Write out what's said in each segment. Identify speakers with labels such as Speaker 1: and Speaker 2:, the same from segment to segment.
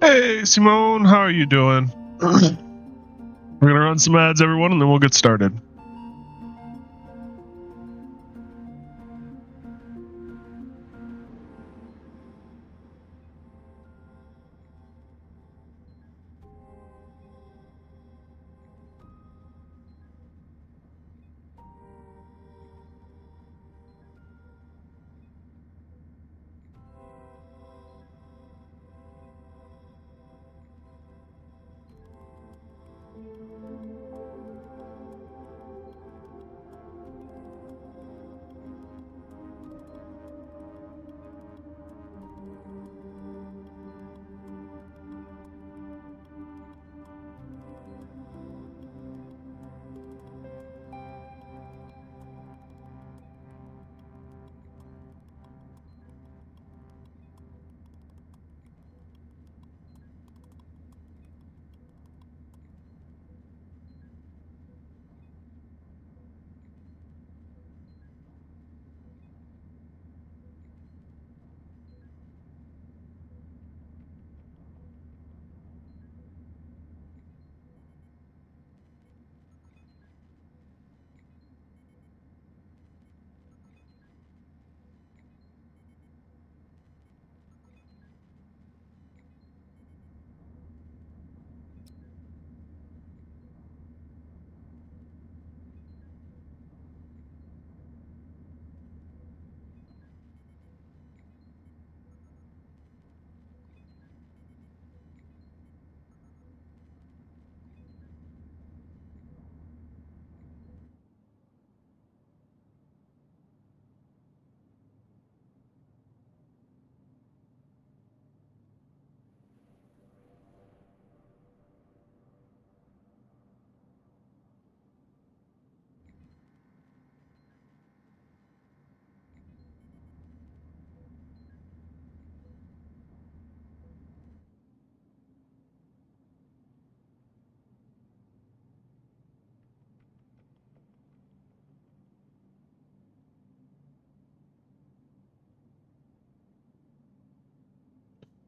Speaker 1: Hey, Simone, how are you doing? We're gonna run some ads, everyone, and then we'll get started.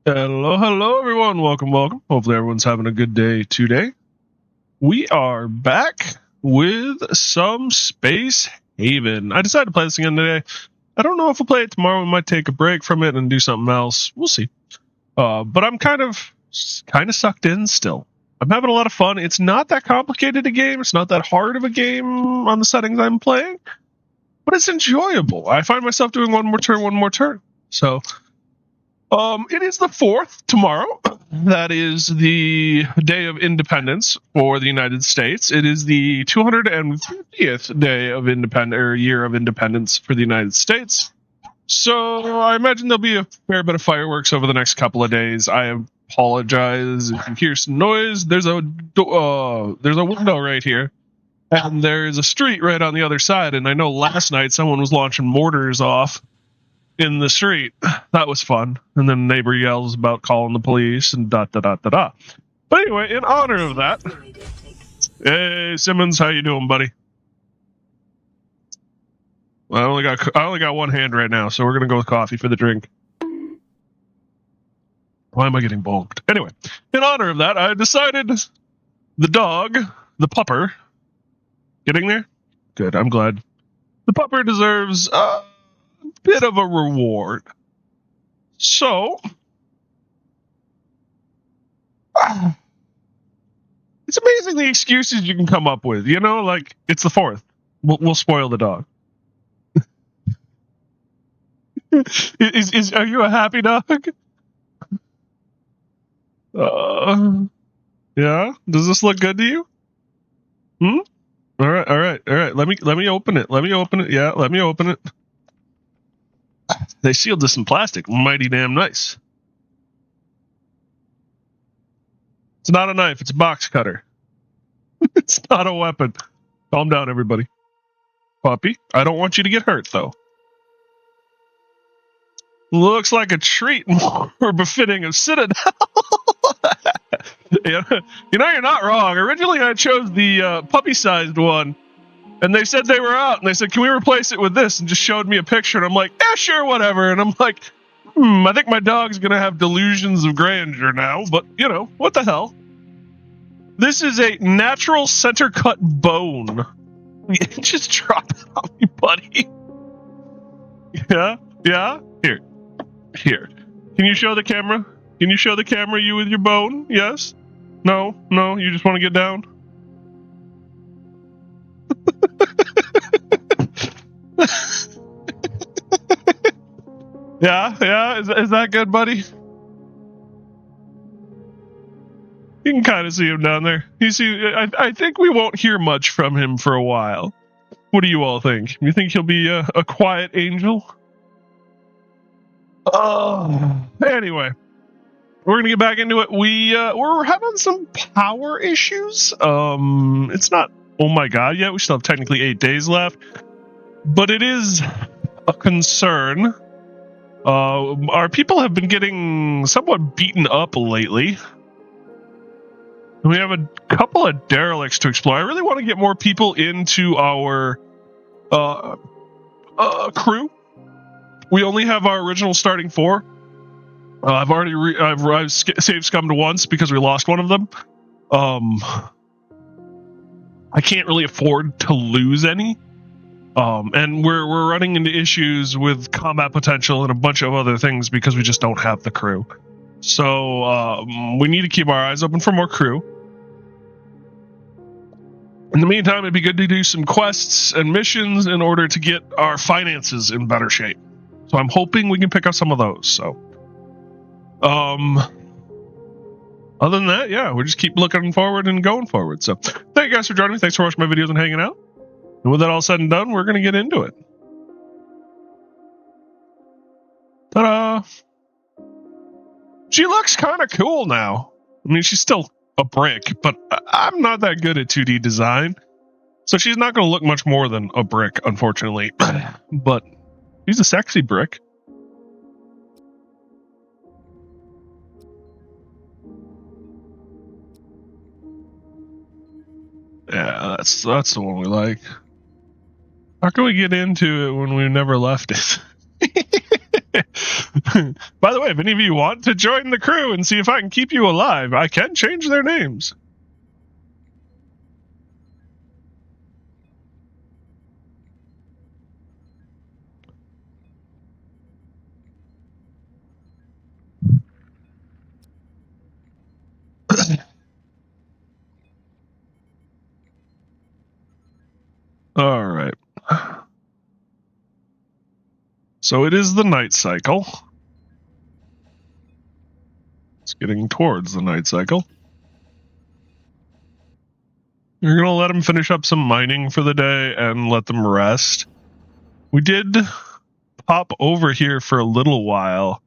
Speaker 1: Hello, everyone. Welcome. Hopefully, everyone's having a good day today. We are back with some Space Haven. I decided to play this again today. I don't know if we'll play it tomorrow. We might take a break from it and do something else. We'll see. But I'm kind of sucked in still. I'm having a lot of fun. It's not that complicated a game. It's not that hard of a game on the settings I'm playing, but it's enjoyable. I find myself doing one more turn. So, it is the 4th tomorrow. That is the Day of Independence for the United States. It is the 250th day of year of independence for the United States. So I imagine there'll be a fair bit of fireworks over the next couple of days. I apologize if you hear some noise. There's a window right here, and there's a street right on the other side. And I know last night someone was launching mortars off in the street. That was fun. And then the neighbor yells about calling the police and da. But anyway, in honor of that, hey Simmons, how you doing, buddy? I only got one hand right now, so we're gonna go with coffee for the drink. Why am I getting bonked? Anyway, in honor of that, I decided the dog, the pupper, getting there? Good, I'm glad. The pupper deserves bit of a reward. So, it's amazing the excuses you can come up with. You know, like, it's the 4th. We'll spoil the dog. Are you a happy dog? Yeah. Does this look good to you? All right. Let me open it. Yeah, let me open it. They sealed this in plastic. Mighty damn nice. It's not a knife. It's a box cutter. It's not a weapon. Calm down, everybody. Puppy, I don't want you to get hurt, though. Looks like a treat more befitting of Citadel. You know, you're not wrong. Originally, I chose the puppy-sized one, and they said they were out, and they said, can we replace it with this? And just showed me a picture, and I'm like, sure, whatever. And I'm like, I think my dog's gonna have delusions of grandeur now, but, you know, what the hell? This is a natural center cut bone. Just drop it on me, buddy. Yeah? Yeah? Here. Can you show the camera? Can you show the camera you with your bone? Yes? No? No? You just want to get down? Yeah? Is that good, buddy? You can kind of see him down there. You see, I think we won't hear much from him for a while. What do you all think? You think he'll be a quiet angel? Anyway, we're gonna get back into it. We're having some power issues. It's not, oh my god, yet. We still have technically 8 days left, but it is a concern. Our people have been getting somewhat beaten up lately. We have a couple of derelicts to explore. I really want to get more people into our crew. We only have our original starting 4. I've saved scummed once because we lost one of them. I can't really afford to lose any. And we're running into issues with combat potential and a bunch of other things because we just don't have the crew. So we need to keep our eyes open for more crew. In the meantime, it'd be good to do some quests and missions in order to get our finances in better shape. So I'm hoping we can pick up some of those. So, other than that, yeah, we just keep looking forward and going forward. So thank you guys for joining me. Thanks for watching my videos and hanging out. And with that all said and done, we're going to get into it. Ta-da! She looks kind of cool now. I mean, she's still a brick, but I'm not that good at 2D design. So she's not going to look much more than a brick, unfortunately. But she's a sexy brick. Yeah, that's the one we like. How can we get into it when we've never left it? By the way, if any of you want to join the crew and see if I can keep you alive, I can change their names. All right. So it is the night cycle. It's getting towards the night cycle. You're going to let them finish up some mining for the day and let them rest. We did pop over here for a little while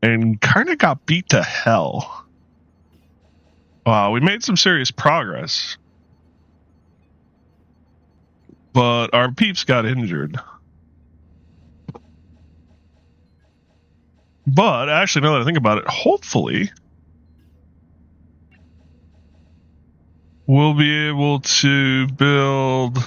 Speaker 1: and kind of got beat to hell. Wow, we made some serious progress. But our peeps got injured. But actually, now that I think about it, hopefully we'll be able to build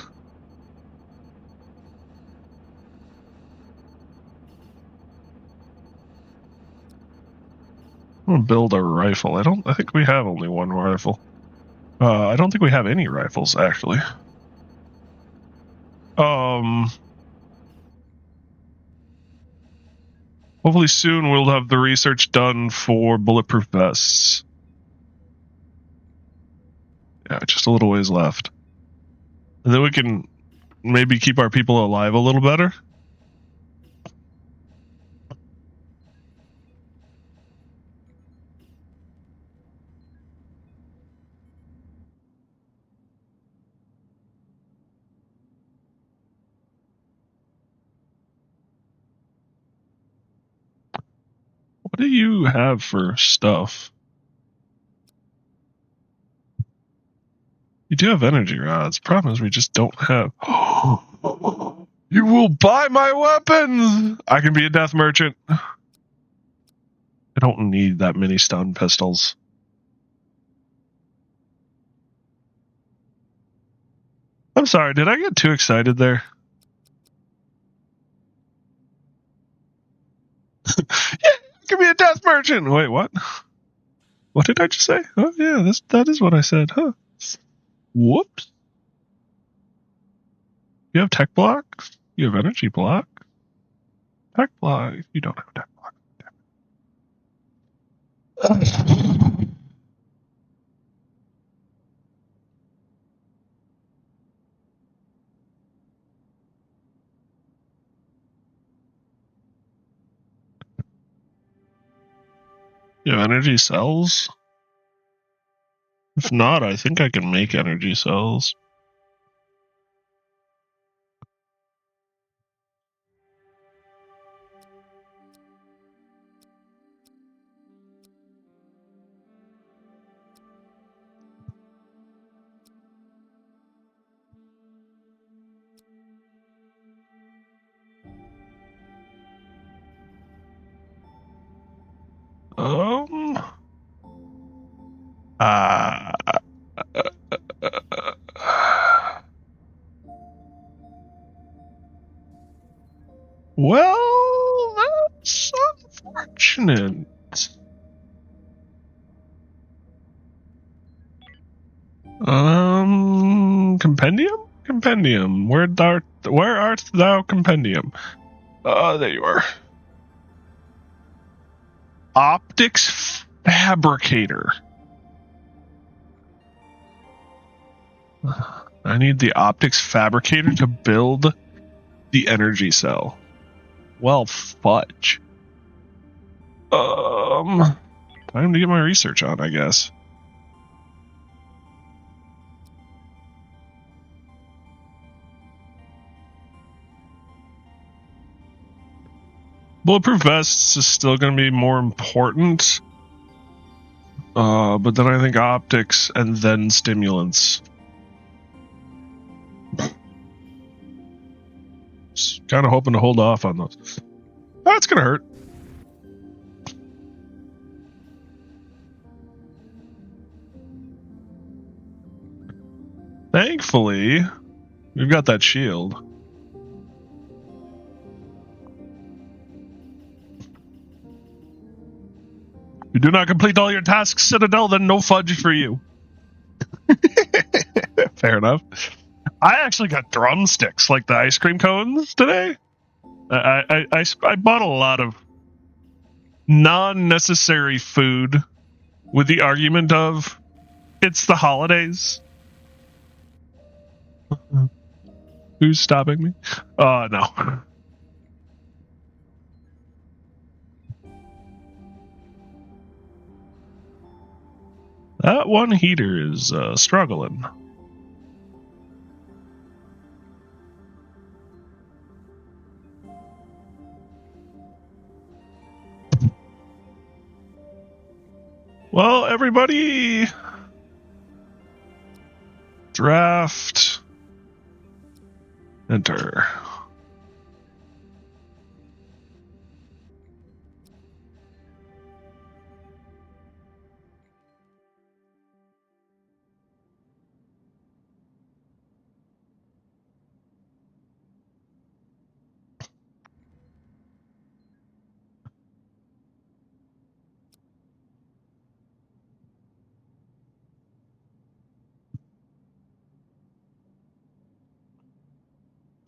Speaker 1: a rifle. I think we have only one rifle. I don't think we have any rifles, actually. Hopefully soon we'll have the research done for bulletproof vests. Yeah, just a little ways left. And then we can maybe keep our people alive a little better. What do you have for stuff? You do have energy rods. Problem is we just don't have... You will buy my weapons! I can be a death merchant. I don't need that many stun pistols. I'm sorry, did I get too excited there? Give me a death merchant. Wait, what? What did I just say? Oh yeah, that is what I said, huh? Whoops. You have tech block? You have energy block? Tech block. You don't have tech block. You have energy cells? If not, I think I can make energy cells. Uh, well, that's unfortunate. Compendium? Compendium. Where art thou, compendium? There you are. Optics fabricator. I need the optics fabricator to build the energy cell. Well, fudge. Time to get my research on, I guess. Bulletproof vests is still going to be more important. But then I think optics and then stimulants. Just kind of hoping to hold off on those. That's going to hurt. Thankfully, we've got that shield. You do not complete all your tasks, Citadel, then no fudge for you. Fair enough. I actually got drumsticks, like the ice cream cones today. I bought a lot of non-necessary food with the argument of it's the holidays. Who's stopping me? No. That one heater is struggling. Well, everybody, draft, enter.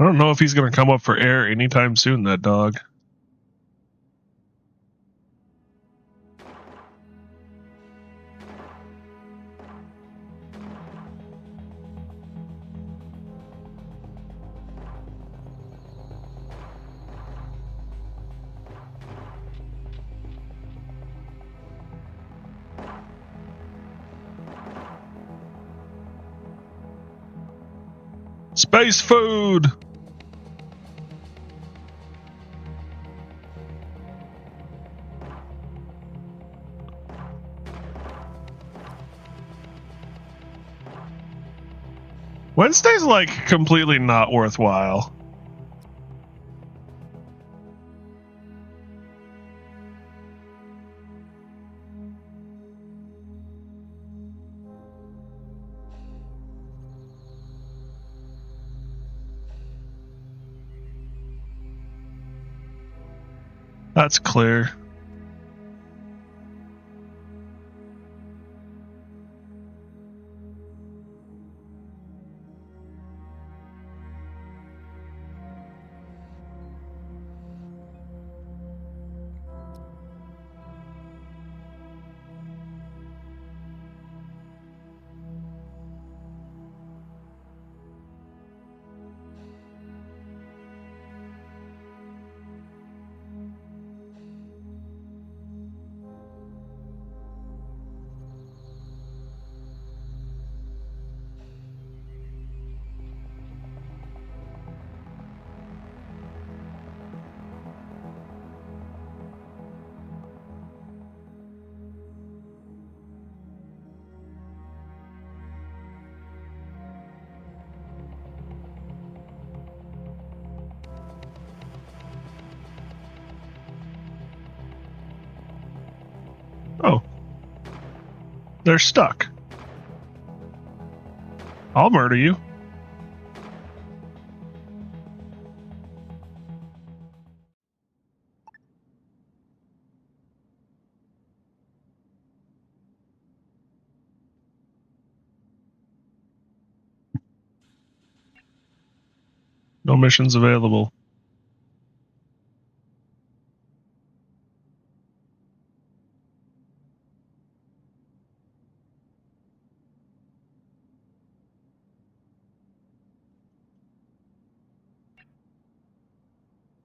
Speaker 1: I don't know if he's going to come up for air anytime soon, that dog. Space food! Wednesday's like completely not worthwhile. That's clear. Oh. They're stuck. I'll murder you. No missions available.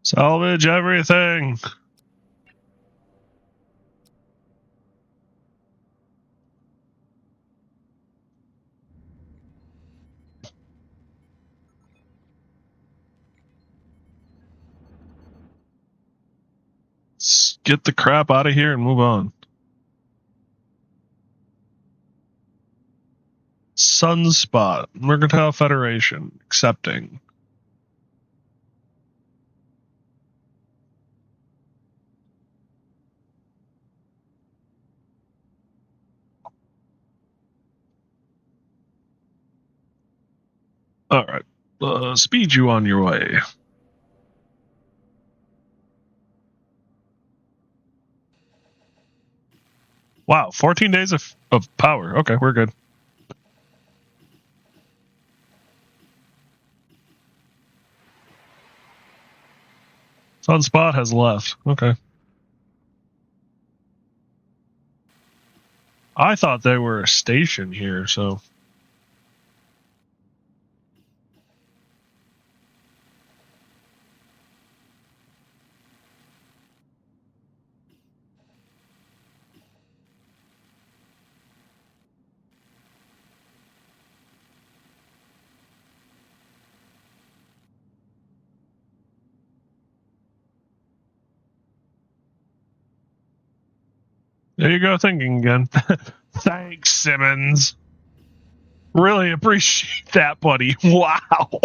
Speaker 1: Salvage everything. Let's get the crap out of here and move on. Sunspot. Mercantile Federation. Accepting. All right. Speed you on your way. Wow, 14 days of power. Okay, we're good. Sunspot has left. Okay. I thought they were a station here, so. There you go, thinking again. Thanks, Simmons. Really appreciate that, buddy. Wow.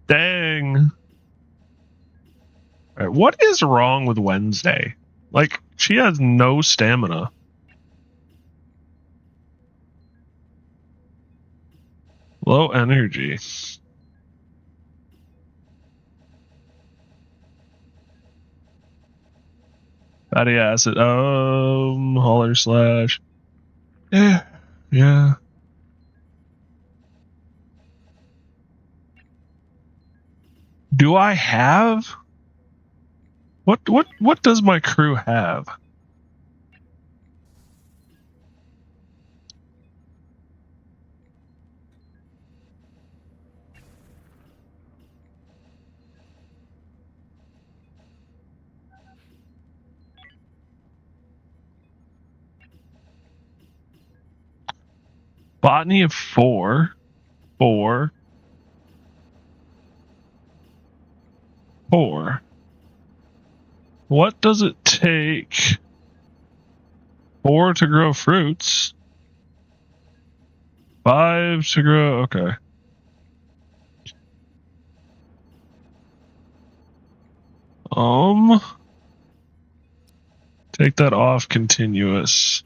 Speaker 1: Dang. All right, what is wrong with Wednesday? Like, she has no stamina. Low energy. Fatty acid. Holler slash. Yeah. Do I have? What does my crew have? Botany of 4. 4. 4. What does it take? 4 to grow fruits. 5 to grow. Okay. Take that off continuous.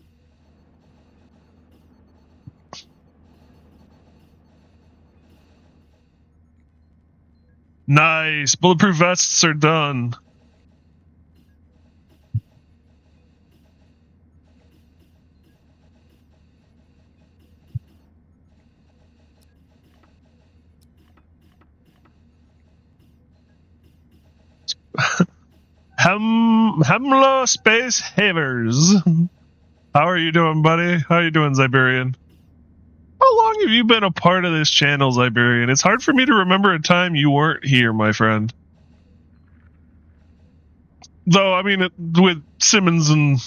Speaker 1: Nice. Bulletproof vests are done. Hemla Space Havers. How are you doing, buddy? How are you doing, Ziberian? How long have you been a part of this channel, Ziberian? It's hard for me to remember a time you weren't here, my friend. Though, I mean, with Simmons and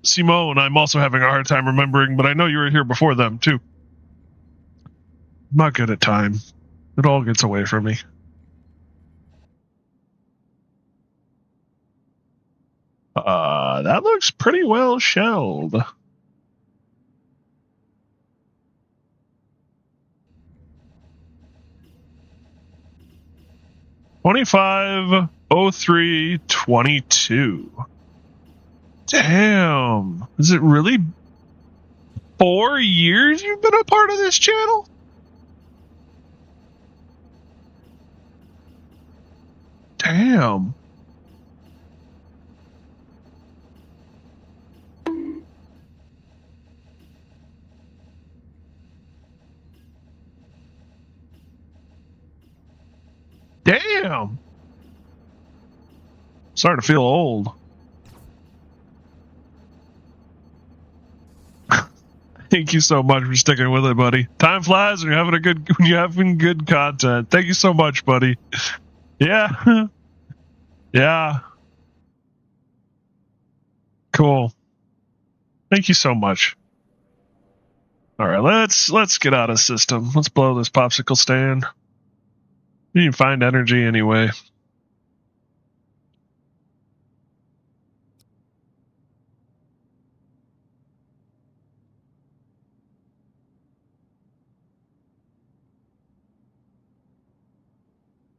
Speaker 1: Simone, I'm also having a hard time remembering, but I know you were here before them, too. I'm not good at time. It all gets away from me. That looks pretty well shelled. $25 0322. Damn. Is it really 4 years you've been a part of this channel? Damn. Damn. Starting to feel old. Thank you so much for sticking with it, buddy. Time flies when you're having good content. Thank you so much, buddy. Yeah. Yeah. Cool. Thank you so much. All right, let's get out of system. Let's blow this popsicle stand. You can find energy anyway.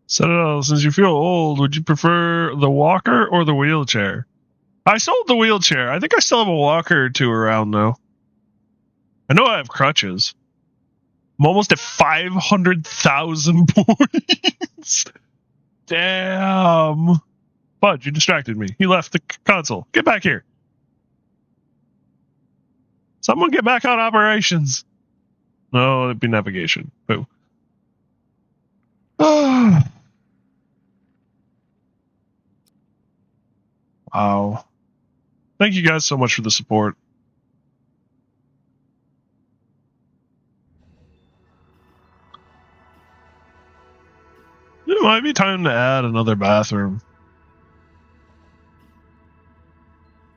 Speaker 1: So, since you feel old, would you prefer the walker or the wheelchair? I sold the wheelchair. I think I still have a walker or two around, though. I know I have crutches. I'm almost at 500,000 points. Damn. Fudge, you distracted me. You left the console. Get back here. Someone get back on operations. No, it'd be navigation. Boo. Wow. Thank you guys so much for the support. It might be time to add another bathroom.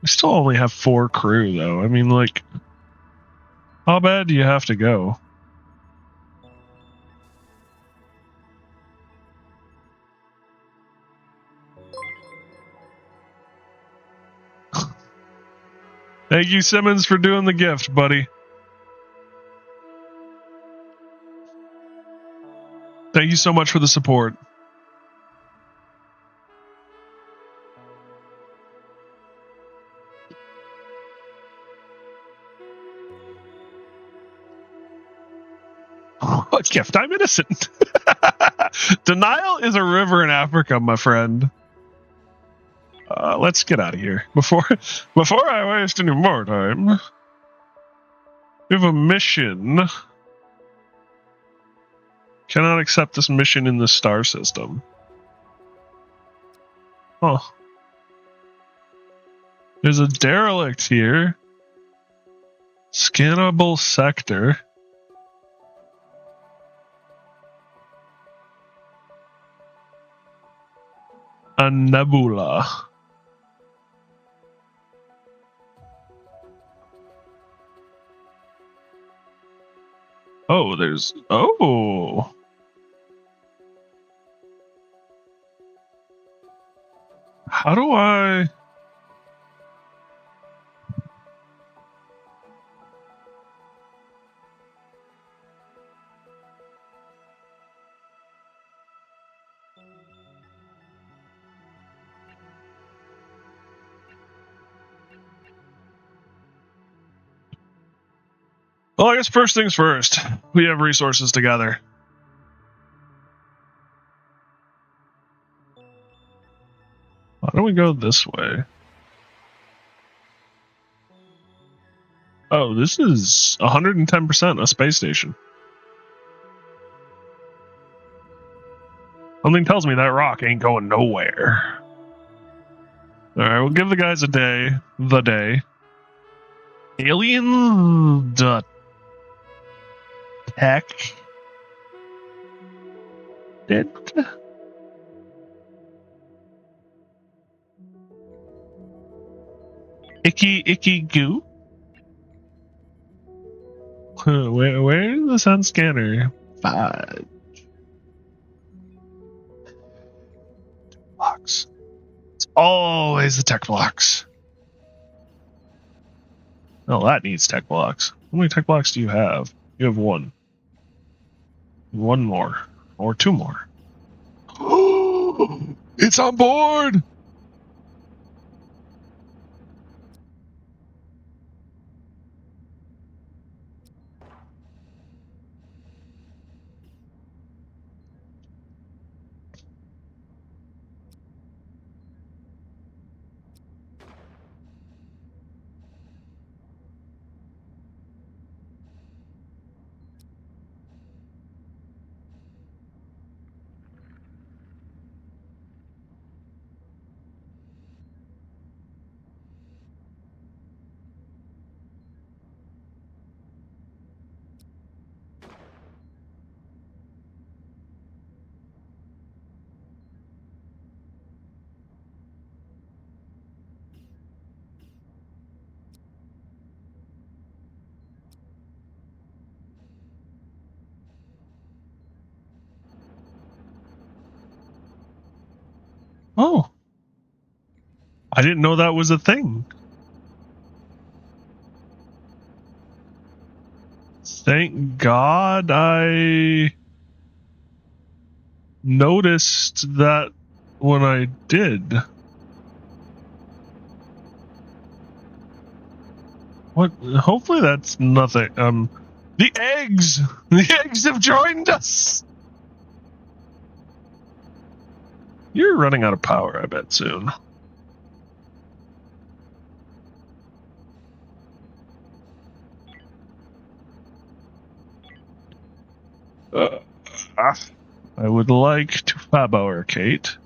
Speaker 1: We still only have 4 crew, though. I mean, like, how bad do you have to go? Thank you, Simmons, for doing the gift, buddy. Thank you so much for the support. What gift? I'm innocent. Denial is a river in Africa, my friend. Let's get out of here. Before I waste any more time, we have a mission. Cannot accept this mission in the star system. Oh. There's a derelict here. Scannable sector. A nebula. Oh, there's... Oh! How do I... Well, I guess first things first. We have resources together. Why don't we go this way? Oh, this is 110% a space station. Something tells me that rock ain't going nowhere. Alright, we'll give the guys a day. The day. Alien... Teck. Icky goo. Where's the sun scanner? 5 blocks. It's always the tech blocks. Oh, that needs tech blocks. How many tech blocks do you have? You have 1. 1 more. Or 2 more. It's on board! Oh. I didn't know that was a thing. Thank God I noticed that when I did. What? Hopefully that's nothing. The eggs! The eggs have joined us! You're running out of power, I bet, soon. I would like to fabricate.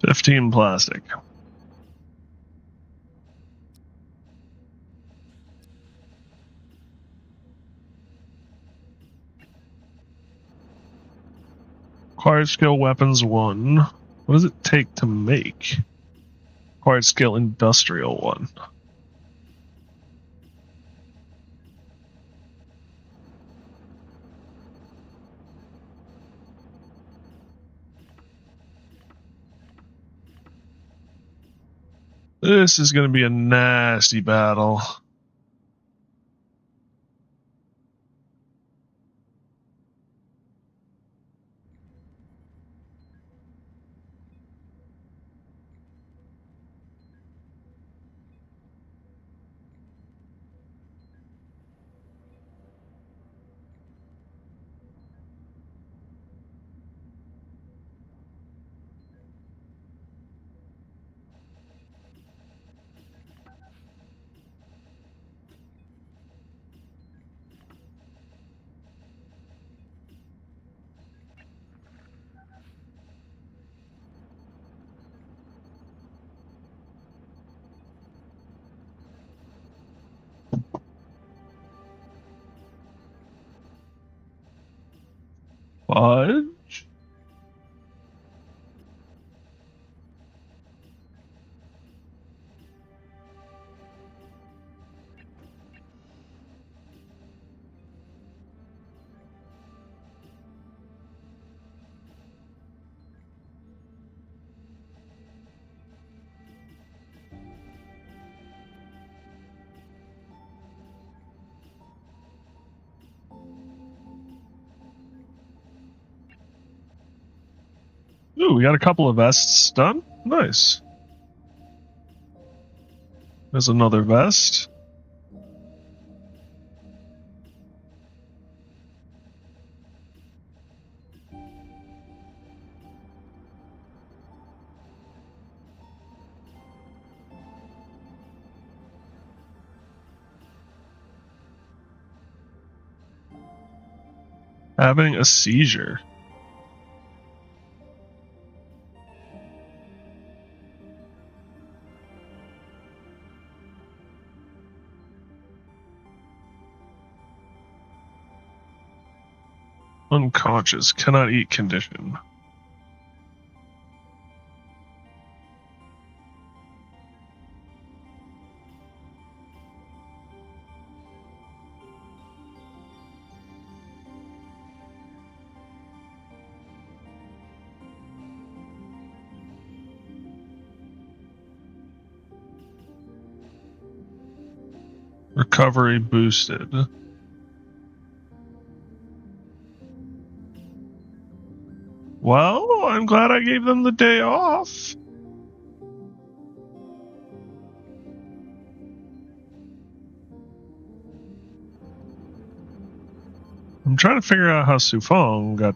Speaker 1: $15 plastic. Acquired skill weapons 1. What does it take to make? Acquired skill industrial 1. This is going to be a nasty battle. Fudge? Ooh, we got a couple of vests done. Nice. There's another vest. Having a seizure. Unconscious. Cannot eat condition. Recovery boosted. Well, I'm glad I gave them the day off. I'm trying to figure out how Sufong got.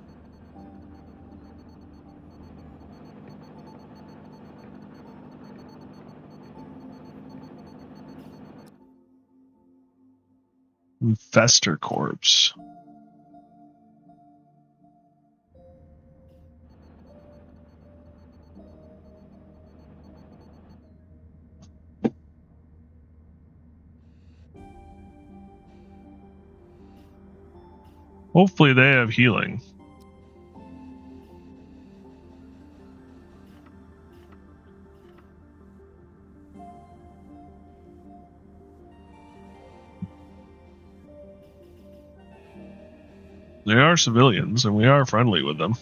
Speaker 1: Fester Corpse. Hopefully they have healing. They are civilians, and we are friendly with them.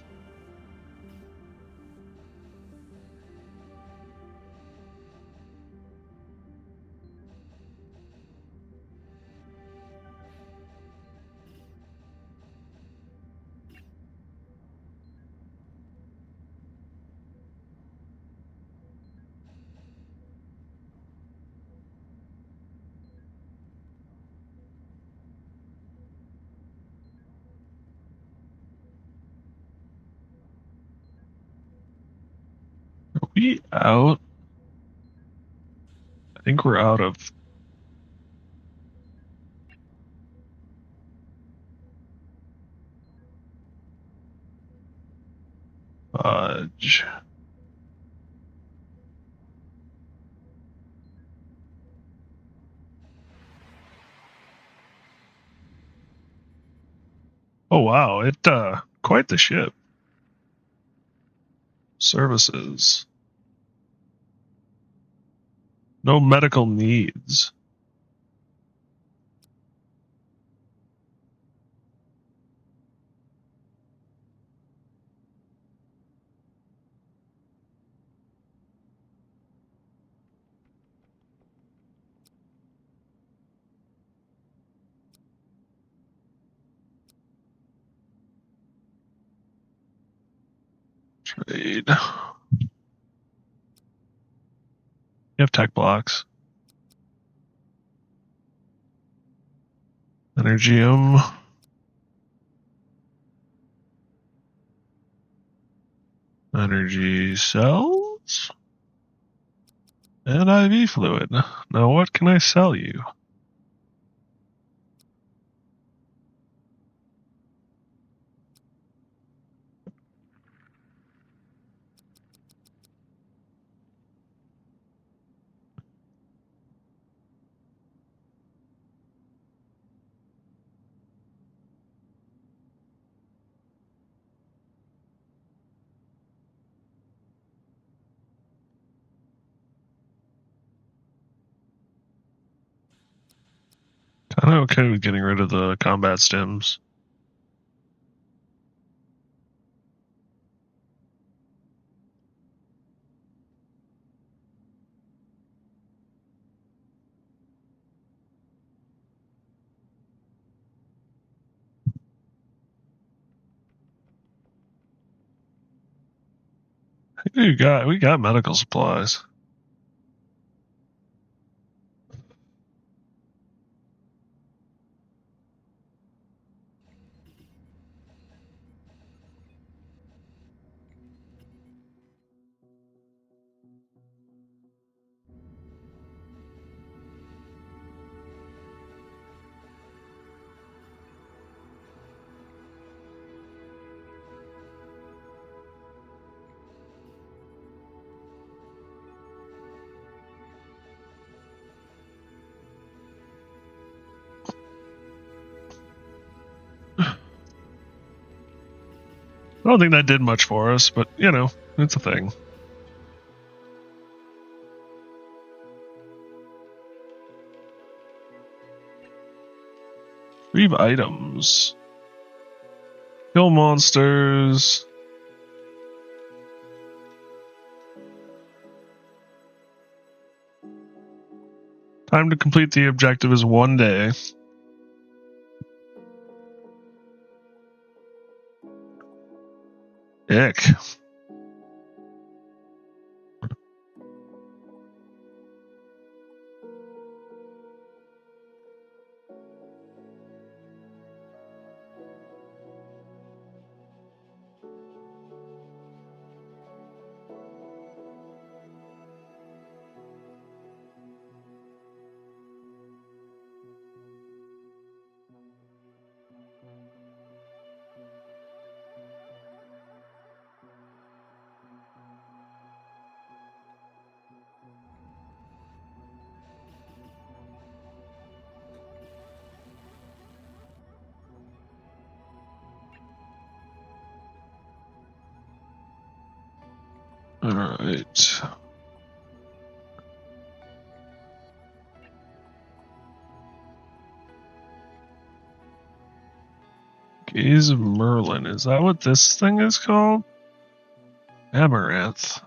Speaker 1: Are we out? I think we're out of. Fudge. Oh wow, it quite the ship. Services. No medical needs. Trade. You have tech blocks. Energium. Energy cells. And IV fluid. Now what can I sell you? Kind of okay with getting rid of the combat stims. I think we got medical supplies. I don't think that did much for us, but you know, it's a thing. Retrieve items. Kill monsters. Time to complete the objective is 1 day. Ick. Alright. Gaze of Merlin. Is that what this thing is called? Amaranth.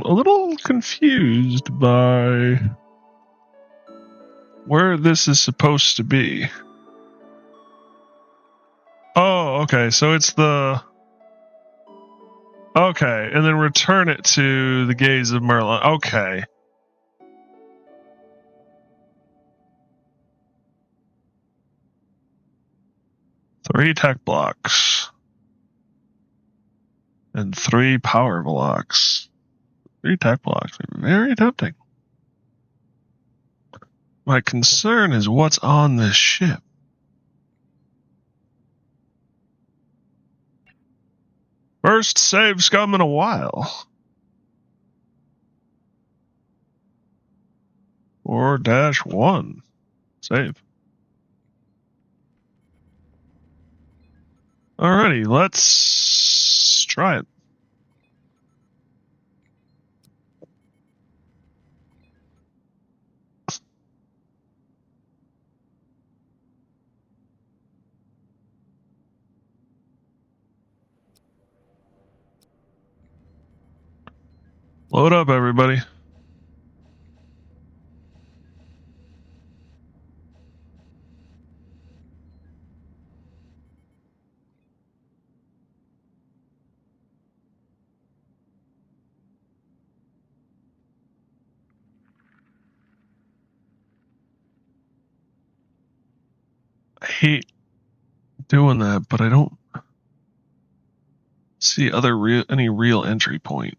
Speaker 1: A little confused by where this is supposed to be. Oh, okay, so it's the... Okay, and then return it to the Gaze of Merlin. Okay. Three tech blocks. And 3 power blocks. 3 tech blocks. Very tempting. My concern is what's on this ship. First save scum in a while. 4-1. Save. Alrighty, let's try it. Load up, everybody. I hate doing that, but I don't see any real entry point.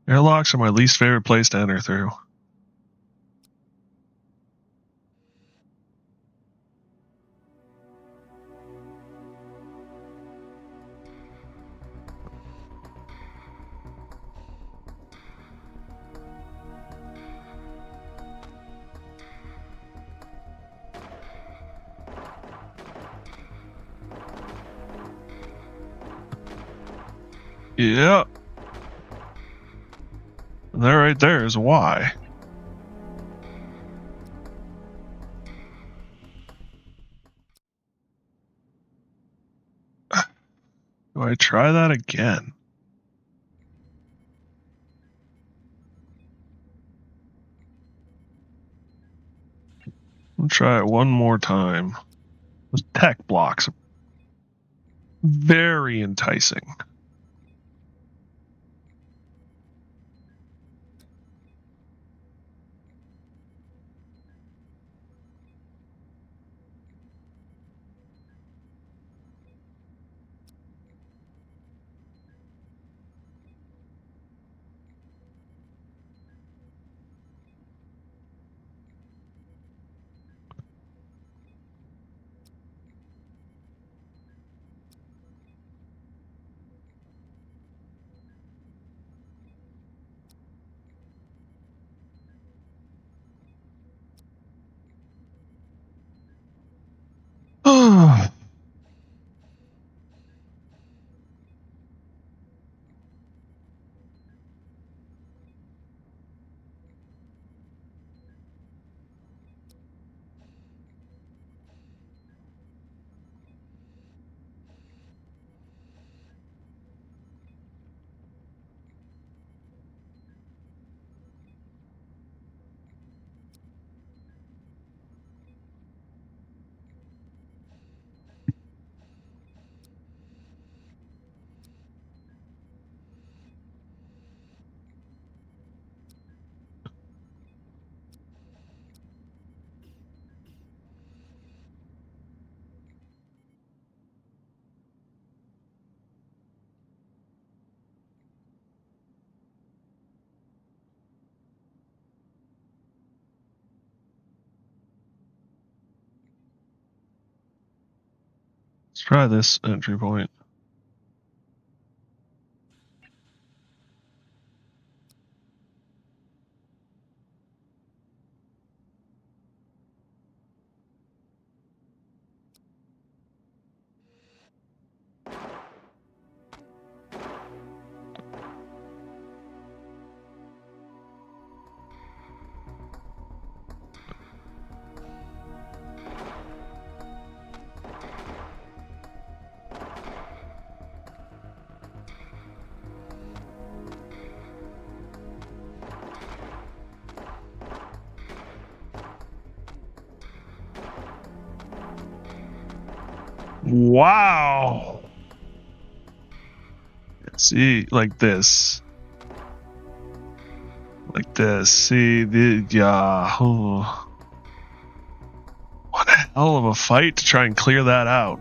Speaker 1: Airlocks are my least favorite place to enter through. Yeah. And that right there is why. Do I try that again? I'll try it one more time. Those tech blocks are very enticing. Let's try this entry point. Wow. See, like this. Like this. See, yeah. Oh. What a hell of a fight to try and clear that out.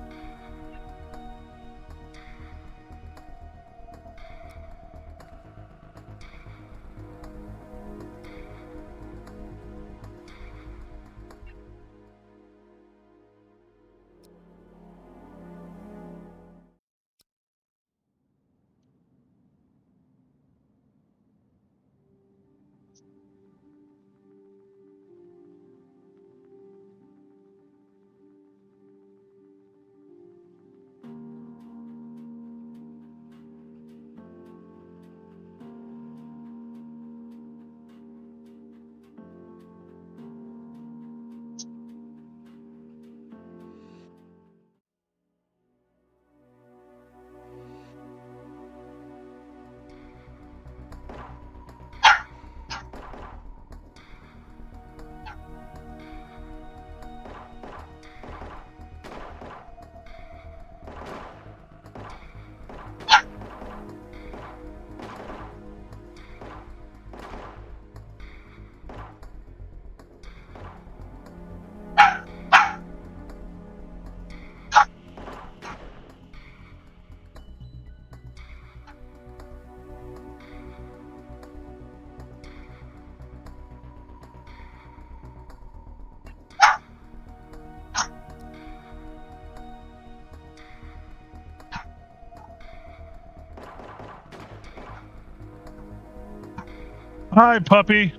Speaker 1: Hi, puppy.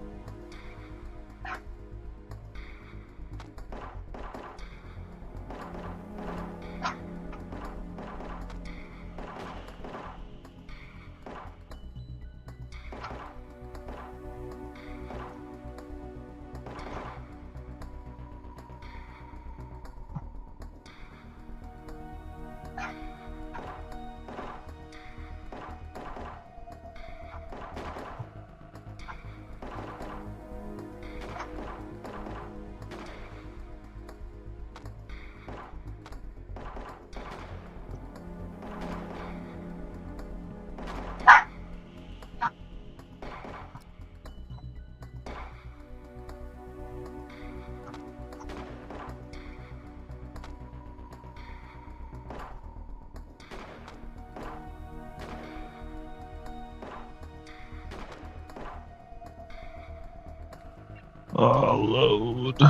Speaker 1: Oh, load.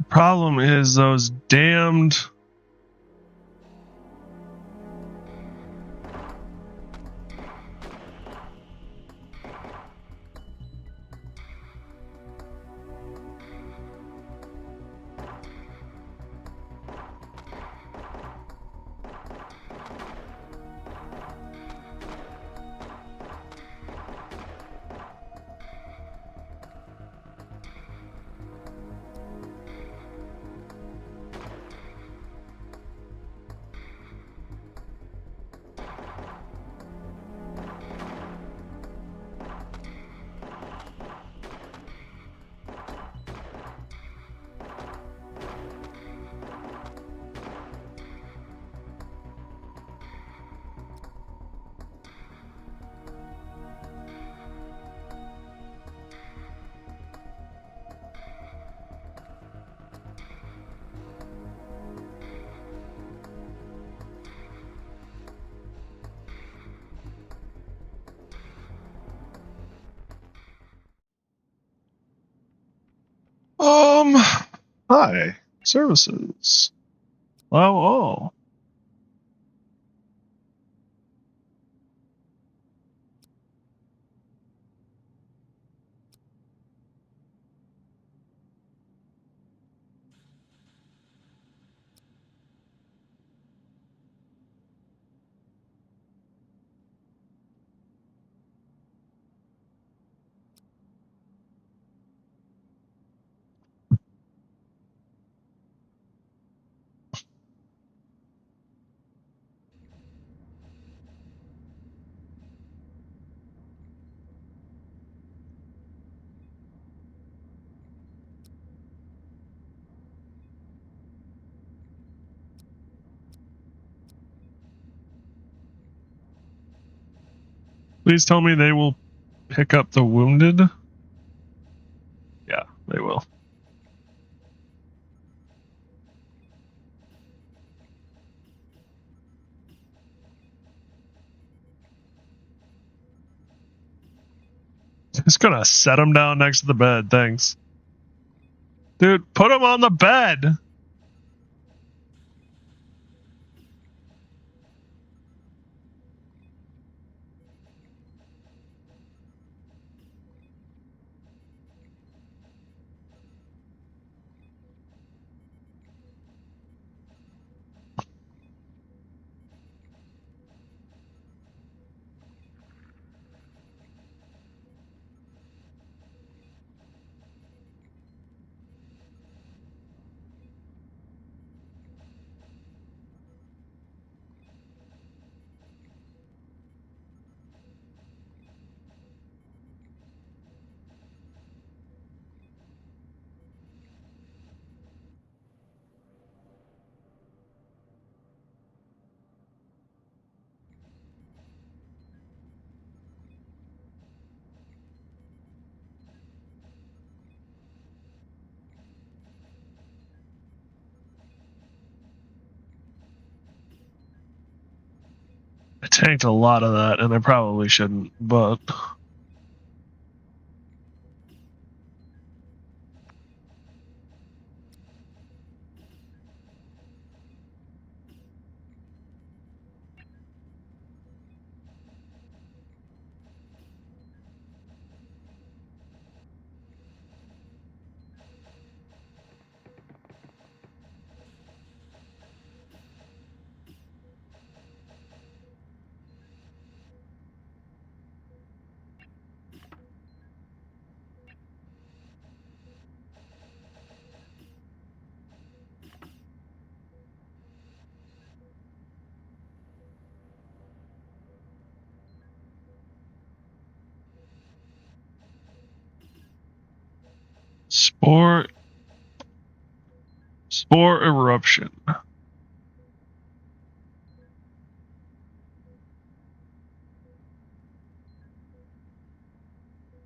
Speaker 1: Problem is those damned. Hi. Services. Allow all. Please tell me they will pick up the wounded. Yeah, they will. Just gonna set him down next to the bed, thanks. Dude, put him on the bed! I tanked a lot of that, and I probably shouldn't, but... Spore eruption.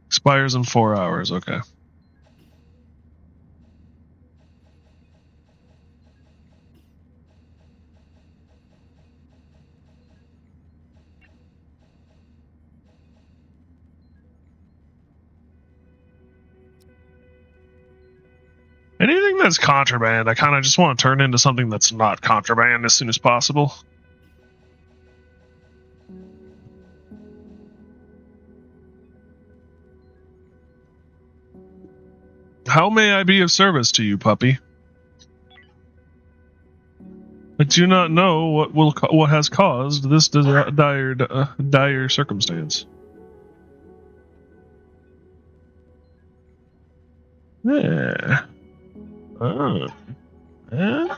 Speaker 1: Expires in 4 hours, okay. Anything that's contraband, I kind of just want to turn into something that's not contraband as soon as possible. How may I be of service to you, puppy? I do not know what has caused this dire circumstance. Yeah. Oh. Yeah.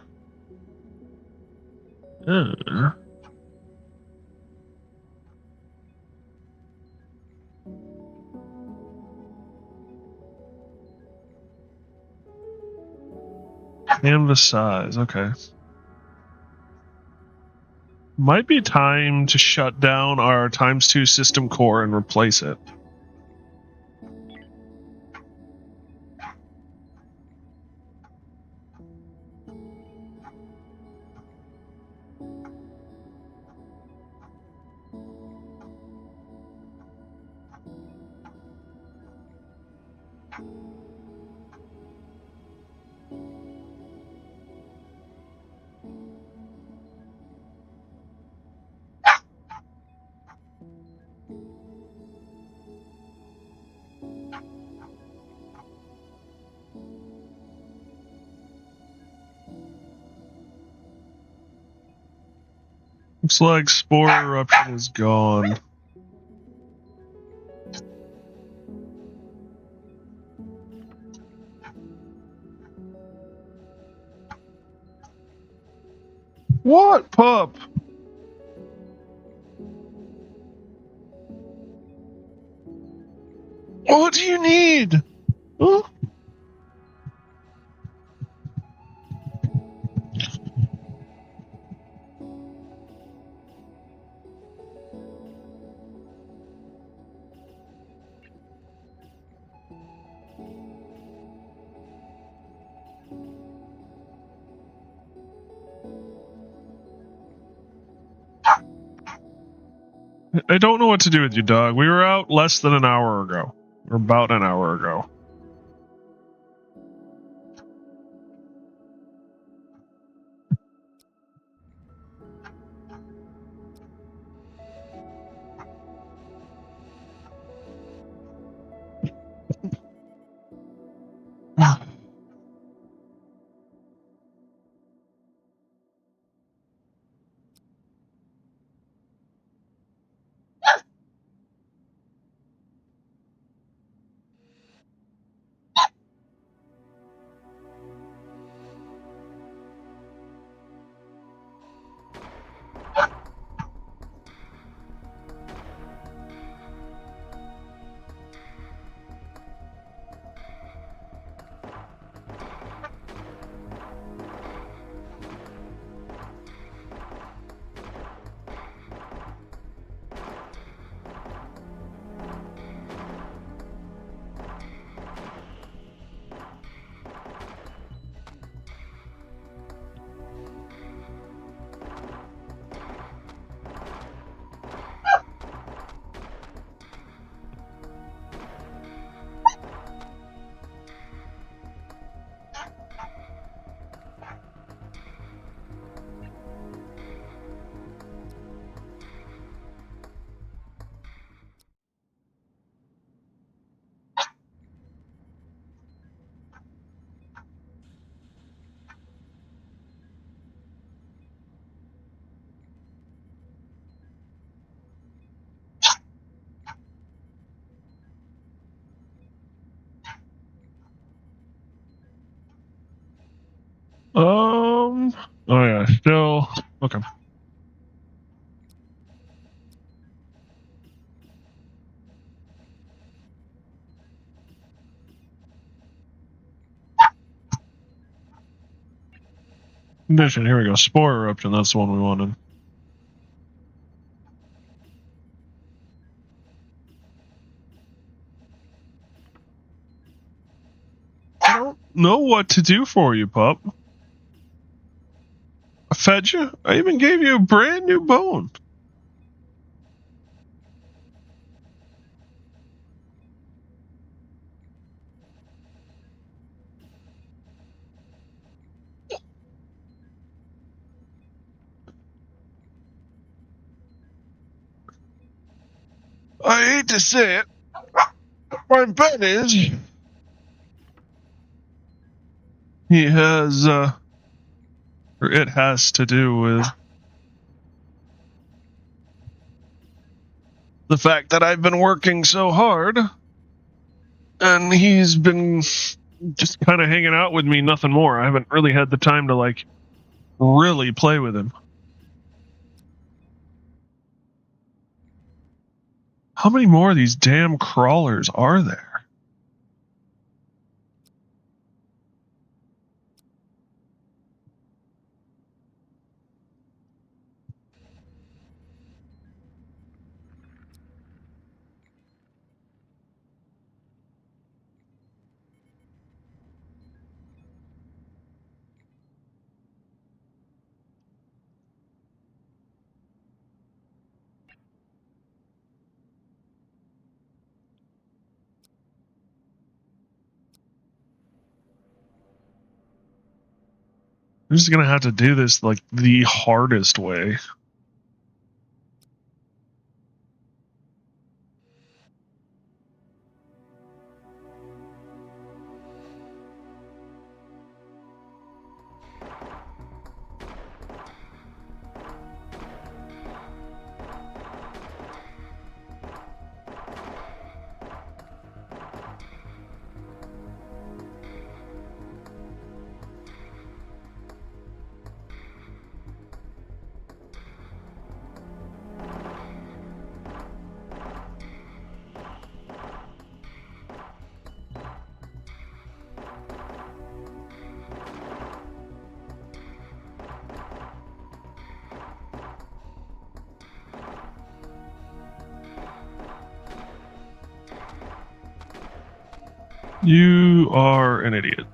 Speaker 1: Canvas size, okay. Might be time to shut down our ×2 system core and replace it. Looks like spore eruption is gone. What, pup? What do you need? Huh? I don't know what to do with you, dog. We were out less than an hour ago. Or about an hour ago. Oh yeah, still okay. Condition, here we go. Spore eruption, that's the one we wanted. I don't know what to do for you, pup. I fed you. I even gave you a brand new bone. I hate to say it. My bet is he has, or it has to do with the fact that I've been working so hard, and he's been just kind of hanging out with me, nothing more. I haven't really had the time to, like, really play with him. How many more of these damn crawlers are there? I'm just gonna have to do this like the hardest way. You are an idiot.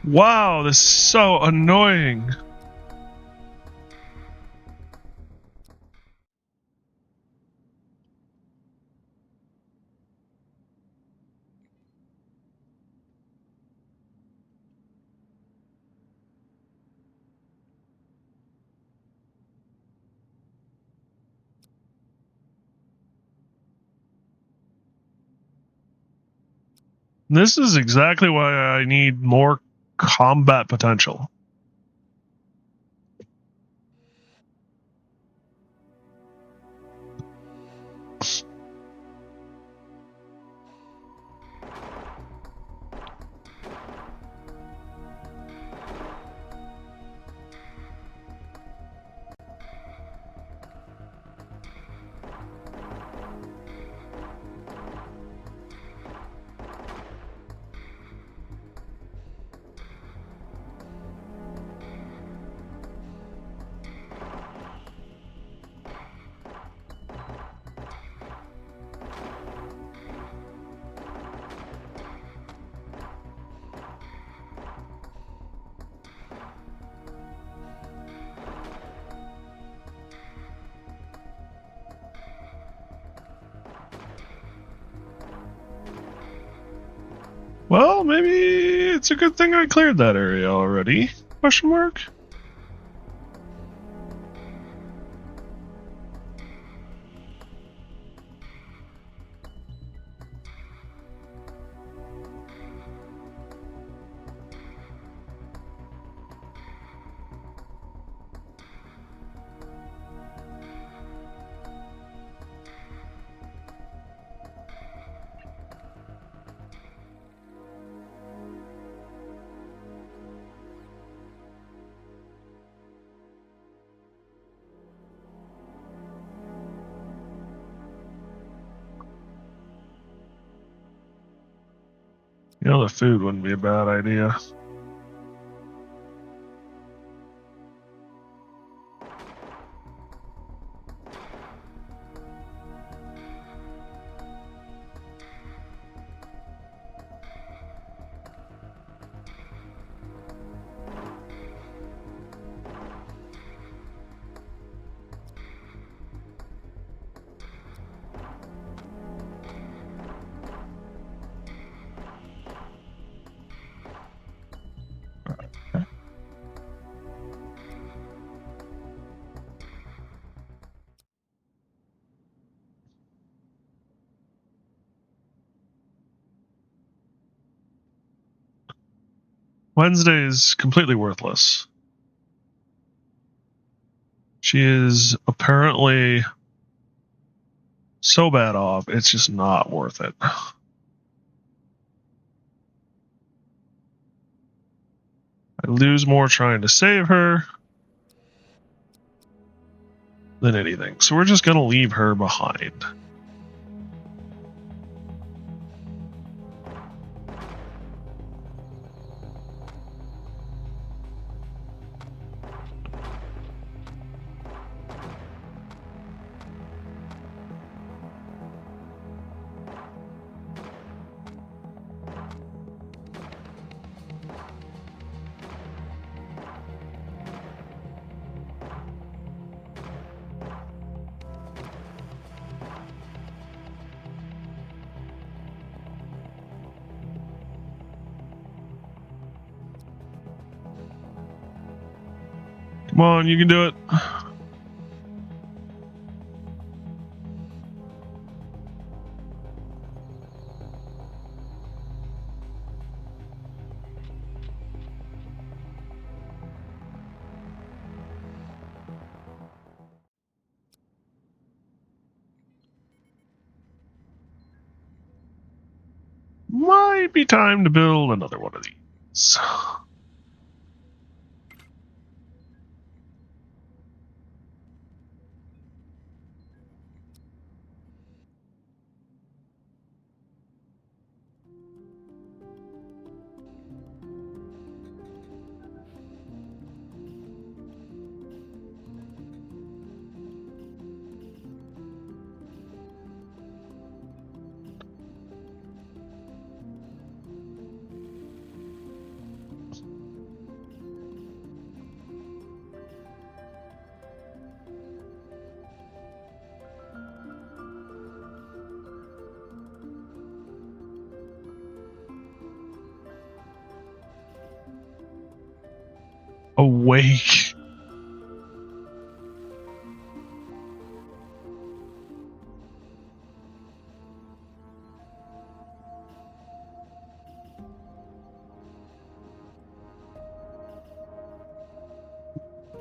Speaker 1: Wow, this is so annoying. This is exactly why I need more combat potential. Well, maybe it's a good thing I cleared that area already. Question mark? You know, the food wouldn't be a bad idea. Wednesday is completely worthless. She is apparently so bad off, it's just not worth it. I lose more trying to save her than anything. So we're just going to leave her behind. Come on, you can do it. Might be time to build another one of these. Awake.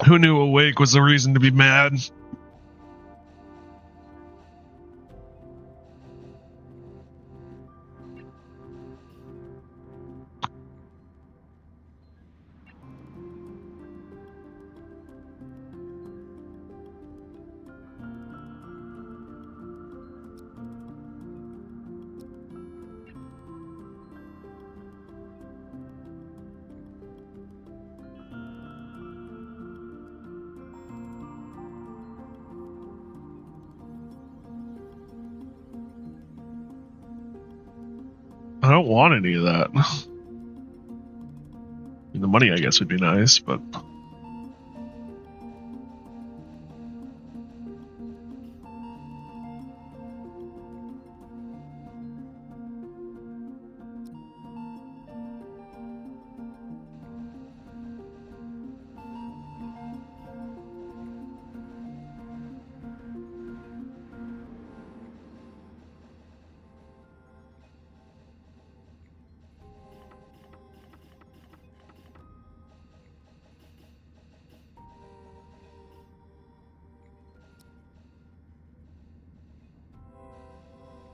Speaker 1: Who knew awake was the reason to be mad? I don't want any of that. I mean, the money, I guess, would be nice, but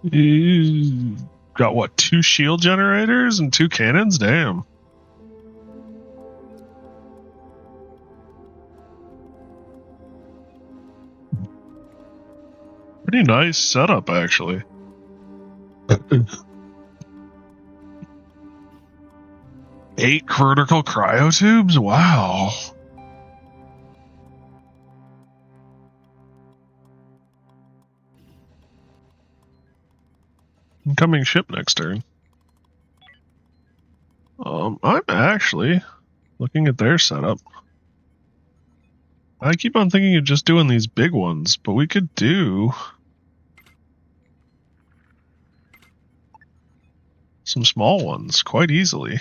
Speaker 1: you got what? 2 shield generators and 2 cannons? Damn. Pretty nice setup, actually. 8 vertical cryotubes? Wow. Incoming ship next turn. I'm actually looking at their setup. I keep on thinking of just doing these big ones, but we could do some small ones quite easily.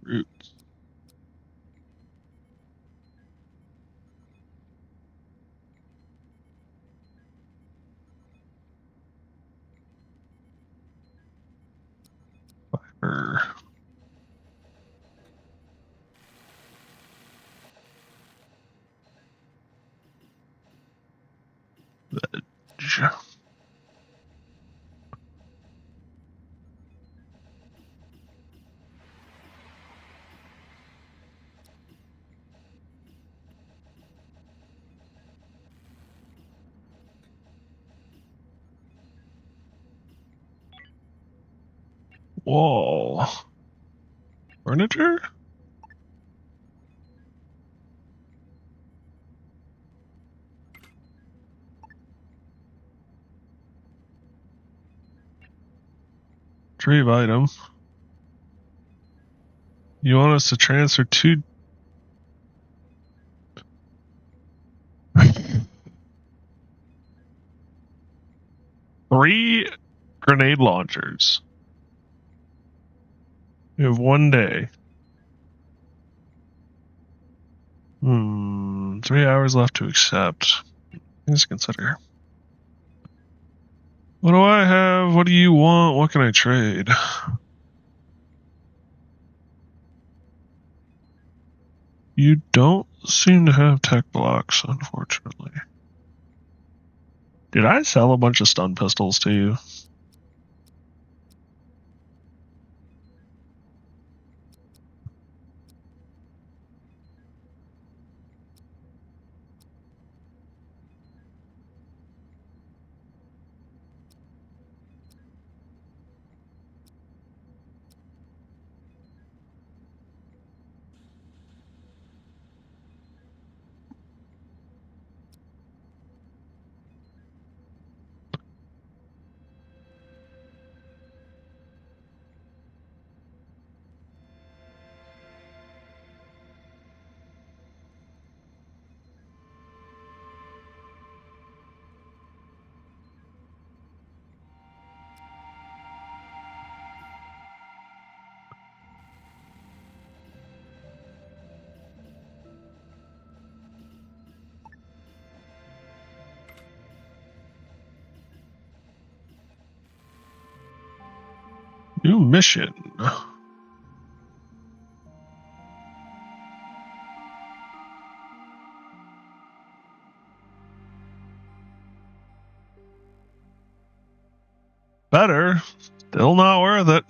Speaker 1: Roots. Fiber. Veg. Wall. Furniture? Retrieve item. You want us to transfer 2... three grenade launchers. We have 1 day. 3 hours left to accept. Things to consider. What do I have? What do you want? What can I trade? You don't seem to have tech blocks, unfortunately. Did I sell a bunch of stun pistols to you? New mission. Better. Still not worth it.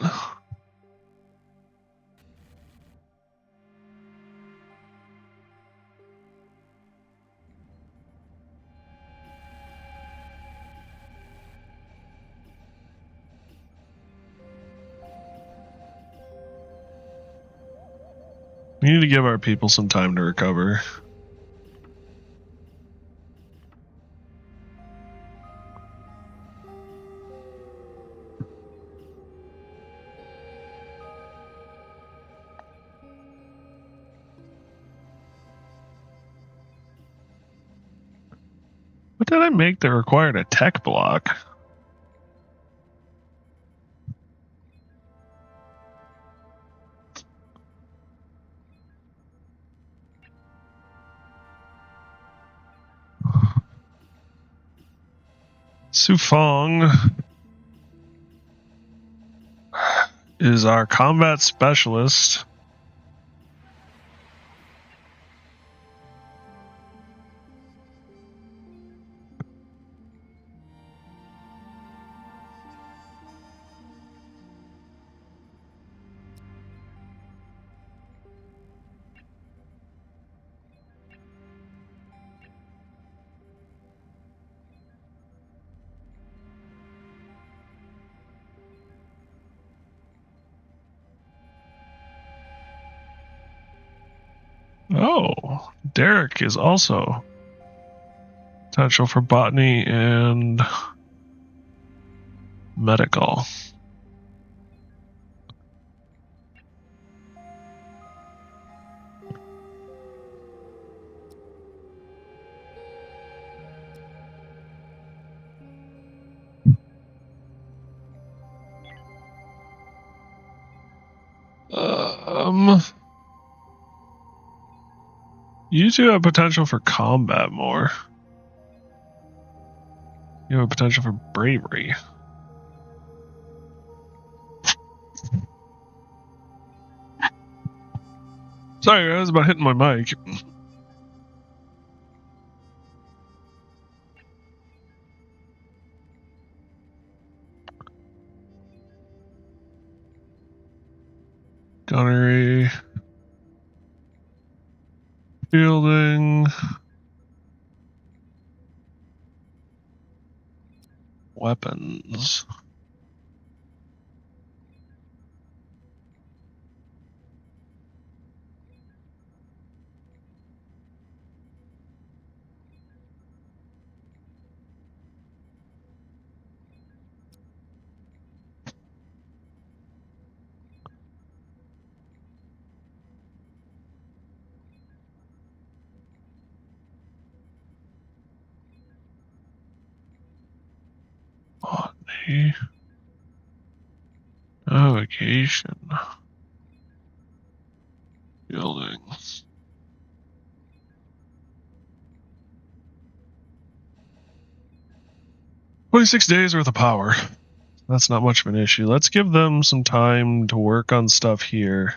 Speaker 1: We need to give our people some time to recover. What did I make that required a tech block? Sufong is our combat specialist. Oh, Derek is also potential for botany and medical. You two have potential for combat more. You have a potential for bravery. Sorry, I was about hitting my mic. Gunnery. Fielding. Weapons. Botany. Navigation. Fielding. 26 days worth of power. That's not much of an issue. Let's give them some time to work on stuff here.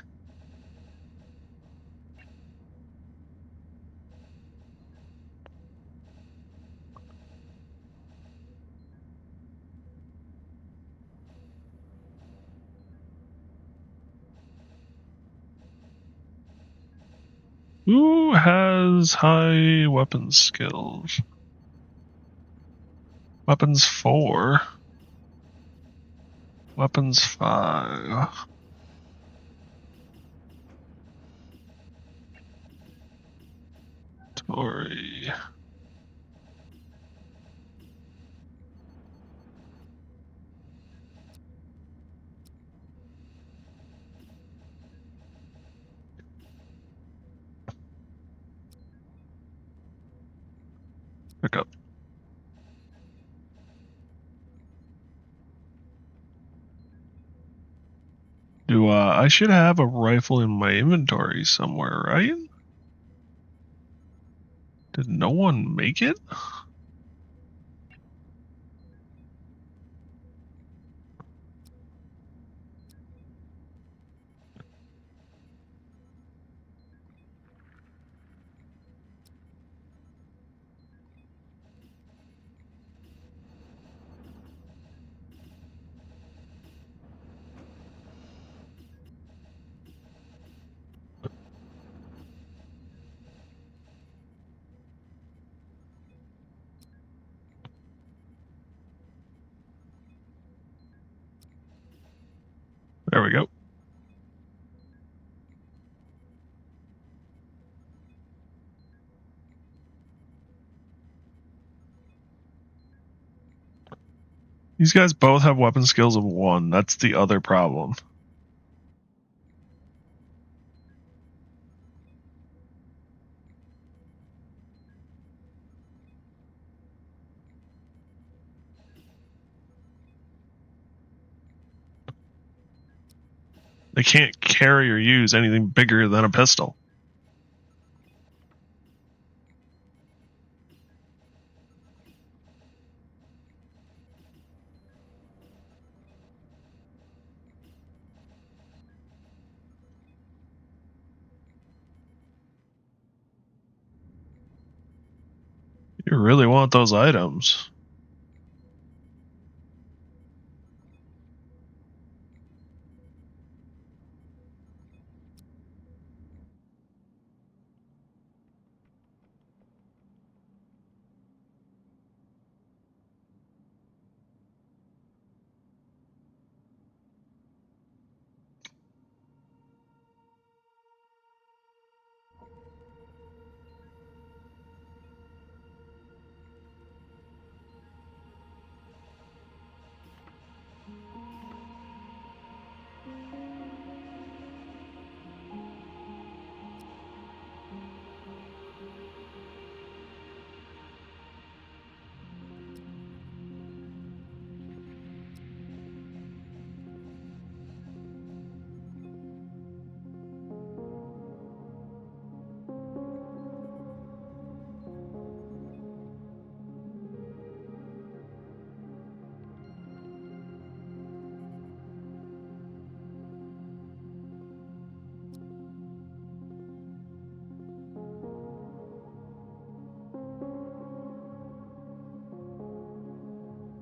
Speaker 1: Who has high weapons skills? Weapons 4. Weapons 5. Tori. Pick up. I should have a rifle in my inventory somewhere, right? Did no one make it? There we go. These guys both have weapon skills of 1. That's the other problem. They can't carry or use anything bigger than a pistol. You really want those items.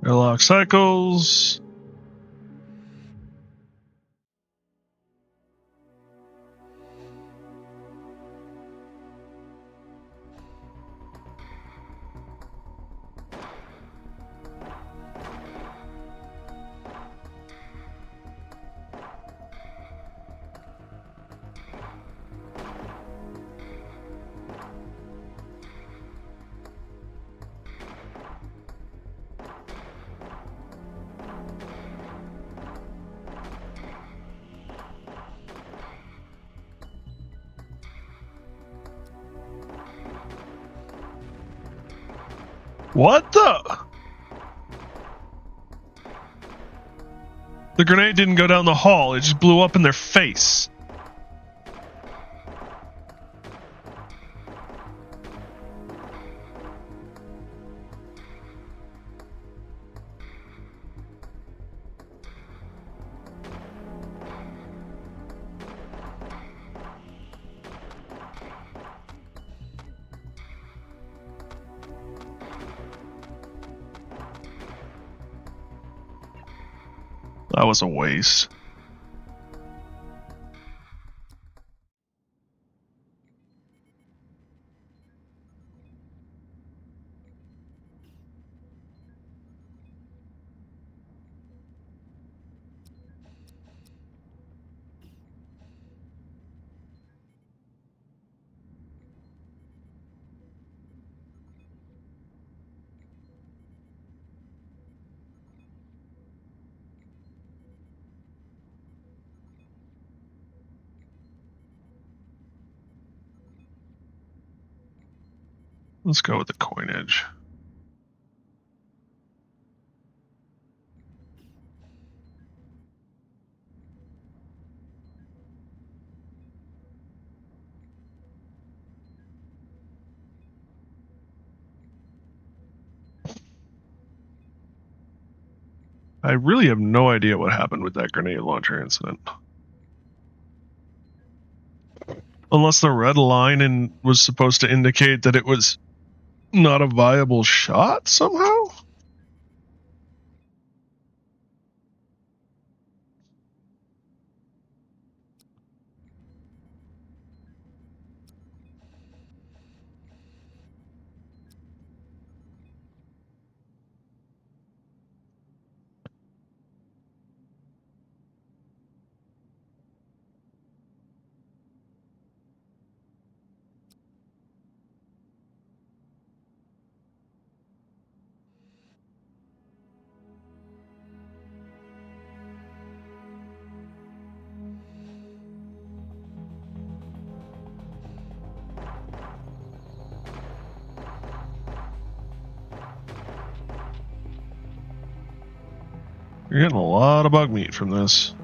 Speaker 1: Airlock cycles. What the? The grenade didn't go down the hall. It just blew up in their face. That was a waste. Let's go with the coinage. I really have no idea what happened with that grenade launcher incident. Unless the red line was supposed to indicate that it was not a viable shot somehow? You're getting a lot of bug meat from this.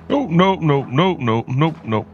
Speaker 1: Oh, nope, nope, nope, nope, nope, nope.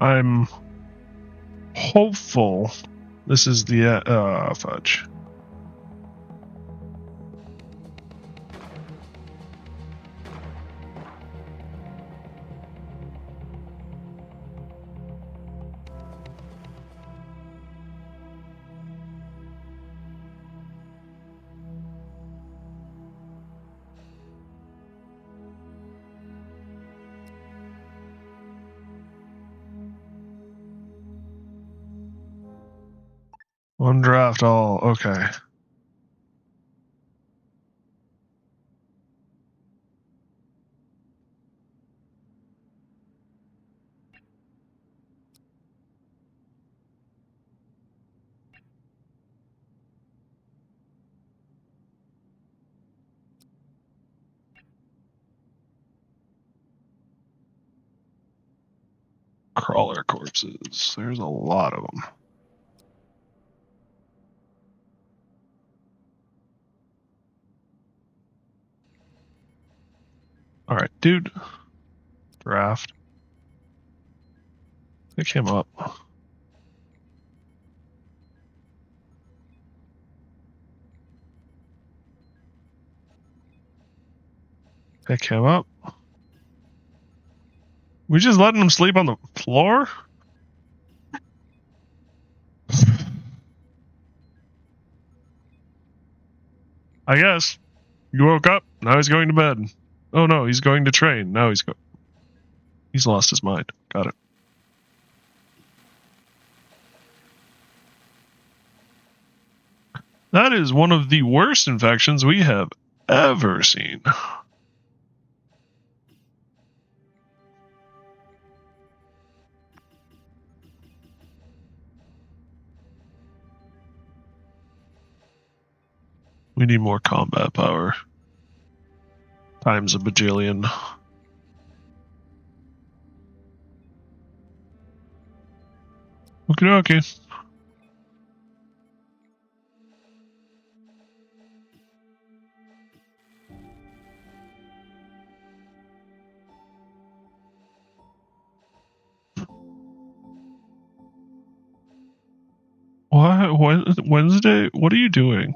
Speaker 1: I'm hopeful this is the fudge. One draft all, okay. Crawler corpses. There's a lot of them. All right, dude. Draft. Pick him up. Pick him up. We just letting him sleep on the floor? I guess. You woke up. Now he's going to bed. Oh no, he's going to train. Now he's lost his mind. Got it. That is one of the worst infections we have ever seen. We need more combat power. Times a bajillion. Okie dokie. What? Wednesday? What are you doing?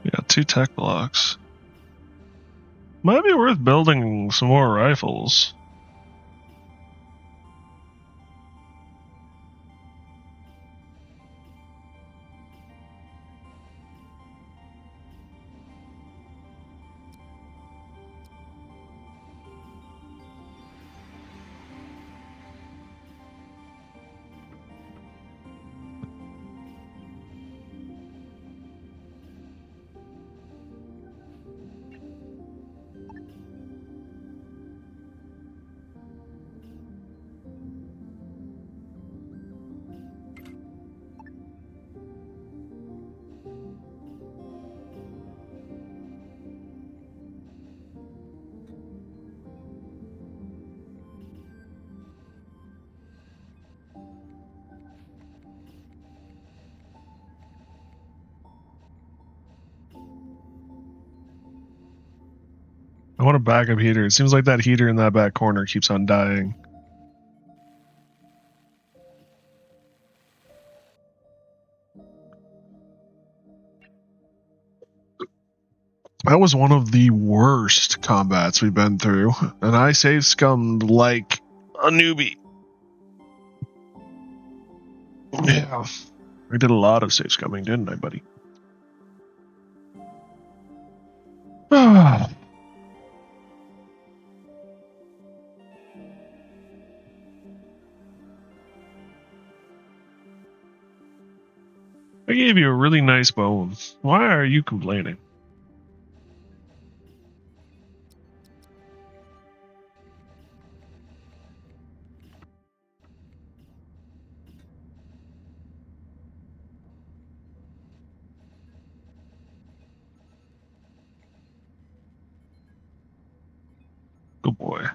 Speaker 1: Yeah, 2 tech blocks. Might be worth building some more rifles. I want a backup heater. It seems like that heater in that back corner keeps on dying. That was one of the worst combats we've been through, and I save scummed like a newbie. Yeah, I did a lot of save scumming, didn't I, buddy? I gave you a really nice bone. Why are you complaining? Good boy.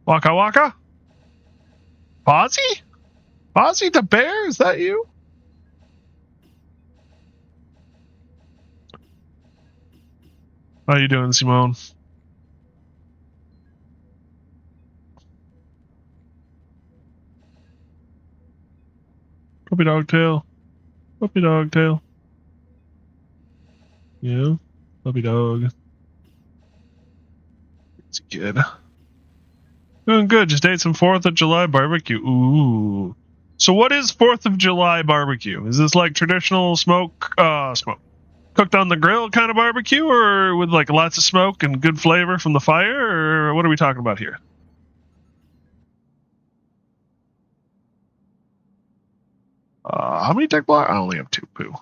Speaker 1: Waka Waka? Fozzie? Fozzie the bear? Is that you? How you doing, Simone? Puppy dog tail. Puppy dog tail. Yeah. Puppy dog. It's a kid. Doing good. Just ate some 4th of July barbecue. Ooh. So what is 4th of July barbecue? Is this like traditional smoke cooked on the grill kind of barbecue, or with like lots of smoke and good flavor from the fire, or what are we talking about here? How many deck blocks? I only have 2. Poo.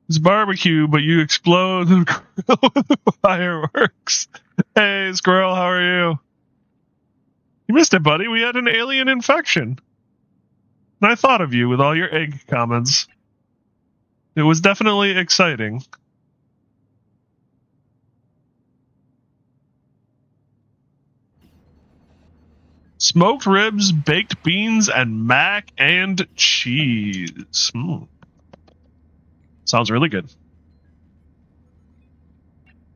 Speaker 1: It's barbecue, but you explode the grill with fireworks. Hey, Squirrel, how are you? You missed it, buddy. We had an alien infection. And I thought of you with all your egg comments. It was definitely exciting. Smoked ribs, baked beans, and mac and cheese. Sounds really good.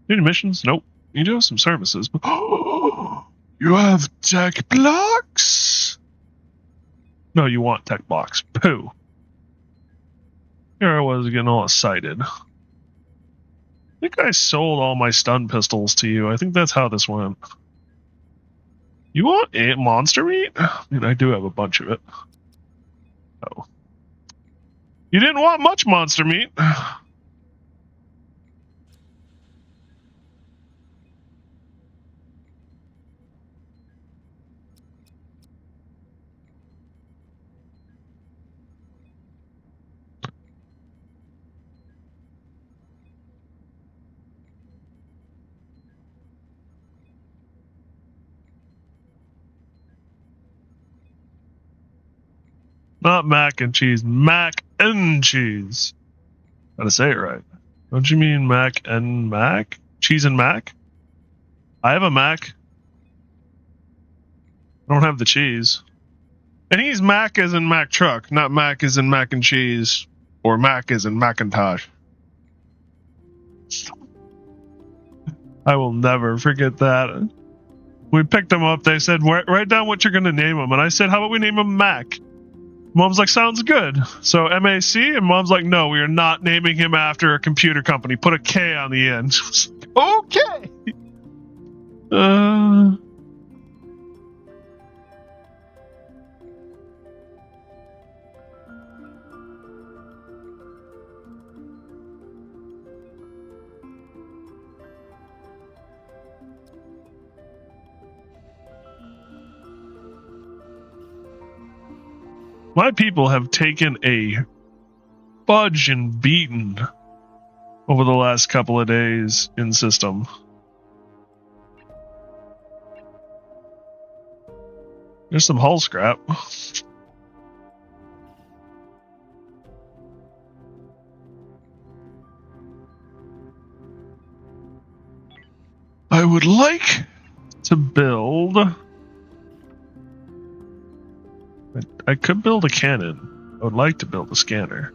Speaker 1: Need missions? Nope. You do have some services. You have tech blocks? No, you want tech blocks. Pooh. Here I was getting all excited. I think I sold all my stun pistols to you. I think that's how this went. You want monster meat? I mean, I do have a bunch of it. Oh. You didn't want much monster meat. Not mac and cheese. Mac and cheese. Gotta say it right. Don't you mean mac and mac? Cheese and mac? I have a mac. I don't have the cheese. And he's Mac as in Mac truck, not Mac as in mac and cheese, or Mac as in Macintosh. I will never forget that. We picked him up. They said, write down what you're going to name him. And I said, how about we name him Mac? Mom's like, sounds good. So MAC, and Mom's like, no, we are not naming him after a computer company. Put a K on the end. Okay. My people have taken a fudge and beaten over the last couple of days in system. There's some hull scrap. I would like to build... I could build a cannon. I would like to build a scanner.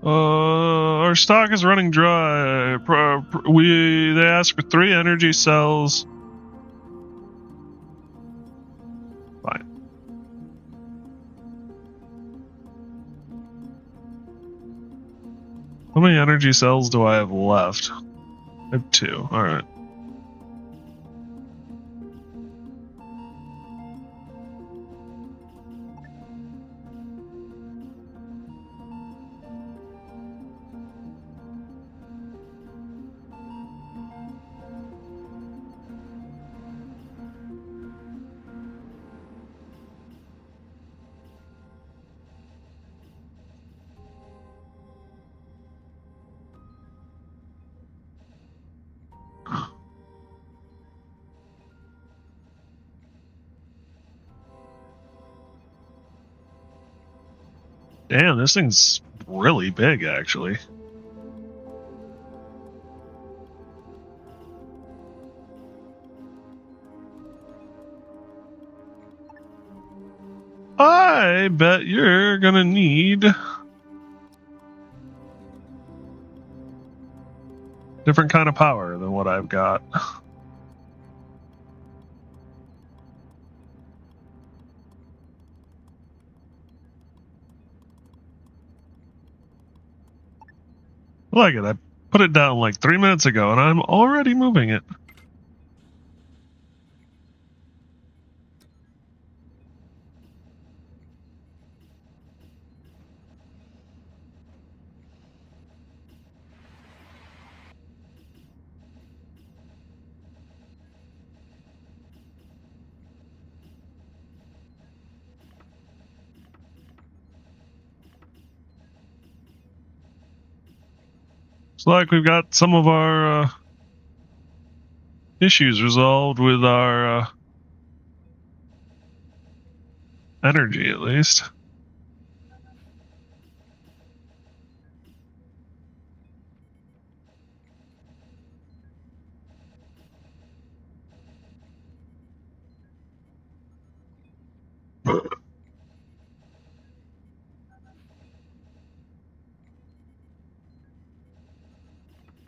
Speaker 1: Our stock is running dry. They asked for 3 energy cells. Fine. How many energy cells do I have left? I have 2. All right. Damn, this thing's really big, actually. I bet you're gonna need different kind of power than what I've got. I like it. I put it down like 3 minutes ago, and I'm already moving it. It's like we've got some of our issues resolved with our energy, at least.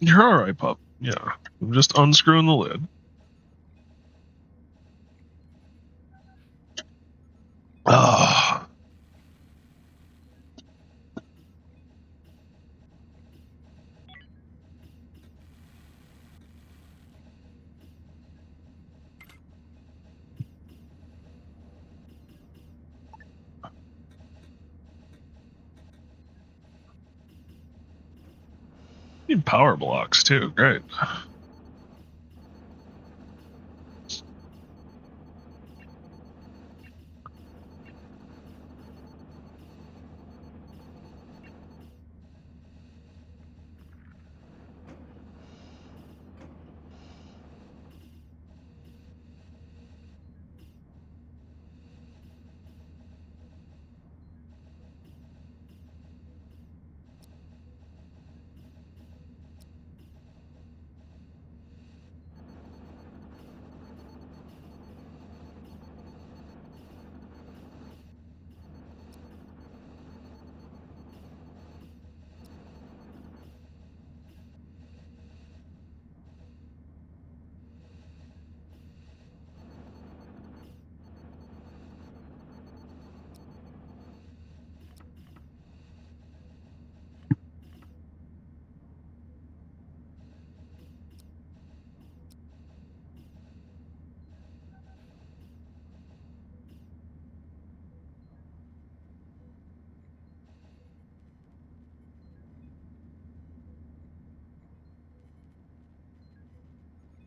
Speaker 1: You're alright, pup. Yeah. I'm just unscrewing the lid. Ah. Need power blocks too. Great.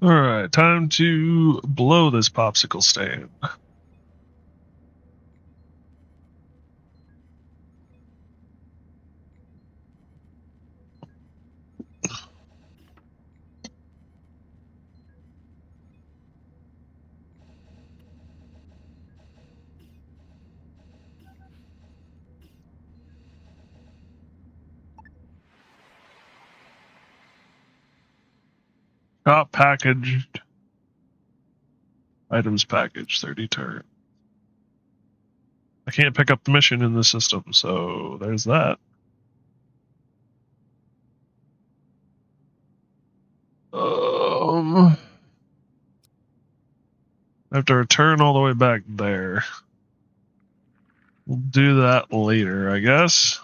Speaker 1: Alright, time to blow this popsicle stand. Shop packaged. Items package, 30 turn. I can't pick up the mission in the system, so there's that. I have to return all the way back there. We'll do that later, I guess.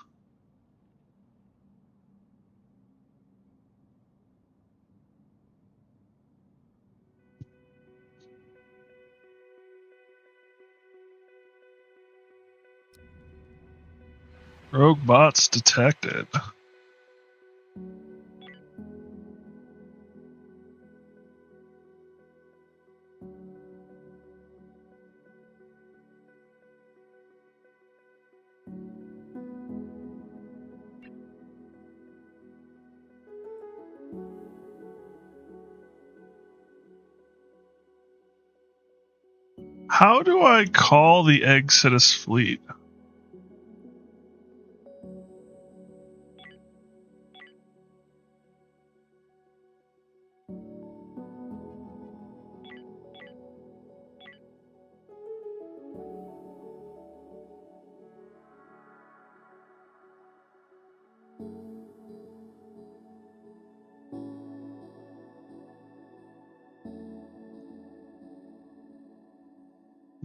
Speaker 1: Rogue bots detected. How do I call the Exodus fleet?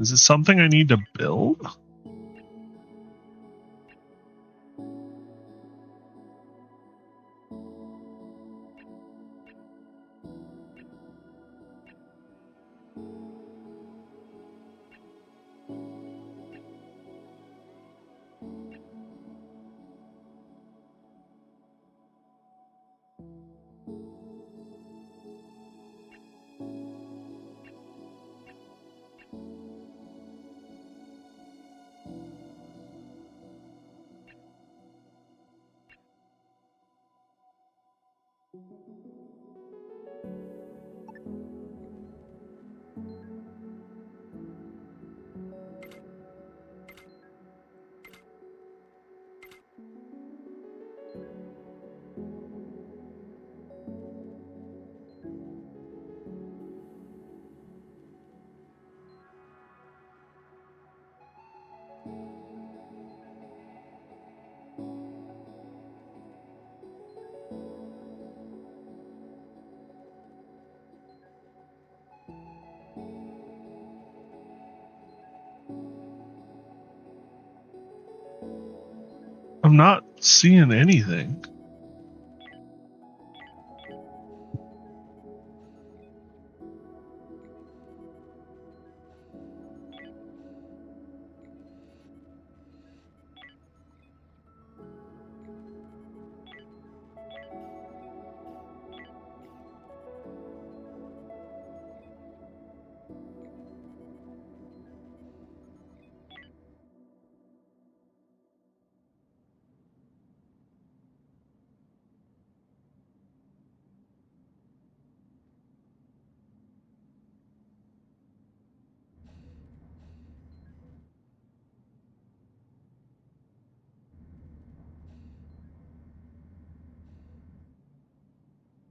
Speaker 1: Is it something I need to build? not seeing anything.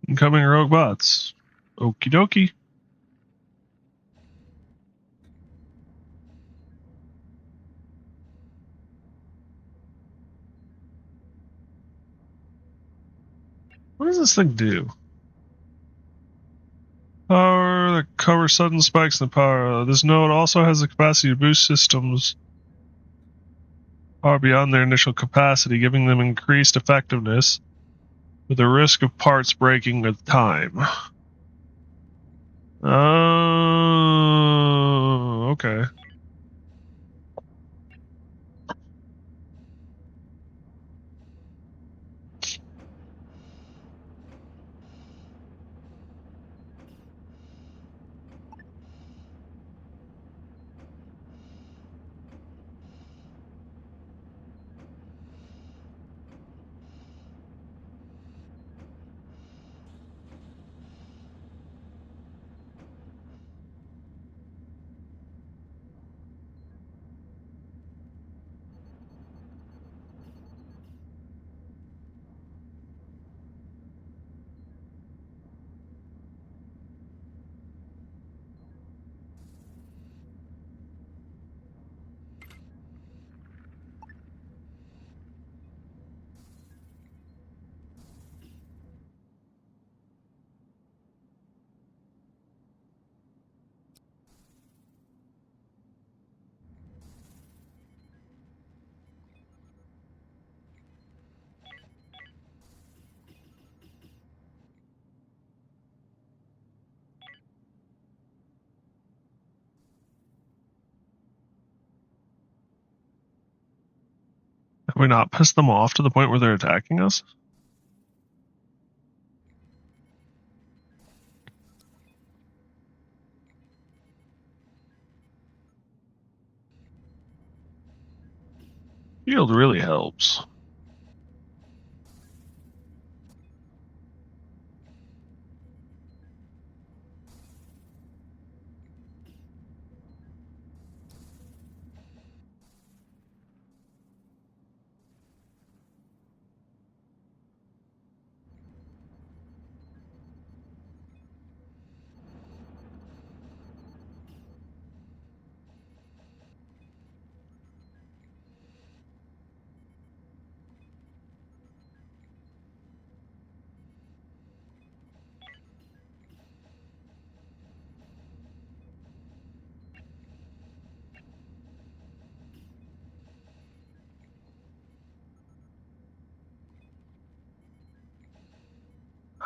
Speaker 1: Incoming rogue bots. Okie dokie. What does this thing do? Power that covers sudden spikes in power. This node also has the capacity to boost systems far beyond their initial capacity, giving them increased effectiveness with the risk of parts breaking with time. Oh, okay. Have we not pissed them off to the point where they're attacking us? Shield really helps.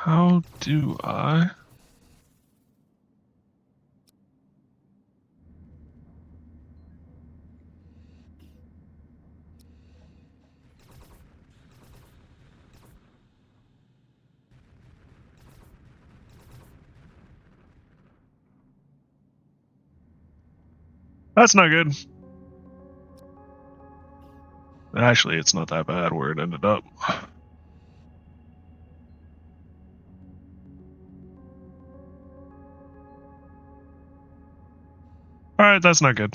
Speaker 1: How do I? That's not good. Actually, it's not that bad where it ended up. Alright, that's not good.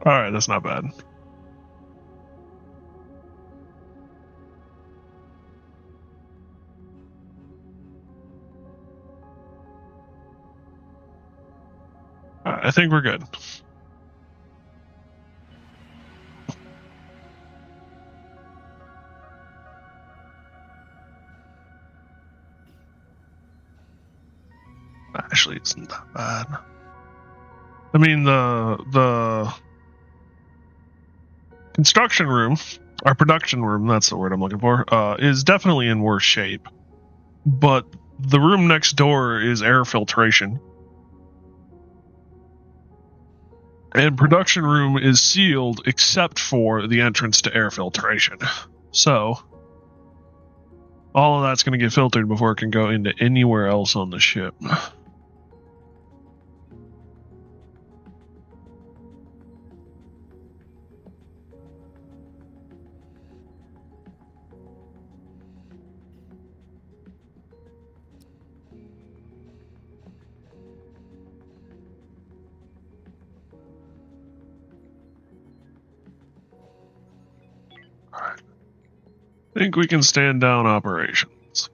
Speaker 1: Alright, that's not bad. I think we're good. Actually, it's not that bad. I mean, the construction room, our production room, that's the word I'm looking for, is definitely in worse shape. But the room next door is air filtration. And production room is sealed except for the entrance to air filtration. So all of that's going to get filtered before it can go into anywhere else on the ship. Alright. I think we can stand down operations.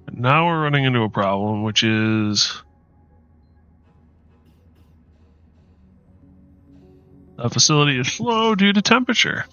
Speaker 1: And now we're running into a problem, which is the facility is slow due to temperature.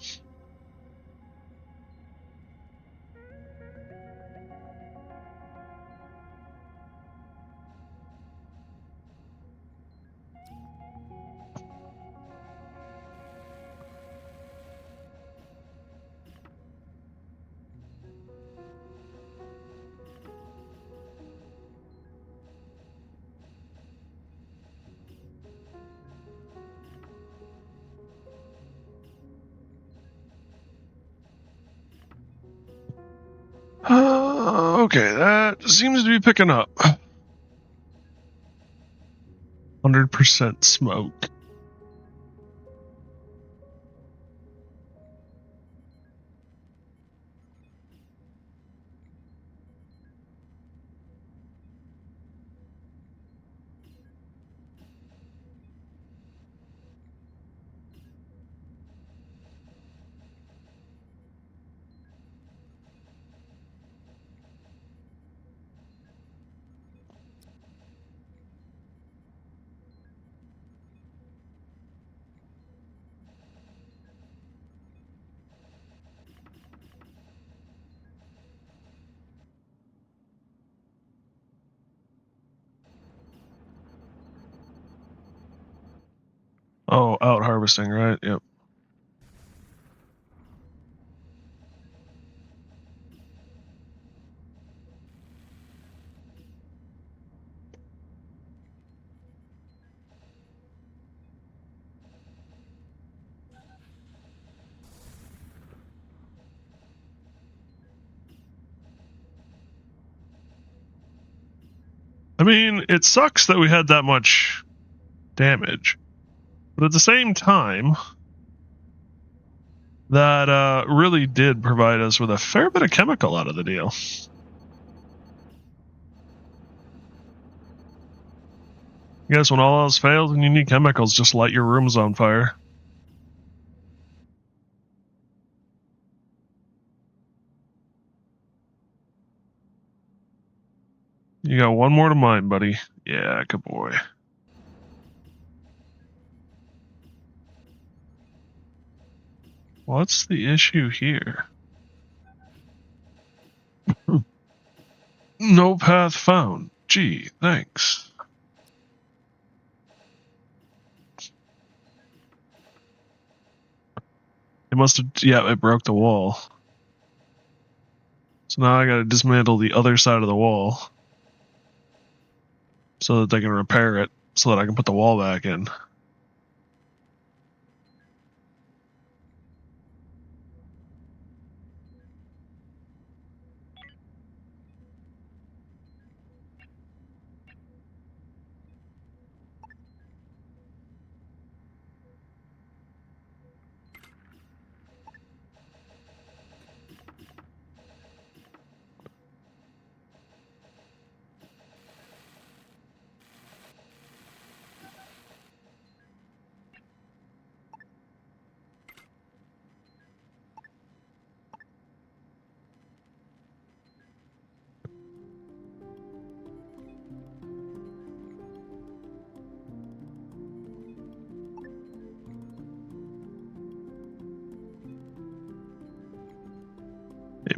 Speaker 1: Okay, that seems to be picking up. 100% smoke. Oh, out harvesting, right? Yep. I mean, it sucks that we had that much damage, but at the same time, that really did provide us with a fair bit of chemical out of the deal. I guess when all else fails and you need chemicals, just light your rooms on fire. You got one more to mine, buddy. Yeah, good boy. What's the issue here? No path found. Gee, thanks. It must have, yeah, it broke the wall. So now I gotta dismantle the other side of the wall so that they can repair it so that I can put the wall back in.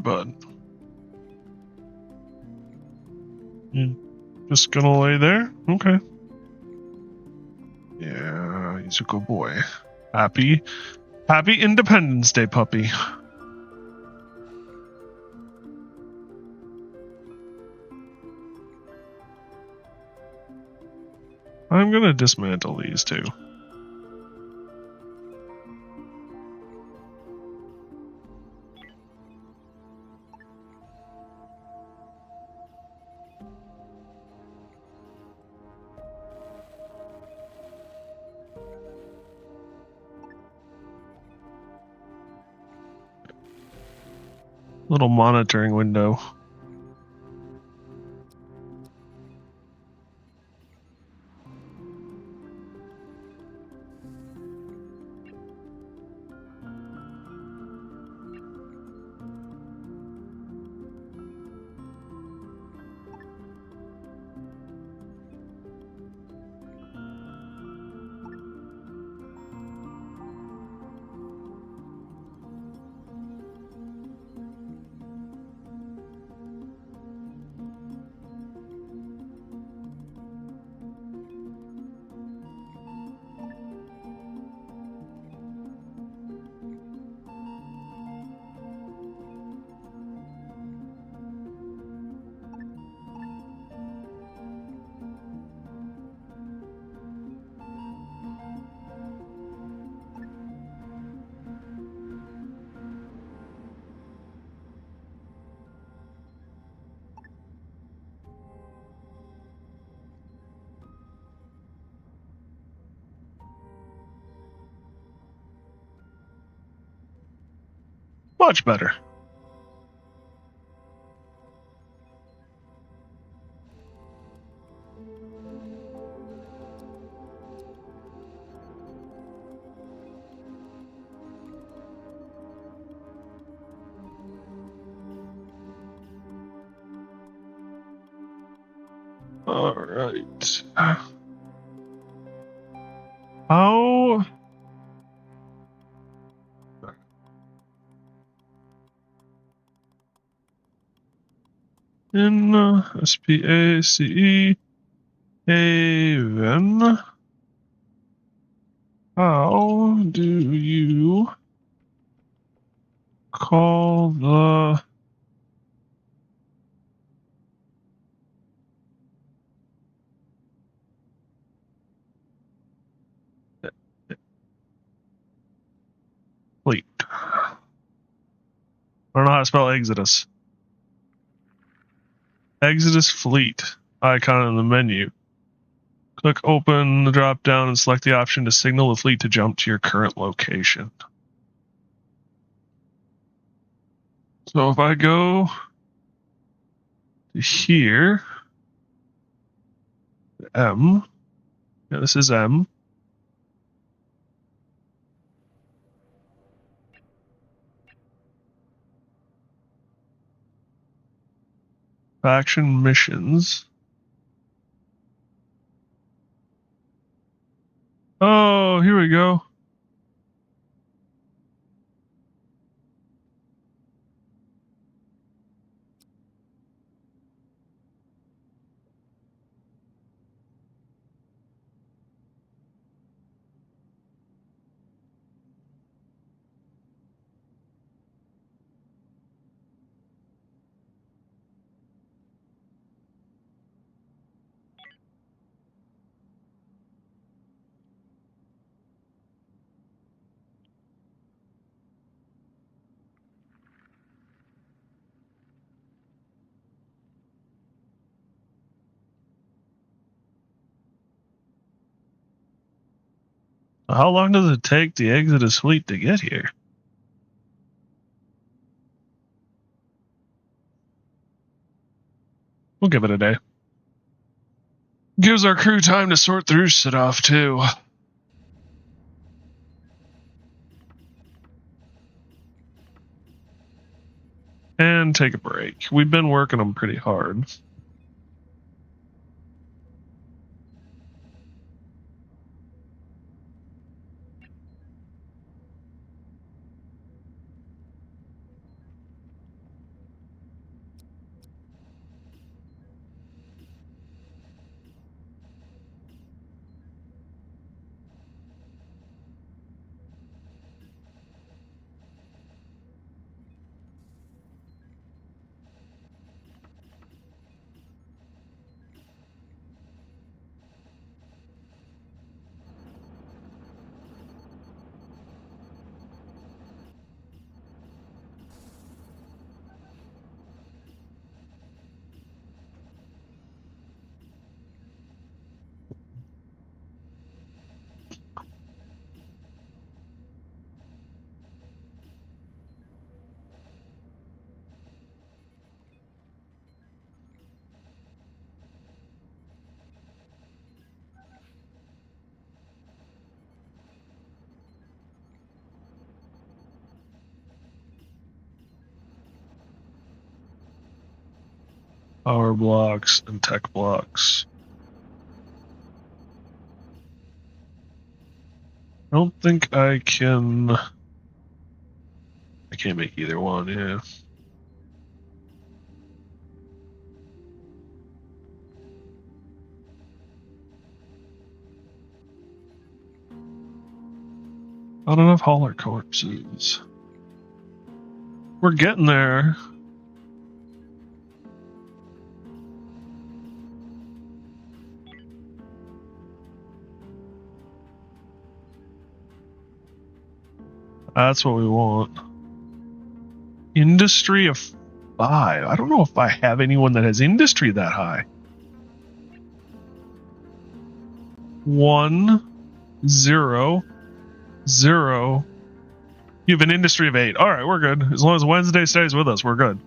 Speaker 1: bud. You just gonna lay there? Okay. Yeah, he's a good boy. Happy Independence Day, puppy. I'm gonna dismantle these two. Little monitoring window. Much better. All right. How? In SPACE Haven, how do you call the fleet? I don't know how to spell Exodus. Exodus Fleet icon in the menu. Click open the drop down and select the option to signal the fleet to jump to your current location. So if I go to here, M, yeah, this is M. Faction missions. Oh, here we go. How long does it take the Exodus fleet to get here? We'll give it a day. Gives our crew time to sort through stuff, too. And take a break. We've been working them pretty hard. Power blocks and tech blocks. I don't think I can... I can't make either one, yeah. Not enough hauler corpses. We're getting there. That's what we want. Industry of 5. I don't know if I have anyone that has industry that high. 1, 0, 0. You have an industry of 8. All right, we're good. As long as Wednesday stays with us, we're good.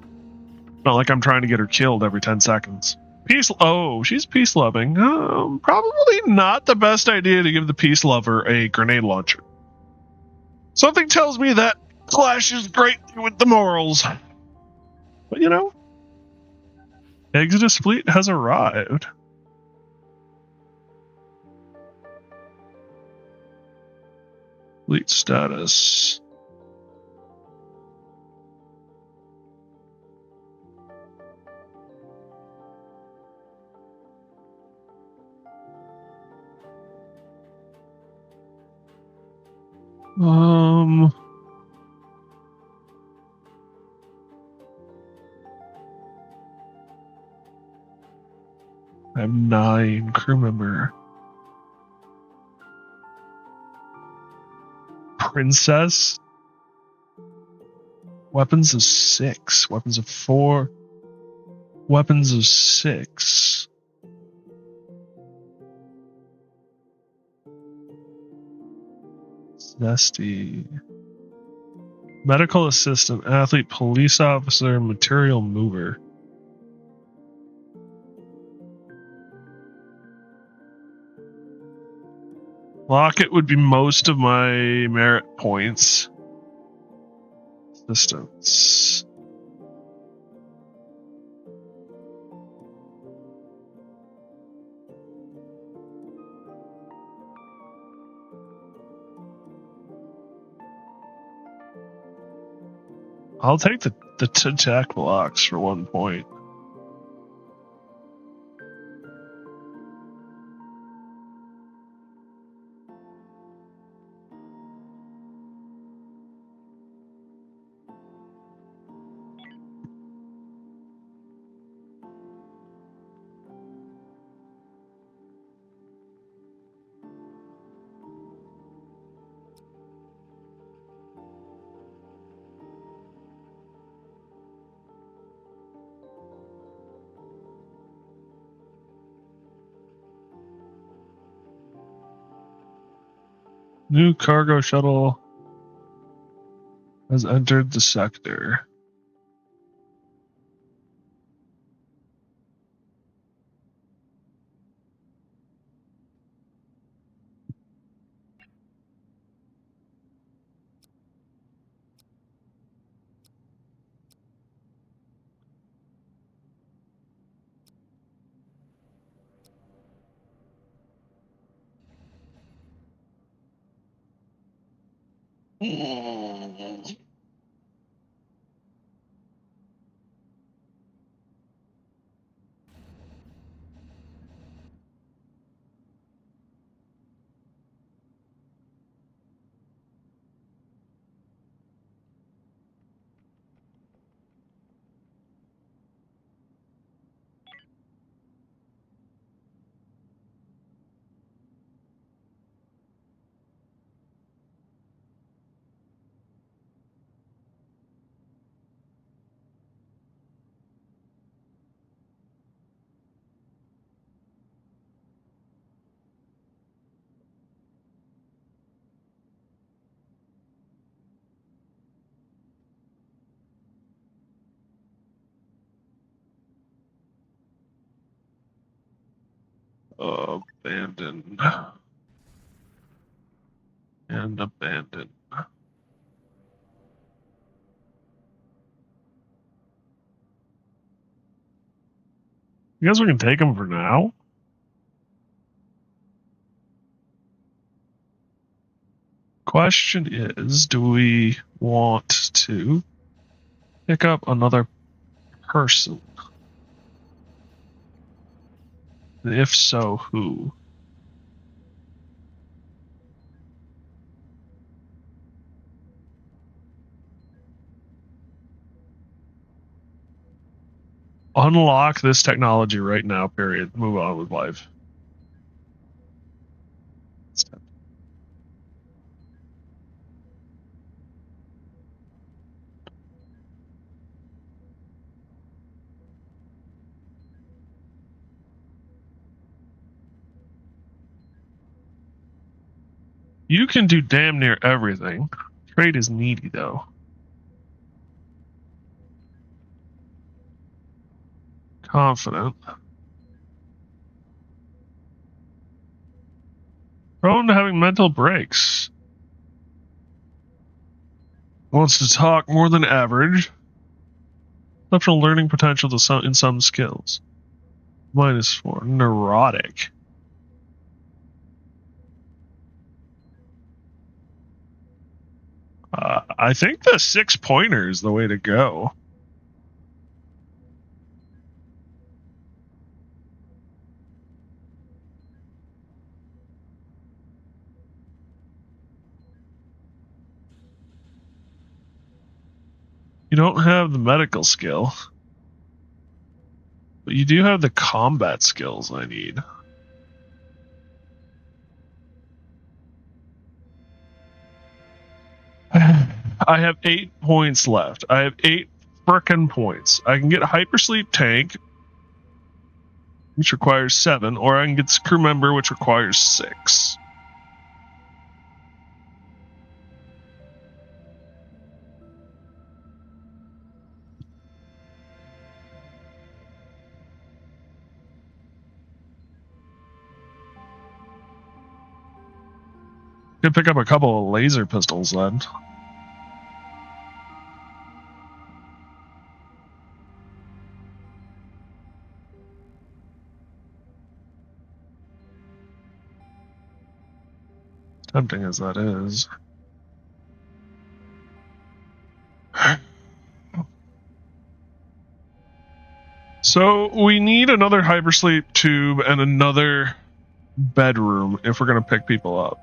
Speaker 1: Not like I'm trying to get her killed every 10 seconds. Peace. Oh, she's peace loving. Probably not the best idea to give the peace lover a grenade launcher. Something tells me that clashes greatly with the morals. But you know, Exodus fleet has arrived. Fleet status. I have 9 crew member. Princess. Weapons of 6. Weapons of 4. Weapons of 6. Zesty. Medical assistant, athlete, police officer, material mover. Locket would be most of my merit points. Assistance. I'll take the attack blocks for 1 point. New cargo shuttle has entered the sector. Abandon. And abandon. I guess we can take them for now. Question is, do we want to pick up another person? And if so, who? Unlock this technology right now, period. Move on with life. You can do damn near everything. Trade is needy, though. Confident. Prone to having mental breaks. Wants to talk more than average. Exceptional learning potential in some skills. -4. Neurotic. I think the 6-pointer is the way to go. You don't have the medical skill, but you do have the combat skills I need. I have 8 points left. I have 8 frickin' points. I can get Hypersleep Tank, which requires 7, or I can get Crew Member, which requires 6. Could pick up a couple of laser pistols then. Tempting as that is. So we need another hypersleep tube and another bedroom if we're going to pick people up.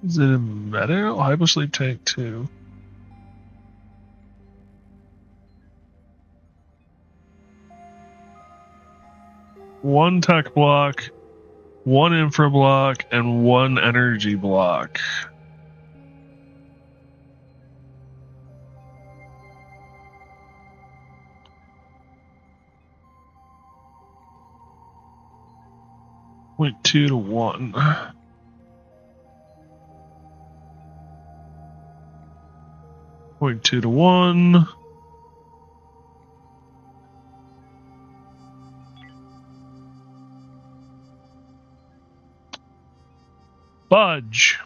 Speaker 1: Is it a medical hypersleep tank too? One tech block, one infra block, and one energy block. Point 2 to 1. Point 2 to 1. Fudge.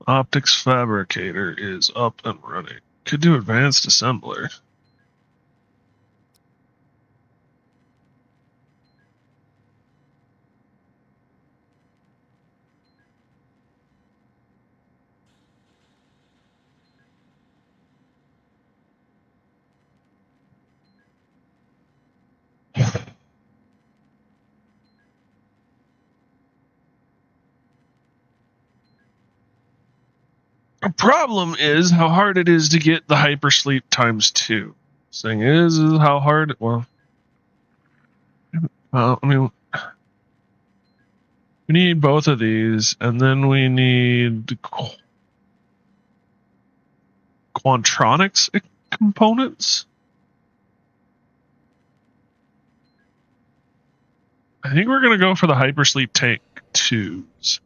Speaker 1: Optics fabricator is up and running. Could do advanced assembler. The problem is how hard it is to get the hypersleep ×2. Thing is how hard. Well, I mean, we need both of these, and then we need Quantronics components. I think we're gonna go for the hypersleep tank 2s.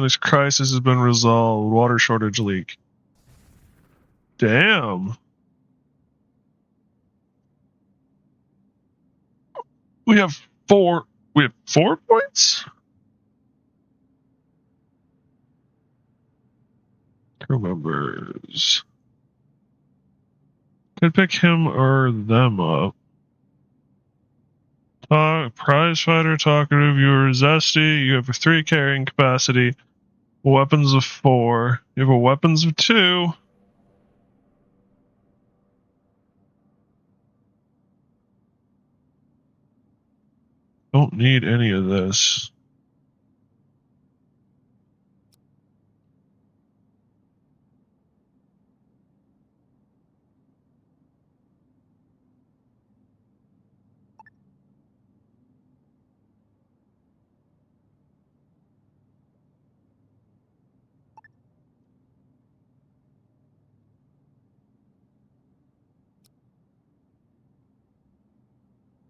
Speaker 1: This crisis has been resolved. Water shortage leak. Damn. We have 4 points? Crew members. Could pick him or them up. Prize fighter, talkative, you are zesty, you have a 3 carrying capacity, weapons of 4. You have a weapons of 2. Don't need any of this.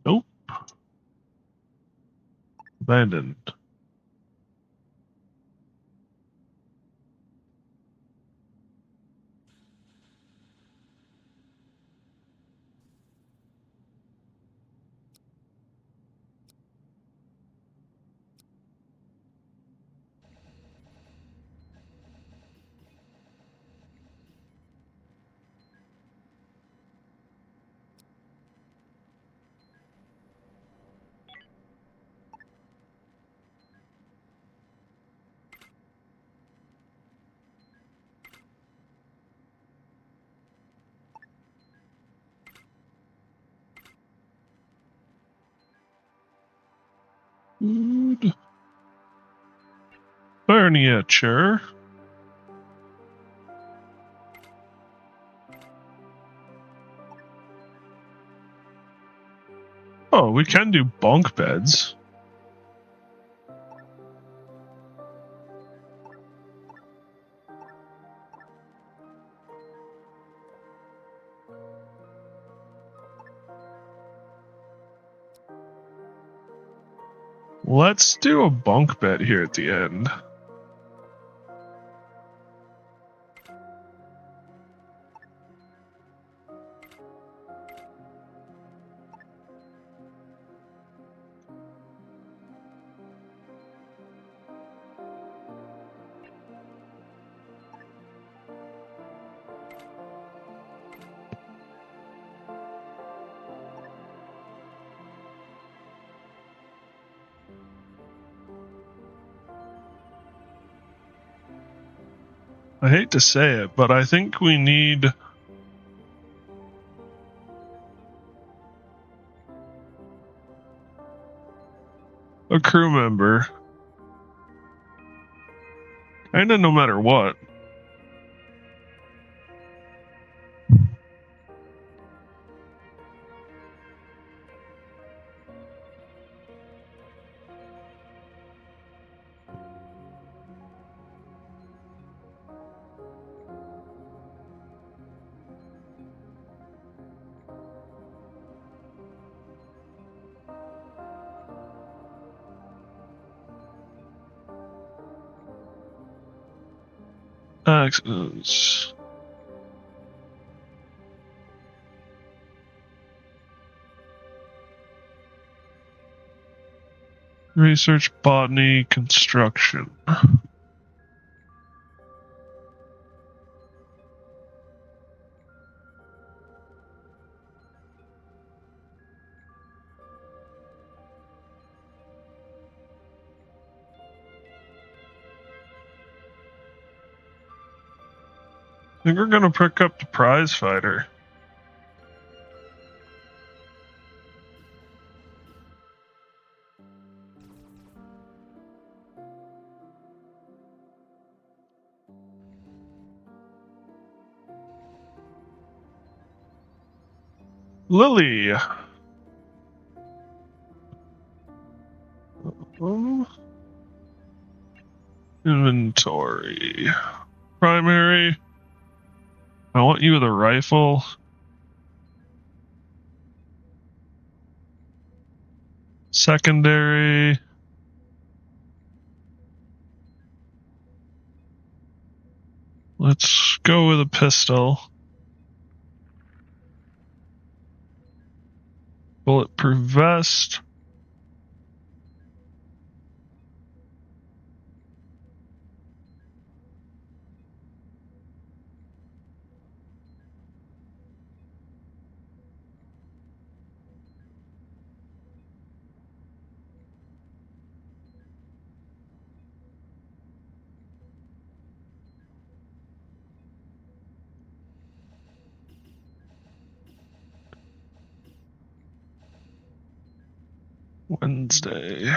Speaker 1: Nope. Abandoned. Food. Furniture. Oh, we can do bunk beds. Let's do a bunk bed here at the end. I hate to say it, but I think we need a crew member. Kinda no matter what. Access. Research, botany, construction. I think we're gonna pick up the prize fighter. Lily. Inventory. Primary. I want you with a rifle. Secondary. Let's go with a pistol. Bulletproof vest. Wednesday.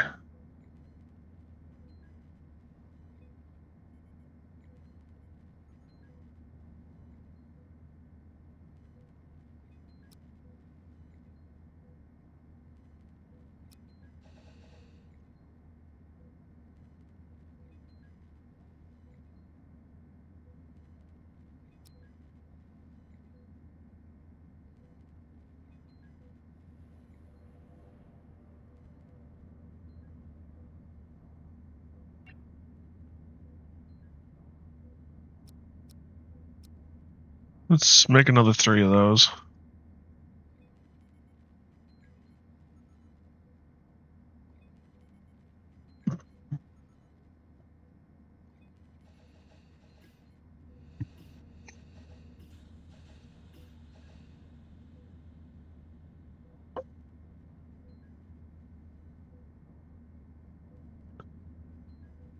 Speaker 1: Let's make another 3 of those.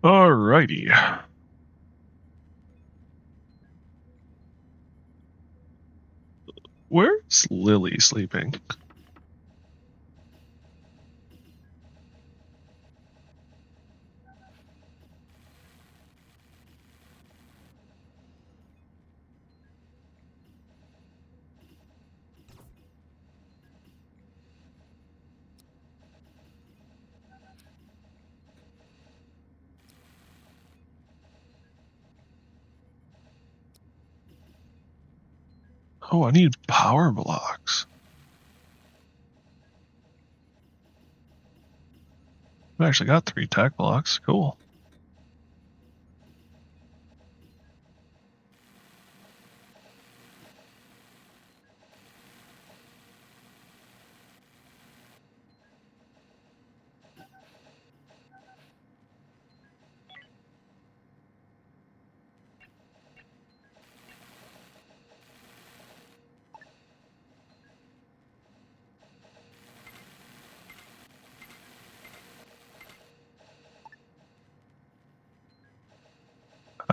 Speaker 1: Alrighty. Where's Lily sleeping? Oh, I need power blocks. I've actually got 3 tech blocks. Cool.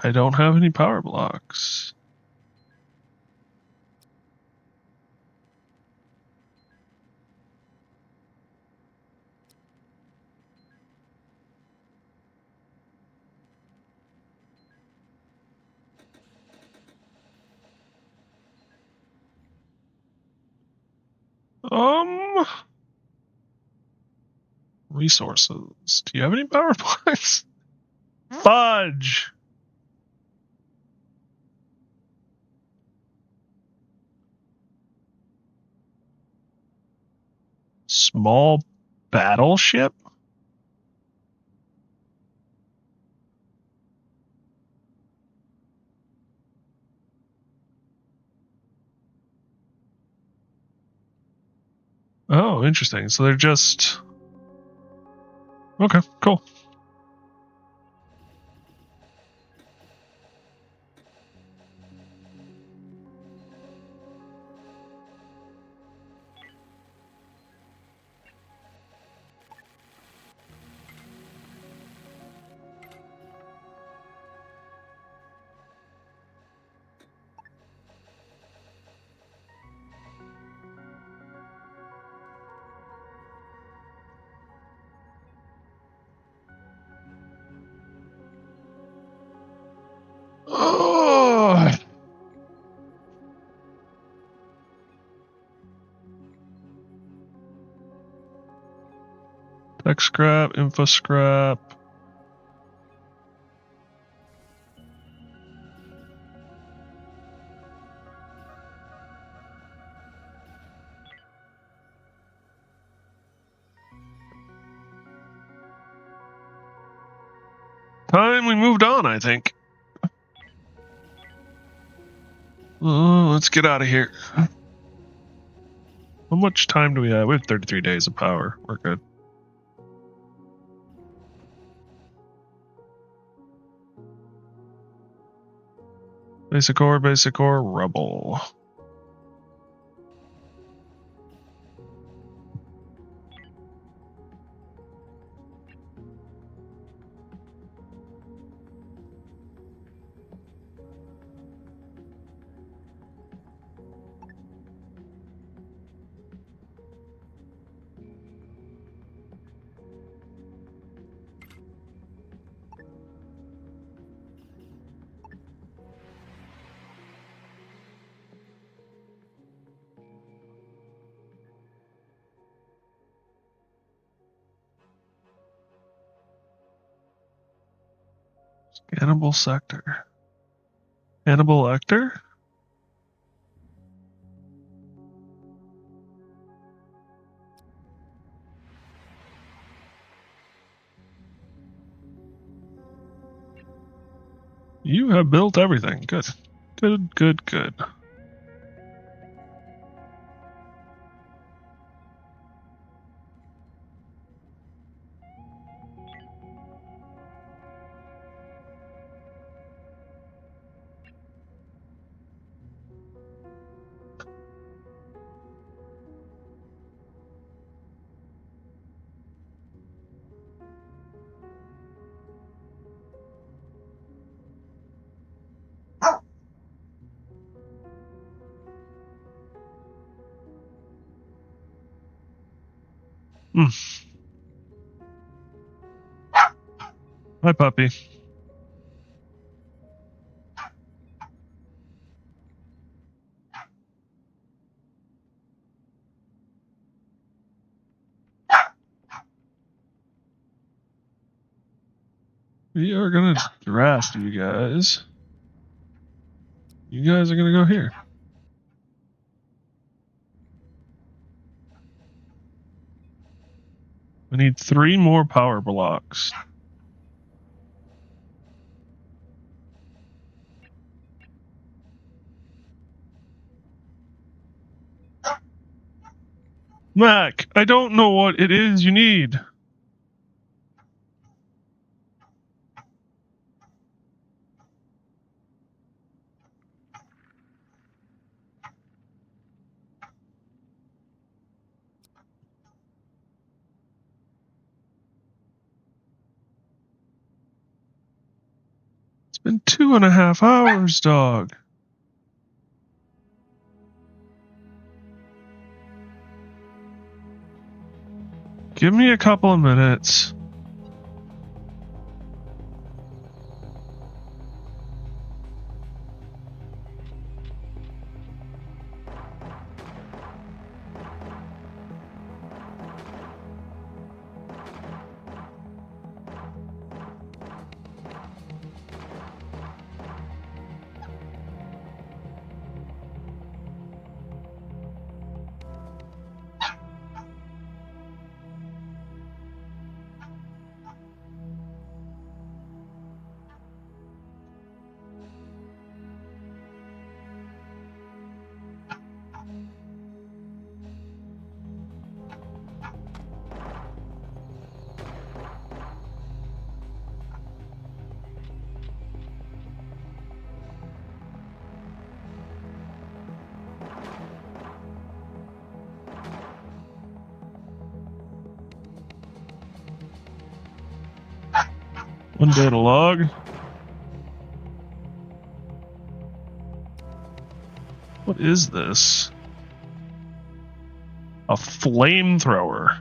Speaker 1: I don't have any power blocks. Resources. Do you have any power blocks? Fudge! Small battleship? Oh, interesting. So they're just... Okay, cool. Oh! Tech scrap, info scrap. Time we moved on, I think. Let's get out of here. How much time do we have? We have 33 days of power. We're good. Basic ore, rubble. Scannable sector. Hannibal Lecter? You have built everything. Good. Good. Hi, puppy. We are gonna draft you guys. You guys are gonna go here. We need 3 more power blocks. Mac, I don't know what it is you need. It's been 2.5 hours, dog. Give me a couple of minutes. One data log. What is this? A flamethrower.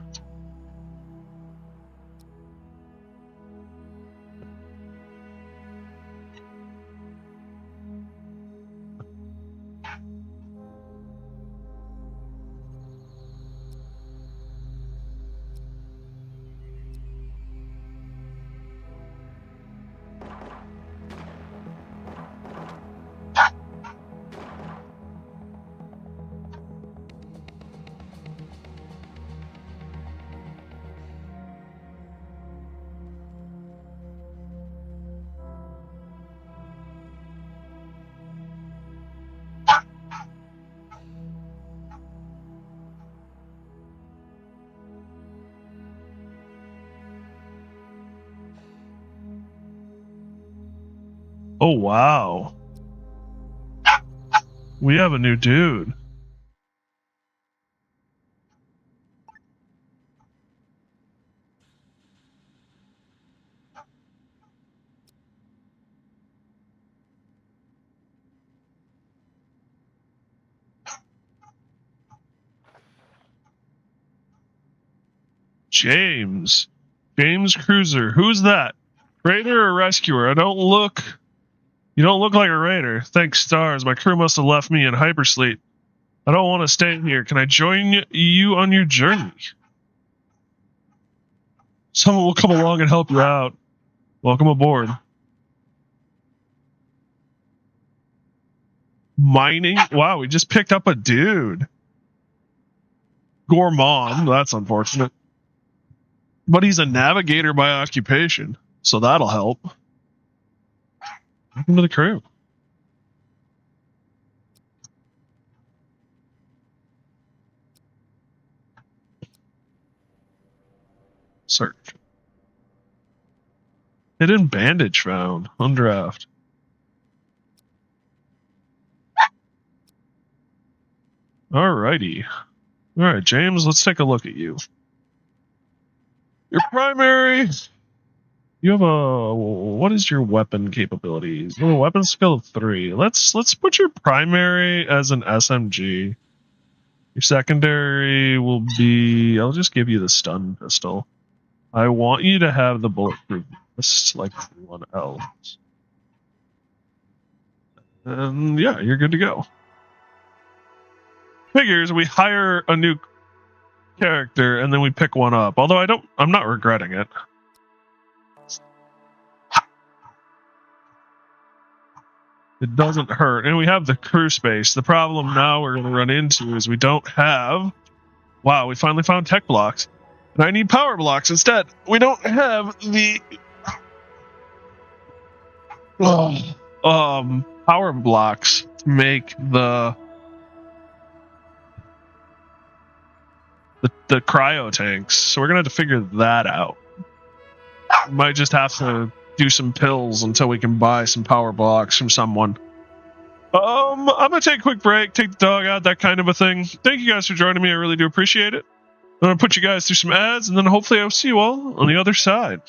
Speaker 1: Oh, wow. We have a new dude. James. James Cruiser. Who's that? Raider or rescuer? You don't look like a raider. Thanks stars. My crew must have left me in hypersleep. I don't want to stay here. Can I join you on your journey? Someone will come along and help you out. Welcome aboard. Mining? Wow, we just picked up a dude. Gourmand. That's unfortunate. But he's a navigator by occupation, so that'll help. Welcome to the crew. Search. Hidden bandage found. Undraft. Alrighty. Alright, James, let's take a look at you. Your primary... You have a... What is your weapon capabilities? You have a weapon skill of 3. Let's put your primary as an SMG. Your secondary will be... I'll just give you the stun pistol. I want you to have the bulletproof vest like everyone else. And yeah, you're good to go. Figures we hire a new character and then we pick one up. Although I'm not regretting it. It doesn't hurt. And we have the crew space. The problem now we're going to run into is we don't have... Wow, we finally found tech blocks. And I need power blocks instead. We don't have the... power blocks to make the cryo tanks. So we're going to have to figure that out. We might just have to do some pills until we can buy some power blocks from someone. I'm gonna take a quick break, take the dog out, that kind of a thing. Thank you guys for joining me. I really do appreciate it. I'm gonna put you guys through some ads, and then hopefully I'll see you all on the other side.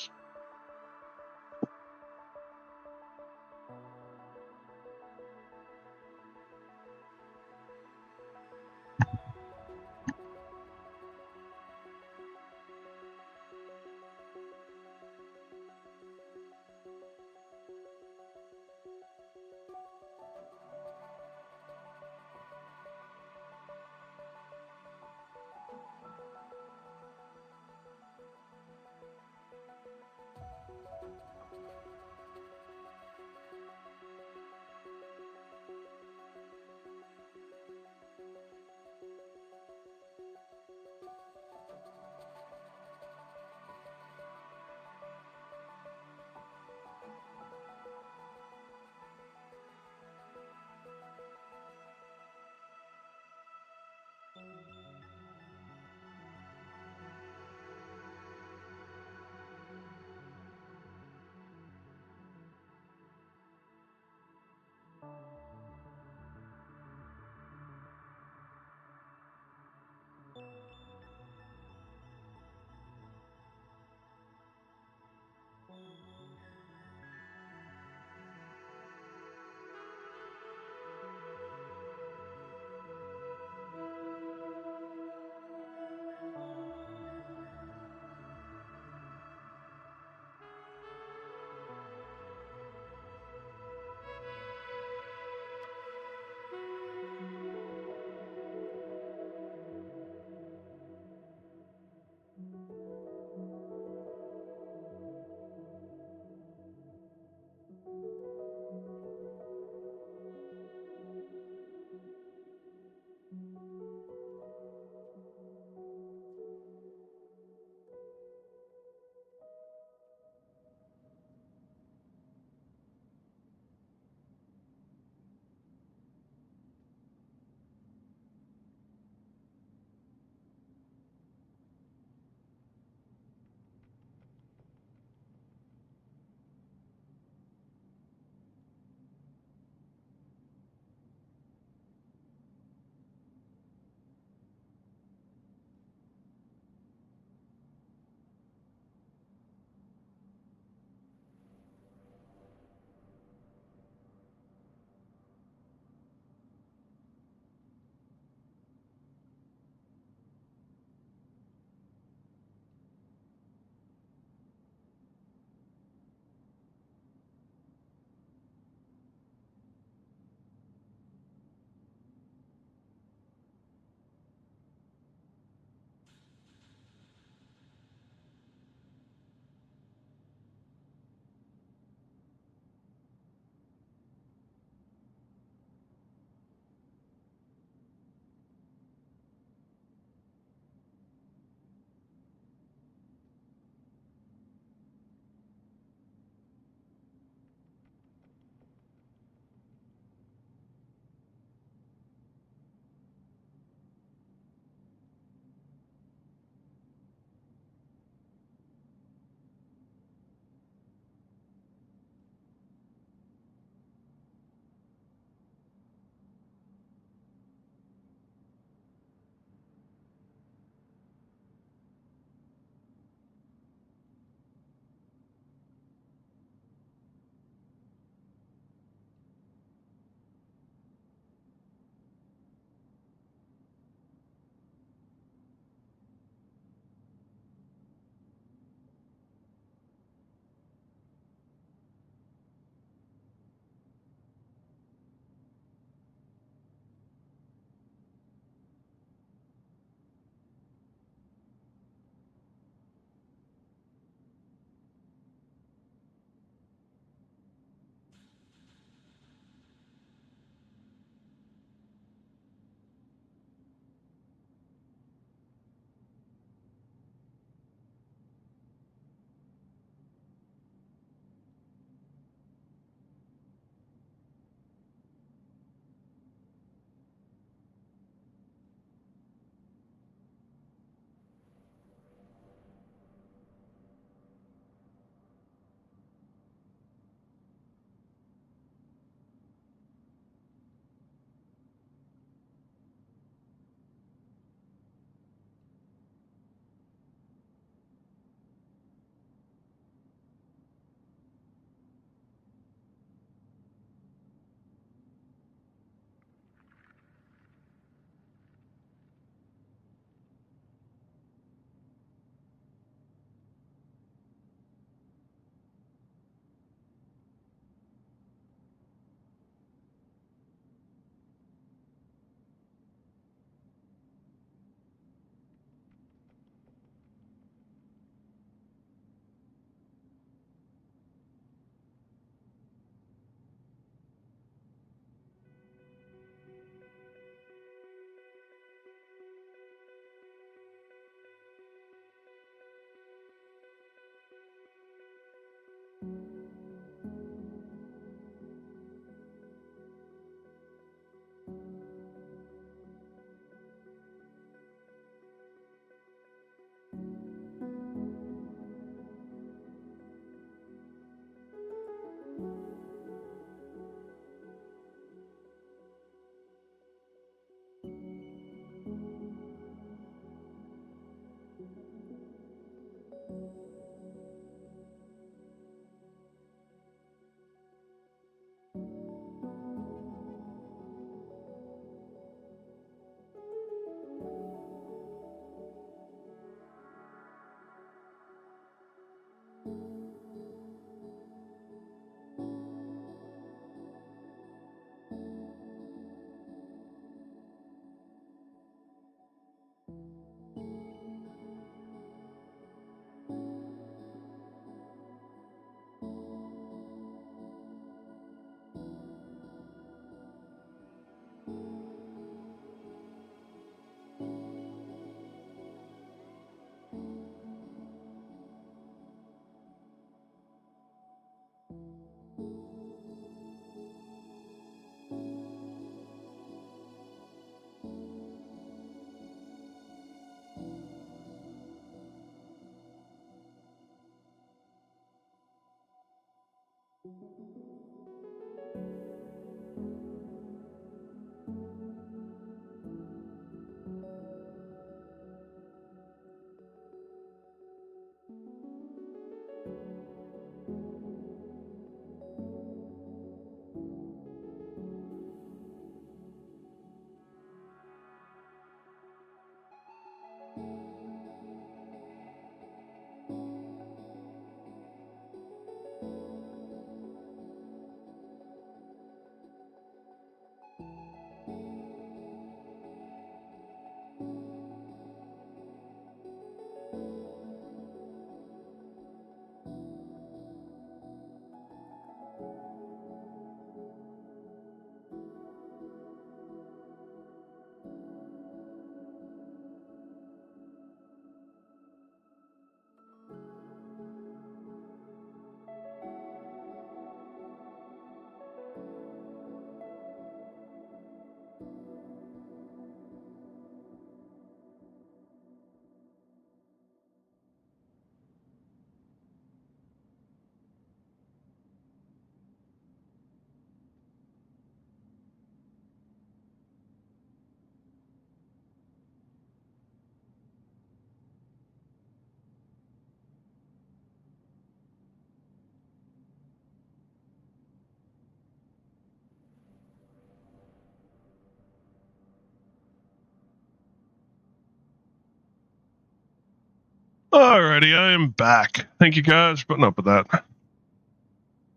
Speaker 1: Alrighty, I am back. Thank you guys for putting up with that.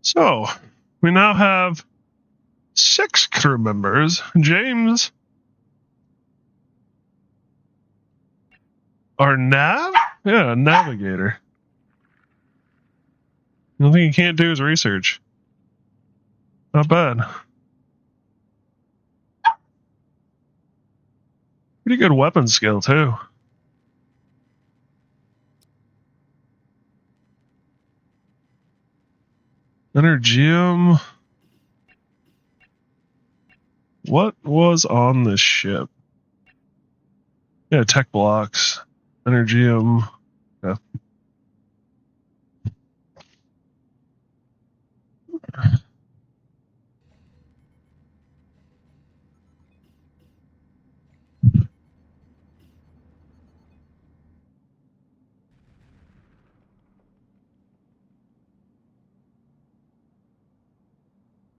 Speaker 1: So, we now have 6 crew members. James, our nav? Yeah, navigator. The only thing he can't do is research. Not bad. Pretty good weapon skill, too. Energium. What was on this ship? Yeah, tech blocks. Energium. Yeah.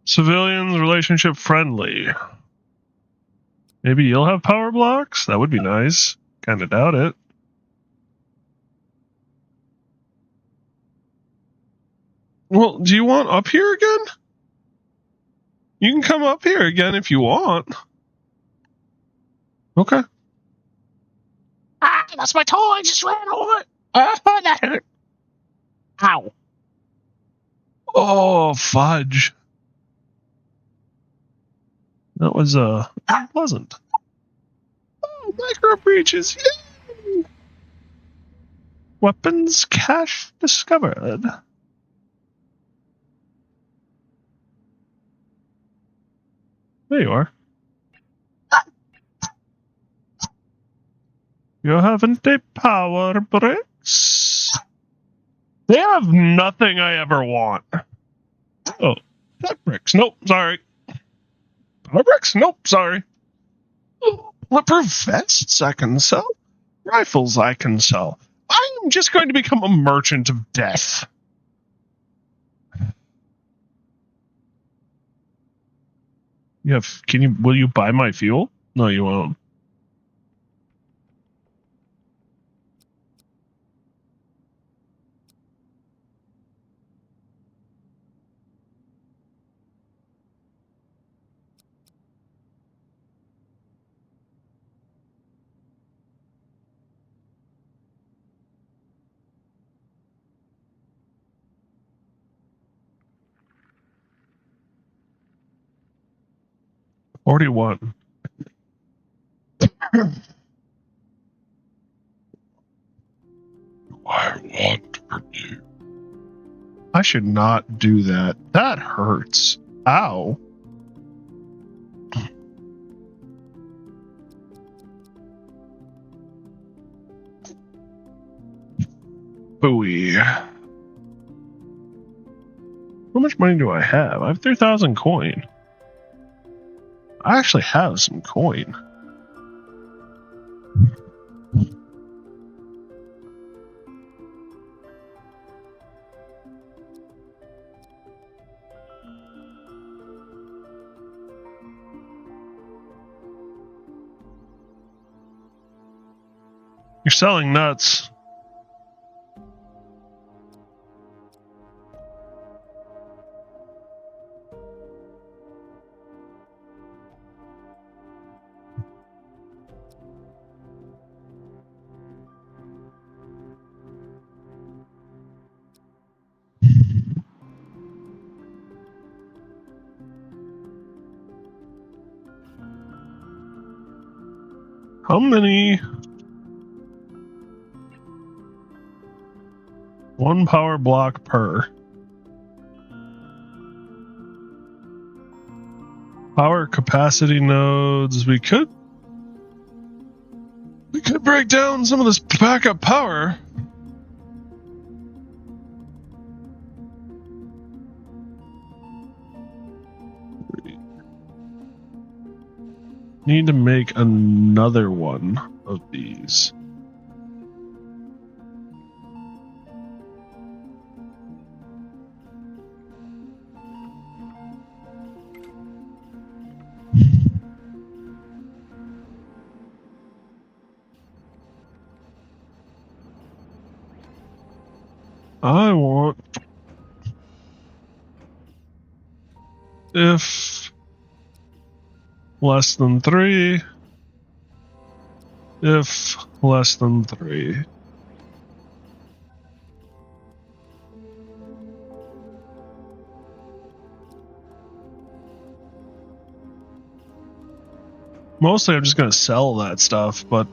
Speaker 1: Civilians, relationship friendly. Maybe you'll have power blocks? That would be nice. Kinda doubt it. Well, do you want up here again? You can come up here again if you want. Okay.
Speaker 2: Ah, that's my toy. I just ran over it. That hurt. Ow.
Speaker 1: Oh, fudge. That was unpleasant. Oh, micro breaches. Yay! Weapons cache discovered. There you are. You haven't a power bricks? They have nothing I ever want. Oh, tech bricks. Nope, sorry. Power bricks? Nope, sorry. Bulletproof vests I can sell. Rifles I can sell. I am just going to become a merchant of death. Will you buy my fuel? No, you won't. $41. I want for you. I should not do that. That hurts. Ow. Booey. How much money do I have? I have 3,000 coin. I actually have some coin. You're selling nuts. How many? One power block per. Power capacity nodes. We could break down some of this backup power. Need to make another one of these. I want if less than 3, if less than 3. Mostly I'm just going to sell that stuff, but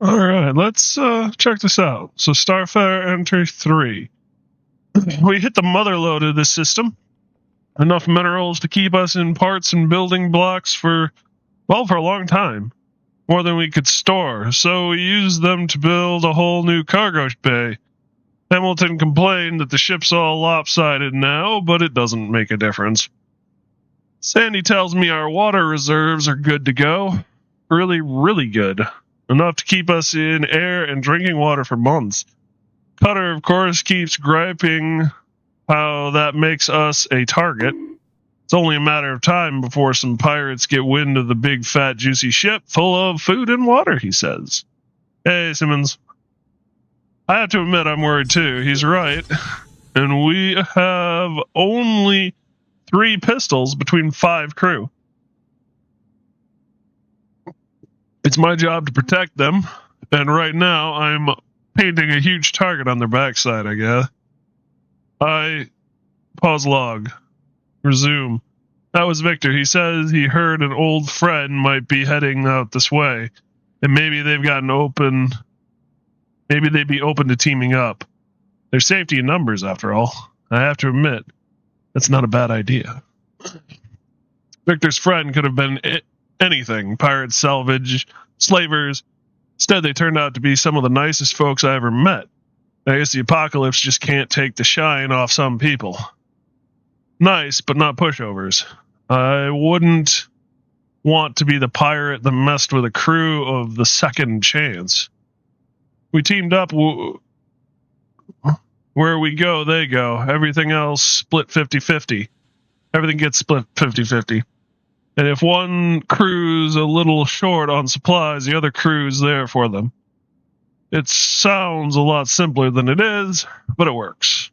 Speaker 1: all right, let's check this out. So Starfire Entry 3. We hit the mother lode of this system. Enough minerals to keep us in parts and building blocks for a long time. More than we could store, so we used them to build a whole new cargo bay. Hamilton complained that the ship's all lopsided now, but it doesn't make a difference. Sandy tells me our water reserves are good to go. Really, really good. Enough to keep us in air and drinking water for months. Cutter, of course, keeps griping how that makes us a target. It's only a matter of time before some pirates get wind of the big, fat, juicy ship full of food and water, he says. Hey, Simmons. I have to admit I'm worried too. He's right. And we have only 3 pistols between 5 crew. It's my job to protect them, and right now I'm painting a huge target on their backside, I guess. I pause log. Resume. That was Victor. He says he heard an old friend might be heading out this way, and maybe they've gotten open. Maybe they'd be open to teaming up. There's safety in numbers, after all. I have to admit, that's not a bad idea. Victor's friend could have been anything: pirates, salvage, slavers. Instead, they turned out to be some of the nicest folks I ever met. I guess the apocalypse just can't take the shine off some people. Nice, but not pushovers. I wouldn't want to be the pirate that messed with a crew of the Second Chance. We teamed up. Where we go, they go. Everything else split 50-50. Everything gets split 50-50. And if one crew's a little short on supplies, the other crew's there for them. It sounds a lot simpler than it is, but it works.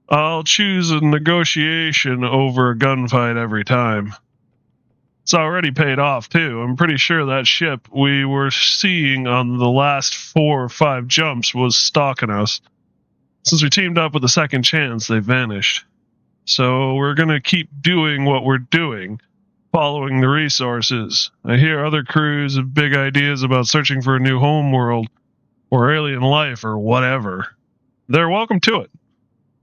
Speaker 1: I'll choose a negotiation over a gunfight every time. It's already paid off, too. I'm pretty sure that ship we were seeing on the last 4 or 5 jumps was stalking us. Since we teamed up with the Second Chance, they vanished. So we're going to keep doing what we're doing, following the resources. I hear other crews have big ideas about searching for a new homeworld, or alien life, or whatever. They're welcome to it.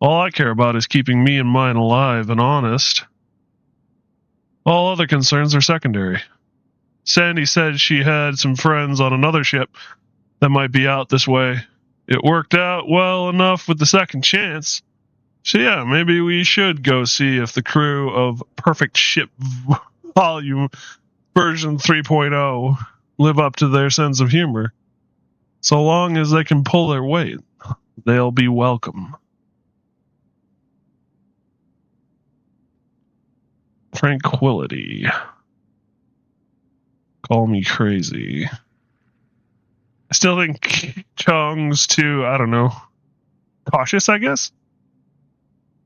Speaker 1: All I care about is keeping me and mine alive and honest. All other concerns are secondary. Sandy said she had some friends on another ship that might be out this way. It worked out well enough with the Second Chance. So yeah, maybe we should go see if the crew of Perfect Ship Volume version 3.0 live up to their sense of humor. So long as they can pull their weight, they'll be welcome. Tranquility. Call me crazy. I still think Chong's too, I don't know, cautious, I guess?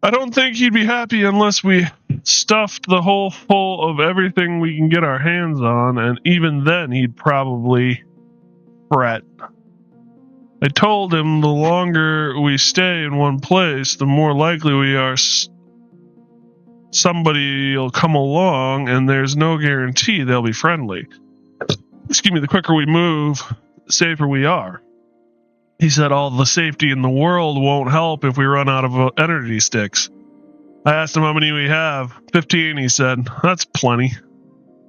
Speaker 1: I don't think he'd be happy unless we stuffed the hole full of everything we can get our hands on, and even then he'd probably fret. I told him the longer we stay in one place, the more likely we are somebody will come along, and there's no guarantee they'll be friendly. Excuse me, the quicker we move, the safer we are. He said all the safety in the world won't help if we run out of energy sticks. I asked him how many we have. 15, he said. That's plenty.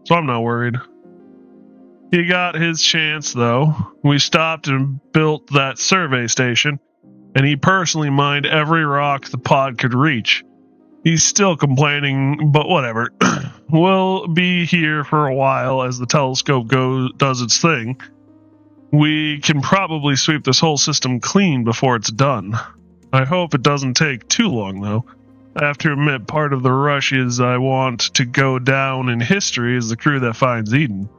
Speaker 1: So I'm not worried. He got his chance, though. We stopped and built that survey station, and he personally mined every rock the pod could reach. He's still complaining, but whatever. We'll be here for a while as the telescope does its thing. We can probably sweep this whole system clean before it's done. I hope it doesn't take too long, though. I have to admit, part of the rush is I want to go down in history as the crew that finds Eden.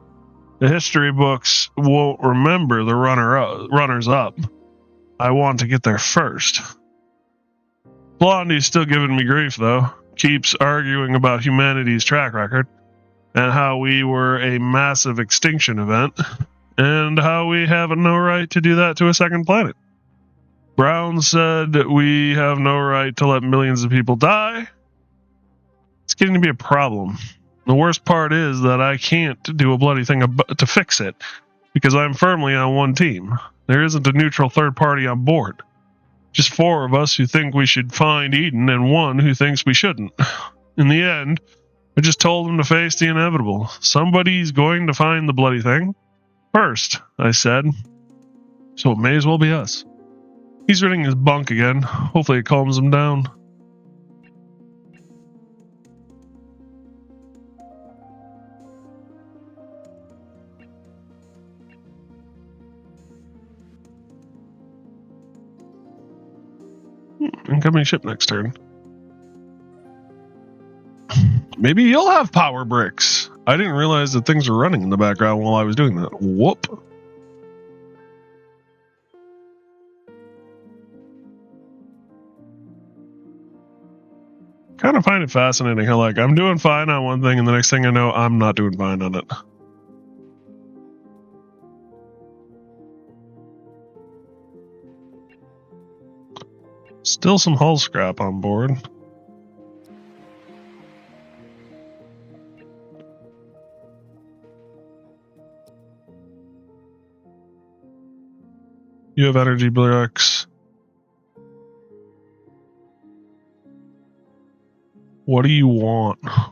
Speaker 1: The history books won't remember the runners up. I want to get there first. Blondie's still giving me grief, though. Keeps arguing about humanity's track record, and how we were a massive extinction event, and how we have no right to do that to a second planet. Brown said we have no right to let millions of people die. It's getting to be a problem. The worst part is that I can't do a bloody thing to fix it, because I'm firmly on one team. There isn't a neutral third party on board. Just 4 of us who think we should find Eden, and 1 who thinks we shouldn't. In the end, I just told him to face the inevitable. Somebody's going to find the bloody thing first, I said. So it may as well be us. He's reading his bunk again. Hopefully it calms him down. Incoming ship next turn. Maybe you'll have power bricks. I didn't realize that things were running in the background while I was doing that. Whoop. Kind of find it fascinating how, like, I'm doing fine on one thing, and the next thing I know, I'm not doing fine on it. Still some hull scrap on board. You have energy bricks. What do you want? Why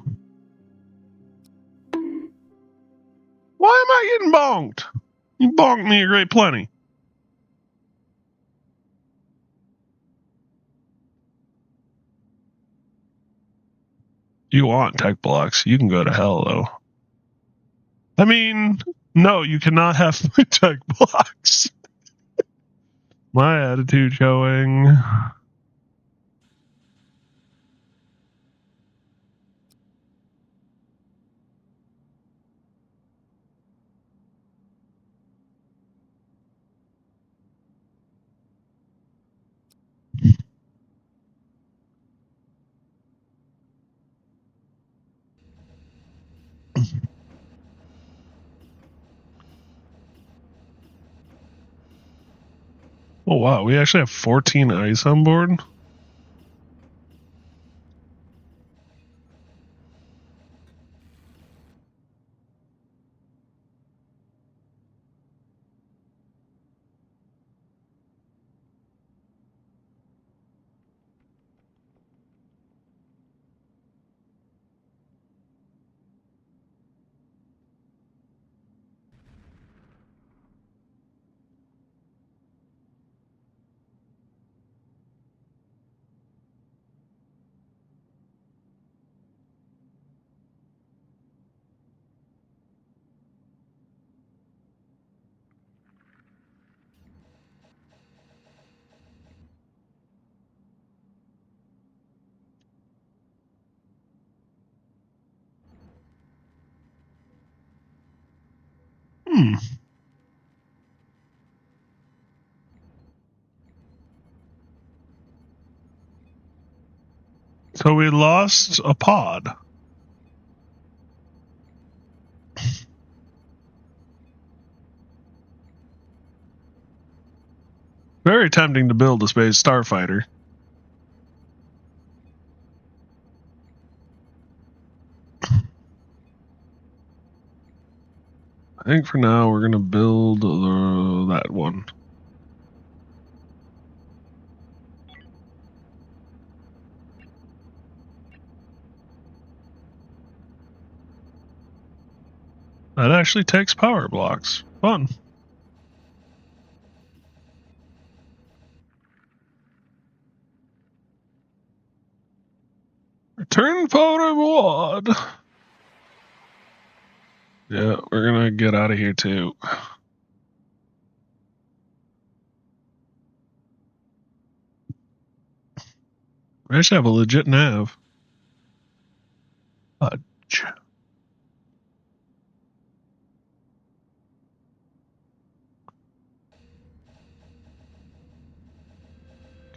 Speaker 1: am I getting bonked? You bonked me a great plenty. You want tech blocks. You can go to hell, though. I mean, no, you cannot have my tech blocks. My attitude showing. Oh, wow. We actually have 14 ice on board. So we lost a pod. Very tempting to build a space starfighter. I think for now we're going to build that one. That actually takes power blocks. Fun. Return photo reward. Yeah, we're going to get out of here too. We actually have a legit nav. Fudge.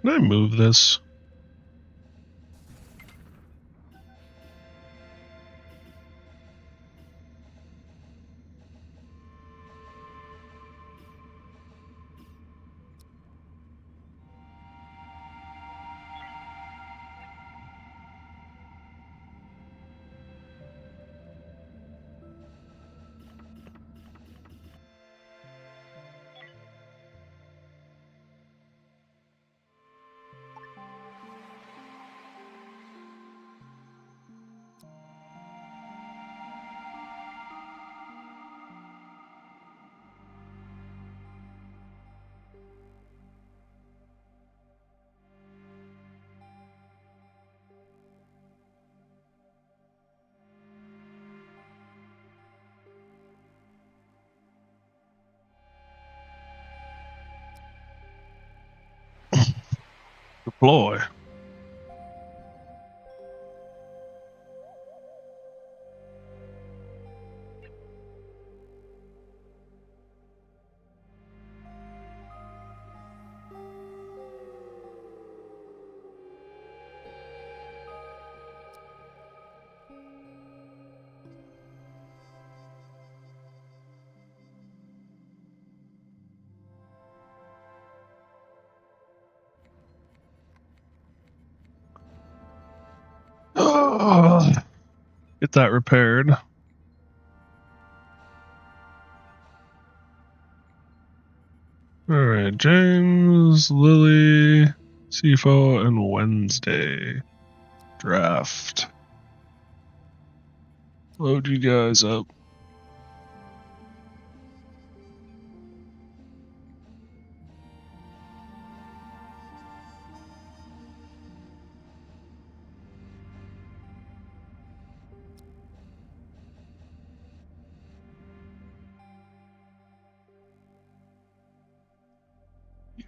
Speaker 1: Can I move this? Deploy. Get that repaired. Alright, James, Lily, Sifo, and Wednesday. Draft. Load you guys up.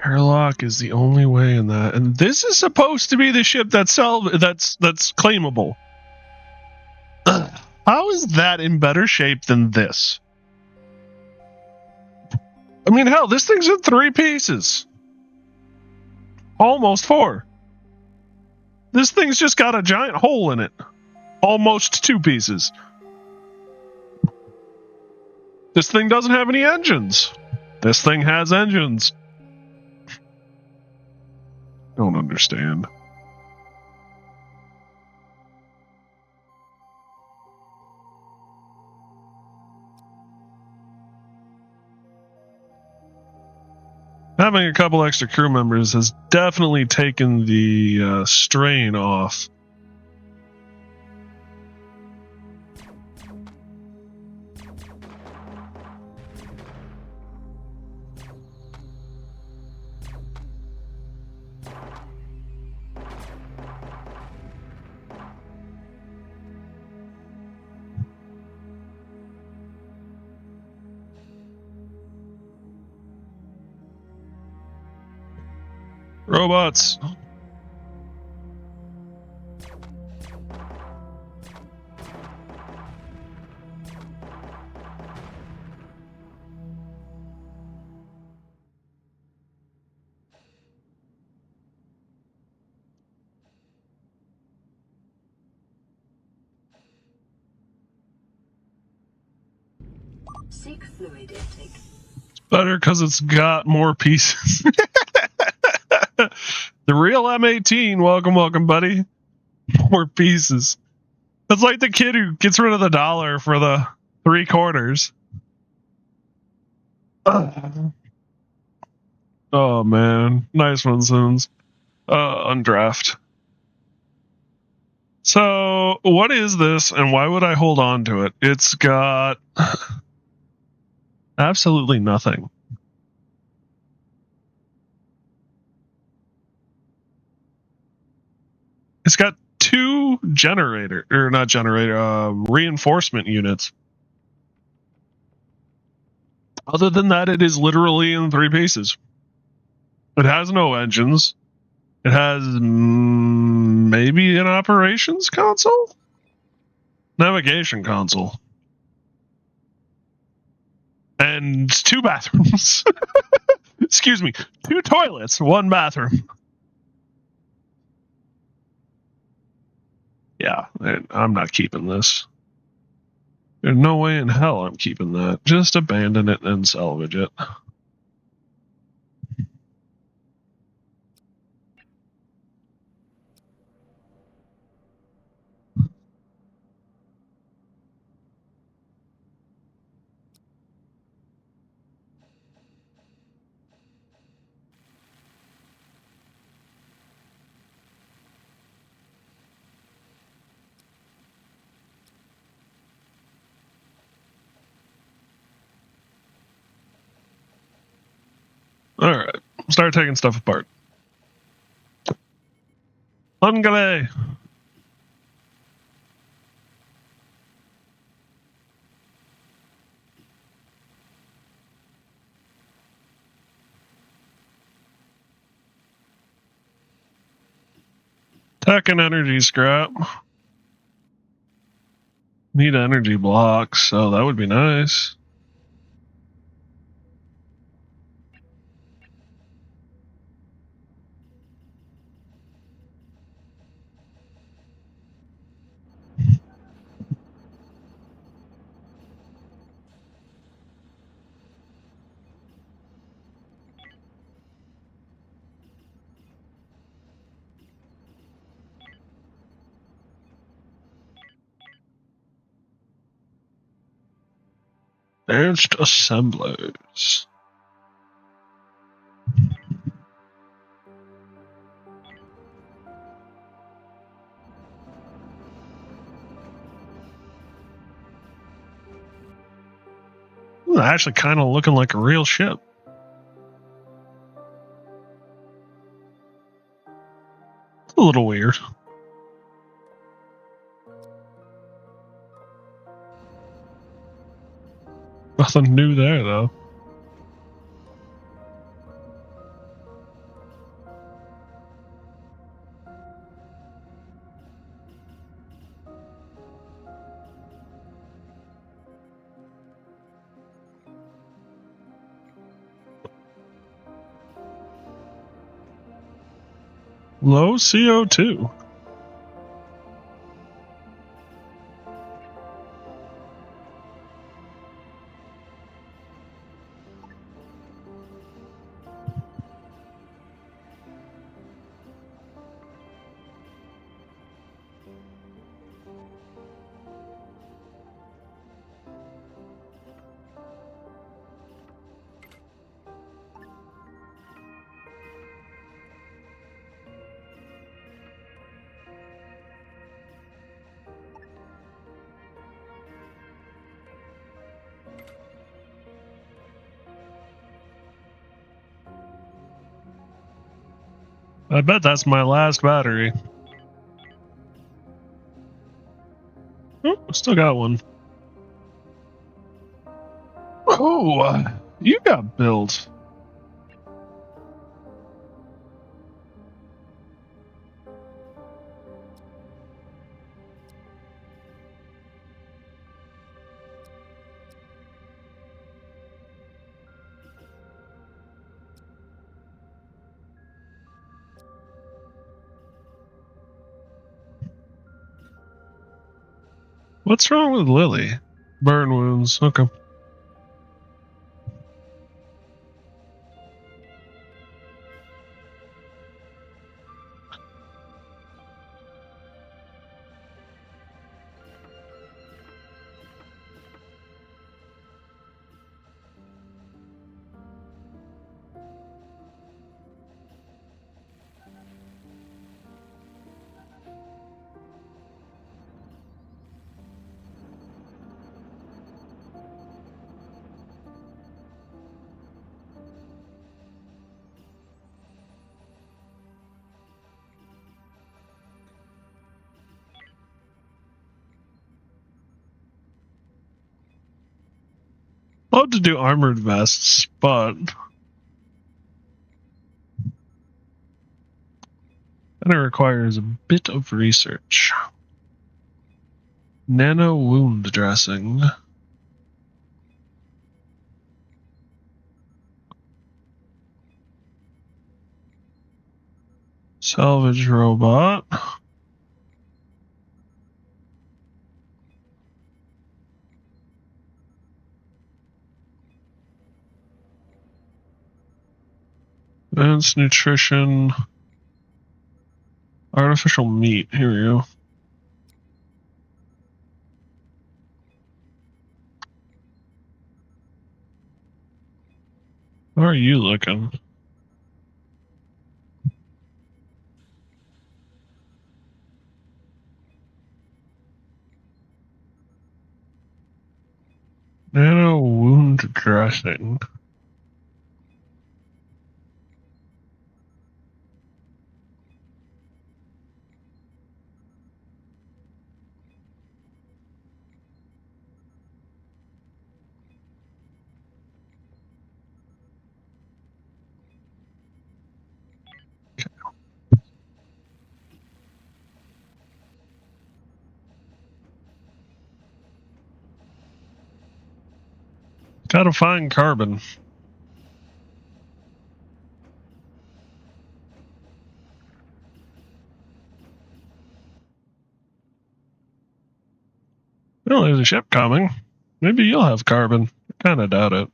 Speaker 1: Airlock is the only way in that, and this is supposed to be the ship that's claimable. How is that in better shape than this? I mean, hell, this thing's in 3 pieces. Almost 4. This thing's just got a giant hole in it. Almost 2 pieces. This thing doesn't have any engines. This thing has engines. Don't understand. Having a couple extra crew members has definitely taken the strain off. Robots.
Speaker 3: Seek fluid intake.
Speaker 1: It's better because it's got more pieces. The real M18. Welcome, buddy. More pieces. That's like the kid who gets rid of the dollar for the 3 quarters. Oh man, nice one, Sims. Undraft. So, what is this, and why would I hold on to it? It's got absolutely nothing. It's got 2 reinforcement units. Other than that, it is literally in 3 pieces. It has no engines. It has maybe an operations console? Navigation console. And 2 bathrooms. Excuse me. 2 toilets, 1 bathroom. Yeah, I'm not keeping this. There's no way in hell I'm keeping that. Just abandon it and salvage it. Alright, start taking stuff apart. Ungale! Tech and energy scrap. Need energy blocks, so that would be nice. Advanced assemblers. Actually kind of looking like a real ship. It's a little weird. Nothing new there, though. Low CO2. I bet that's my last battery. Oh, still got one. Oh, you got built. What's wrong with Lily? Burn wounds. Okay. Love to do armored vests, but that requires a bit of research. Nano wound dressing. Salvage robot. Advanced nutrition. Artificial meat. Here we go. How are you looking? Nano wound dressing. Gotta find carbon. Well, there's a ship coming. Maybe you'll have carbon. I kind of doubt it.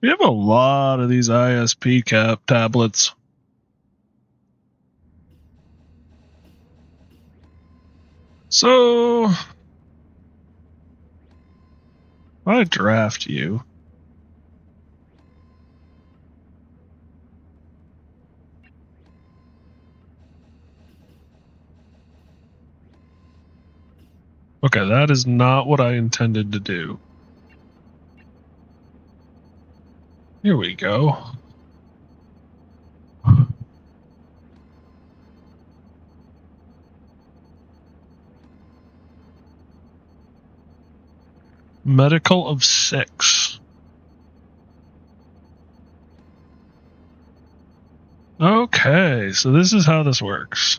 Speaker 1: We have a lot of these ISP tablets. So, I draft you. Okay, that is not what I intended to do. Here we go. Medical of 6. Okay, so this is how this works.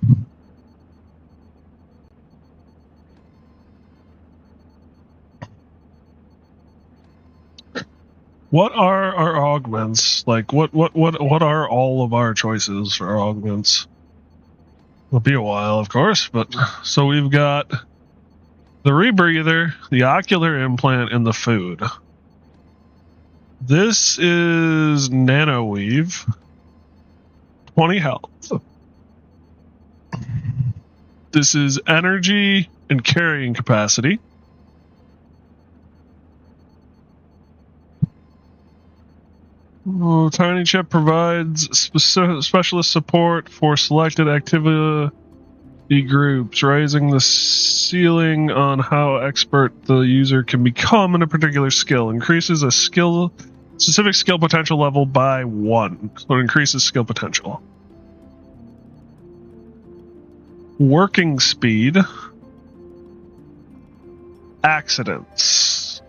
Speaker 1: What are our augments? Like, what are all of our choices for augments? It'll be a while, of course, but so we've got the rebreather, the ocular implant, and the food. This is nanoweave, 20 health. This is energy and carrying capacity. Oh, Tiny Chip provides specialist support for selected activity groups, raising the ceiling on how expert the user can become in a particular skill. Increases a specific skill potential level by 1. So it increases skill potential. Working speed. Accidents.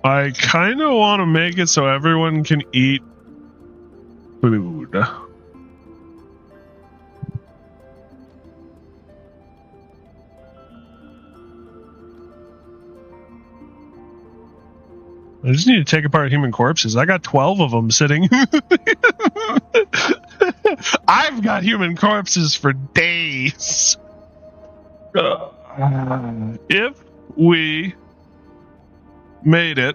Speaker 1: I kind of want to make it so everyone can eat food. I just need to take apart human corpses. I got 12 of them sitting. I've got human corpses for days. If we made it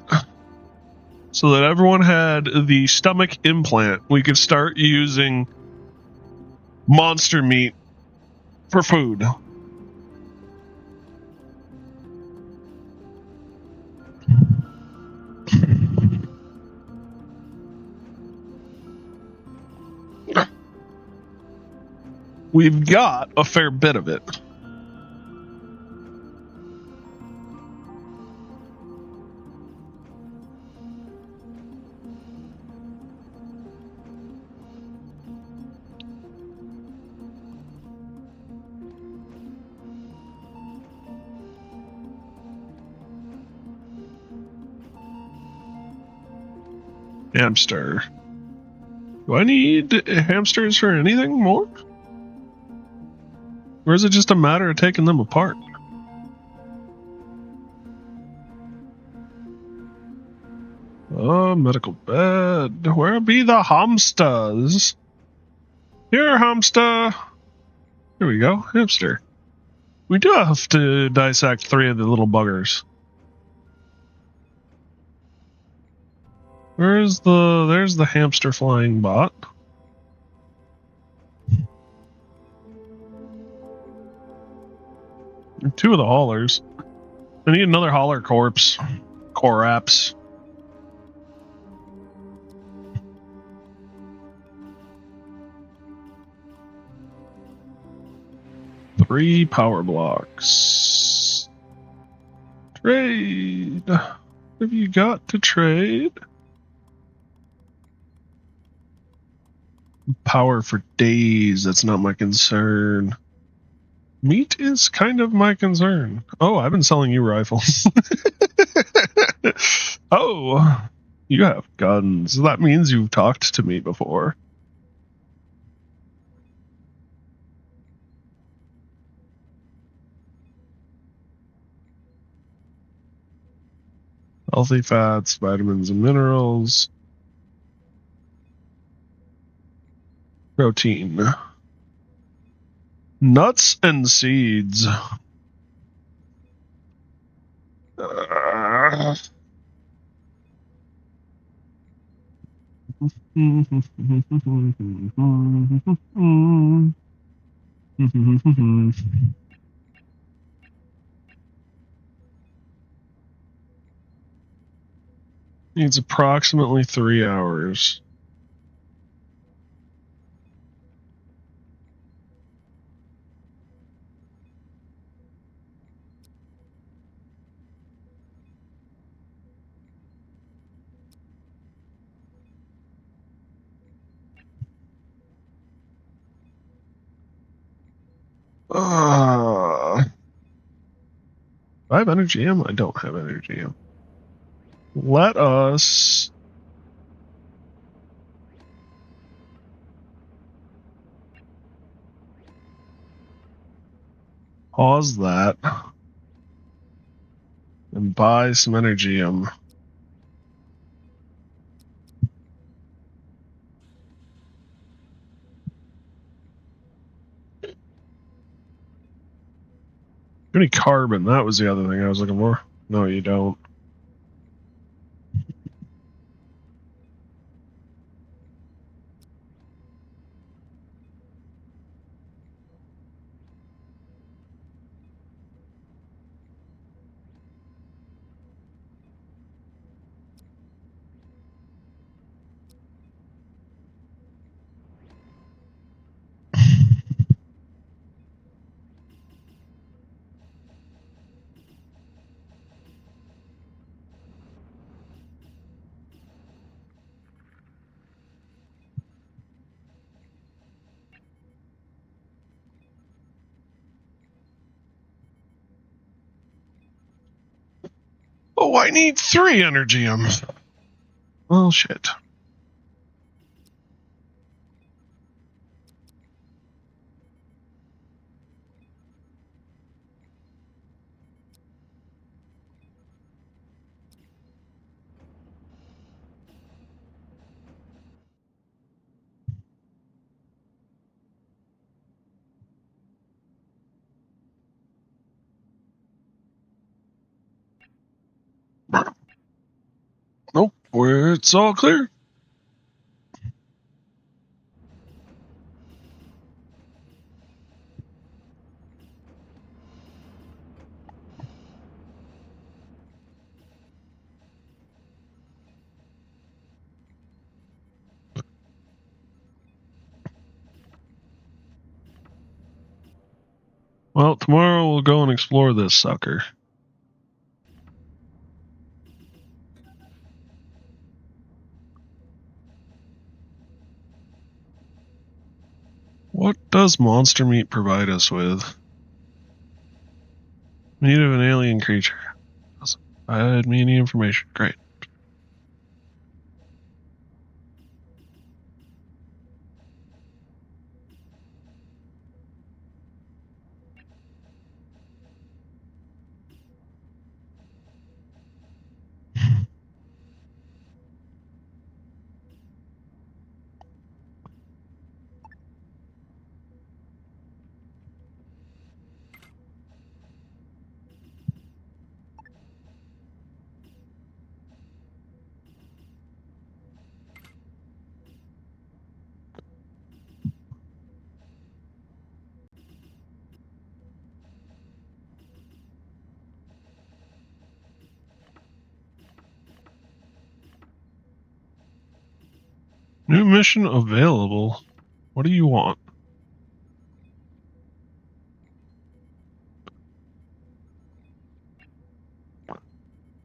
Speaker 1: so that everyone had the stomach implant, we could start using monster meat for food. We've got a fair bit of it. Hamster. Do I need hamsters for anything more? Or is it just a matter of taking them apart? Oh, medical bed. Where be the hamsters? Here, hamster. Here we go, hamster. We do have to dissect 3 of the little buggers. There's the hamster flying bot. And 2 of the haulers. I need another hauler corpse. Coraps. Three power blocks. Trade. What have you got to trade? Power for days. That's not my concern. Meat is kind of my concern. Oh, I've been selling you rifles. Oh, you have guns. That means you've talked to me before. Healthy fats, vitamins and minerals. Protein. Nuts and seeds. Needs approximately 3 hours. Do I have energy? I don't have energy. Let us pause that and buy some energy. Any carbon? That was the other thing I was looking for. No, you don't. Oh, I need 3 energy. Well, shit. Nope, it's all clear. Well, tomorrow we'll go and explore this sucker. What does monster meat provide us with? Meat of an alien creature. Doesn't provide me any information. Great. New mission available. What do you want?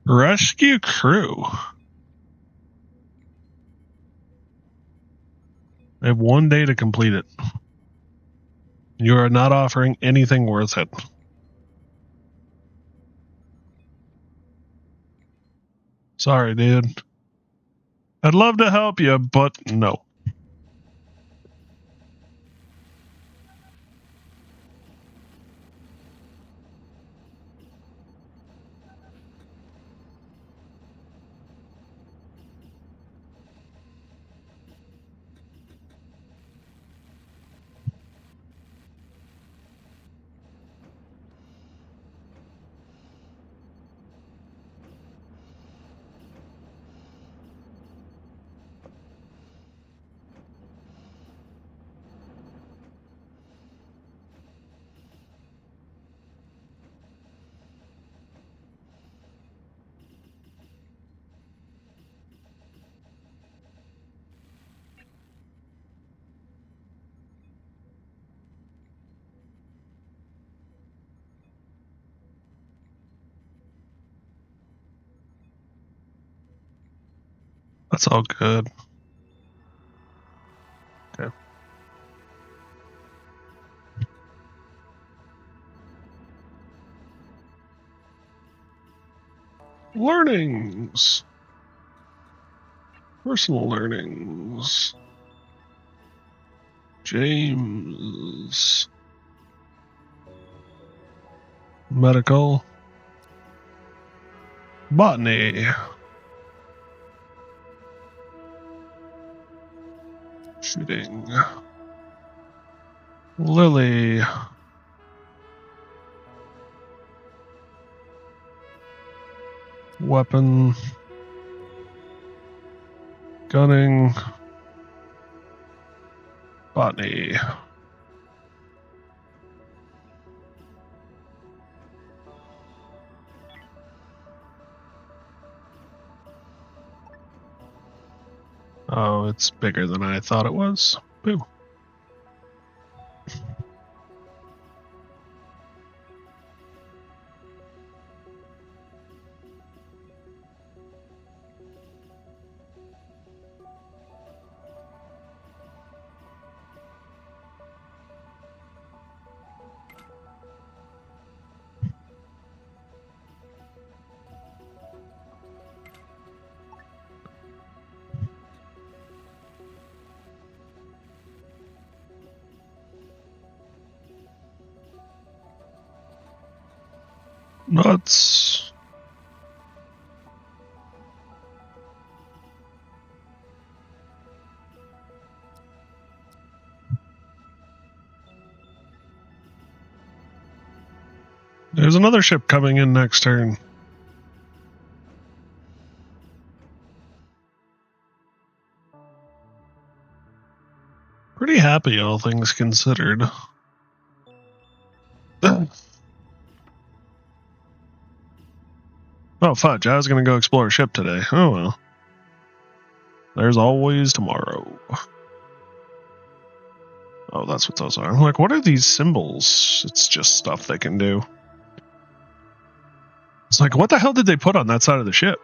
Speaker 1: Rescue crew. I have 1 day to complete it. You are not offering anything worth it. Sorry, dude. I'd love to help you, but no. That's all good. Okay. Learnings. Personal learnings. James. Medical. Botany. Shooting. Lily. Weapon. Gunning. Botany. Oh, it's bigger than I thought it was. Boo. Nuts. There's another ship coming in next turn. Pretty happy, all things considered. Oh, fudge. I was going to go explore a ship today. Oh, well. There's always tomorrow. Oh, that's what those are. I'm like, what are these symbols? It's just stuff they can do. It's like, what the hell did they put on that side of the ship?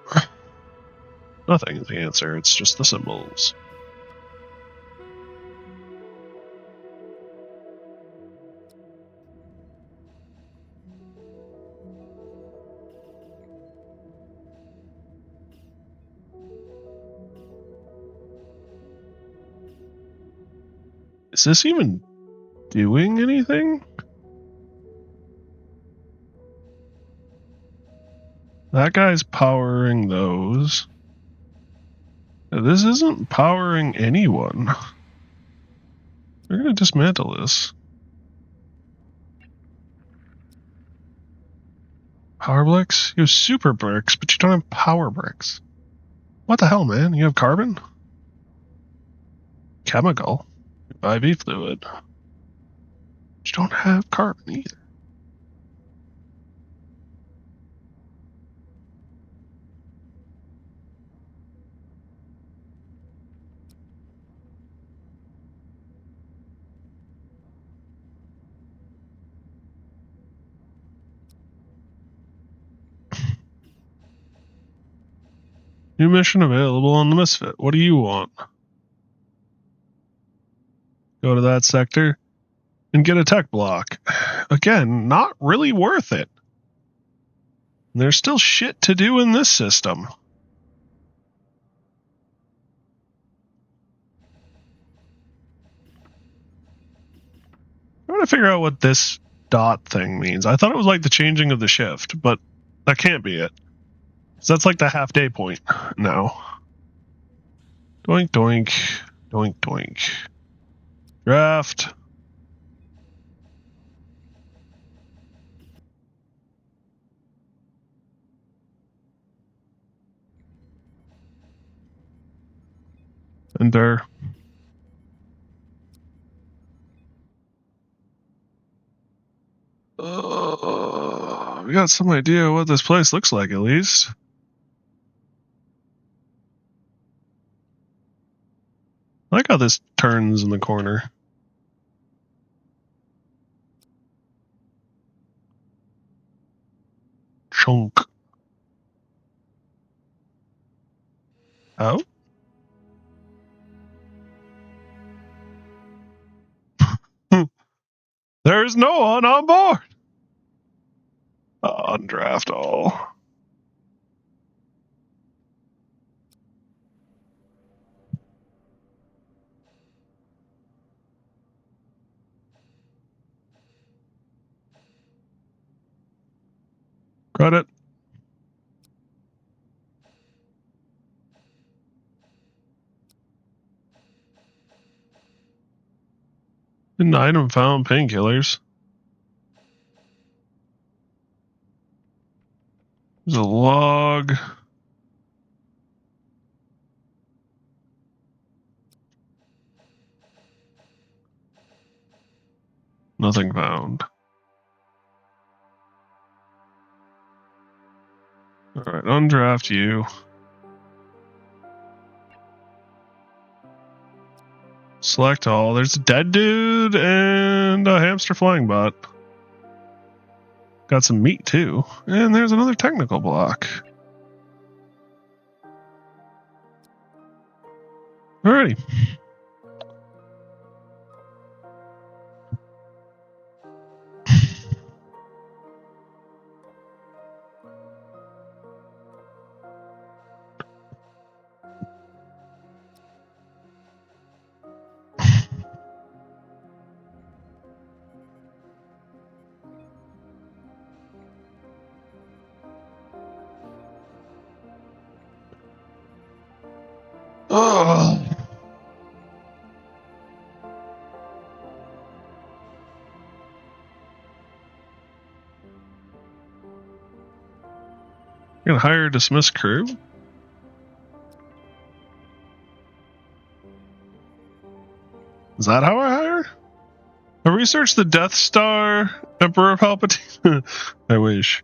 Speaker 1: Nothing is the answer. It's just the symbols. Is this even doing anything? That guy's powering those. This isn't powering anyone. They're going to dismantle this. Power bricks? You have super bricks, but you don't have power bricks. What the hell, man? You have carbon? Chemical? IV fluid. But you don't have carbon either. New mission available on the Misfit. What do you want? Go to that sector and get a tech block. Again, not really worth it. There's still shit to do in this system. I'm trying to figure out what this dot thing means. I thought it was like the changing of the shift, but that can't be it. So that's like the half day point now. Doink, doink, doink, doink. Draft. Enter. We got some idea what this place looks like, at least. I like how this turns in the corner. Chunk. Oh? There's no one on board. Undraft all. Credit. An item found, painkillers. There's a log. Nothing found. Alright, undraft you. Select all. There's a dead dude and a hamster flying bot. Got some meat too. And there's another technical block. Alrighty. Oh. Gonna hire dismiss crew. Is that how I hire? I researched the Death Star, Emperor Palpatine. I wish.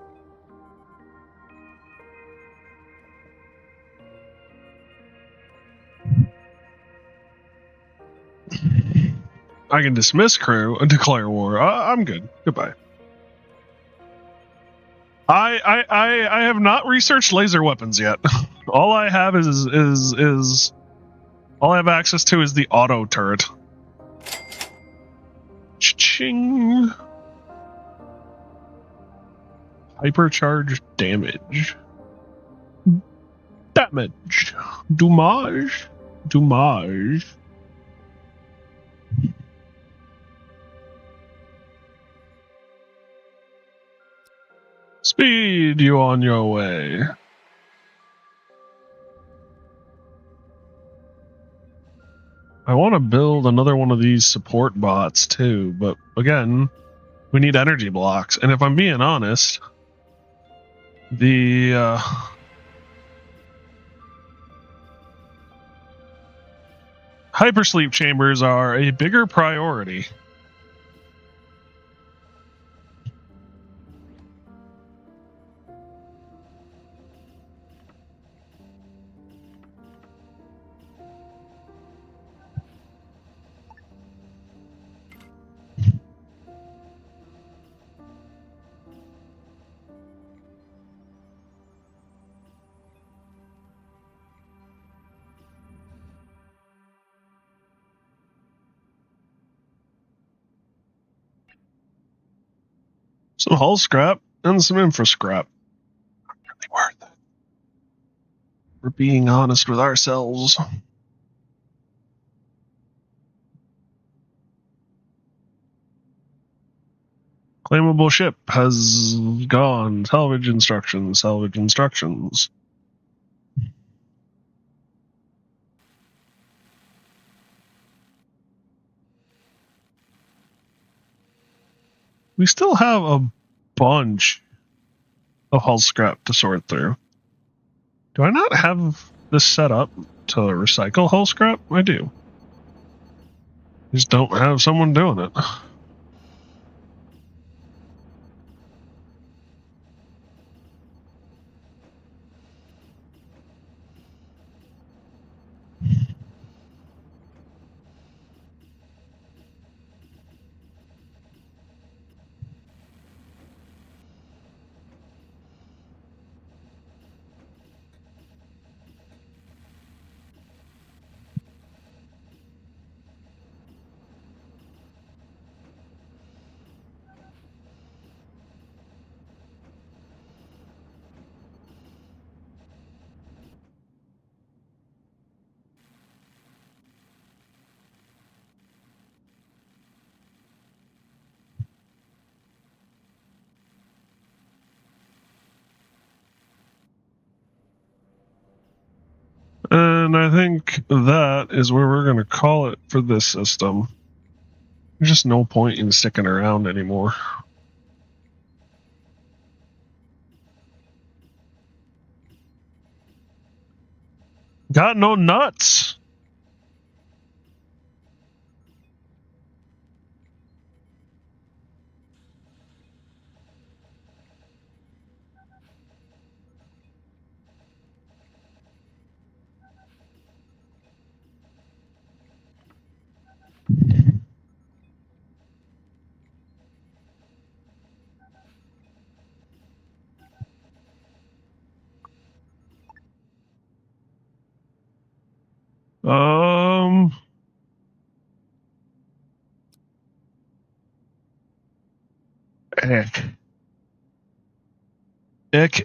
Speaker 1: I can dismiss crew and declare war. I'm good. Goodbye. I have not researched laser weapons yet. All I have is all I have access to is the auto turret. Ching. Hypercharge damage. Damage. Dommage. Dommage. Speed you on your way. I want to build another one of these support bots too, but again, we need energy blocks. And if I'm being honest, the hypersleep chambers are a bigger priority. Some hull scrap and some infra scrap. Not really worth it. We're being honest with ourselves. Claimable ship has gone. Salvage instructions. Salvage instructions. We still have a bunch of hull scrap to sort through. Do I not have this set up to recycle hull scrap? I do. Just don't have someone doing it. And I think that is where we're going to call it for this system. There's just no point in sticking around anymore. Got no nuts.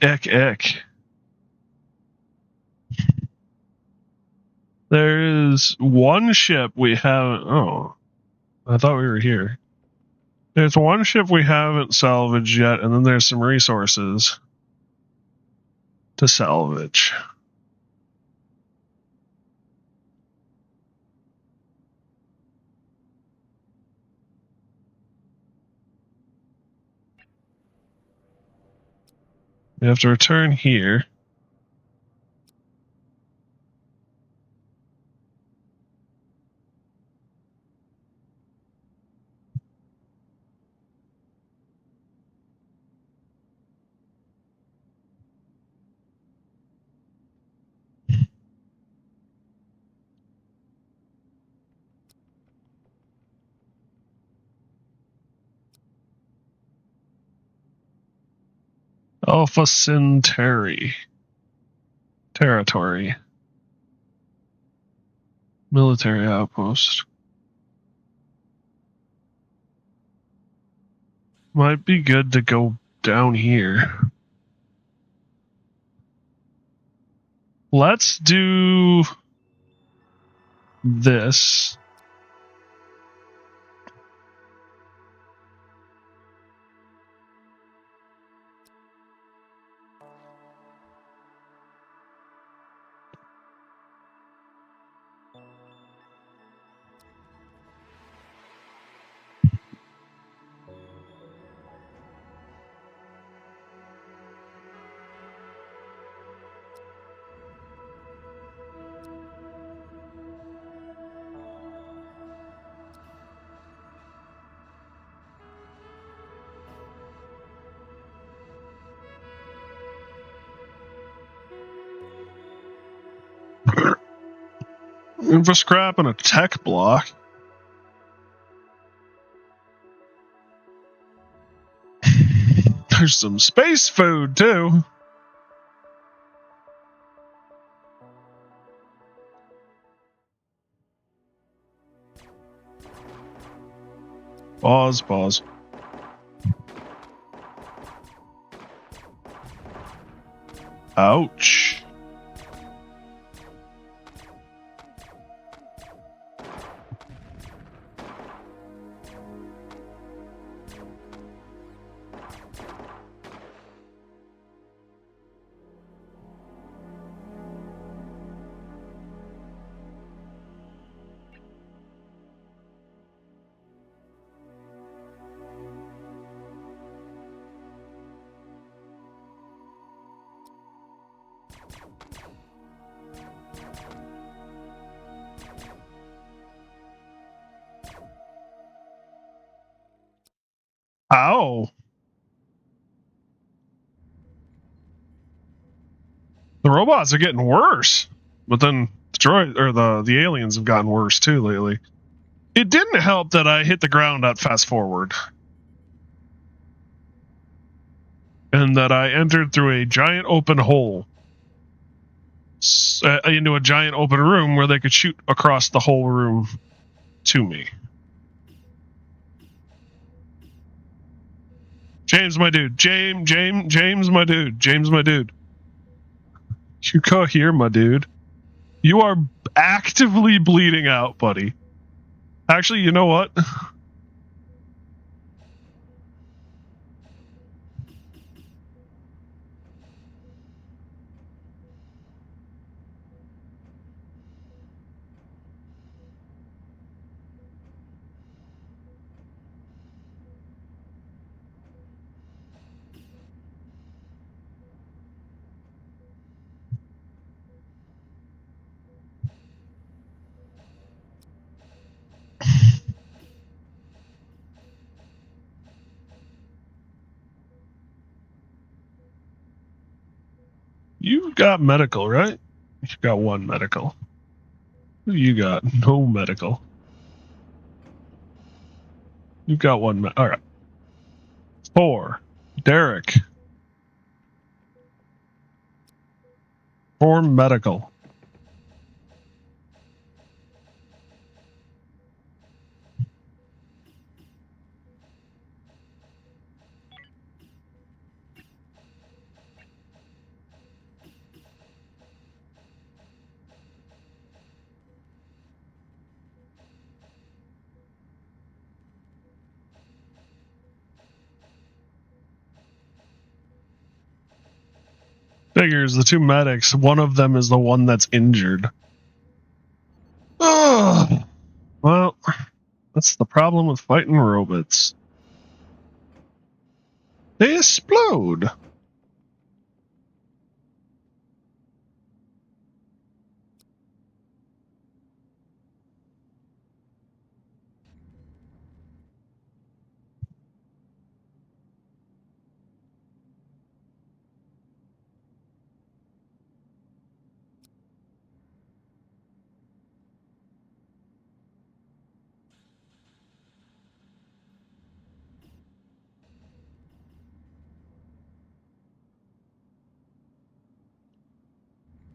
Speaker 1: Eck. Eck. There is one ship we haven't. Oh, I thought we were here. There's one ship we haven't salvaged yet, and then there's some resources to salvage. We have to return here. Alpha Centauri territory. Military outpost. Might be good to go down here. Let's do this. Infra scrap and a tech block. There's some space food too. Pause. Ouch. Ow. The robots are getting worse, but then the droid or the aliens have gotten worse too lately. It didn't help that I hit the ground at fast forward, and that I entered through a giant open hole into a giant open room where they could shoot across the whole room to me. James, my dude. James, my dude. You go here, my dude. You are actively bleeding out, buddy. Actually, you know what? You've got medical, right? You've got one medical. Who you got? No medical. You've got one. All right. 4. Derek. 4 medical. Figures the 2 medics, one of them is the one that's injured. Ugh. Well, that's the problem with fighting robots. They explode.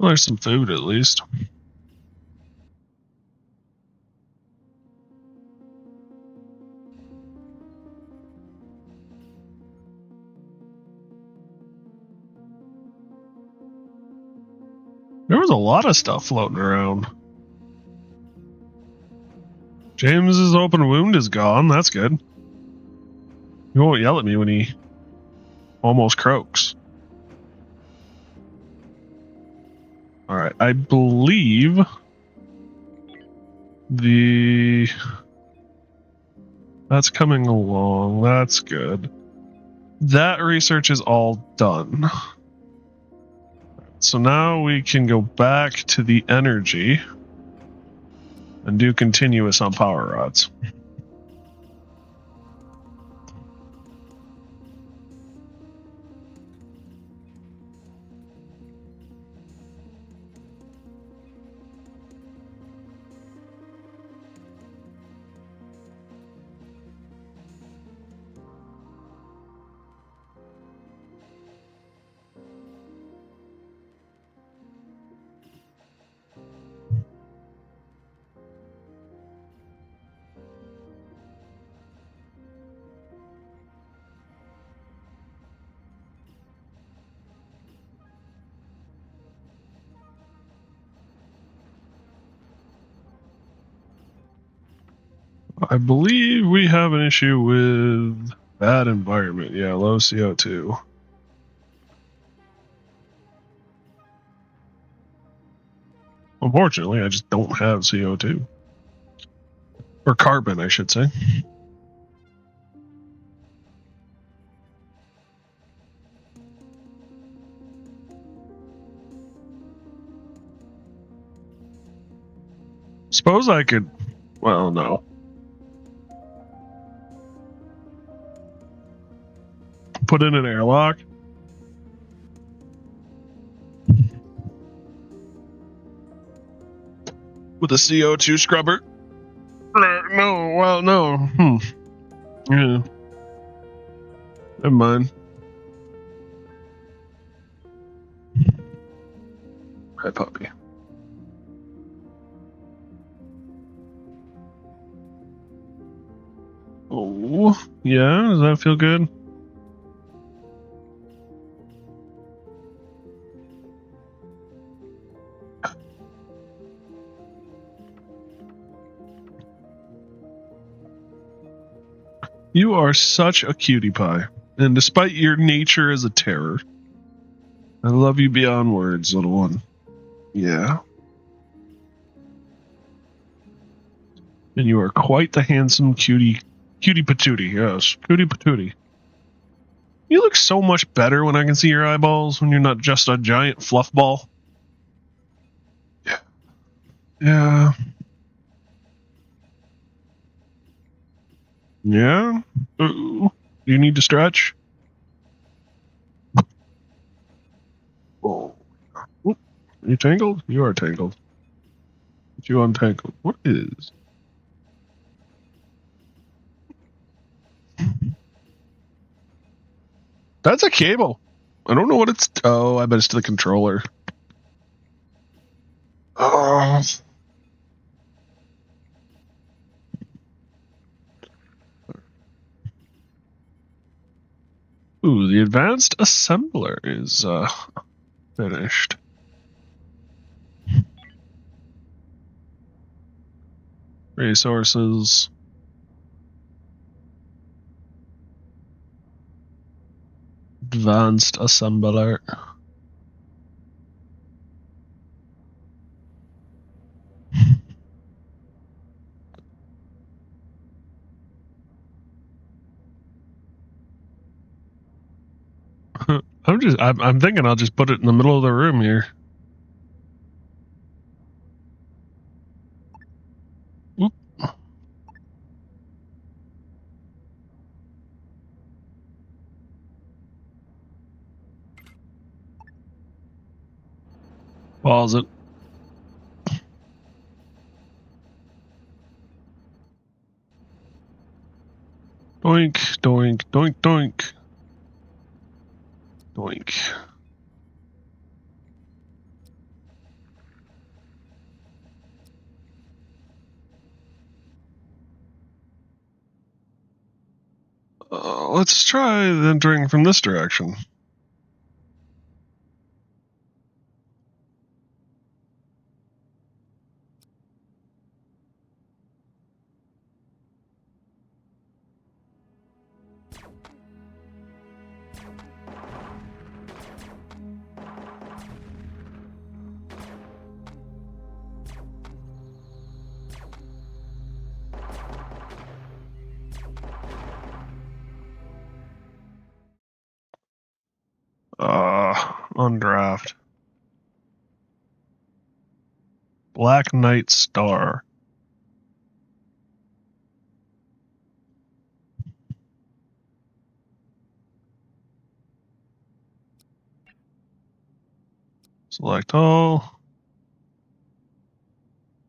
Speaker 1: Well, there's some food at least. There was a lot of stuff floating around. James's open wound is gone. That's good. He won't yell at me when he almost croaks. Alright, I believe that's coming along. That's good. That research is all done. So now we can go back to the energy and do continuous on power rods. I believe we have an issue with bad environment. Yeah, low CO2. Unfortunately, I just don't have CO2. Or carbon, I should say. Suppose I could... Well, no. Put in an airlock. With a CO2 scrubber? No, well, no. Yeah. Never mind. Hi, puppy. Oh, yeah? Does that feel good? You are such a cutie pie. And despite your nature as a terror, I love you beyond words, little one. Yeah. And you are quite the handsome cutie patootie. Yes, cutie patootie. You look so much better when I can see your eyeballs, when you're not just a giant fluff ball. Yeah. Yeah. Yeah? Ooh. Do you need to stretch? Oh. you tangled? You are tangled. But you untangled. What is? That's a cable. I don't know what it's. Oh, I bet it's to the controller. Oh. Ooh, the advanced assembler is finished. Resources. Advanced assembler. I'm thinking I'll just put it in the middle of the room here. Oop. Pause it. Doink, doink, doink, doink. Doink. Let's try entering from this direction. On draft. Black Knight Star. Select all.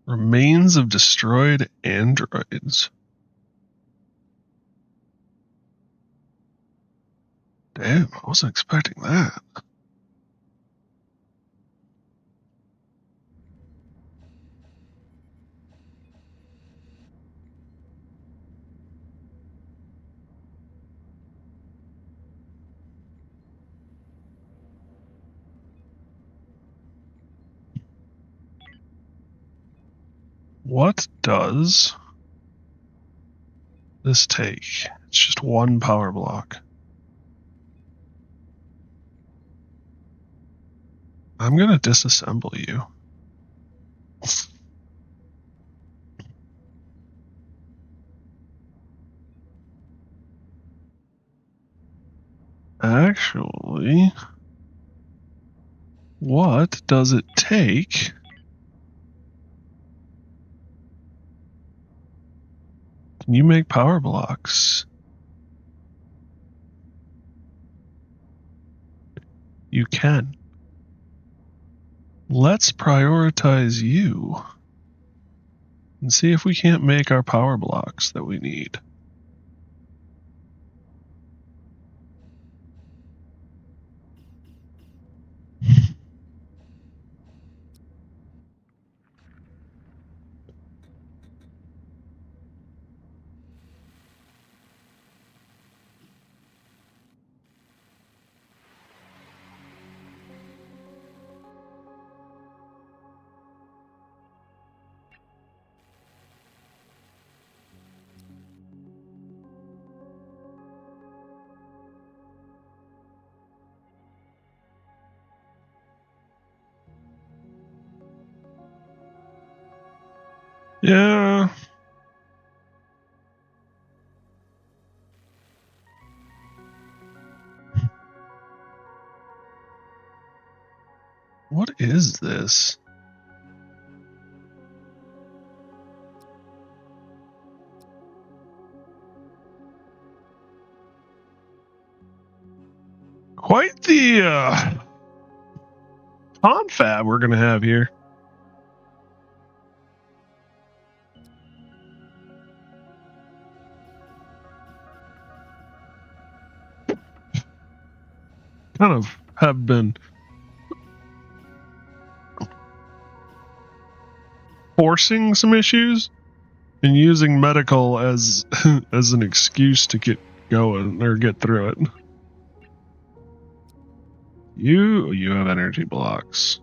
Speaker 1: Remains of destroyed androids. Damn, I wasn't expecting that. What does this take? It's just one power block. I'm gonna disassemble you. Actually, what does it take? Can you make power blocks? You can. Let's prioritize you and see if we can't make our power blocks that we need. Yeah. What is this? Quite the confab we're going to have here. Kind of have been forcing some issues and using medical as as an excuse to get going or get through it. You have energy blocks.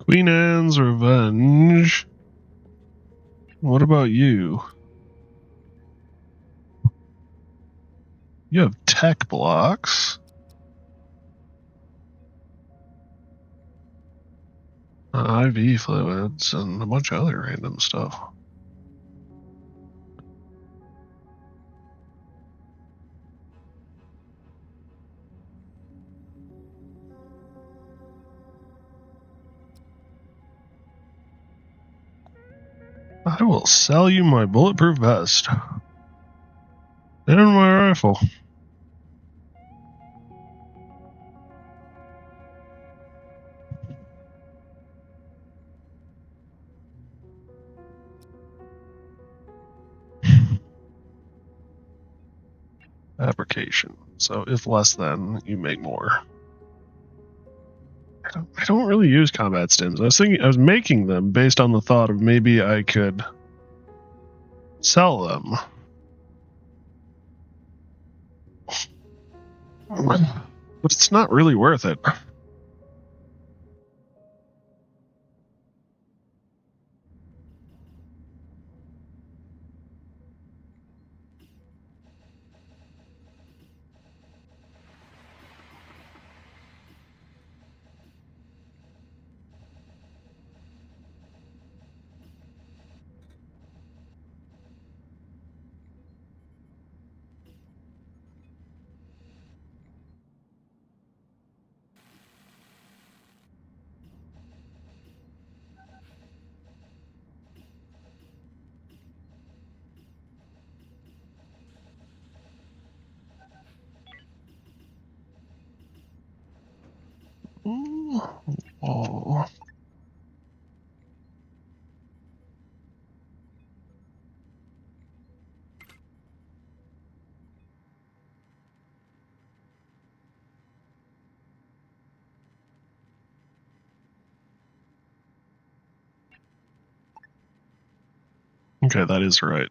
Speaker 1: Queen Anne's Revenge. What about you? You have tech blocks. IV fluids and a bunch of other random stuff. I will sell you my bulletproof vest and my rifle. Fabrication. So if less than, you make more. I don't really use combat stims. I was making them based on the thought of maybe I could sell them. But it's not really worth it. Oh. Okay, that is right.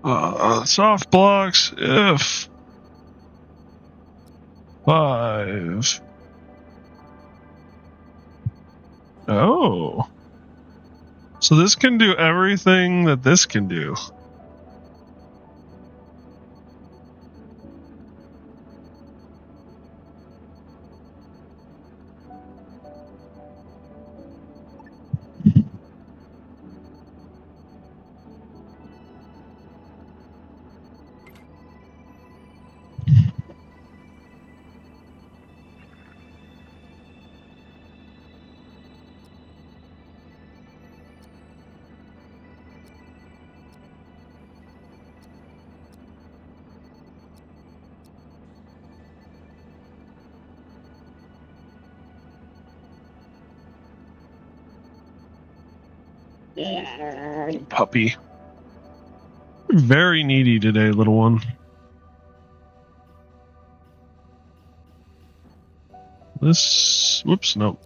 Speaker 1: Soft blocks if 5. Oh. So this can do everything that this can do. Puppy. Very needy today, little one. This. Whoops. Nope.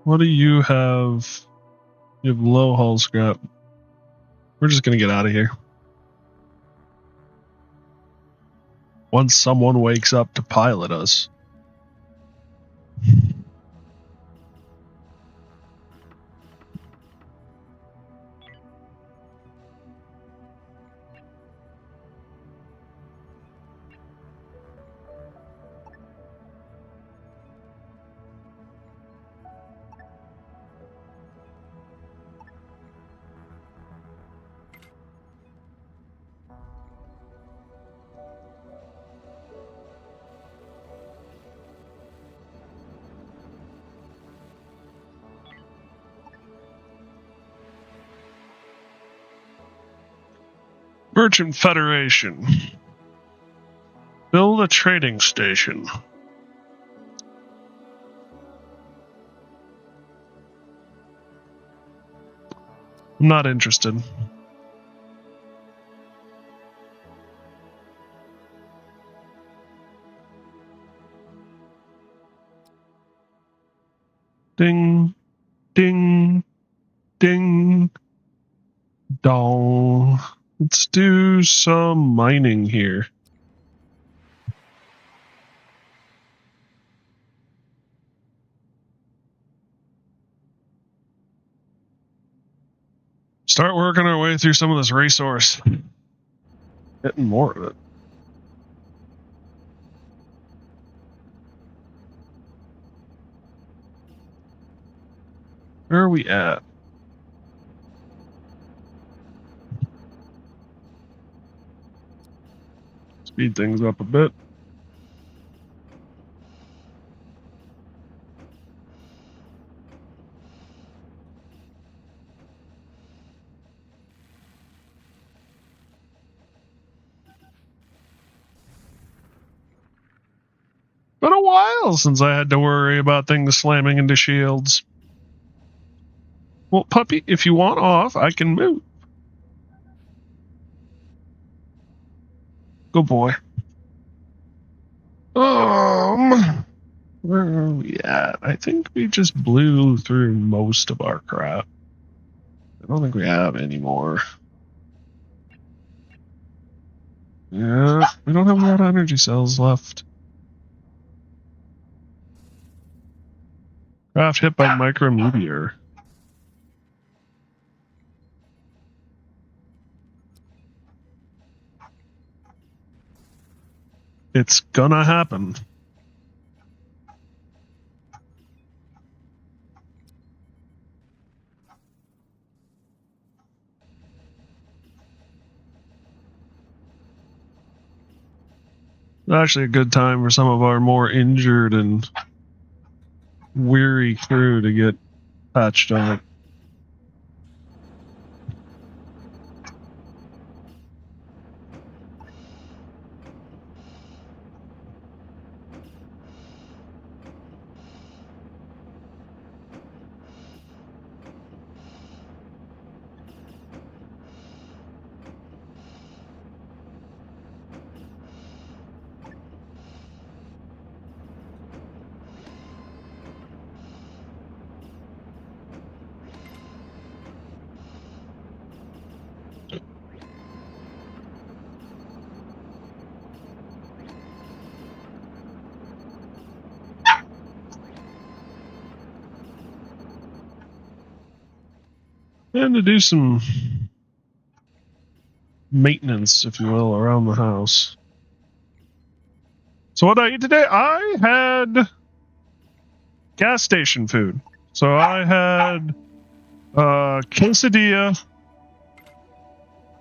Speaker 1: What do you have? You have low hull scrap. We're just gonna get out of here. Once someone wakes up to pilot us. Merchant Federation. Build a trading station. I'm not interested. Ding, ding, ding, dong. Let's do some mining here. Start working our way through some of this resource. Getting more of it. Where are we at? Speed things up a bit. Been a while since I had to worry about things slamming into shields. Well, puppy, if you want off, I can move. Good boy. Where are we at? I think we just blew through most of our crap. I don't think we have any more. Yeah, we don't have a lot of energy cells left. Craft hit by micrometeor. It's gonna happen. It's actually a good time for some of our more injured and weary crew to get patched up. And to do some maintenance, if you will, around the house. So what did I eat today? I had gas station food. So I had quesadilla,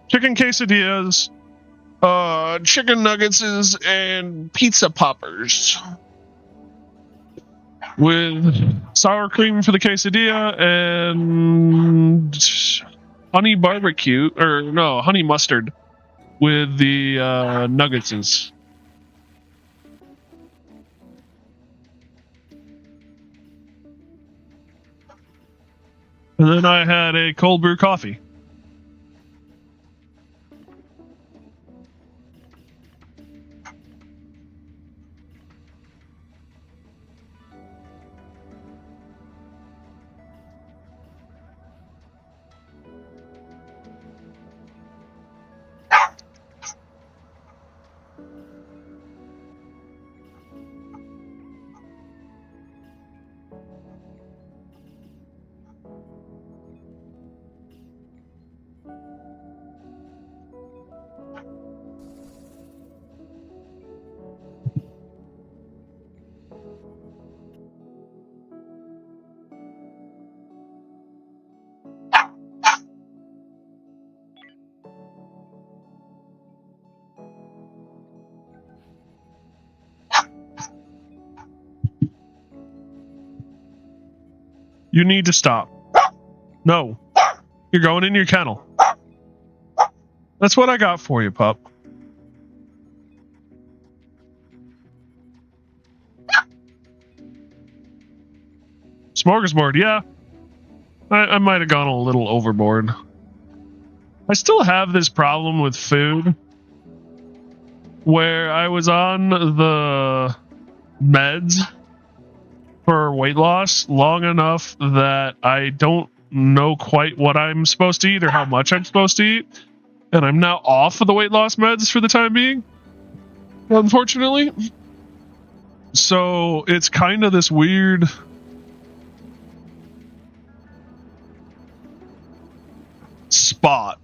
Speaker 1: chicken quesadillas, chicken nuggets, and pizza poppers with sour cream for the quesadilla and honey barbecue, or no, honey mustard with the nuggets. And then I had a cold brew coffee. You need to stop. No. You're going in your kennel. That's what I got for you, pup. Smorgasbord, yeah. I might have gone a little overboard. I still have this problem with food where I was on the meds for weight loss long enough that I don't know quite what I'm supposed to eat or how much I'm supposed to eat. And I'm now off of the weight loss meds for the time being, unfortunately. So it's kind of this weird spot.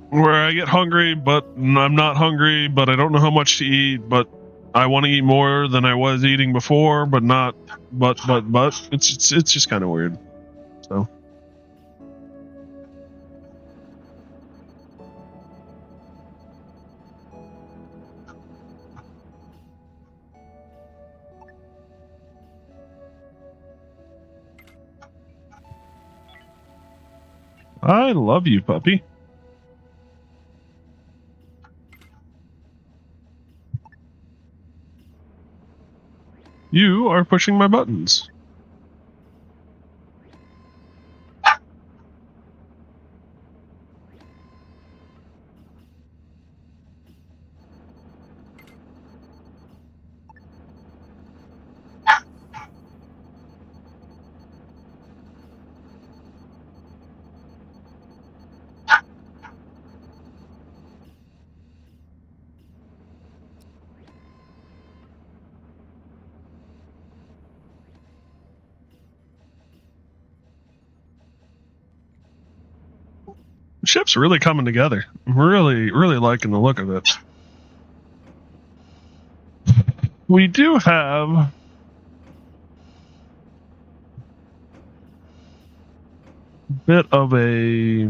Speaker 1: Where I get hungry, but I'm not hungry, but I don't know how much to eat, but I want to eat more than I was eating before, but not, but it's just kind of weird. So. I love you, puppy. You are pushing my buttons. The ship's really coming together. I'm really liking the look of it. We do have a bit of a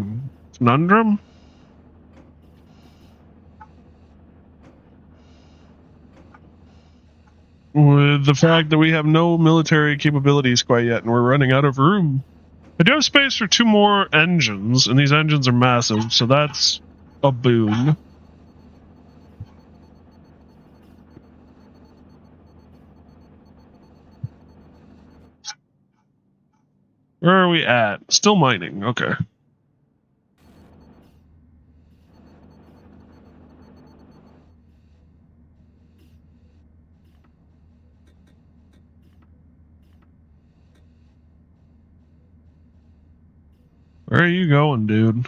Speaker 1: conundrum. With the fact that we have no military capabilities quite yet, and we're running out of room. I do have space for 2 more engines, and these engines are massive, so that's a boon. Where are we at? Still mining. Okay. Where are you going, dude?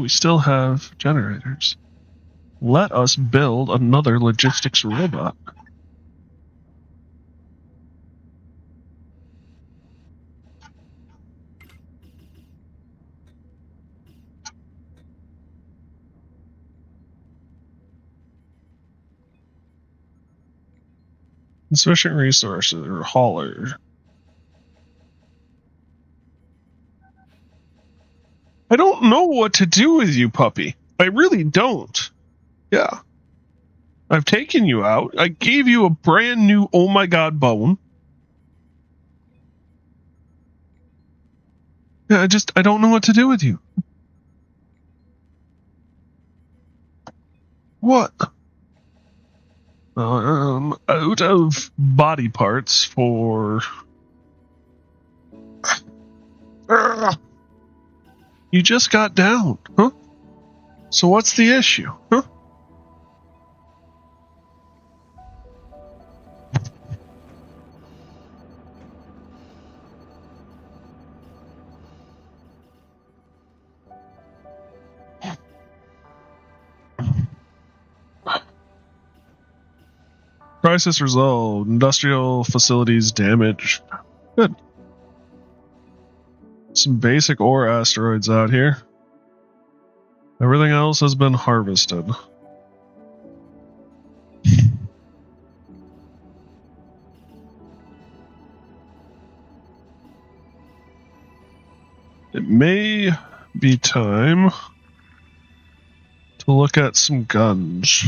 Speaker 1: we still have generators. Let us build another logistics robot. Insufficient resources or hauler. I don't know what to do with you, puppy. I really don't. Yeah. I've taken you out. I gave you a brand new oh my god bone. Yeah, I don't know what to do with you. What? Out of body parts for... You just got down, huh? So what's the issue, huh? Crisis resolved. Industrial facilities damaged. Good. Some basic ore asteroids out here. Everything else has been harvested. It may be time to look at some guns.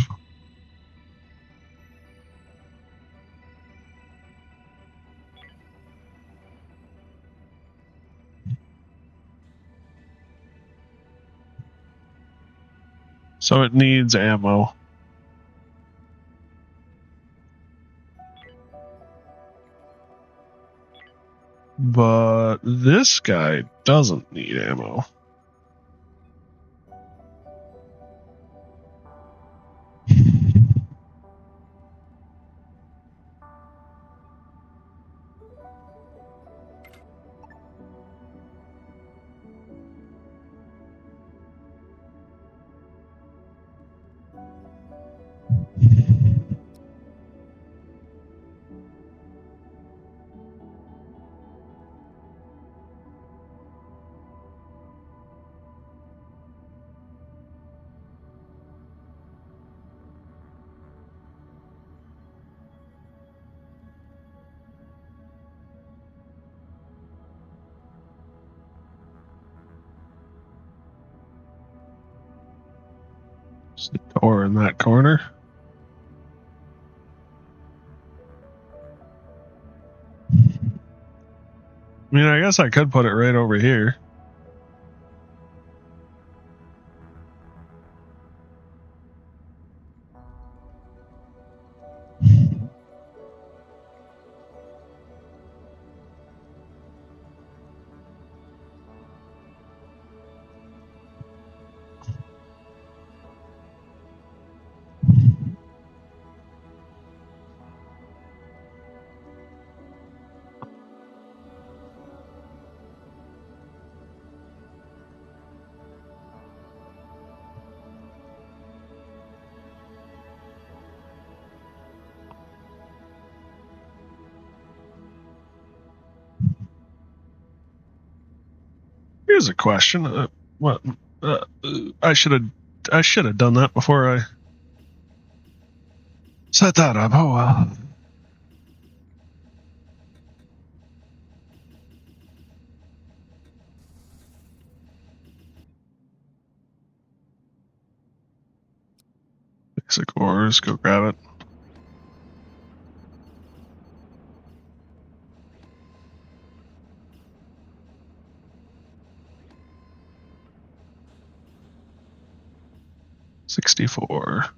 Speaker 1: So it needs ammo. But this guy doesn't need ammo. There's the door in that corner. I mean, I guess I could put it right over here. Here's a question. What? I should have done that before I set that up. Oh well. Basic ores, go grab it. $64.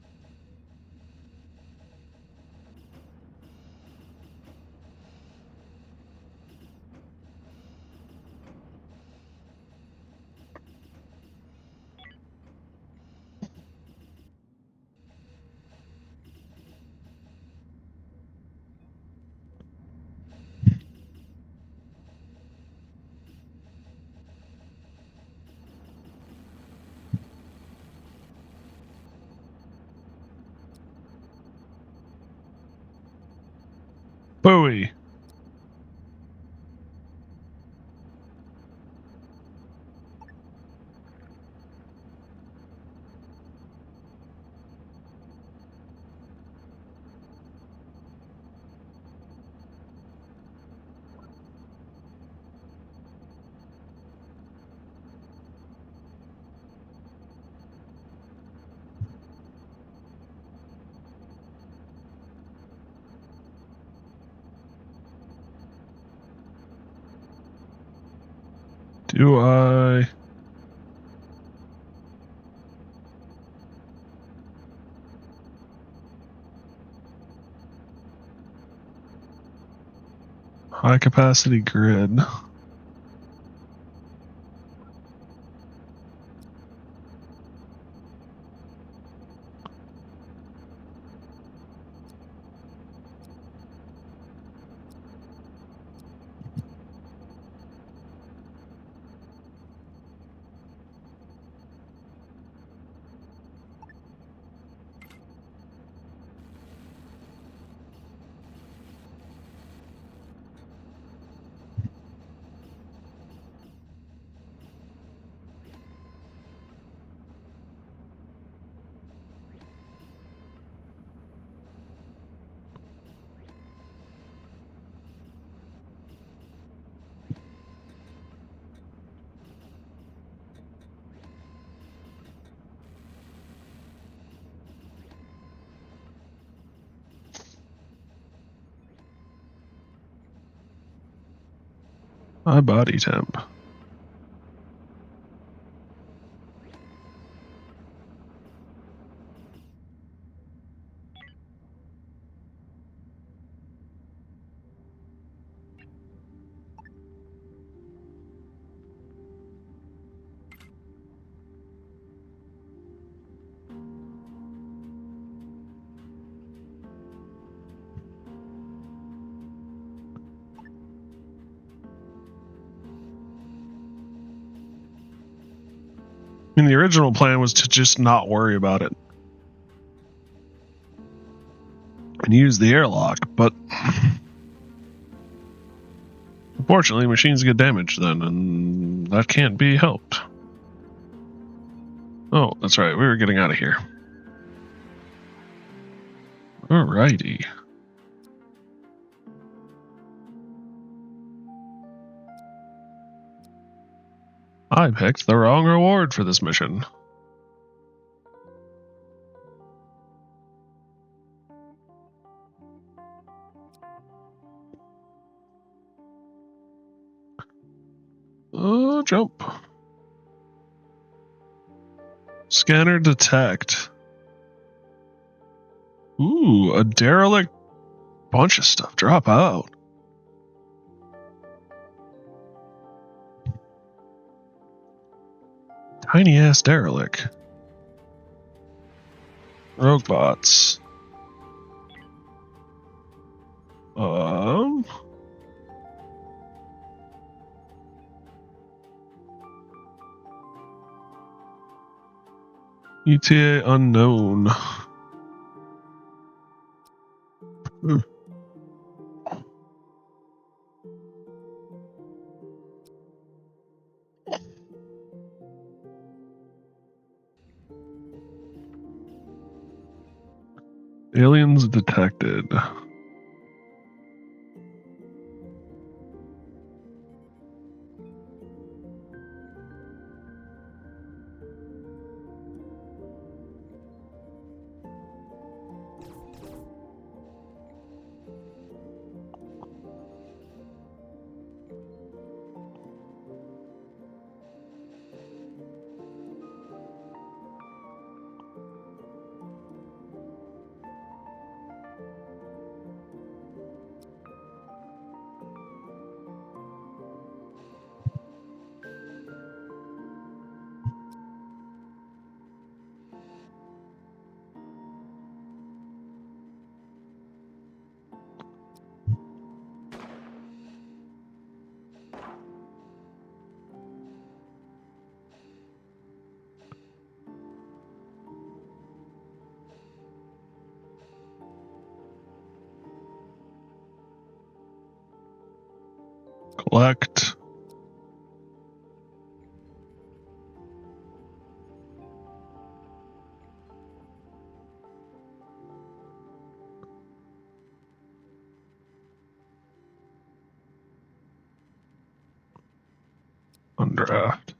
Speaker 1: Bowie. Do I? High capacity grid. High body temp. I mean, the original plan was to just not worry about it and use the airlock, but unfortunately, machines get damaged then, and that can't be helped. Oh, that's right. We were getting out of here. Alrighty. I picked the wrong reward for this mission. Jump. Scanner detect. Ooh, a derelict. Bunch of stuff drop out. Tiny ass derelict. Rogue bots. ETA unknown. Aliens detected. Select. Undraft.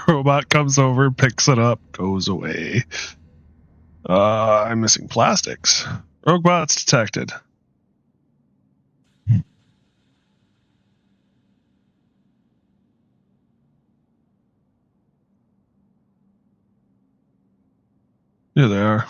Speaker 1: Robot comes over, picks it up, goes away. I'm missing plastics. Robots detected. Here they are.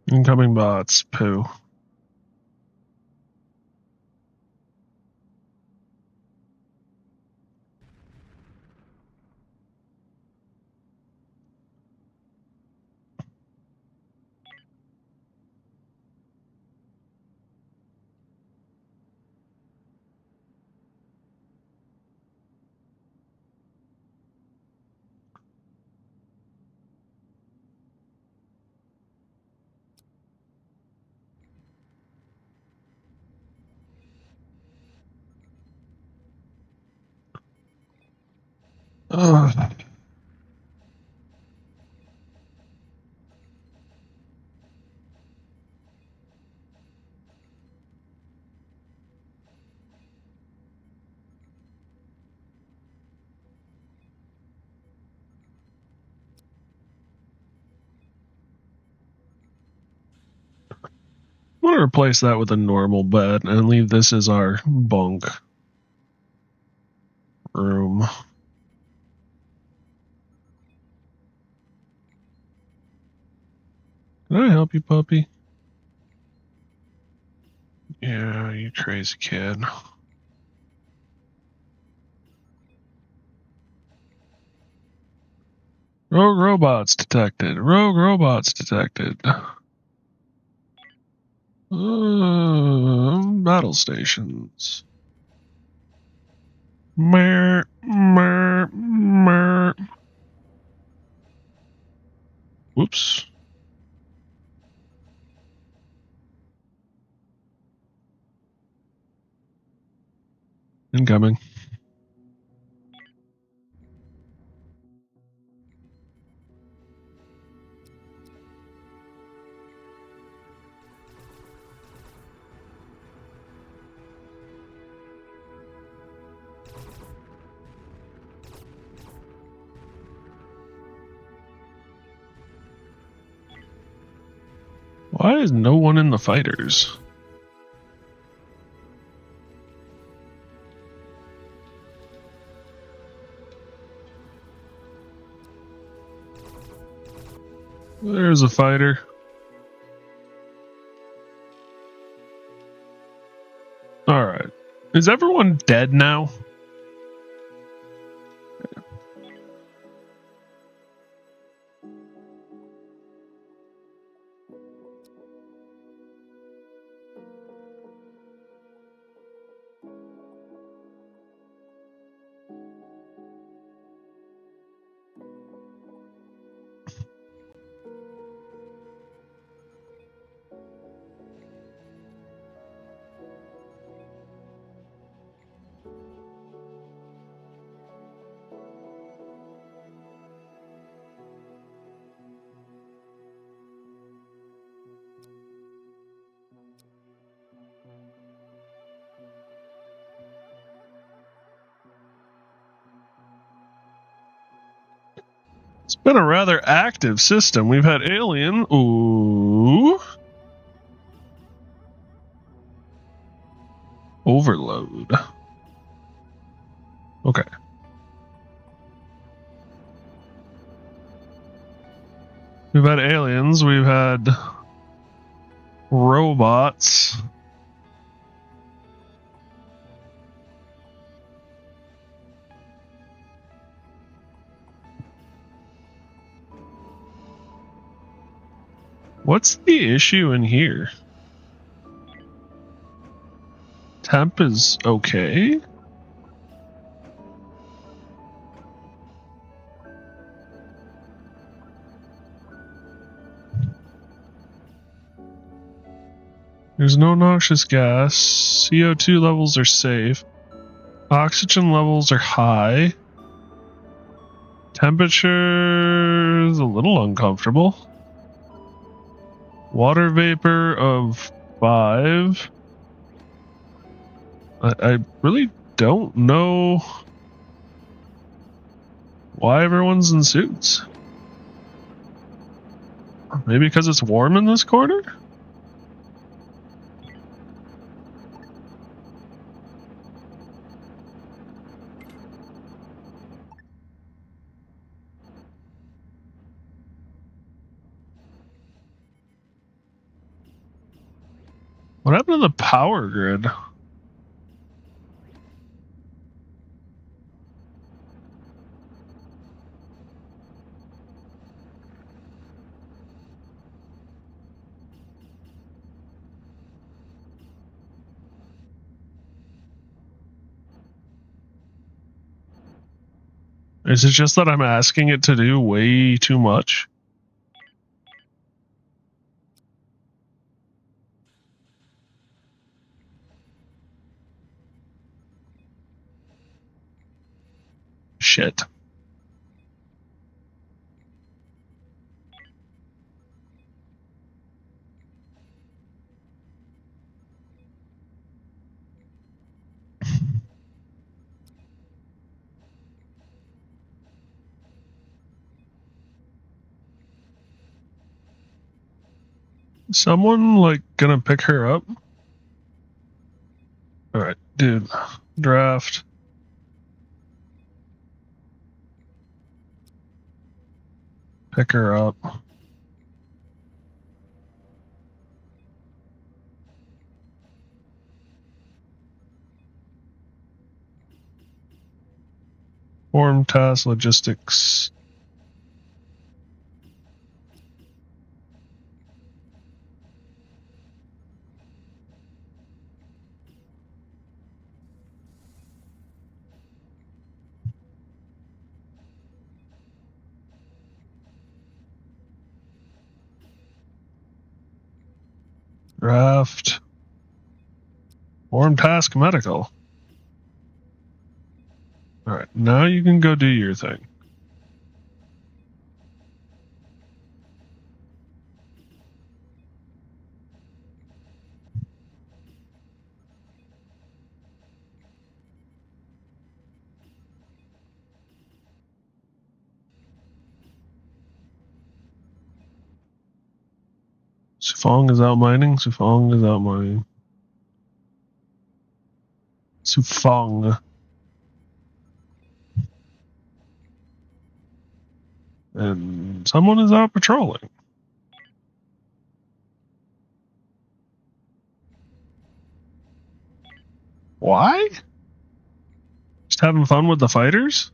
Speaker 1: Incoming bots. Poo. Ugh. I'm going to replace that with a normal bed and leave this as our bunk room. Can I help you, puppy? Yeah, you crazy kid. Rogue robots detected. Rogue robots detected. Battle stations. Mer, mer, mer. Whoops. Incoming. Why is no one in the fighters? There's a fighter. Alright. Is everyone dead now? It's been a rather active system. We've had alien. Ooh. Overload. Okay. We've had aliens. We've had robots. What's the issue in here? Temp is okay. There's no noxious gas. CO2 levels are safe. Oxygen levels are high. Temperature is a little uncomfortable. Water vapor of 5. I really don't know why everyone's in suits. Maybe because it's warm in this corner? What happened to the power grid? Is it just that I'm asking it to do way too much? Shit. Someone like gonna pick her up? Alright, dude. Draft. Pick her up. Form task logistics. Draft. Form task medical. Alright, now you can go do your thing. Sufong is out mining. Sufong is out mining. Sufong. And someone is out patrolling. Why? Just having fun with the fighters?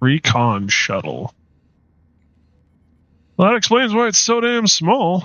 Speaker 1: Recon shuttle. Well, that explains why it's so damn small.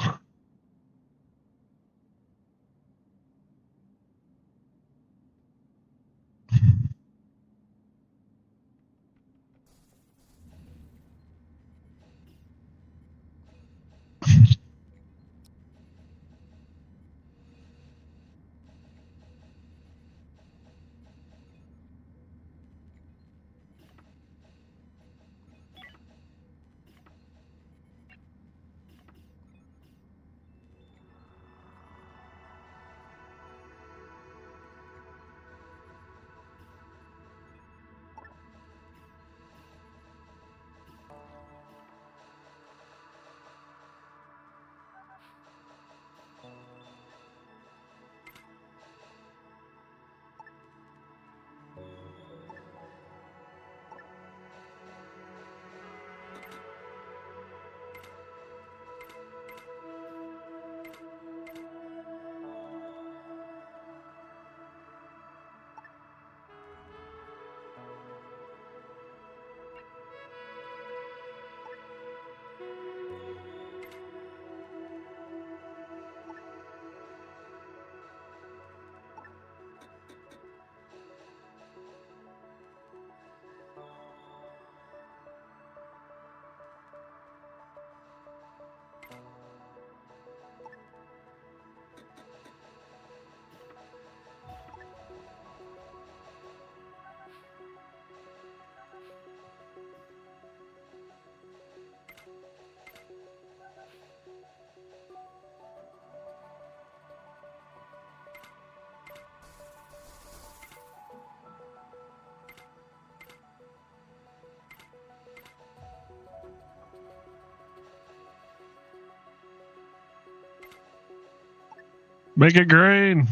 Speaker 1: Make it green.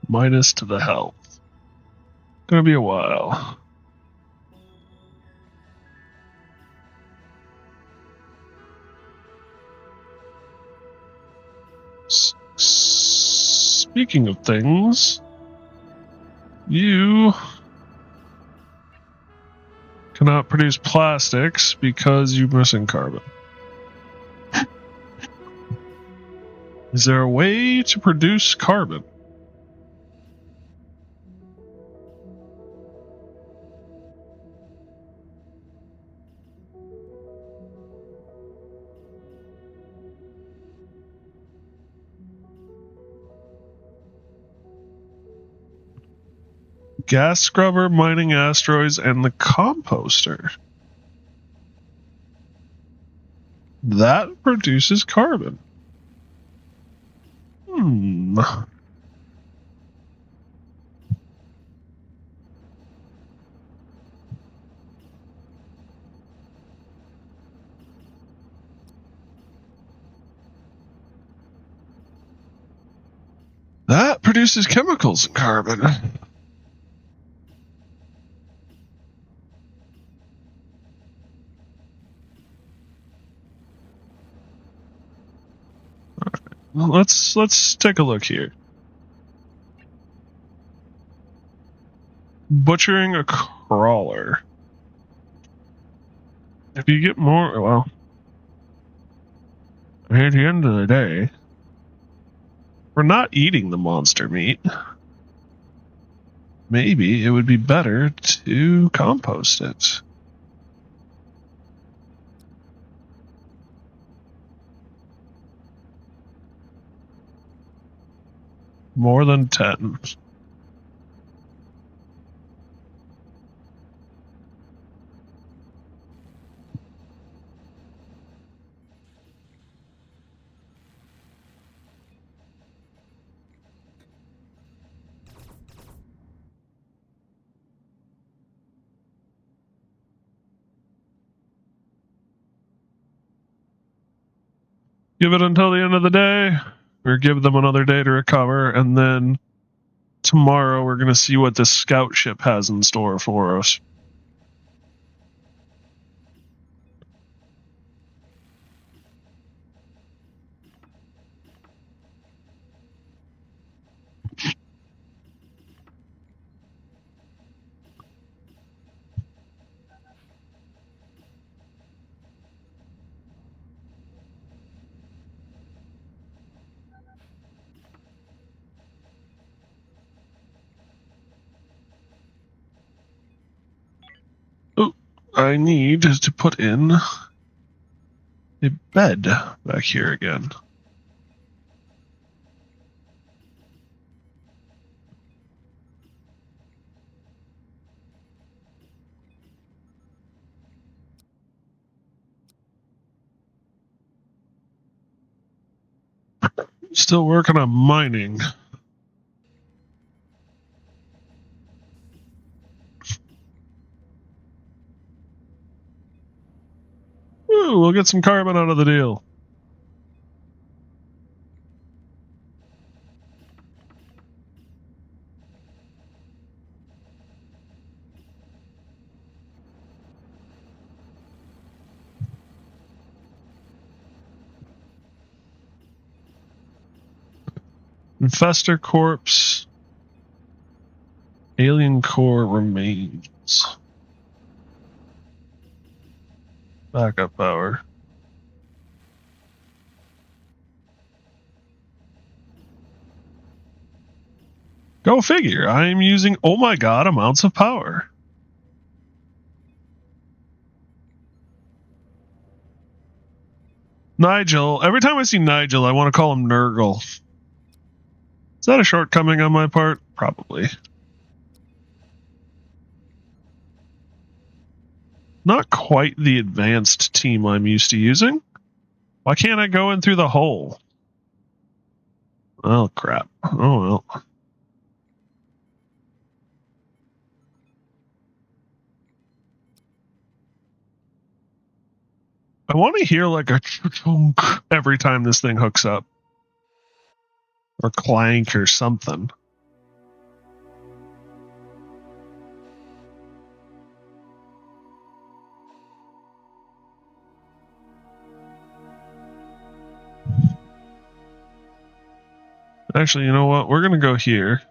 Speaker 1: Minus to the health. Gonna be a while. Speaking of things, you cannot produce plastics because you're missing carbon. Is there a way to produce carbon? Gas scrubber, mining asteroids, and the composter. That produces carbon. That produces chemicals and carbon. Well, let's take a look here. Butchering a crawler. If you get more, well, at the end of the day, we're not eating the monster meat. Maybe it would be better to compost it. More than 10. Give it until the end of the day, or give them another day to recover, and then tomorrow we're going to see what this scout ship has in store for us. Oh, I need to put in a bed back here again. Still working on mining. Ooh, we'll get some carbon out of the deal. Infestor corpse. Alien core remains. Backup power. Go figure. I am using, oh my god, amounts of power. Nigel. Every time I see Nigel, I want to call him Nurgle. Is that a shortcoming on my part? Probably. Not quite the advanced team I'm used to using. Why can't I go in through the hole? Oh, crap. Oh, well. I want to hear like a chunk every time this thing hooks up. Or clank or something. Actually, you know what? We're going to go here.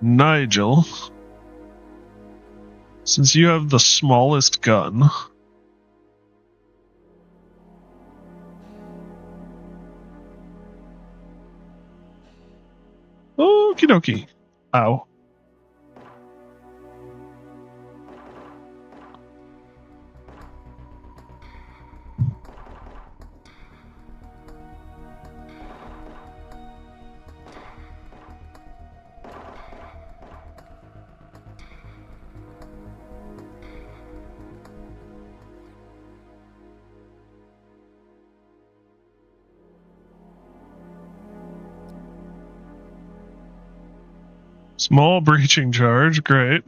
Speaker 1: Nigel. Since you have the smallest gun. Okie dokie. Ow. Small breaching charge, great.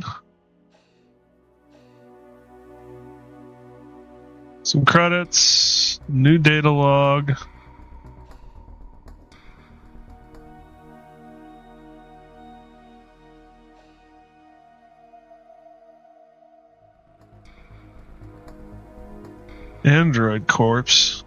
Speaker 1: Some credits, new data log. Android corpse.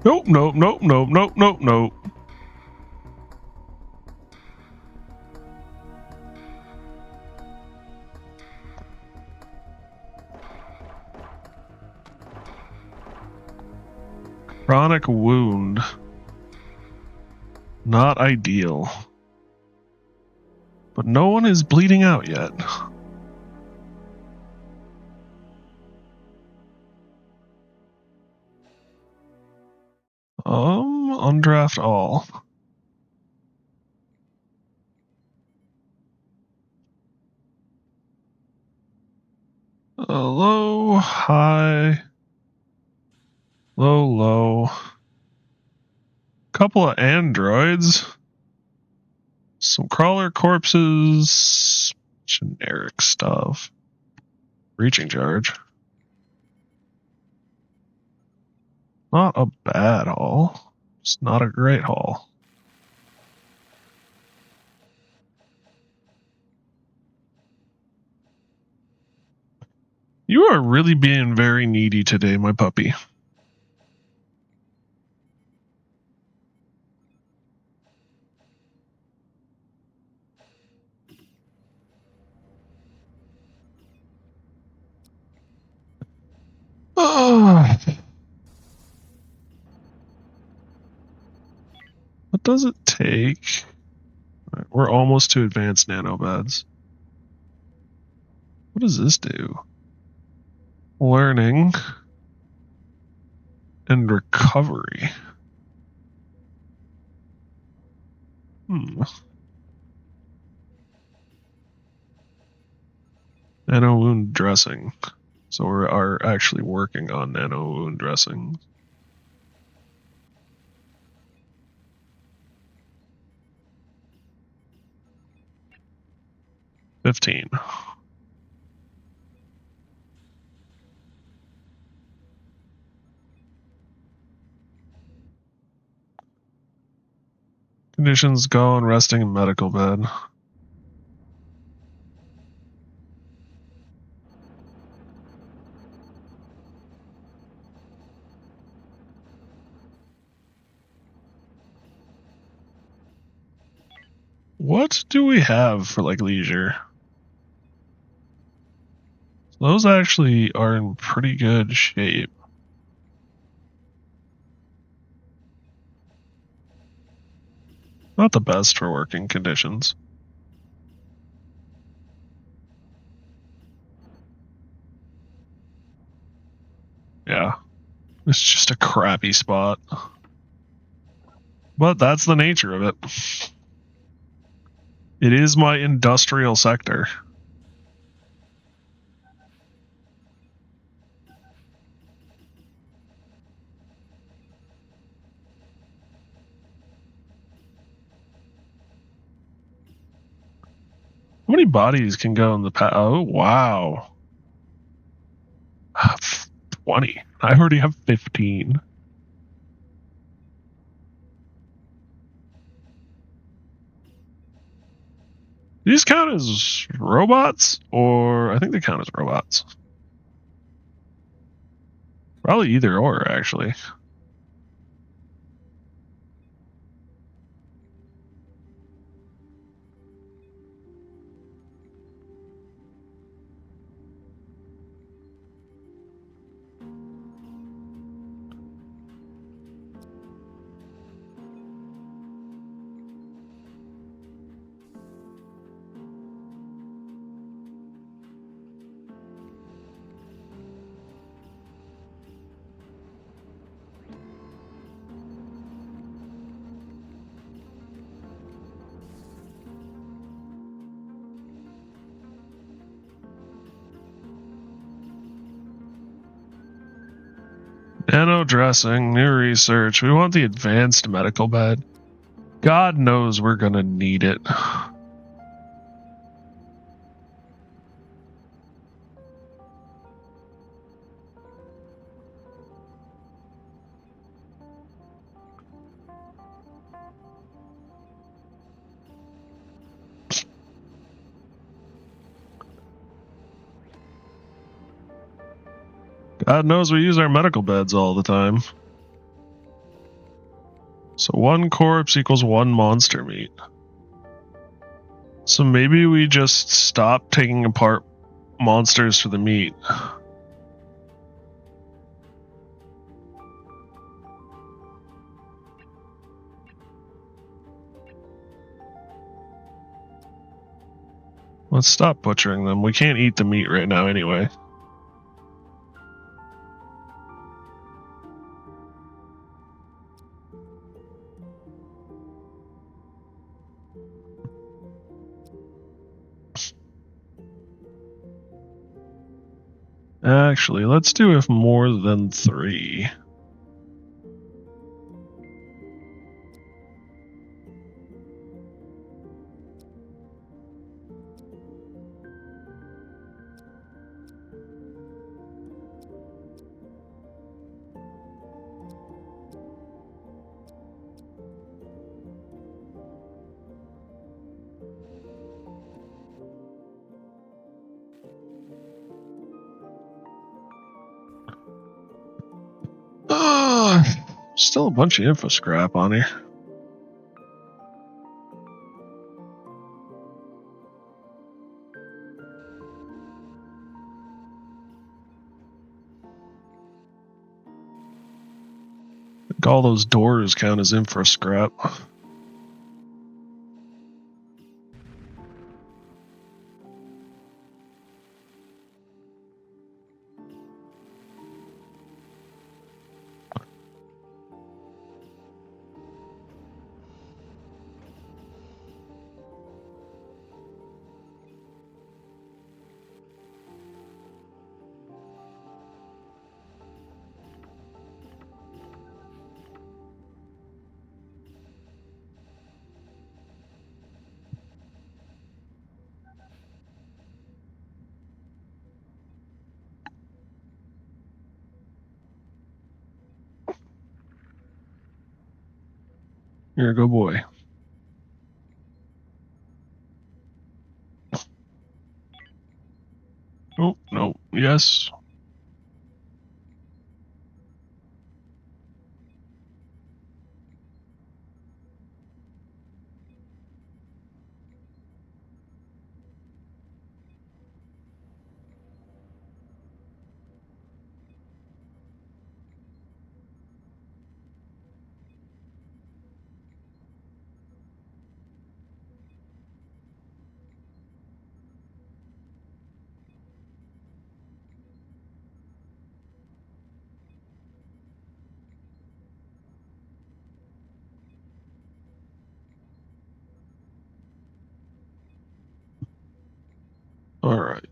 Speaker 1: Nope, nope, nope, nope, nope, nope, nope. Chronic wound. Not ideal. But no one is bleeding out yet. Undraft all. Low, high, low, low. Couple of androids. Some crawler corpses. Generic stuff. Breaching charge. Not a bad haul. It's not a great haul. You are really being very needy today, my puppy. What does it take? Right, we're almost to advanced nanobeds. What does this do? Learning and recovery. Nano wound dressing. So we are actually working on nano wound dressing. $15. Conditions gone, resting in medical bed. What do we have for like leisure? Those actually are in pretty good shape. Not the best for working conditions. Yeah. It's just a crappy spot. But that's the nature of it. It is my industrial sector. How many bodies can go in the oh, wow. 20. I already have 15. These count as robots? Or I think they count as robots. Probably either or, actually. Nano dressing, new research. We want the advanced medical bed. God knows we're gonna need it. God knows we use our medical beds all the time. So 1 corpse equals 1 monster meat. So maybe we just stop taking apart monsters for the meat. Let's stop butchering them. We can't eat the meat right now anyway. Actually, let's do if more than 3. Still a bunch of info scrap on here. I think all those doors count as info scrap. Here, go boy. Oh, no. Yes. All right.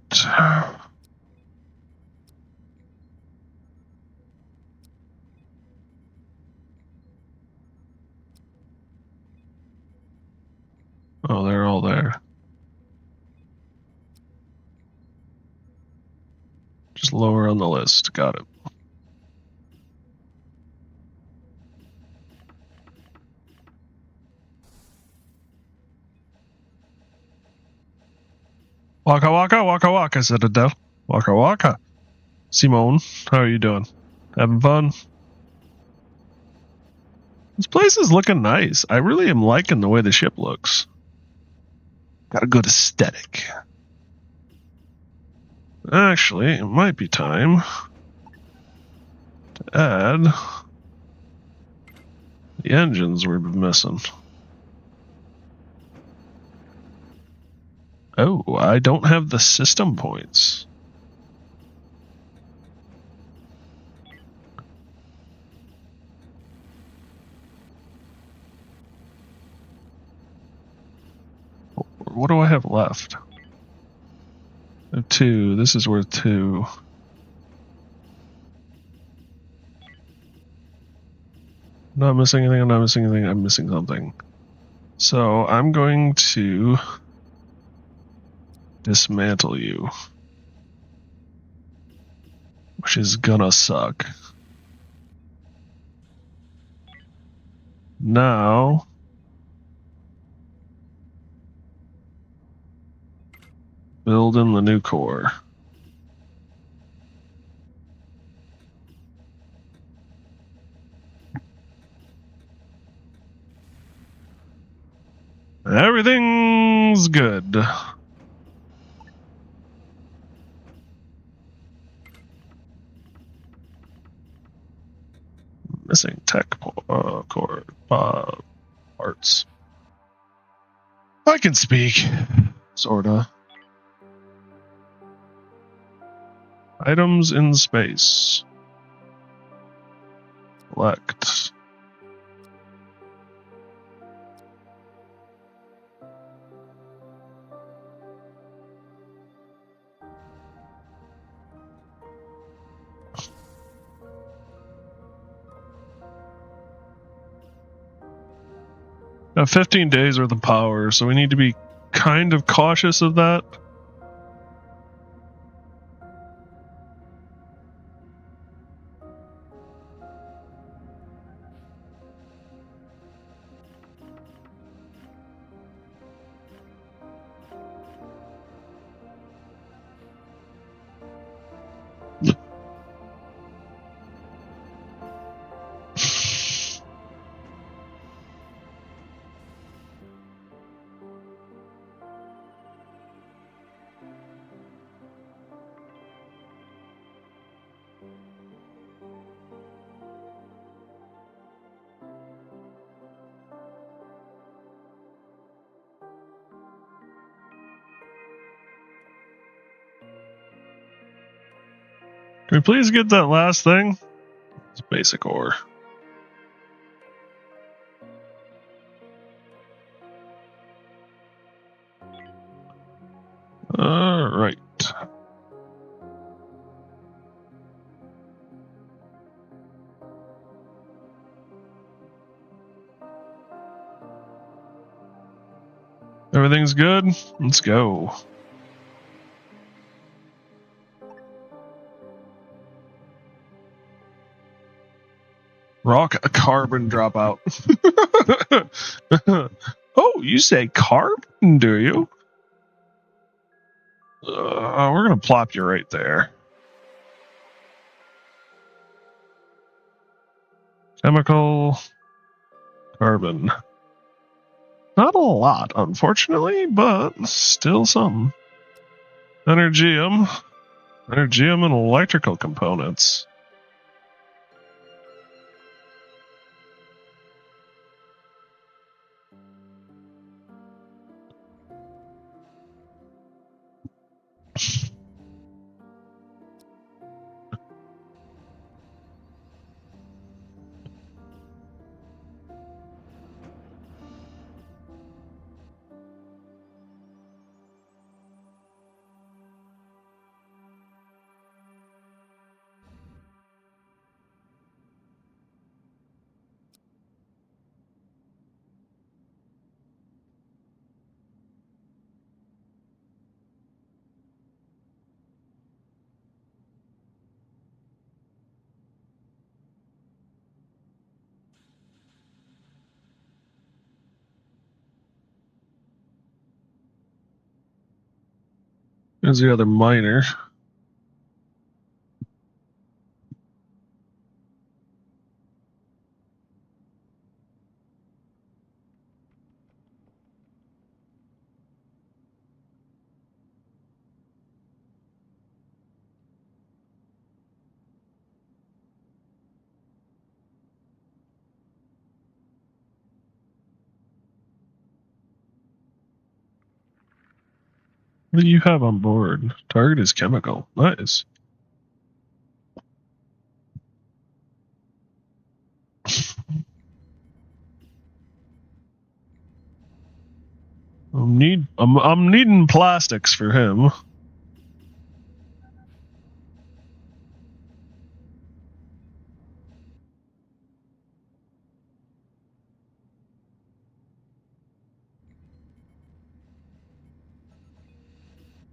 Speaker 1: Oh, they're all there. Just lower on the list. Got it. Waka waka waka waka, Citadel. Waka waka. Simone, how are you doing? Having fun? This place is looking nice. I really am liking the way the ship looks. Got a good aesthetic. Actually, it might be time to add the engines we've been missing. Oh, I don't have the system points. What do I have left? I have 2. This is worth 2. I'm not missing anything. I'm not missing anything. I'm missing something. So I'm going to dismantle you, which is gonna suck. Now, build in the new core. Everything's good. Missing tech core parts. I can speak, sorta. Items in space. Select. Now 15 days worth of power, so we need to be kind of cautious of that. Can we please get that last thing? It's basic ore. Alright. Everything's good? Let's go. Rock a carbon dropout. Oh, you say carbon, do you? We're going to plop you right there. Chemical, carbon. Not a lot, unfortunately, but still some. Energium and electrical components. There's the other miner. What do you have on board? Target is chemical. Nice. I'm needing plastics for him.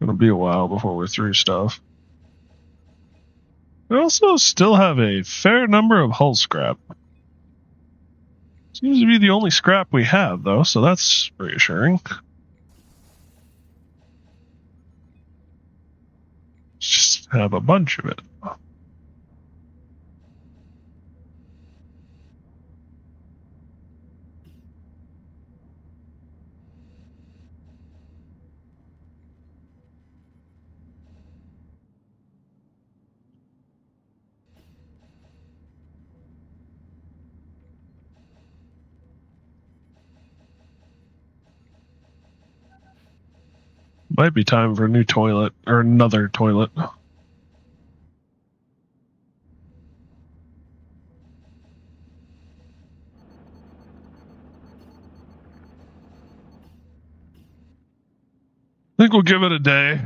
Speaker 1: It'll be a while before we're through stuff. We also still have a fair number of hull scrap. Seems to be the only scrap we have, though, so that's reassuring. Just have a bunch of it. Might be time for a new toilet, or another toilet. I think we'll give it a day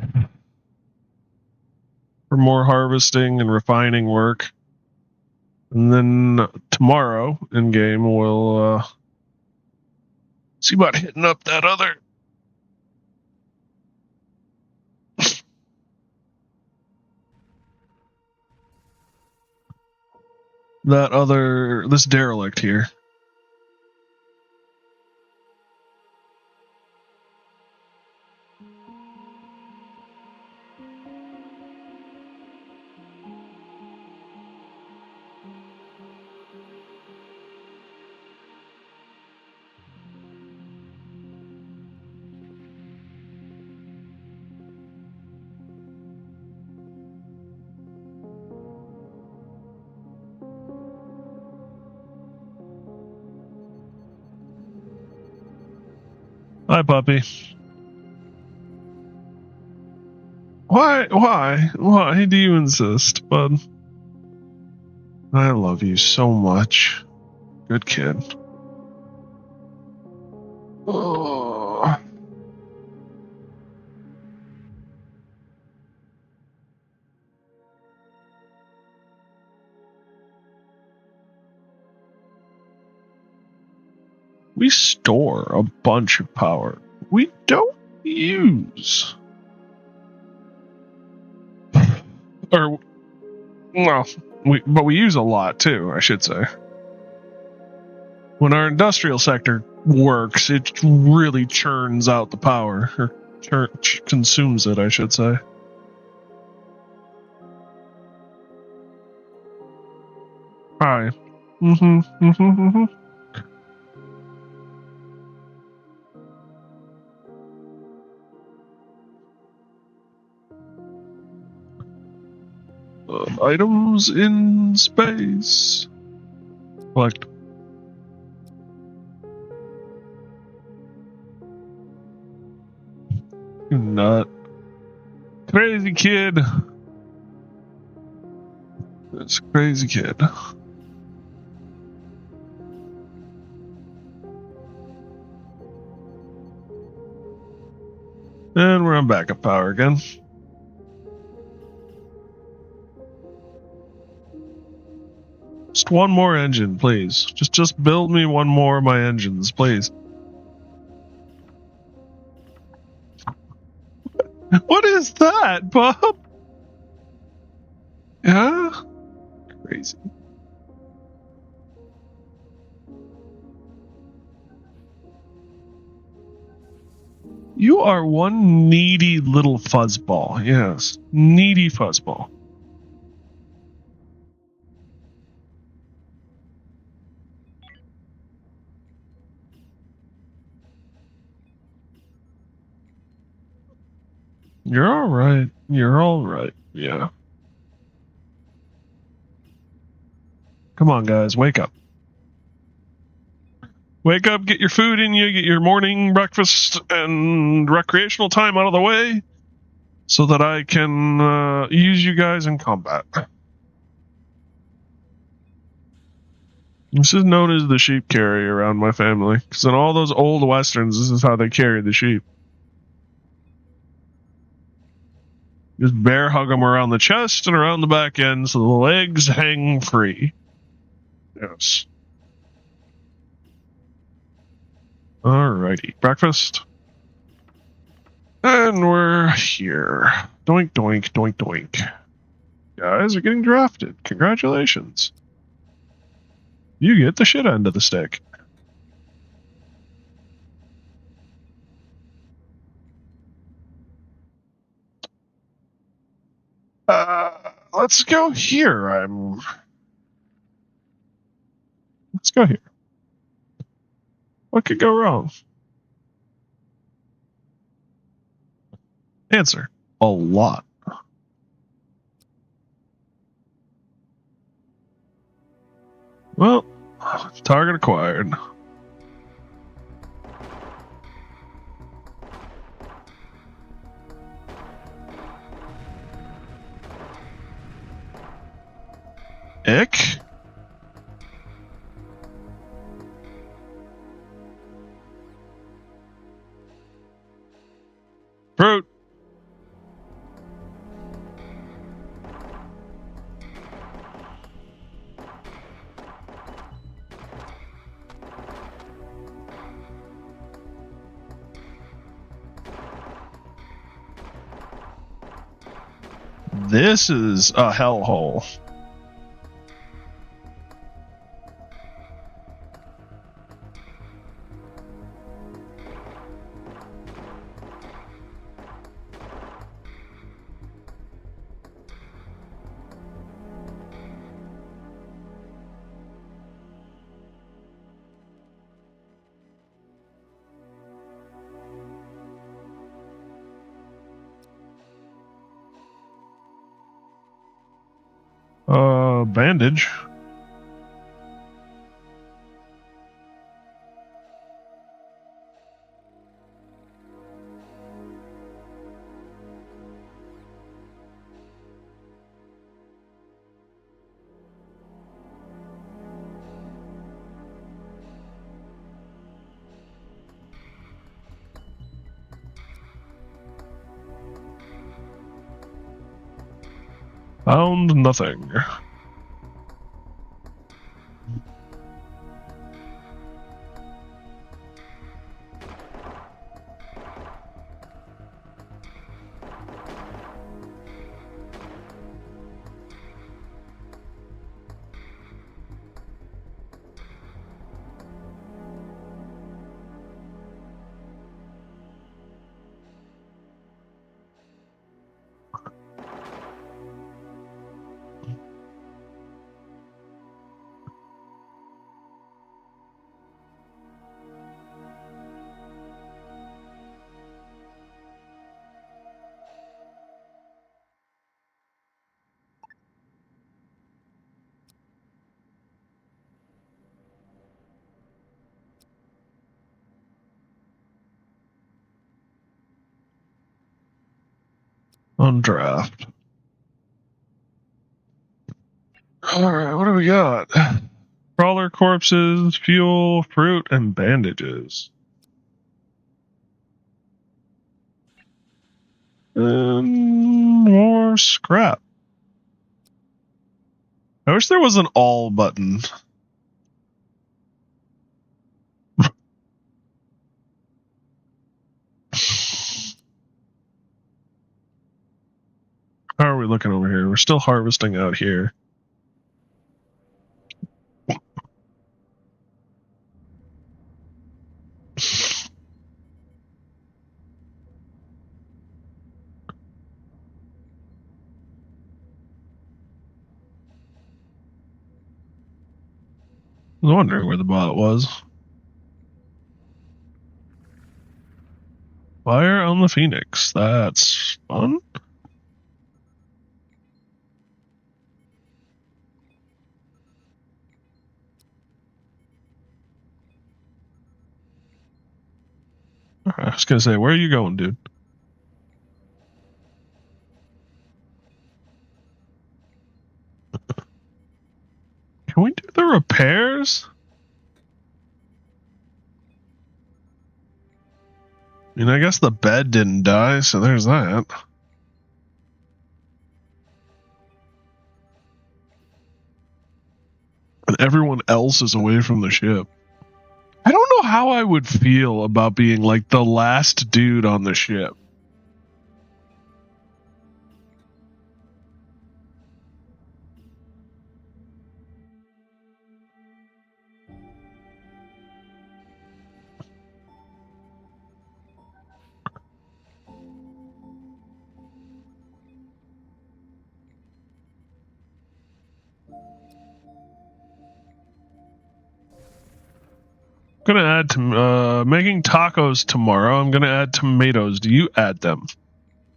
Speaker 1: for more harvesting and refining work. And then tomorrow in game we'll see about hitting up that other this derelict here. Hi, puppy. Why do you insist, bud? I love you so much. Good kid. Oh. We store a bunch of power we don't use. Or, well, but we use a lot too, I should say. When our industrial sector works, it really churns out the power. church consumes it, I should say. Hi. Items in space. Collect. You nut. Crazy kid. This crazy kid. And we're on backup power again. Just one more engine, please. Just build me one more of my engines, please. What is that, Bob? Yeah? Crazy. You are one needy little fuzzball. Yes. Needy fuzzball. You're alright. You're alright. Yeah. Come on, guys. Wake up. Wake up, get your food in you, get your morning breakfast and recreational time out of the way so that I can use you guys in combat. This is known as the sheep carry around my family, because in all those old westerns, this is how they carried the sheep. Just bear hug them around the chest and around the back end so the legs hang free. Yes. Alrighty, breakfast. And we're here. Doink, doink, doink, doink. Guys are getting drafted. Congratulations. You get the shit end of the stick. Let's go here. Let's go here. What could go wrong? Answer: a lot. Well, target acquired. Ick. Fruit. This is a hellhole. Bandage. Found nothing. on draft. Alright, what do we got? Crawler corpses, fuel, fruit, and bandages. And more scrap. I wish there was an all button. How are we looking over here? We're still harvesting out here. I was wondering where the bot was. Fire on the Phoenix. That's fun. I was gonna say, where are you going, dude? Can we do the repairs? I mean, I guess the bed didn't die, so there's that. And everyone else is away from the ship. I don't know how I would feel about being like the last dude on the ship. I'm gonna add to making tacos tomorrow. I'm gonna add tomatoes. Do you add them?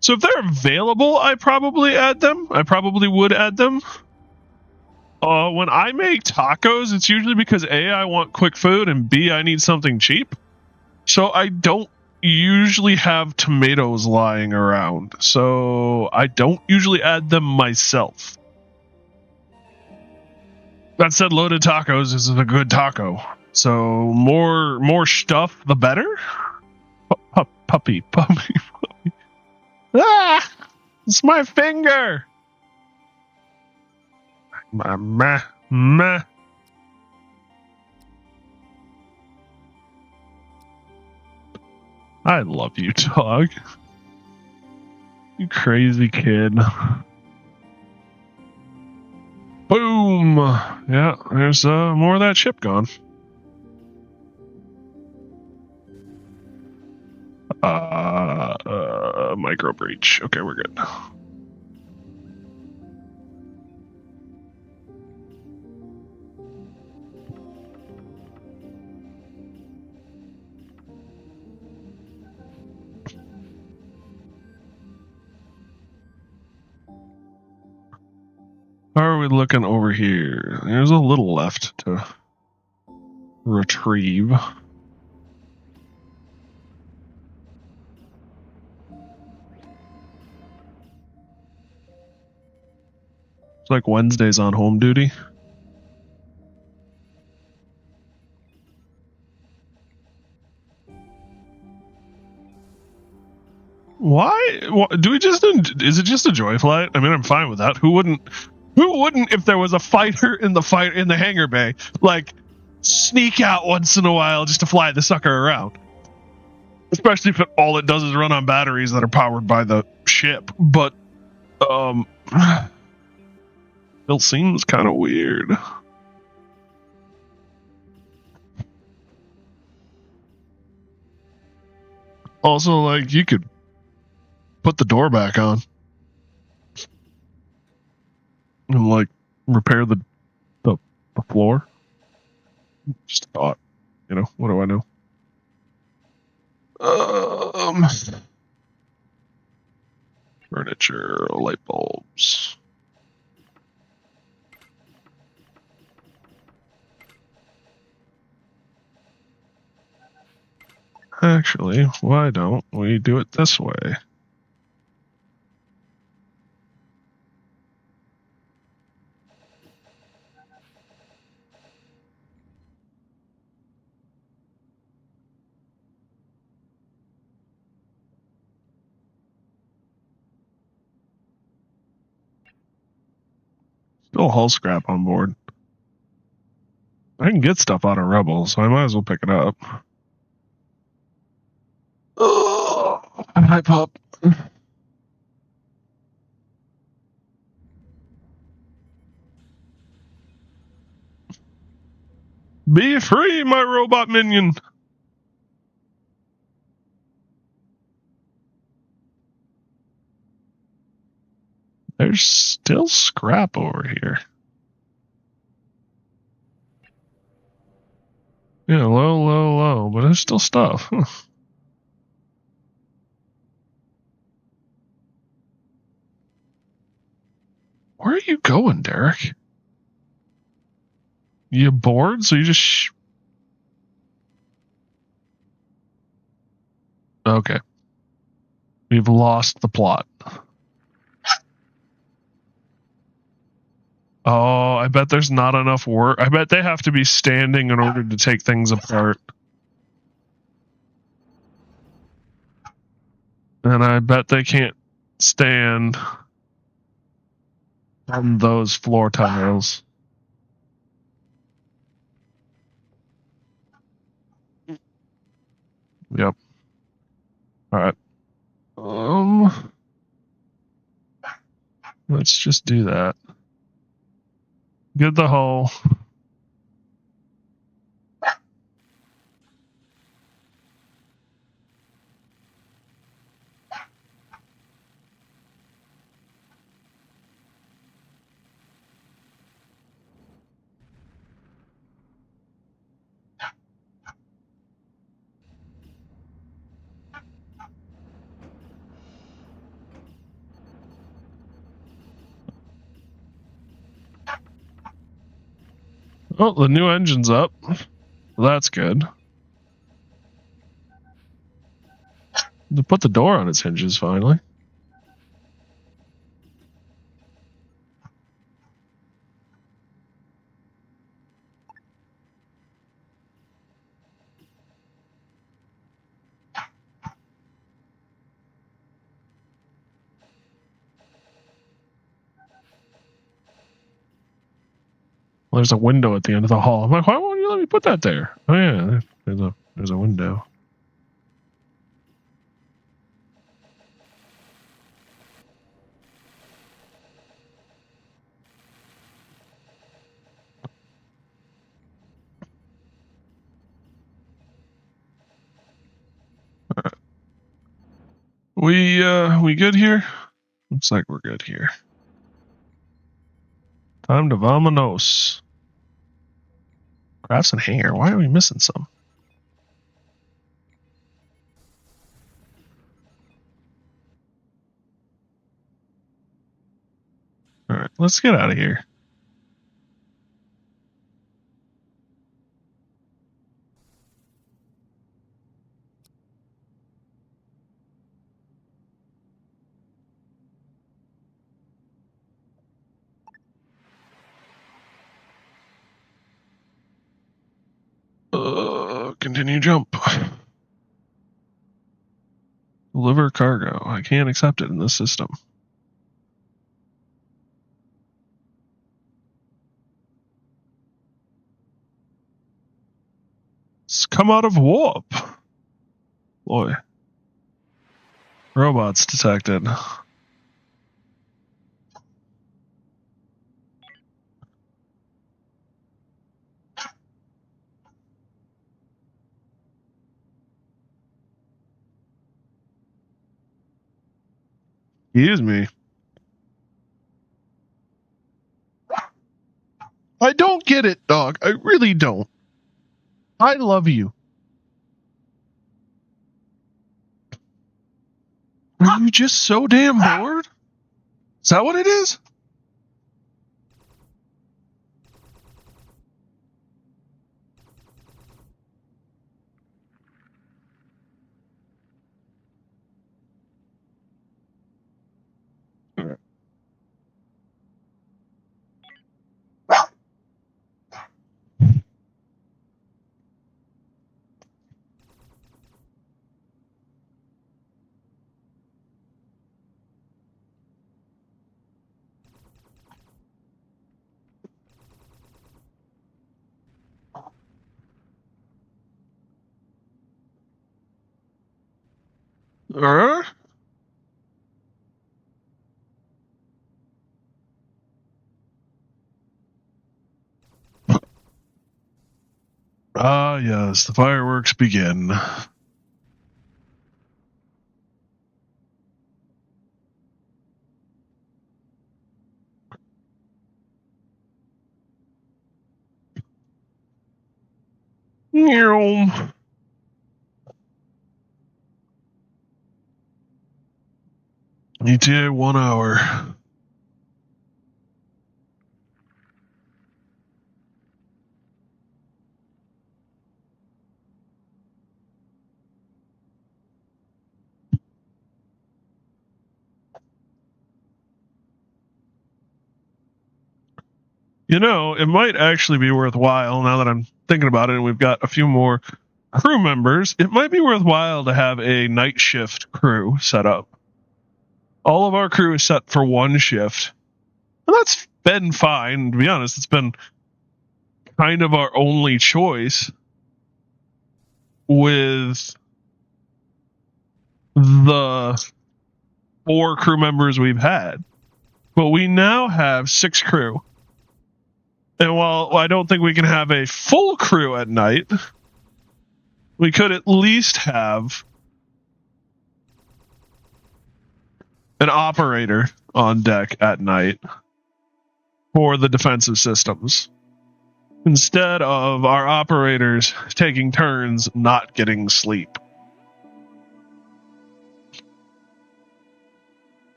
Speaker 1: So if they're available, I probably add them. I probably would add them. When I make tacos, it's usually because A, I want quick food, and B, I need something cheap. So I don't usually have tomatoes lying around. So I don't usually add them myself. That said, loaded tacos is a good taco. So more stuff, the better. Puppy. Ah! It's my finger. Meh. I love you, dog. You crazy kid. Boom. Yeah, there's more of that ship gone. Micro breach. Okay, we're good. How are we looking over here? There's a little left to retrieve. It's like Wednesday's on home duty. Why? Do we just? Is it just a joy flight? I mean, I'm fine with that. Who wouldn't if there was a fighter in the hangar bay, like sneak out once in a while just to fly the sucker around? Especially if all it does is run on batteries that are powered by the ship. But it seems kind of weird. Also, like, you could put the door back on and like repair the floor. Just a thought, what do I know? Furniture, light bulbs. Actually, why don't we do it this way? Still hull scrap on board. I can get stuff out of Rebel, so I might as well pick it up. Oh, hi, pup. Be free, my robot minion. There's still scrap over here. Yeah, low, but there's still stuff. Where are you going, Derek? You bored? So you just... Okay. We've lost the plot. Oh, I bet there's not enough work. I bet they have to be standing in order to take things apart. And I bet they can't stand on those floor tiles. Yep. Alright. Let's just do that. Get the hull. Oh, the new engine's up. That's good. To put the door on its hinges finally. Well, there's a window at the end of the hall. I'm like, why won't you let me put that there? Oh yeah, there's a window. We good here? Looks like we're good here. Time to vamonos. Crafts and hanger. Why are we missing some? Alright, let's get out of here. Continue jump. Deliver cargo. I can't accept it in this system. It's come out of warp. Boy. Robots detected. Excuse me. I don't get it, dog. I really don't. I love you. Are you just so damn bored? Is that what it is? Uh, yes, the fireworks begin. ETA 1 hour. You know, it might actually be worthwhile now that I'm thinking about it and we've got a few more crew members. It might be worthwhile to have a night shift crew set up. All of our crew is set for one shift. And that's been fine. To be honest, it's been kind of our only choice with the 4 crew members we've had. But we now have 6 crew. And while I don't think we can have a full crew at night, we could at least have an operator on deck at night for the defensive systems, instead of our operators taking turns not getting sleep.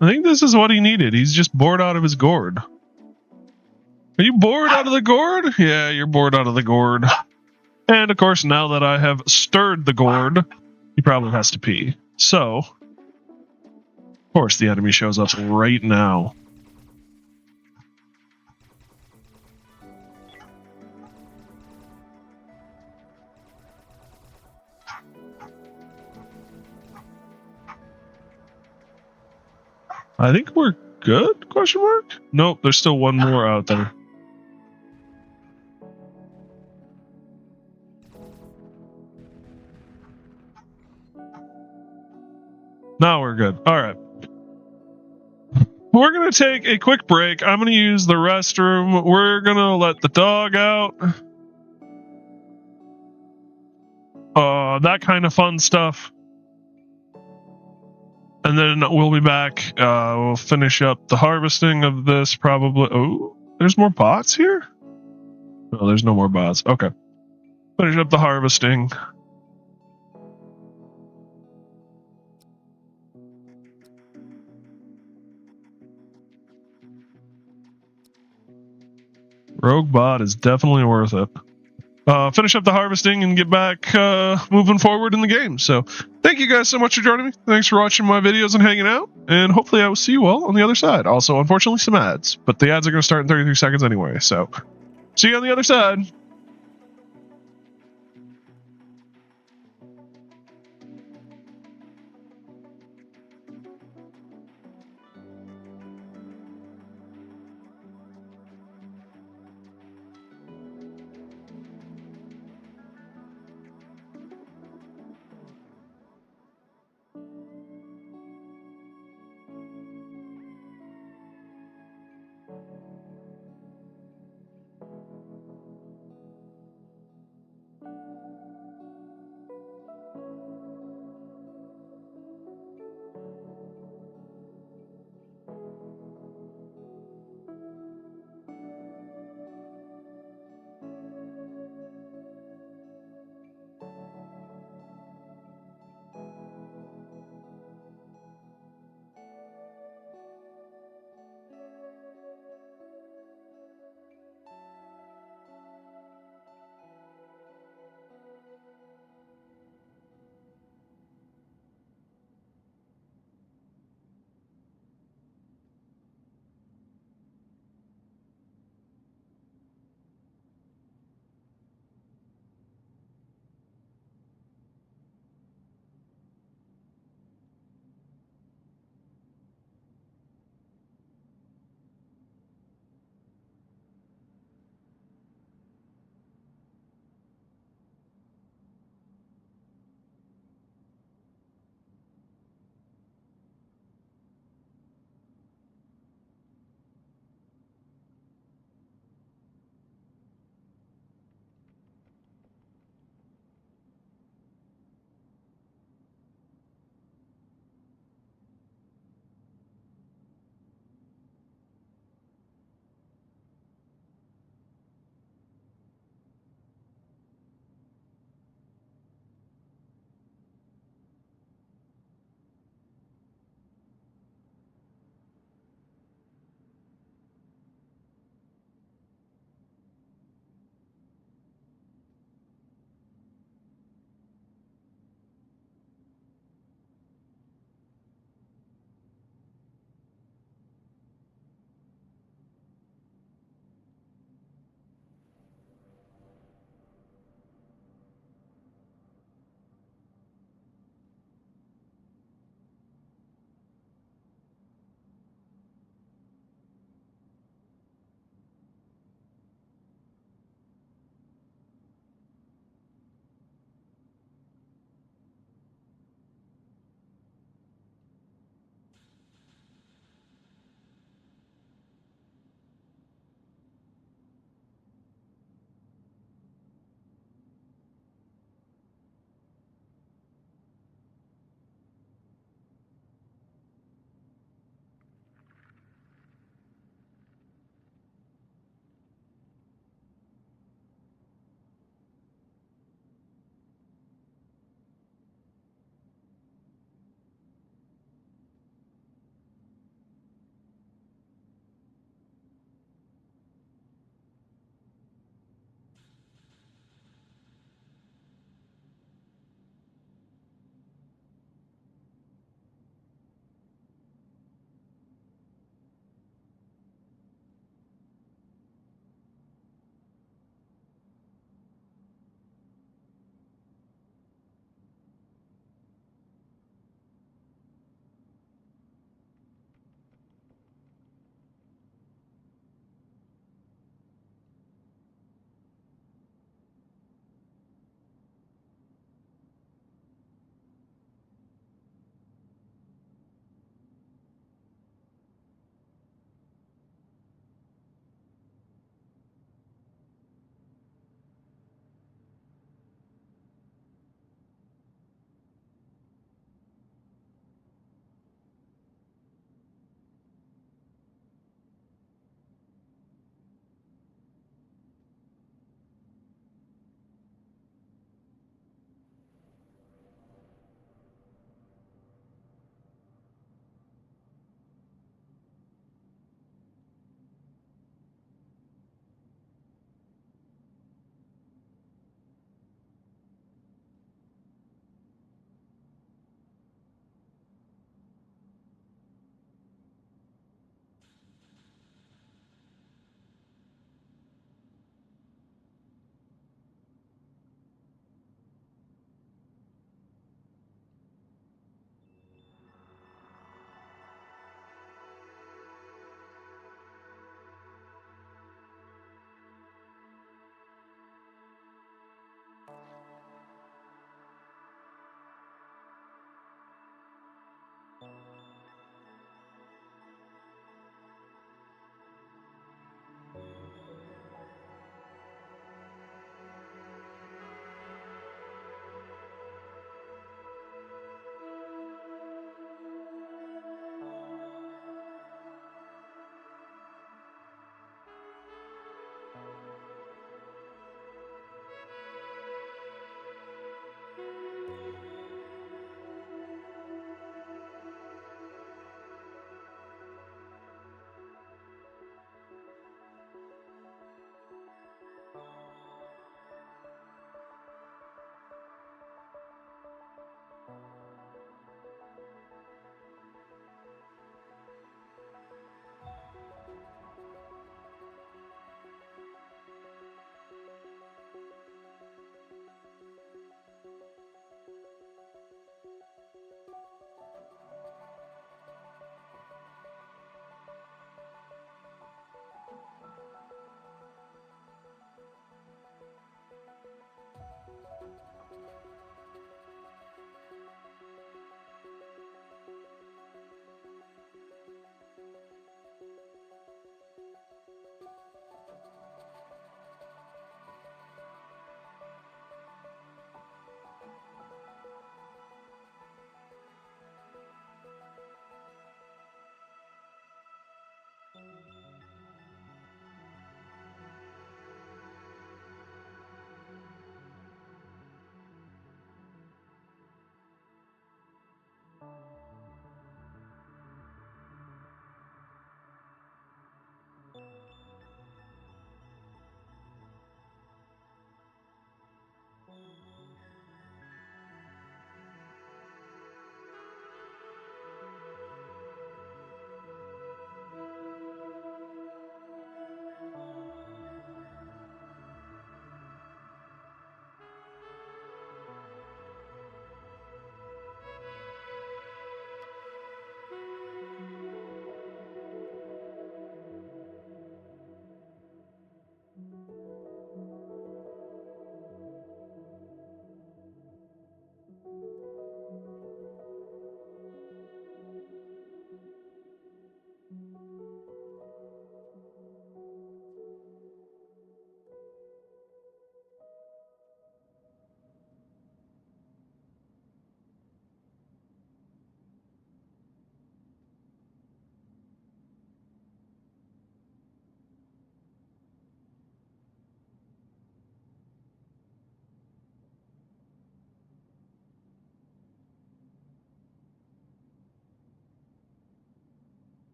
Speaker 1: I think this is what he needed. He's just bored out of his gourd. Are you bored out of the gourd? Yeah, you're bored out of the gourd. And of course, now that I have stirred the gourd, he probably has to pee. So, of course, the enemy shows up right now. I think we're good? Question mark? Nope, there's still one more out there. Now we're good. All right. We're going to take a quick break. I'm going to use the restroom. We're going to let the dog out. That kind of fun stuff. And then we'll be back. We'll finish up the harvesting of this probably. Oh, there's more bots here? No, there's no more bots. Okay. Finish up the harvesting. Rogue bot is definitely worth it. Finish up the harvesting and get back moving forward in the game. So thank you guys so much for joining me. Thanks for watching my videos and hanging out. And hopefully I will see you all on the other side. Also, unfortunately, some ads. But the ads are going to start in 33 seconds anyway. So see you on the other side.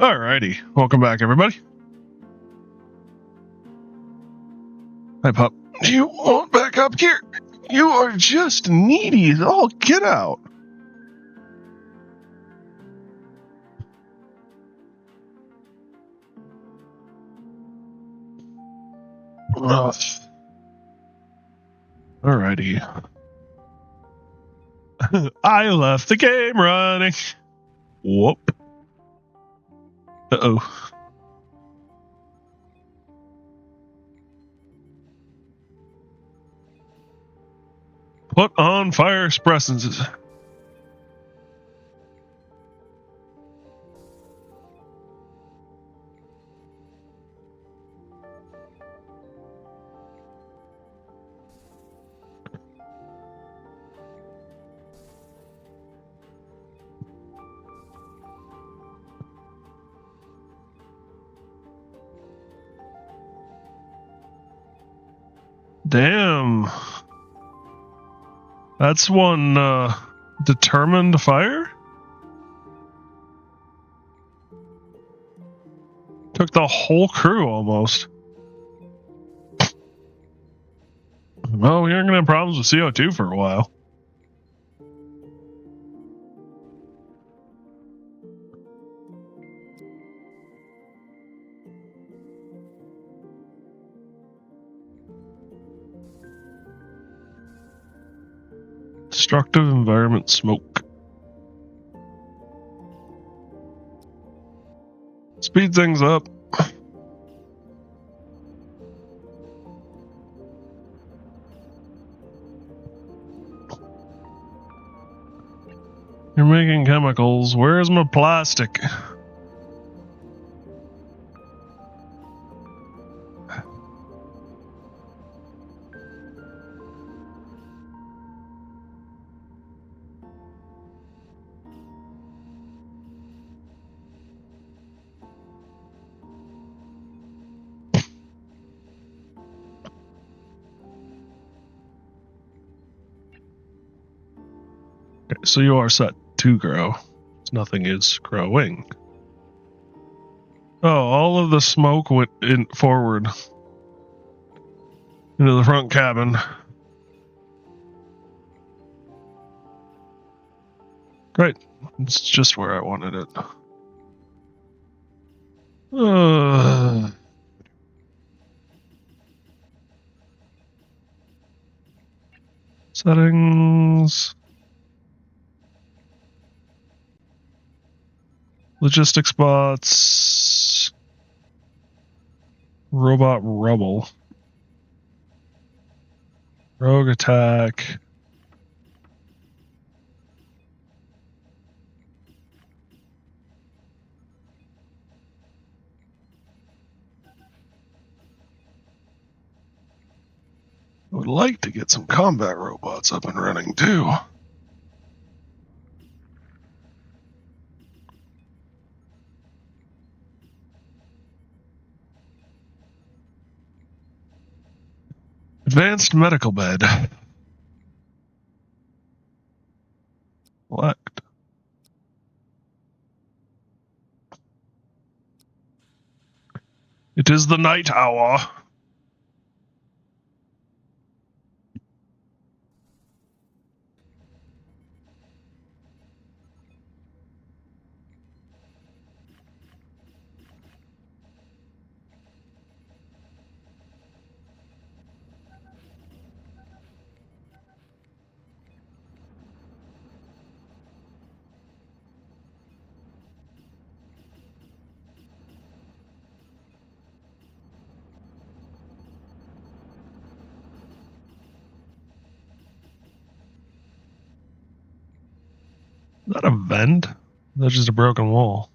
Speaker 1: Alrighty, welcome back, everybody. Hi, pup. Do you want back up here? You are just needy as all get out. Ugh. Alrighty. I left the game running. Whoop. Uh-oh. Put on fire suppressants. Damn. That's one determined fire? Took the whole crew almost. Well, we aren't going to have problems with CO2 for a while. Destructive environment smoke. Speed things up. You're making chemicals. Where's my plastic? Okay, so you are set to grow. Nothing is growing. Oh, all of the smoke went in forward into the front cabin. Great. It's just where I wanted it. Settings. Logistics bots. Robot rubble. Rogue attack. I would like to get some combat robots up and running too. Advanced medical bed. Select. It is the night hour. Is that a vent? That's just a broken wall.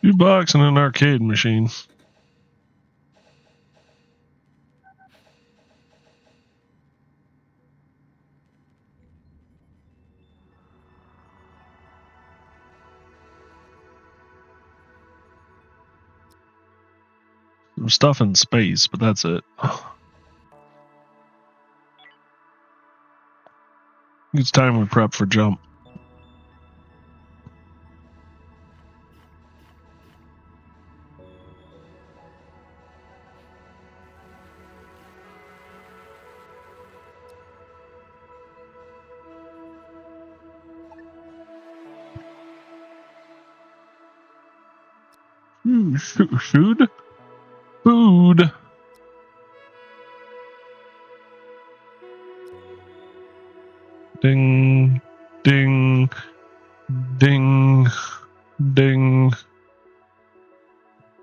Speaker 1: $2 and an arcade machine. Some stuff in space, but that's it. It's time we prep for jump. Food? Food. Ding, ding, ding, ding,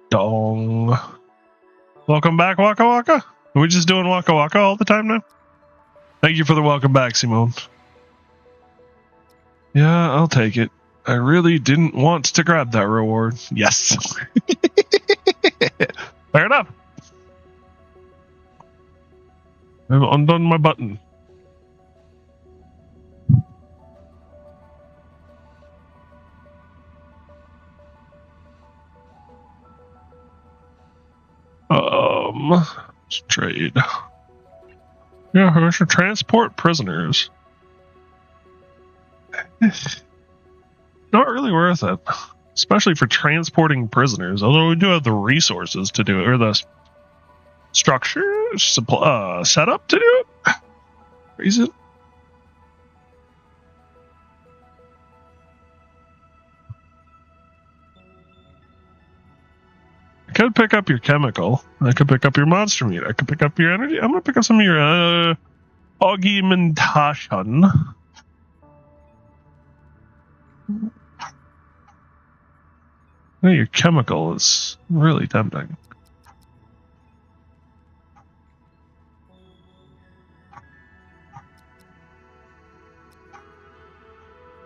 Speaker 1: dong. Welcome back, Waka Waka. Are we just doing Waka Waka all the time now? Thank you for the welcome back, Simone. Yeah, I'll take it. I really didn't want to grab that reward. Yes. Fair enough. I've undone my button. Let's trade. Yeah, who should transport prisoners? Not really worth it, especially for transporting prisoners. Although we do have the resources to do it, or the structure, setup to do it. Reason. I could pick up your chemical. I could pick up your monster meat. I could pick up your energy. I'm gonna pick up some of your augmentation. Your chemical is really tempting.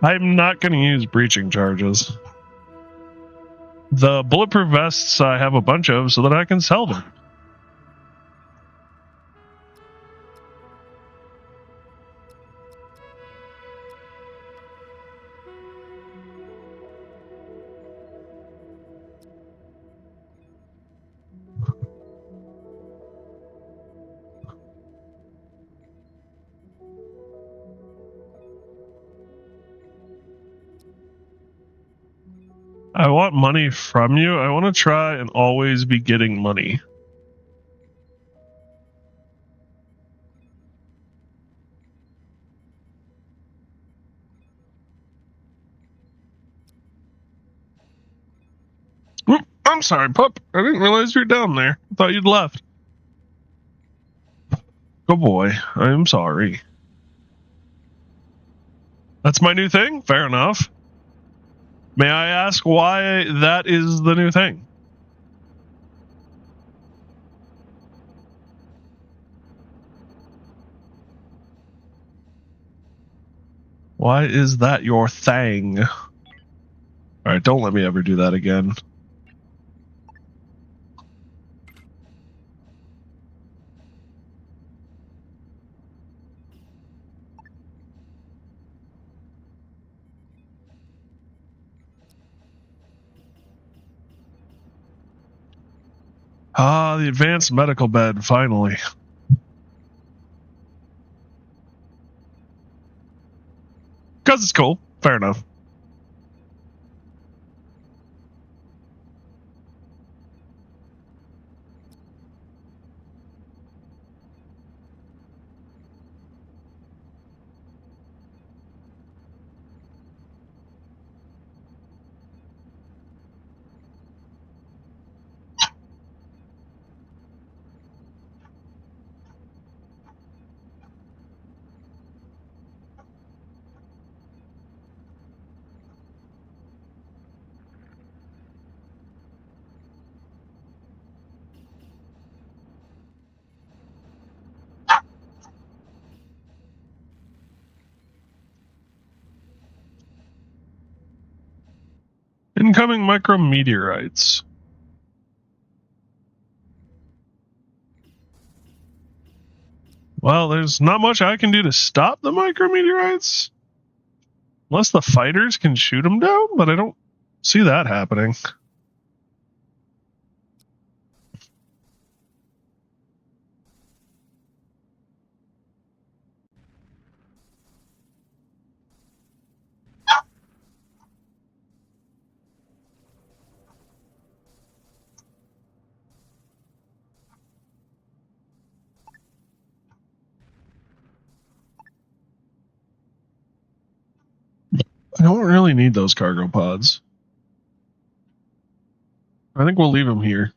Speaker 1: I'm not going to use breaching charges. The bulletproof vests I have a bunch of so that I can sell them. I want money from you. I want to try and always be getting money. Oop, I'm sorry, pup. I didn't realize you were down there. I thought you'd left. Good boy. I'm sorry. That's my new thing? Fair enough. May I ask why that is the new thing? Why is that your thing? Alright, don't let me ever do that again. Ah, the advanced medical bed, finally. Because it's cool. Fair enough. Incoming micrometeorites. Well, there's not much I can do to stop the micrometeorites. Unless the fighters can shoot them down, but I don't see that happening. I don't really need those cargo pods. I think we'll leave them here.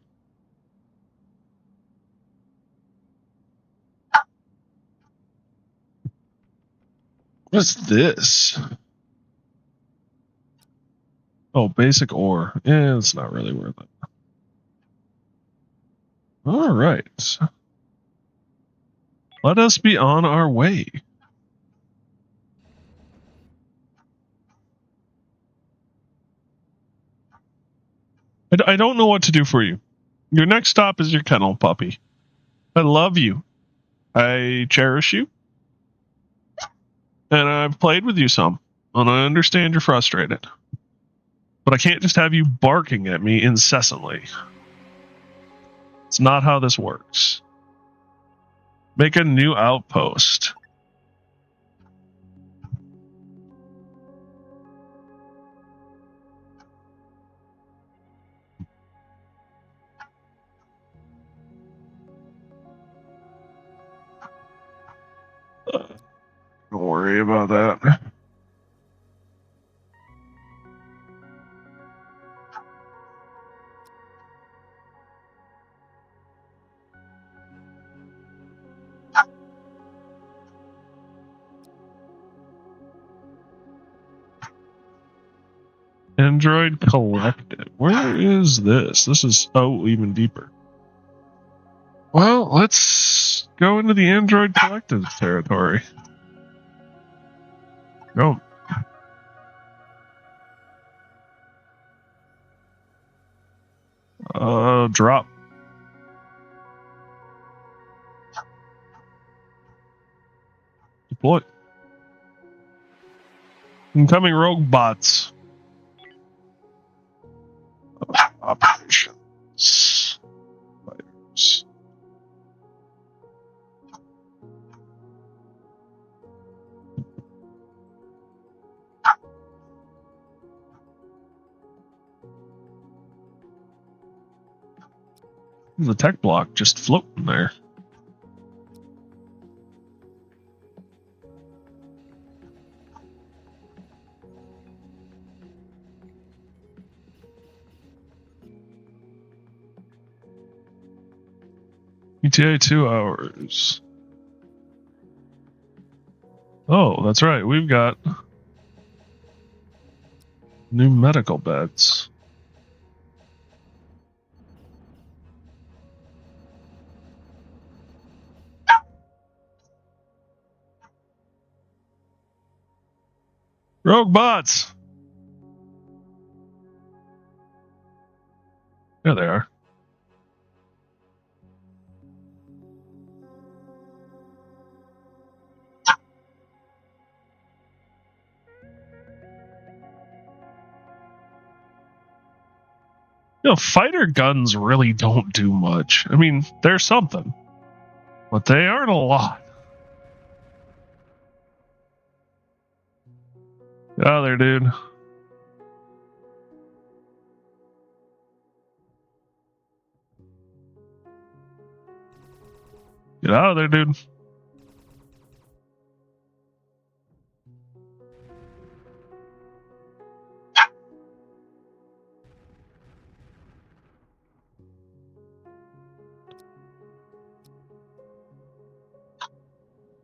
Speaker 1: What's this? Oh, basic ore. Yeah, it's not really worth it. All right. Let us be on our way. I don't know what to do for you. Your next stop is your kennel, puppy. I love you. I cherish you. And I've played with you some. And I understand you're frustrated. But I can't just have you barking at me incessantly. It's not how this works. Make a new outpost. Don't worry about that. Android Collective. Where is this? This is, oh, even deeper. Well, let's go into the Android Collective territory. Go. Drop. Deploy. Incoming rogue bots. Operations. Fighters. There's a tech block just floating there. ETA 2 hours. Oh, that's right. We've got new medical beds. Rogue bots. There they are. You know, fighter guns really don't do much. I mean, they're something, but they aren't a lot. Get out of there, dude. Get out of there, dude.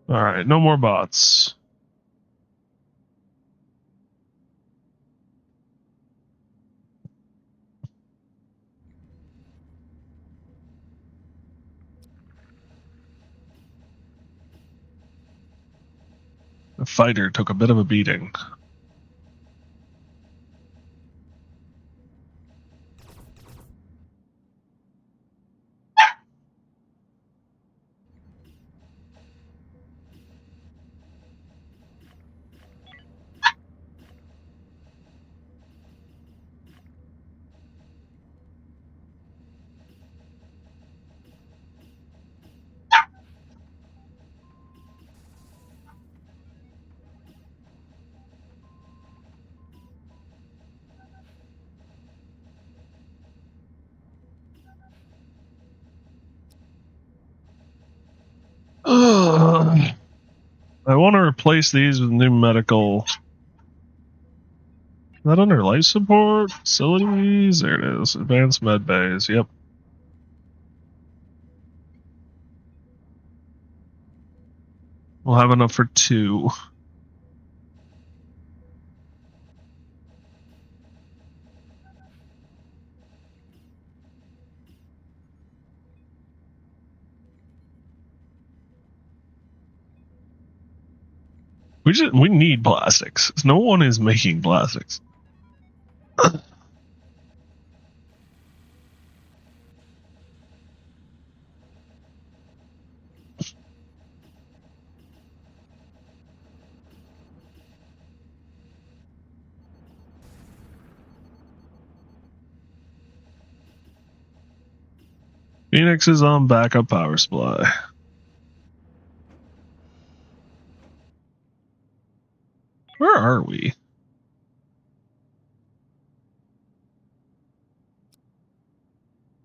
Speaker 1: All right, no more bots. The fighter took a bit of a beating. I want to replace these with new medical. Is that under life support? Facilities? There it is. Advanced med bays. Yep. We'll have enough for 2. We need plastics. No one is making plastics. Phoenix is on backup power supply. Where are we?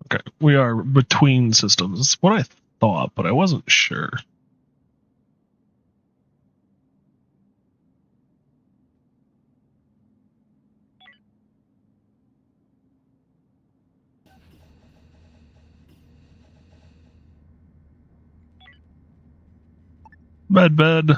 Speaker 1: Okay, we are between systems. That's what I thought, but I wasn't sure. Bed.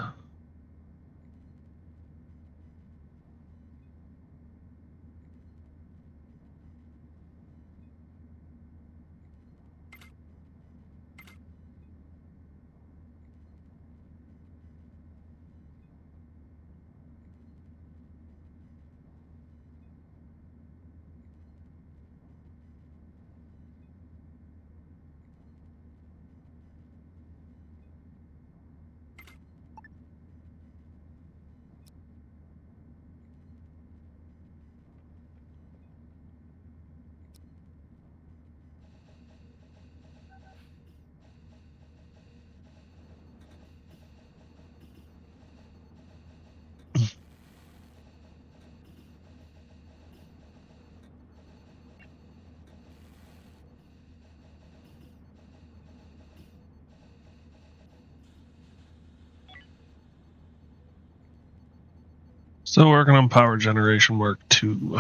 Speaker 1: Still working on power generation Mark 2.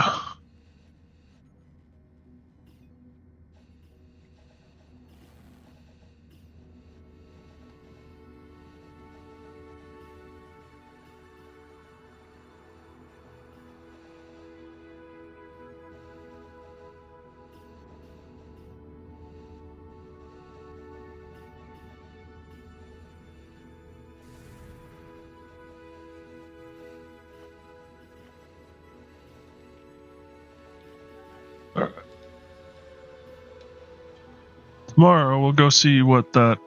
Speaker 1: Alright. Tomorrow we'll go see what that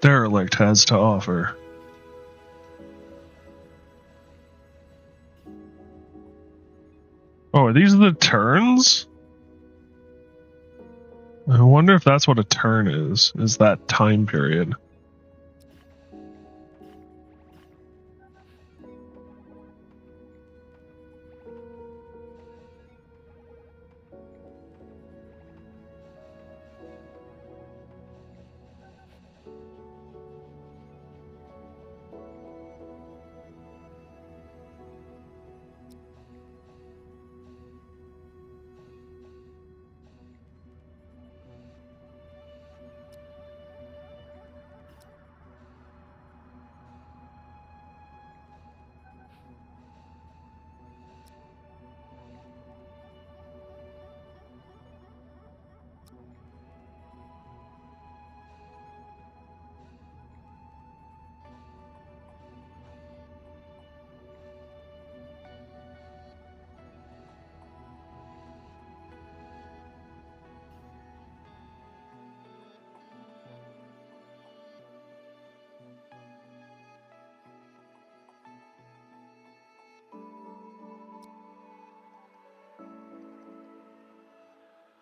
Speaker 1: derelict has to offer. Oh, are these the turns? I wonder if that's what a turn is that time period.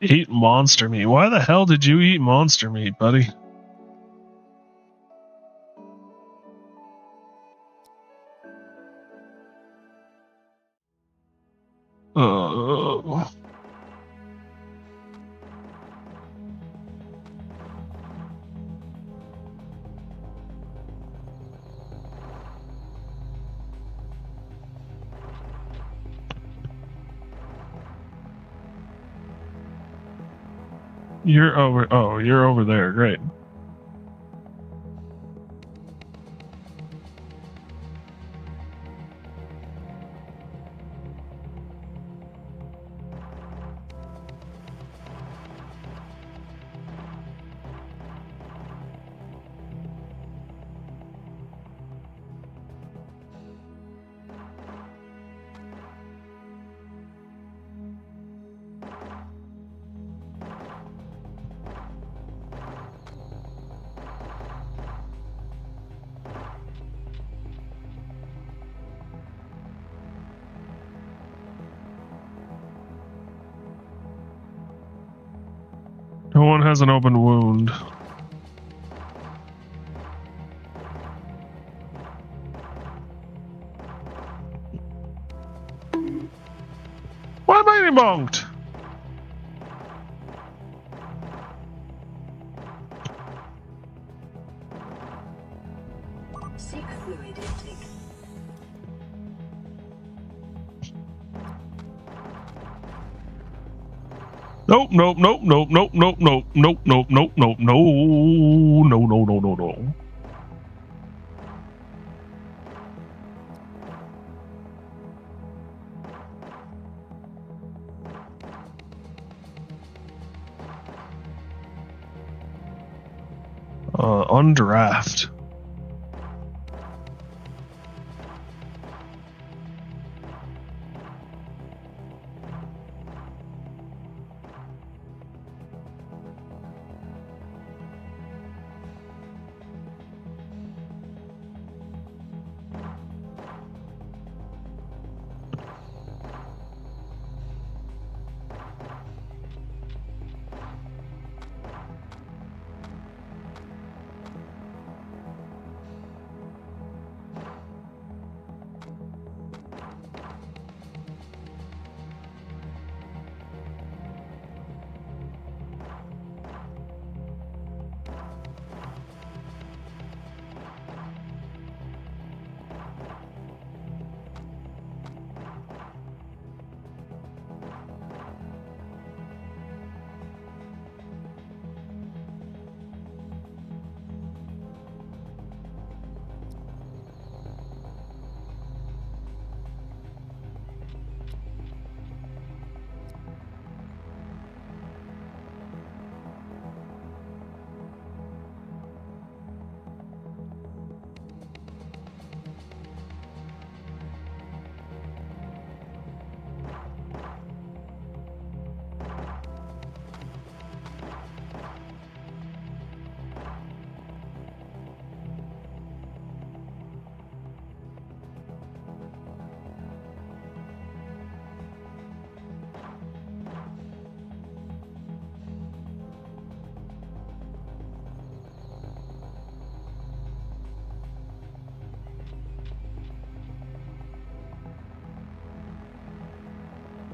Speaker 1: Eat monster meat. Why the hell did you eat monster meat, buddy? You're over. Oh, you're over there. Great. No one has an open wound. Why am I getting bonked?
Speaker 3: Seek fluid intake.
Speaker 1: Nope, nope, nope, nope, nope, nope, nope, nope, nope, nope, nope, no. Undraft.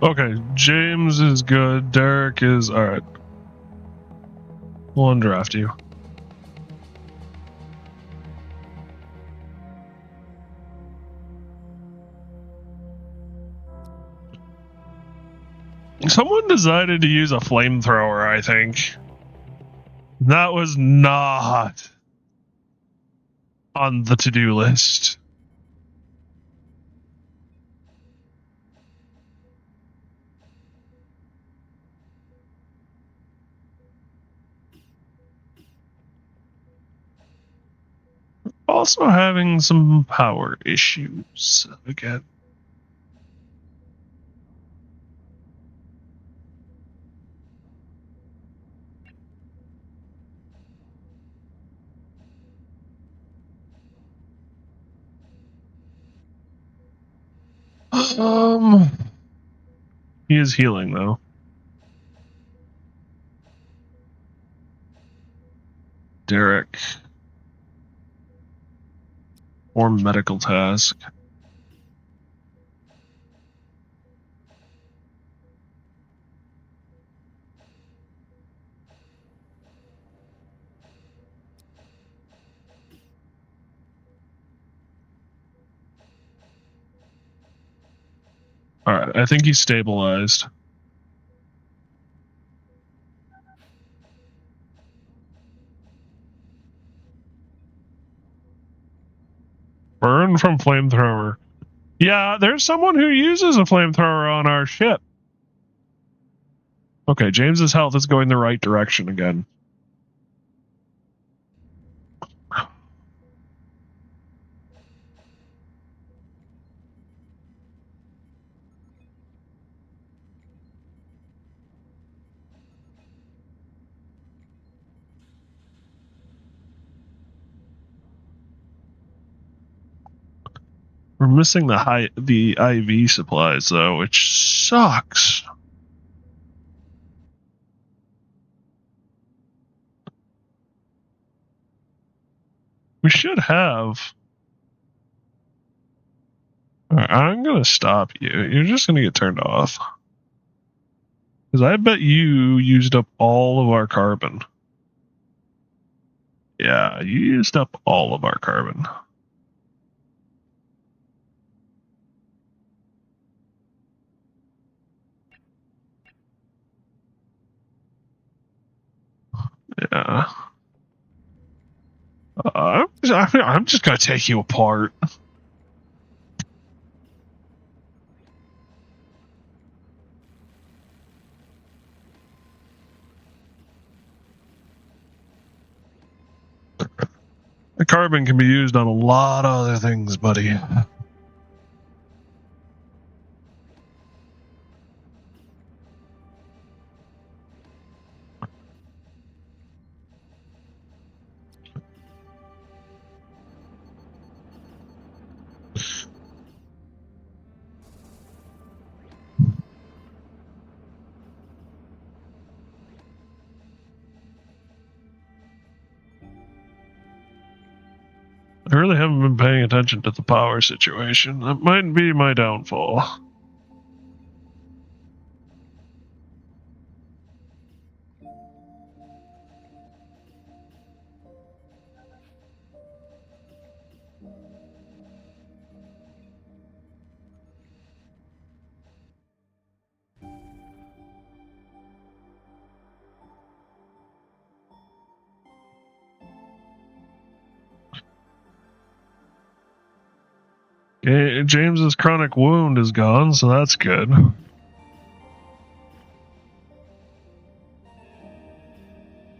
Speaker 1: Okay, James is good. Derek is alright. We'll undraft you. Someone decided to use a flamethrower, I think. That was not on the to-do list. Also having some power issues again. He is healing though. Derek. Or medical task. Alright, I think he's stabilized. Burn from flamethrower. Yeah, there's someone who uses a flamethrower on our ship. Okay, James's health is going the right direction again. We're missing the IV supplies though, which sucks. We should have. Alright, I'm gonna stop you. You're just gonna get turned off. Because I bet you used up all of our carbon. Yeah, you used up all of our carbon. Yeah. I'm just gonna take you apart. The carbon can be used on a lot of other things, buddy. I really haven't been paying attention to the power situation. That might be my downfall. James's chronic wound is gone, so that's good.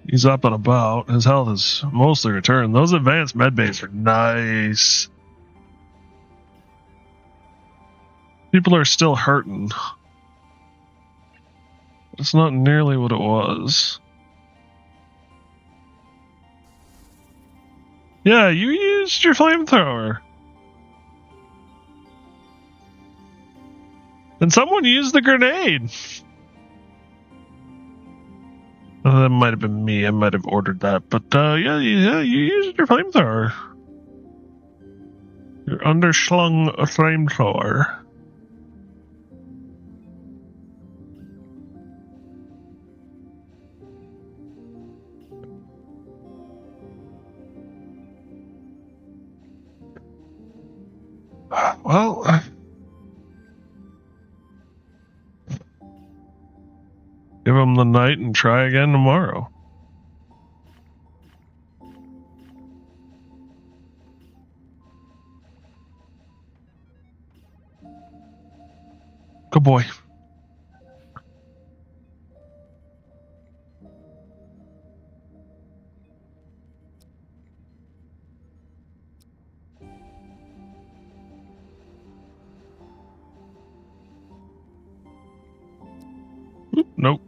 Speaker 1: He's up and about. His health is mostly returned. Those advanced med bays are nice. People are still hurting. It's not nearly what it was. Yeah, you used your flamethrower. And someone used the grenade. Oh, that might have been me. I might have ordered that. But yeah, you used your flamethrower. Your underslung flamethrower. Well, give him the night and try again tomorrow. Good boy. Nope.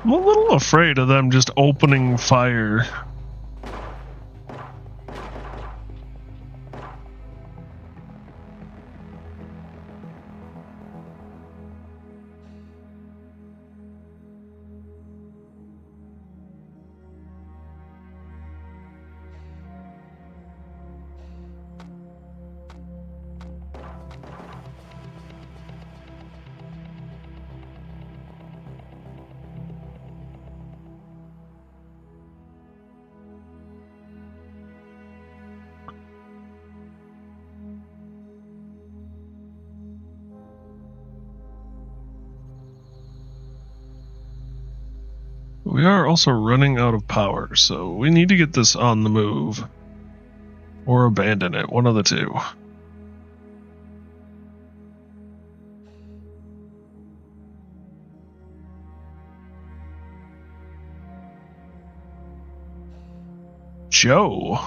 Speaker 1: I'm a little afraid of them just opening fire. We are also running out of power, so we need to get this on the move. Or abandon it, one of the two. Joe.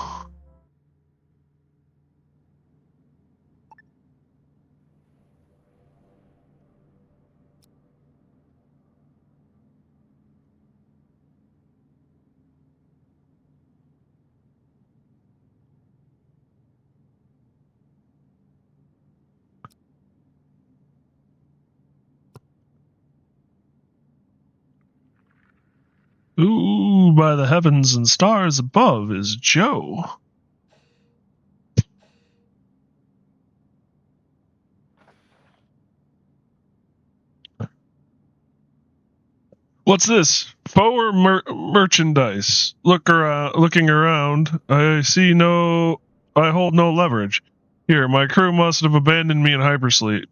Speaker 1: Ooh, by the heavens and stars above is Joe. What's this? Foe or merchandise? Looking around, I hold no leverage. Here, my crew must have abandoned me in hypersleep,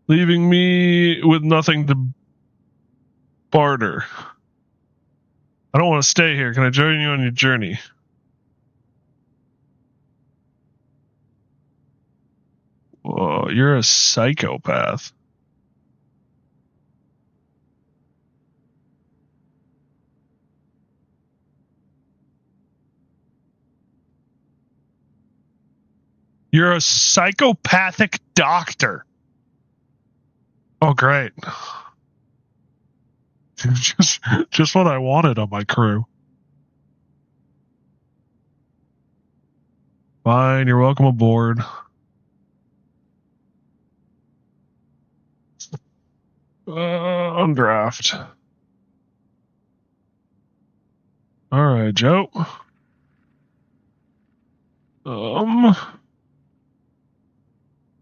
Speaker 1: leaving me with nothing to barter. I don't want to stay here. Can I join you on your journey? Whoa, you're a psychopath. You're a psychopathic doctor. Oh, great. just what I wanted on my crew. Fine, you're welcome aboard. Undraft. All right, Joe.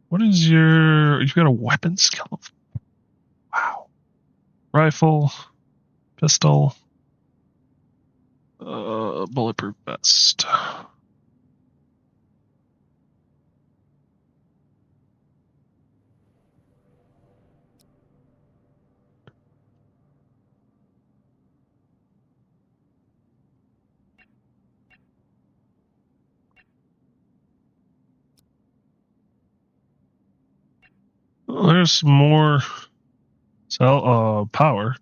Speaker 1: What is you've got a weapon skill? Wow. Rifle, pistol, bulletproof vest. Well, there's some more power.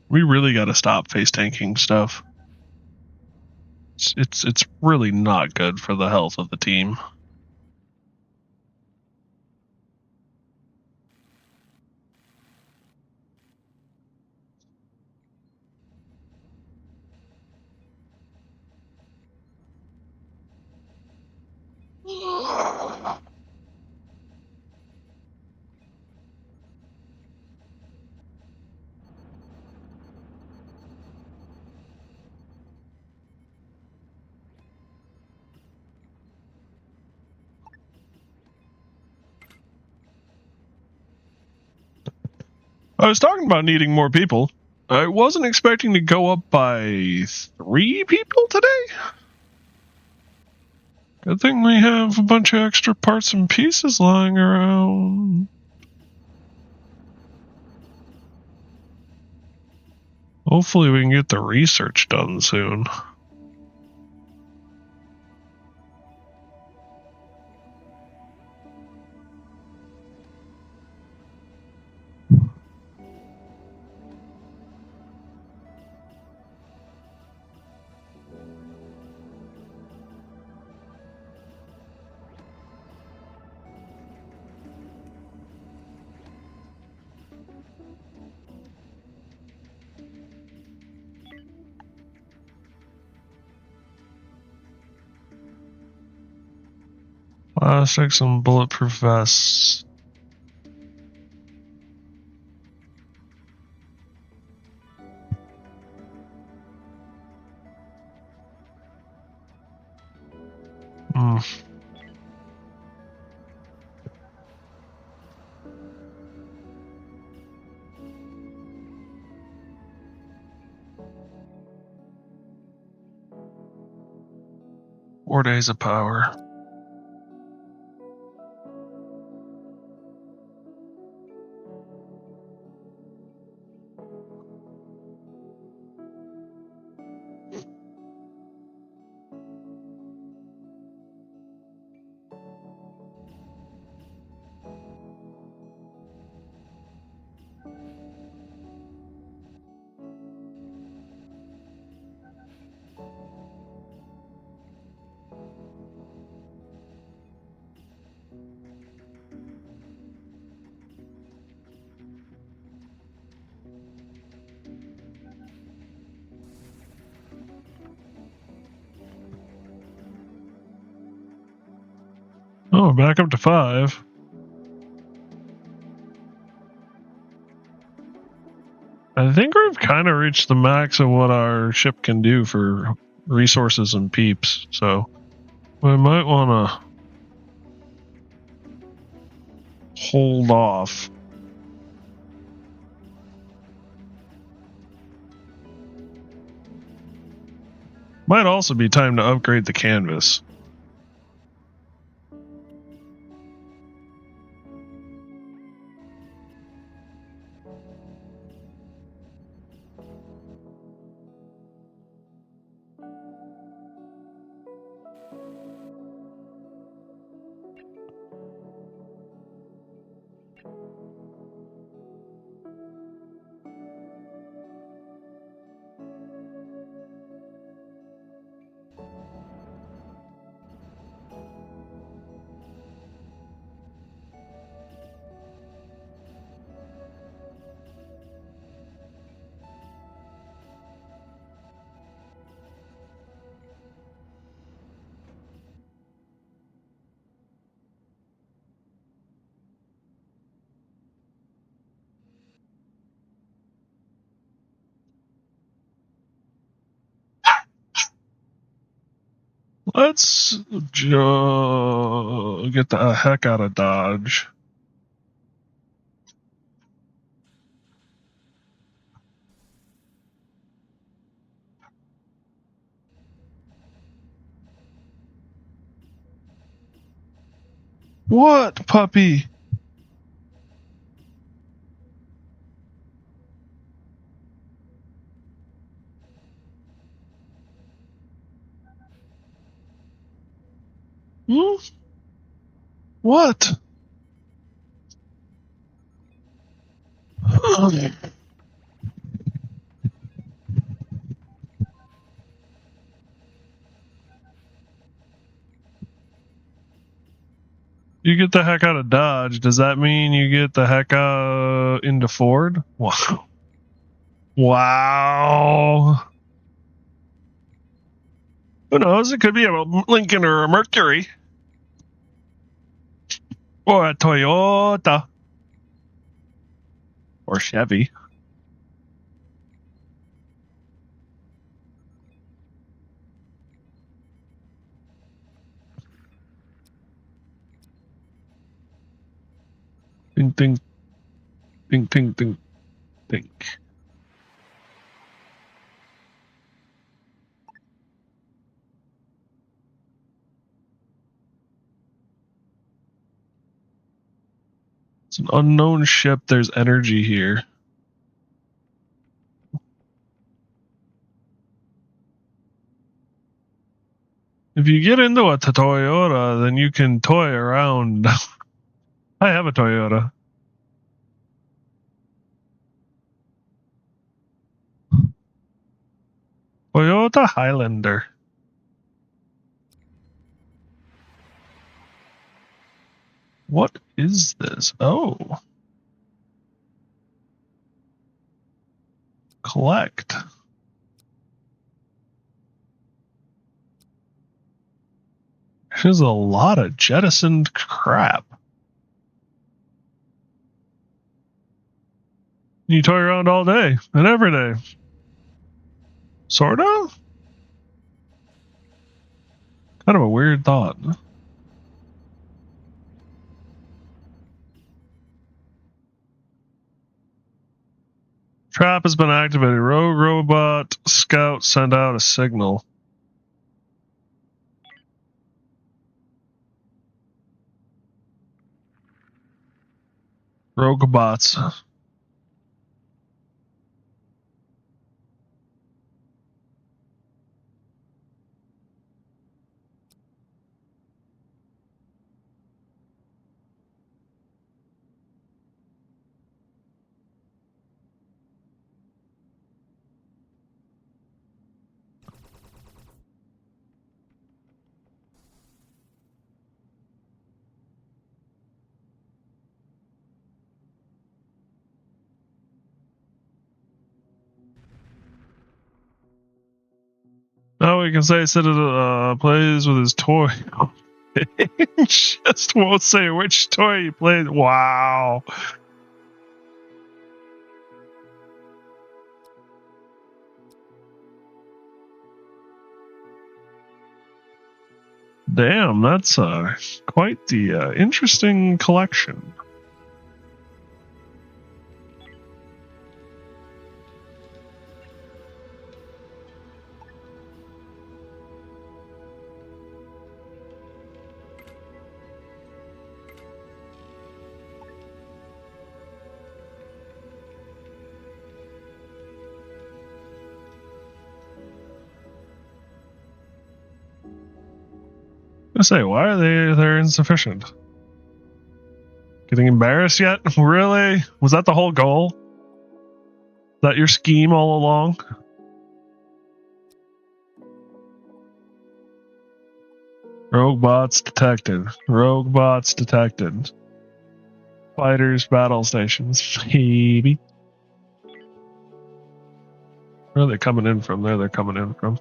Speaker 1: We really got to stop face tanking stuff. It's really not good for the health of the team. I was talking about needing more people. I wasn't expecting to go up by 3 people today. Good thing we have a bunch of extra parts and pieces lying around. Hopefully we can get the research done soon. Plastics and bulletproof vests. Hmm. Four days of power. Oh, back up to 5. I think we've kind of reached the max of what our ship can do for resources and peeps, so we might want to hold off. Might also be time to upgrade the canvas. Let's get the heck out of Dodge. What, puppy? Hmm? What? You get the heck out of Dodge. Does that mean you get the heck into Ford? Wow. Wow. Who knows? It could be a Lincoln or a Mercury. Or a Toyota. Or Chevy. Ding, ding. Ding, ding, ding, ding. It's an unknown ship. There's energy here. If you get into a Toyota, then you can toy around. I have a Toyota. Toyota Highlander. What is this? Oh. Collect. There's a lot of jettisoned crap. You toy around all day and every day. Sort of? Kind of a weird thought. Trap has been activated. Rogue robot scout send out a signal. Rogue bots. Now we can say Citadel plays with his toy. Just won't say which toy he plays. Wow. Damn, that's quite the interesting collection. I say, why are they're insufficient? Getting embarrassed yet? Really? Was that the whole goal? Is that your scheme all along? Rogue bots detected. Rogue bots detected. Fighters, battle stations. Baby. Where are they coming in from? There they're coming in from.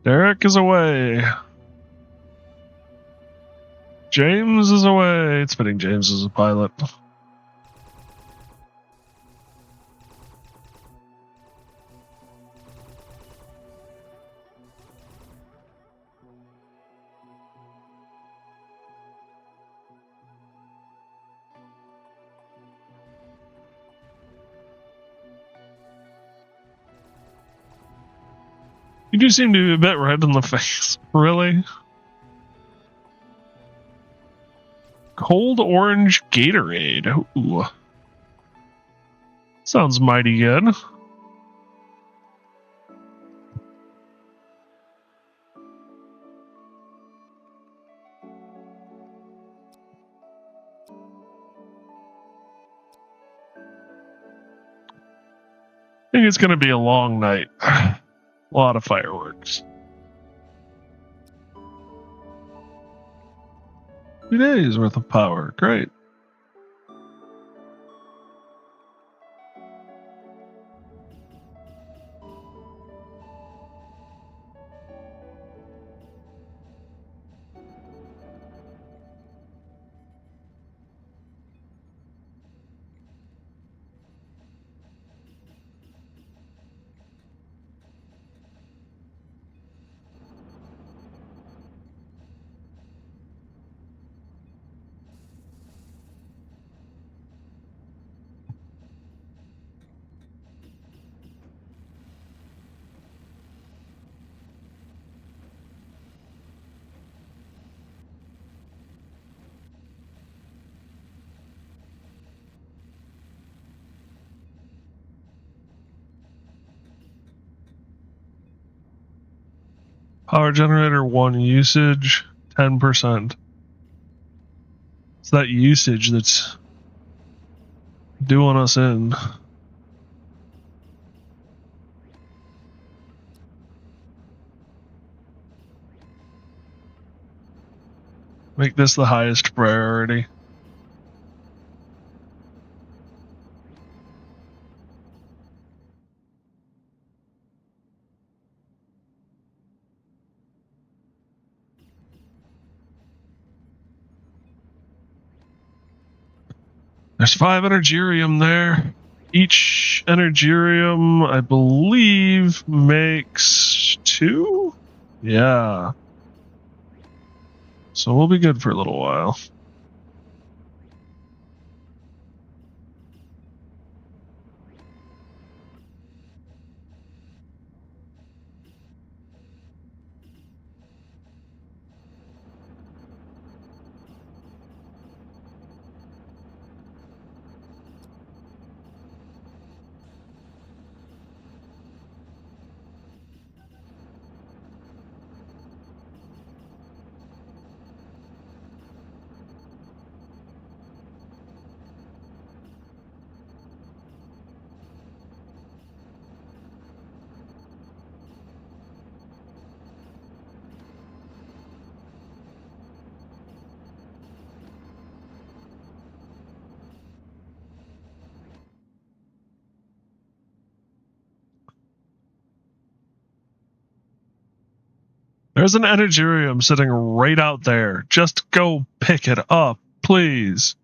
Speaker 1: Derek is away. James is away. It's fitting James is a pilot. You do seem to be a bit red in the face. Really? Cold orange Gatorade. Ooh. Sounds mighty good. I think it's going to be a long night. A lot of fireworks. 2 days worth of power. Great. Power generator 1 usage 10%. It's that usage that's doing us in. Make this the highest priority. There's 5 Energirium there. Each Energirium, I believe, makes 2? Yeah. So we'll be good for a little while. There's an Energirium sitting right out there. Just go pick it up, please.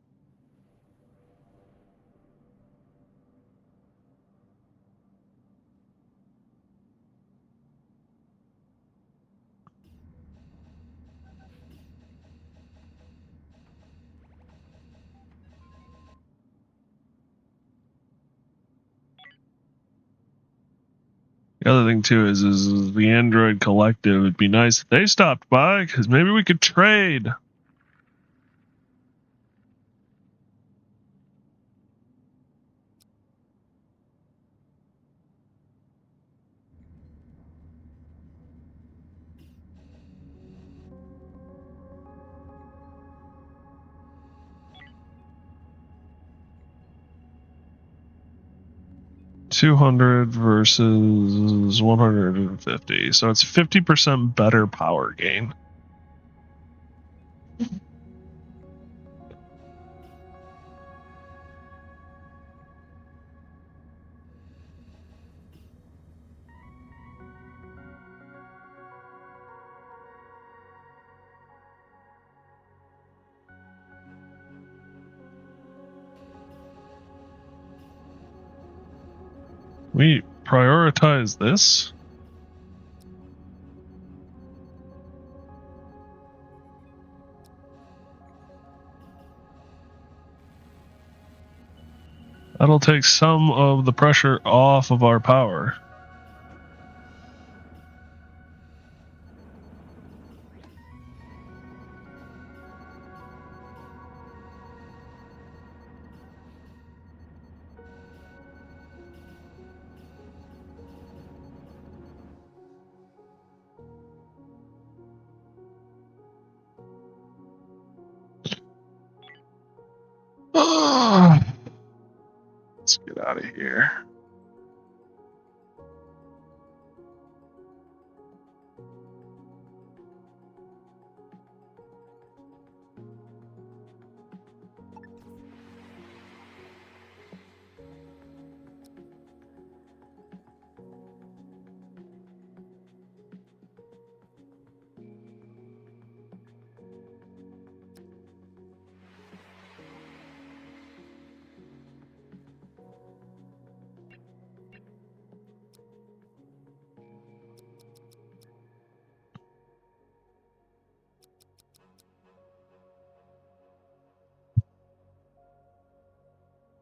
Speaker 1: The other thing too is the Android Collective. It'd be nice if they stopped by, because maybe we could trade. $200 versus 150, so it's 50% better power gain. We prioritize this. That'll take some of the pressure off of our power. Let's get out of here.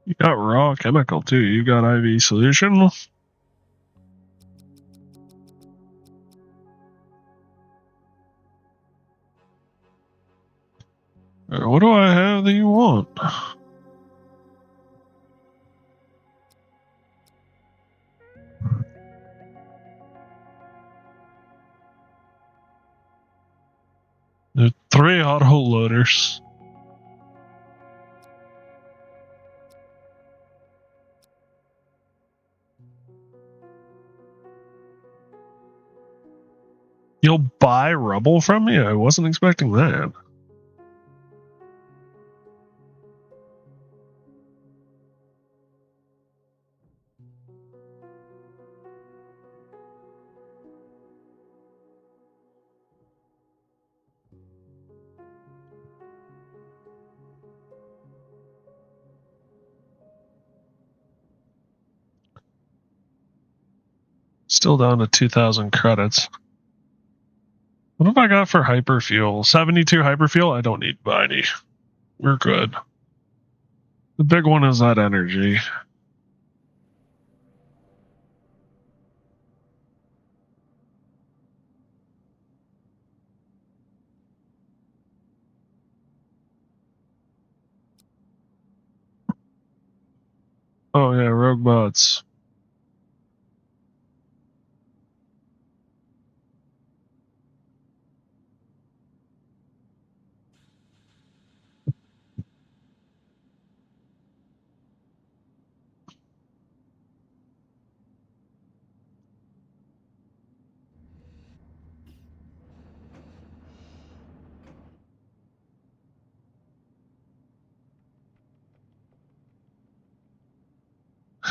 Speaker 1: You got raw chemical too. You got IV solution. What do I have that you want? There's 3 auto loaders. You'll buy rubble from me? I wasn't expecting that. Still down to 2,000 credits. What have I got for hyperfuel? 72 hyperfuel? I don't need to buy any. We're good. The big one is that energy. Oh yeah, rogue bots.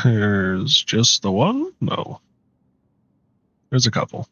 Speaker 1: Here's just the one? No. There's a couple.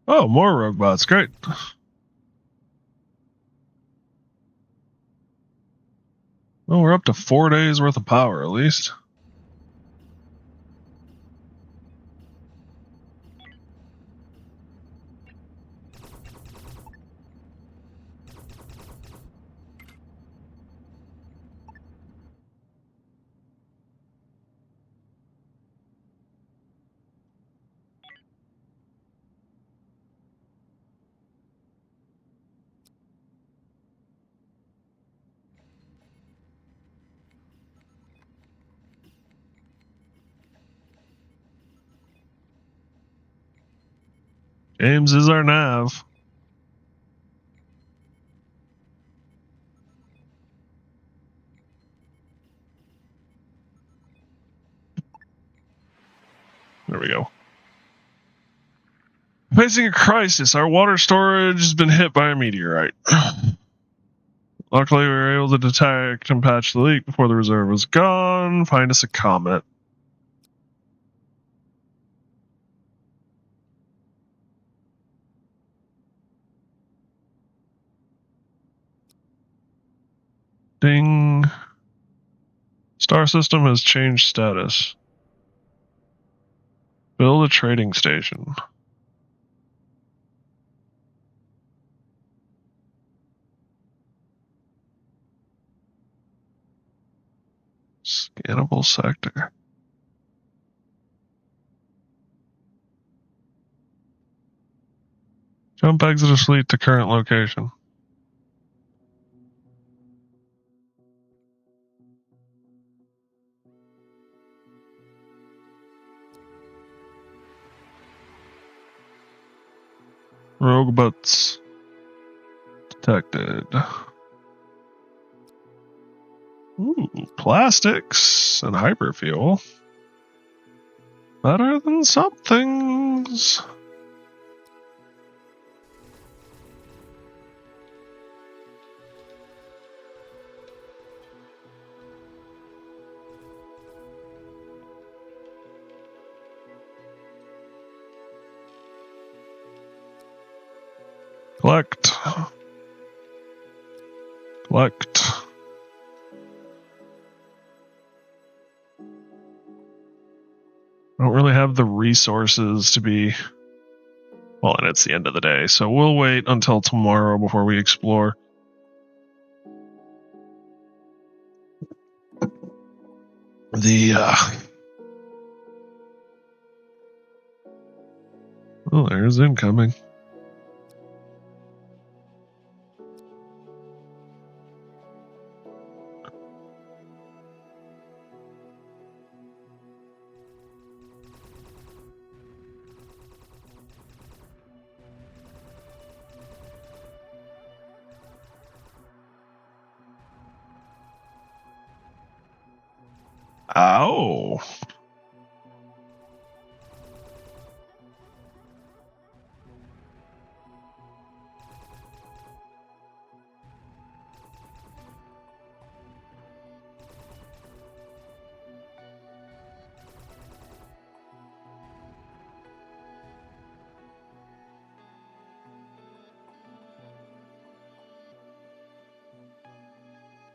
Speaker 1: Oh, more rogue bots. Great. Well, we're up to 4 days worth of power at least. James is our nav. There we go. Facing a crisis. Our water storage has been hit by a meteorite. Luckily, we were able to detect and patch the leak before the reserve was gone. Find us a comet. Ding. Star system has changed status. Build a trading station. Scannable sector. Jump exit of fleet to current location. Rogue bots detected. Ooh, plastics and hyperfuel. Better than some things. Collect. Collect. I don't really have the resources to be... Well, and it's the end of the day, so we'll wait until tomorrow before we explore. Oh, there's incoming. Ow.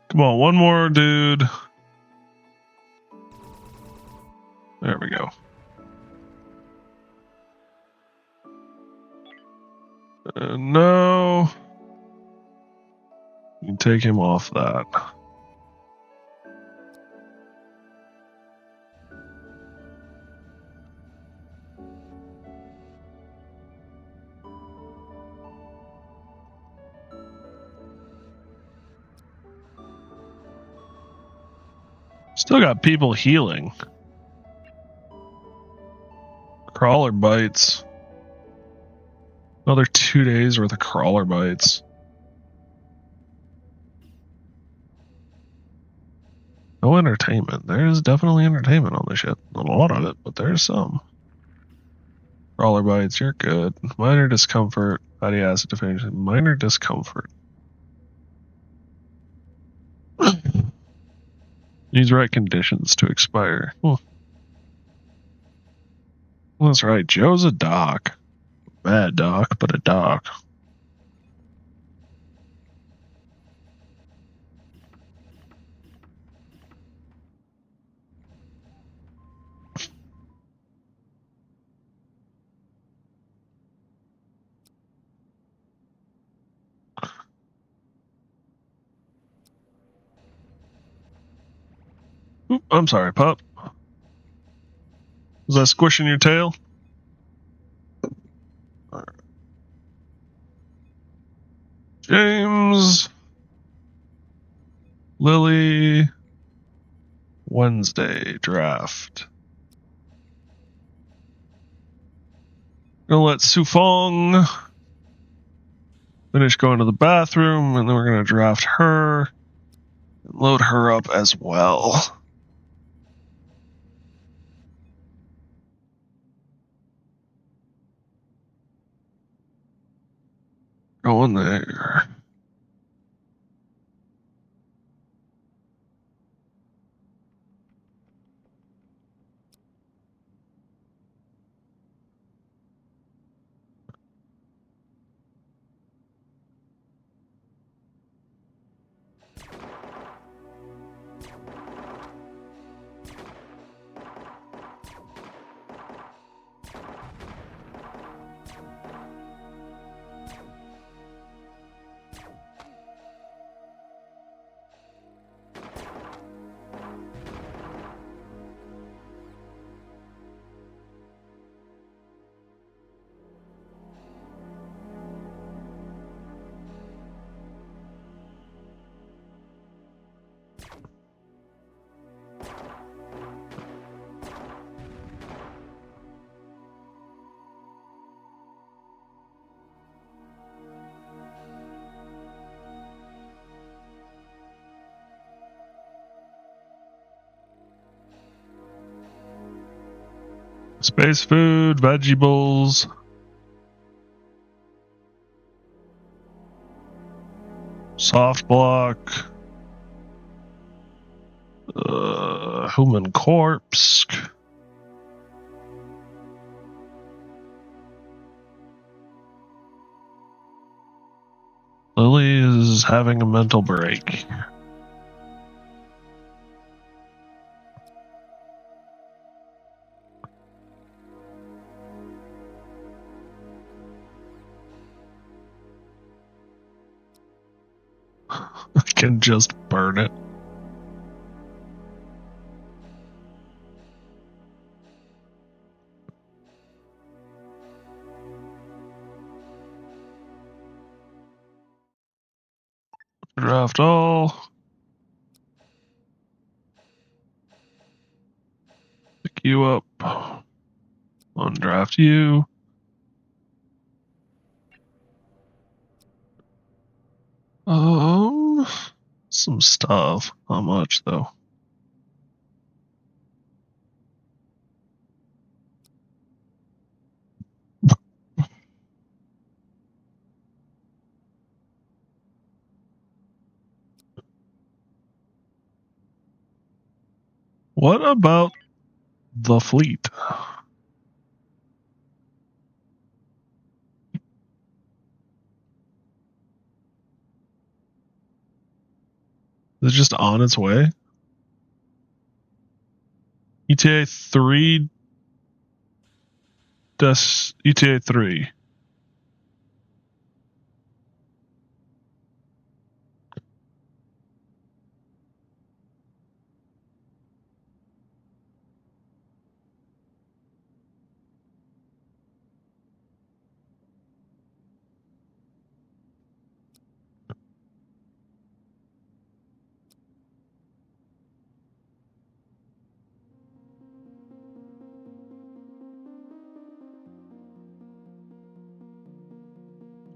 Speaker 1: Come on, one more, dude. There we go. No. You can take him off that. Still got people healing. Crawler bites. Another 2 days worth of crawler bites. No entertainment. There's definitely entertainment on this ship. Not a lot of it, but there's some. Crawler bites, you're good. Minor discomfort. Fatty acid deficiency. Minor discomfort. Needs right conditions to expire. That's right. Joe's a doc. Bad doc, but a doc. Oop, I'm sorry, pup. Was that squishing your tail? James. Lily. Wednesday draft. Gonna let Sufong finish going to the bathroom, and then we're gonna draft her and load her up as well. Going there. Space food, vegetables. Soft block. Human corpse. Lily is having a mental break. I can just burn it. Draft all. Pick you up. Undraft you. Some stuff. Not much though. What about the fleet? Is it just on its way? ETA 3. ETA 3.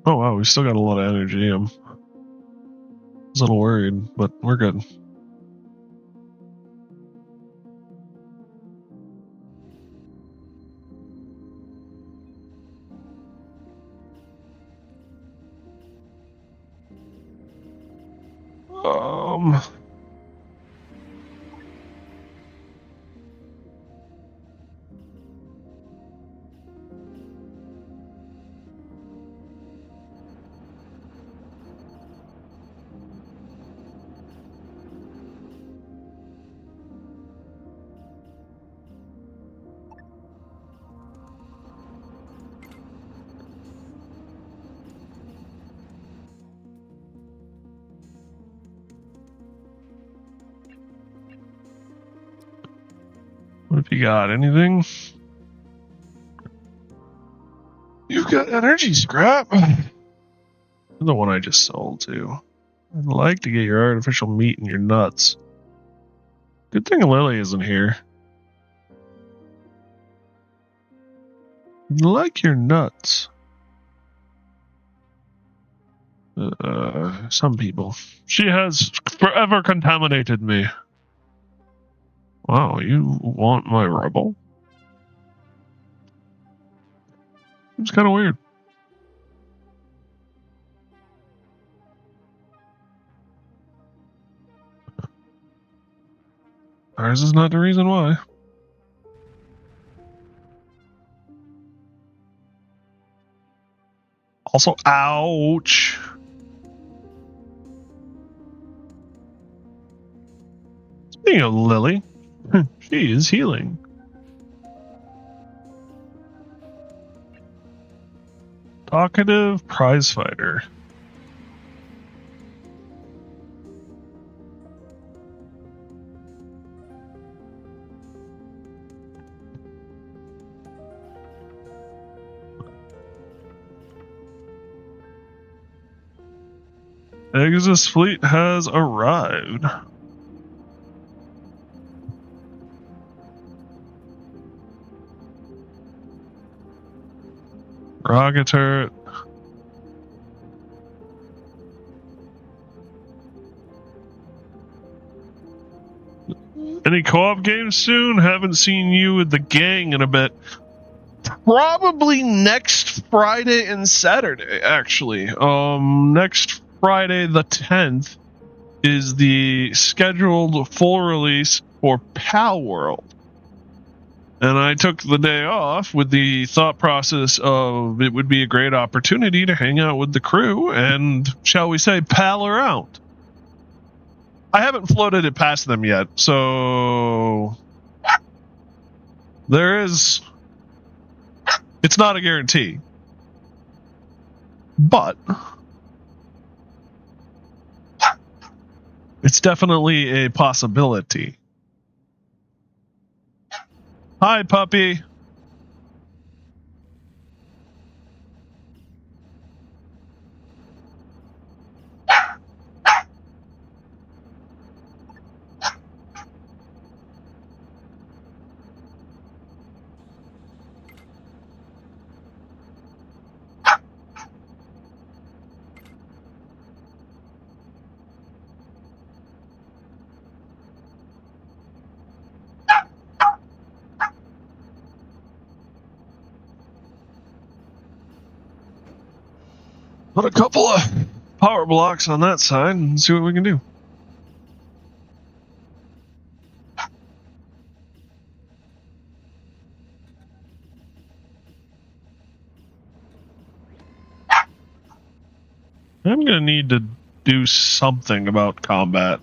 Speaker 1: Oh wow, we still got a lot of energy. I was a little worried, but we're good. What have you got? Anything? You've got energy scrap. The one I just sold to. I'd like to get your artificial meat and your nuts. Good thing Lily isn't here. I'd like your nuts. Some people. She has forever contaminated me. Wow, you want my rubble? It's kind of weird. Ours is not the reason why. Also, ouch. Speaking of Lily, she is healing. Talkative prize fighter. Exodus fleet has arrived. Rocket turret. Any co-op games soon? Haven't seen you with the gang in a bit. Probably next Friday and Saturday, actually. Next Friday the 10th is the scheduled full release for Pal World. And I took the day off with the thought process of it would be a great opportunity to hang out with the crew and, shall we say, pal around. I haven't floated it past them yet, so there is... It's not a guarantee. But it's definitely a possibility. Hi, puppy. Put a couple of power blocks on that side and see what we can do. I'm gonna need to do something about combat.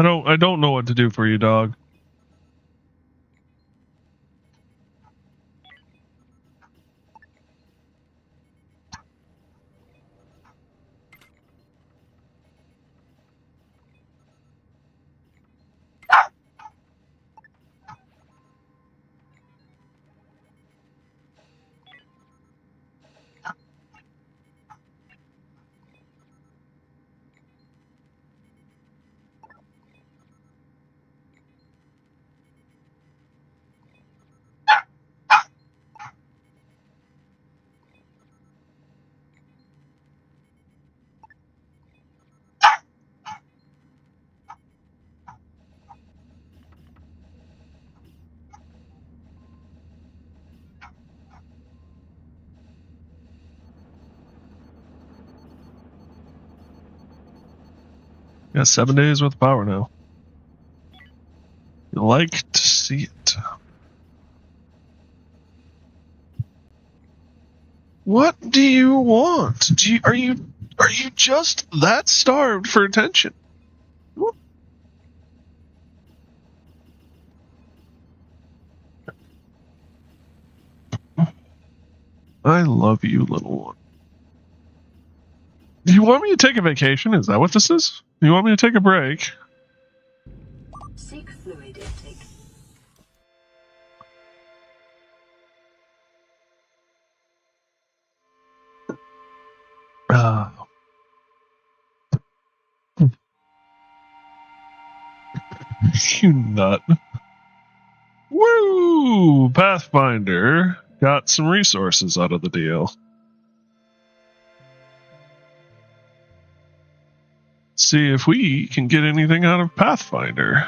Speaker 1: I don't know what to do for you, dog. Got 7 days worth of power now. You like to see it. What do you want? Are you just that starved for attention? I love you, little one. Do you want me to take a vacation? Is that what this is? Do you want me to take a break?
Speaker 3: Seek fluid intake.
Speaker 1: You nut. Woo! Pathfinder got some resources out of the deal. See if we can get anything out of Pathfinder.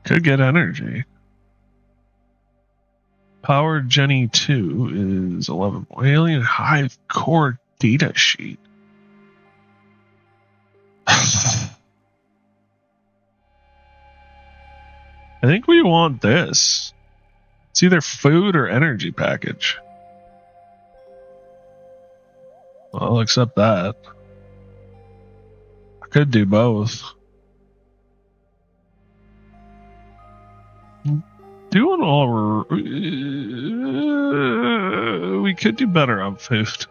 Speaker 1: Could get energy. Power Jenny 2 is 11. Alien Hive Core Data Sheet. I think we want this. It's either food or energy package. I'll accept that. I could do both. Doing all. We could do better on food.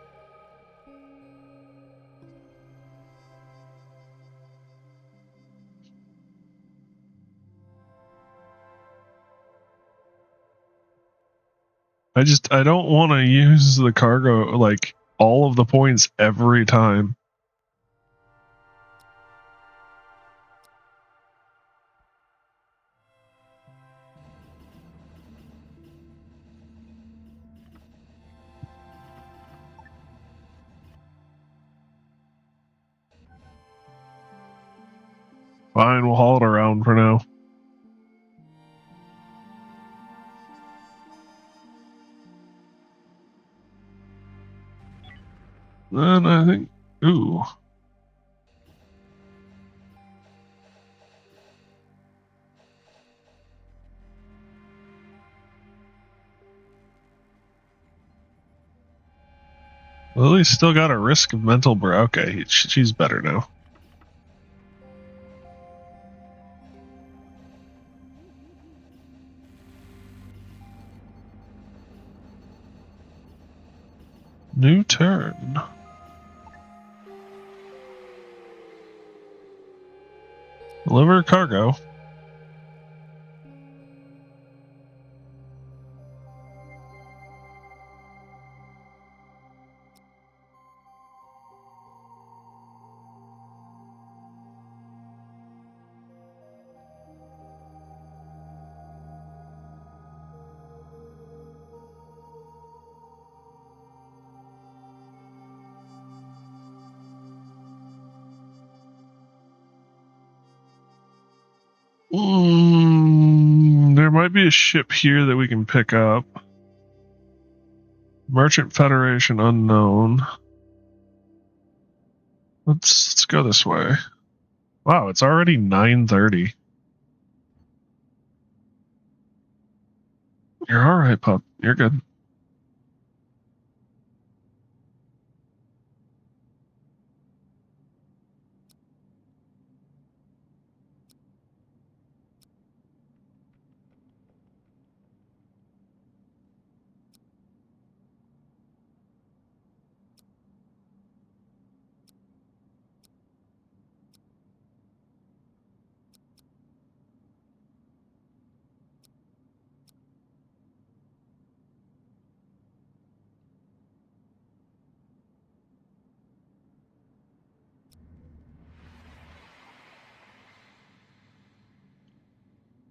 Speaker 1: I don't want to use the cargo, like, all of the points every time. Fine, we'll haul it around for now. Then I think, ooh. Lily's still got a risk of mental Okay, she's better now. New turn. Deliver cargo. There might be a ship here that we can pick up. Merchant Federation unknown. Let's go this way. Wow, it's already 9:30. You're all right, pup. You're good.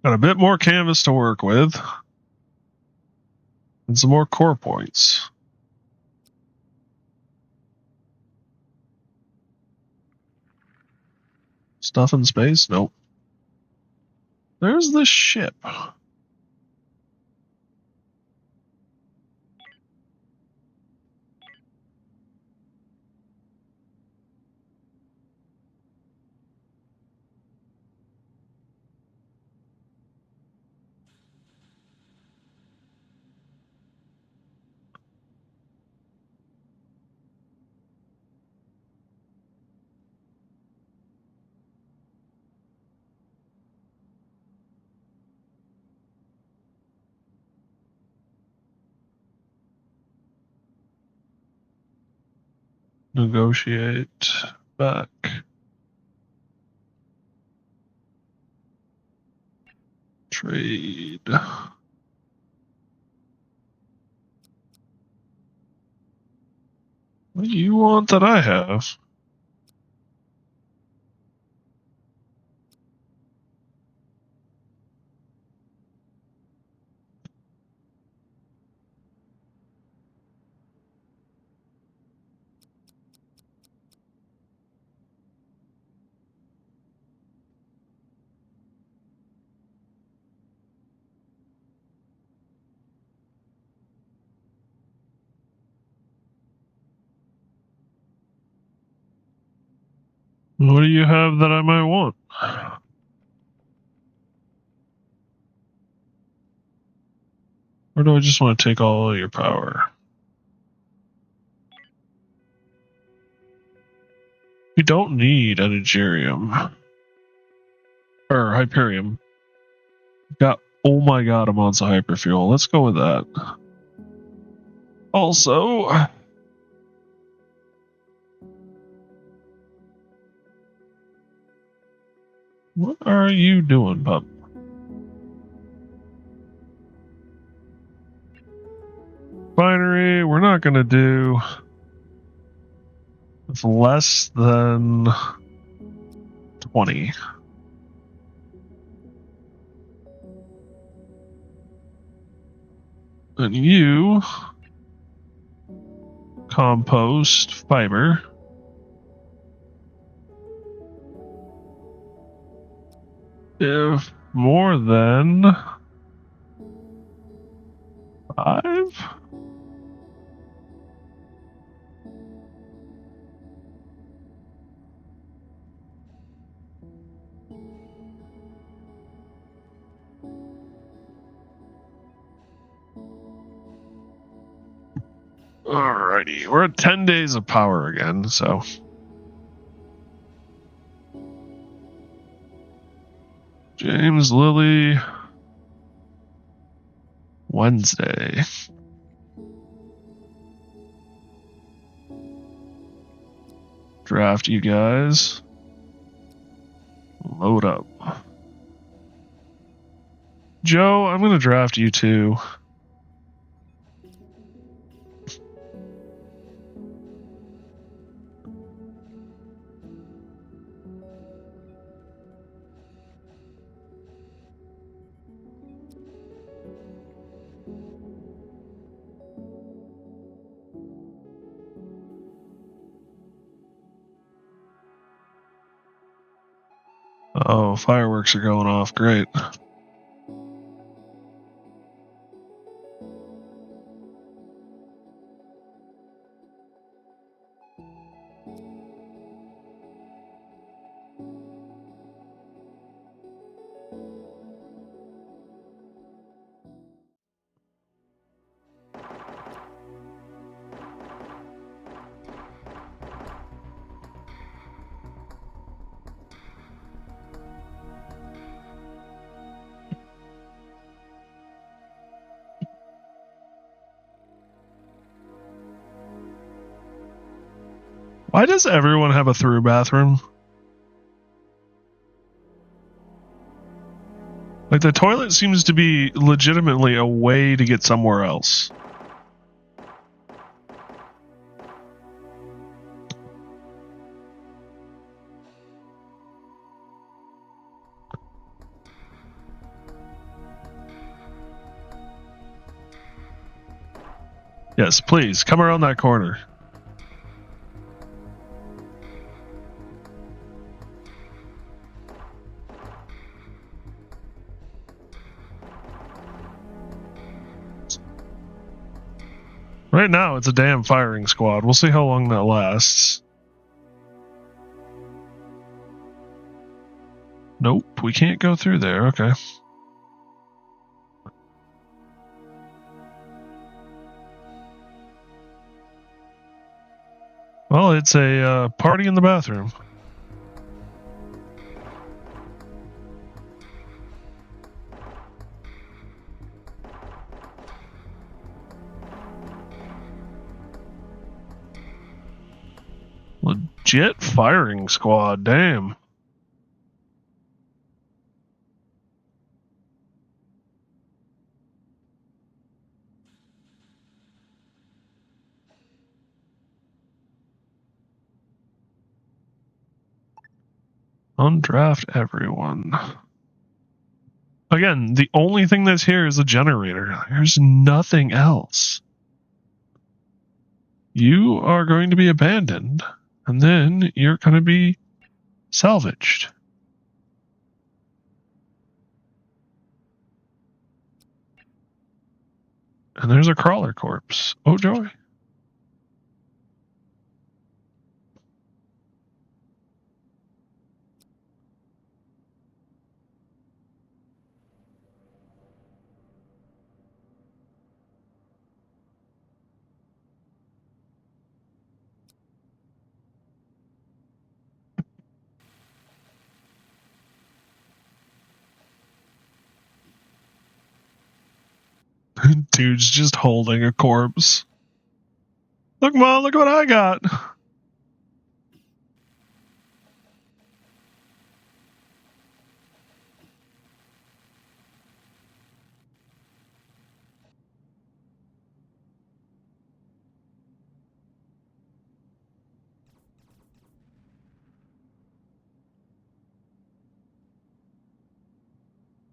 Speaker 1: Got a bit more canvas to work with. And some more core points. Stuff in space? Nope. There's the ship. Negotiate back. Trade. What do you want that I have? What do you have that I might want? Or do I just want to take all of your power? We don't need Energium. Or Hyperium. Got, oh my god, amounts of hyperfuel. Let's go with that. Also, what are you doing, pup? Binary, we're not going to do with less than 20. And you compost fiber. If more than 5? Alrighty, we're at 10 days of power again, so. James Lilly, Wednesday. Draft you guys. Load up. Joe, I'm going to draft you too. Oh, fireworks are going off. Great. Why does everyone have a through bathroom? Like, the toilet seems to be legitimately a way to get somewhere else. Yes, please, come around that corner. Right now, it's a damn firing squad. We'll see how long that lasts. Nope, we can't go through there. Okay. Well, it's a party in the bathroom. Legit firing squad, damn. Undraft everyone. Again, the only thing that's here is a generator. There's nothing else. You are going to be abandoned, and then you're going to be salvaged. And there's a crawler corpse. Oh, joy. Dude's just holding a corpse. Look, Mom, look what I got.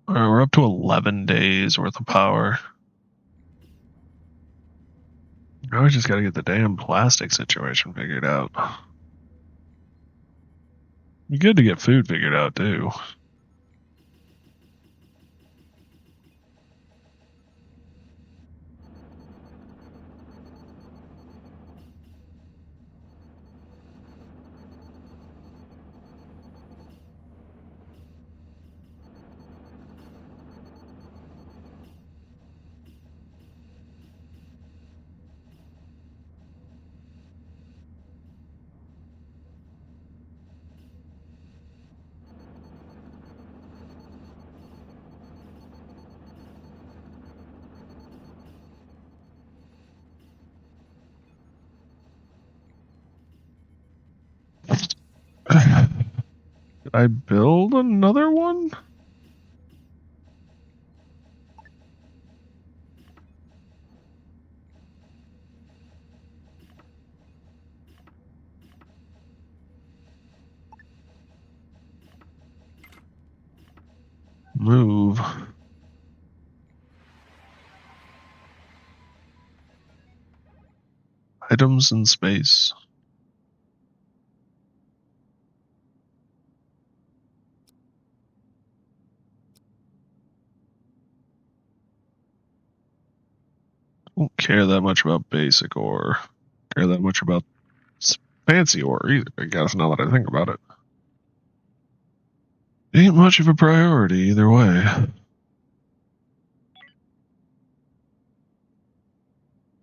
Speaker 1: All right, we're up to 11 days worth of power. Now we just got to get the damn plastic situation figured out. Be good to get food figured out, too. Did I build another one? Move. Items in space. Don't care that much about basic ore. Care that much about fancy ore either, I guess, now that I think about it. Ain't much of a priority either way.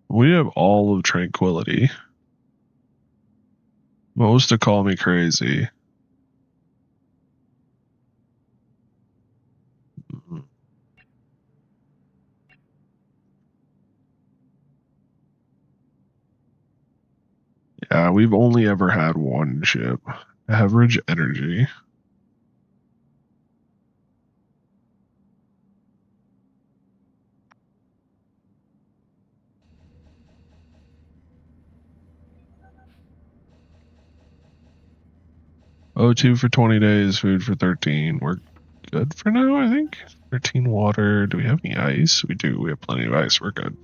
Speaker 1: We have all of tranquility. Most to call me crazy. Yeah, we've only ever had one ship. Average energy. O2 for 20 days, food for 13. We're good for now, I think. 13 water. Do we have any ice? We do. We have plenty of ice. We're good.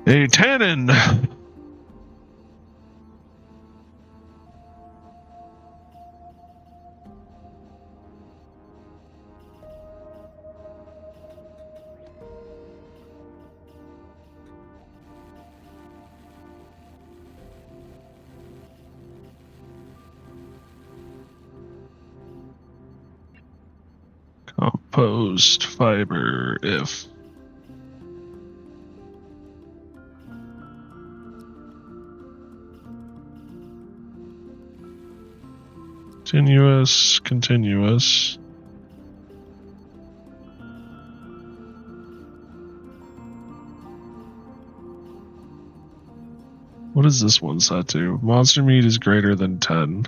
Speaker 1: A tannin! Compost fiber if. Continuous. What is this one set to? Monster meat is greater than 10.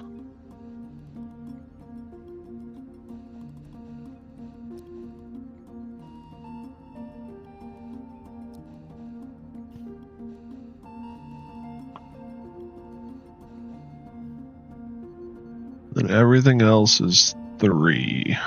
Speaker 1: Then everything else is 3.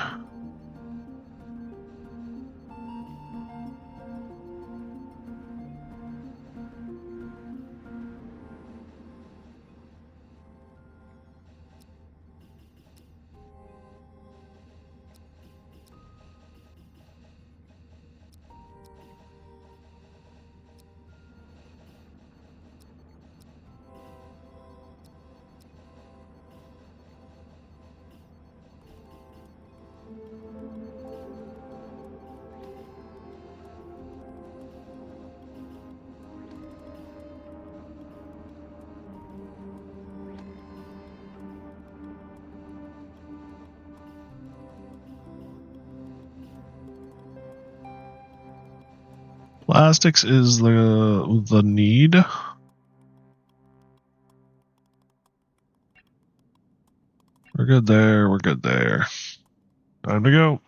Speaker 1: Plastics is the need. We're good there. We're good there. Time to go.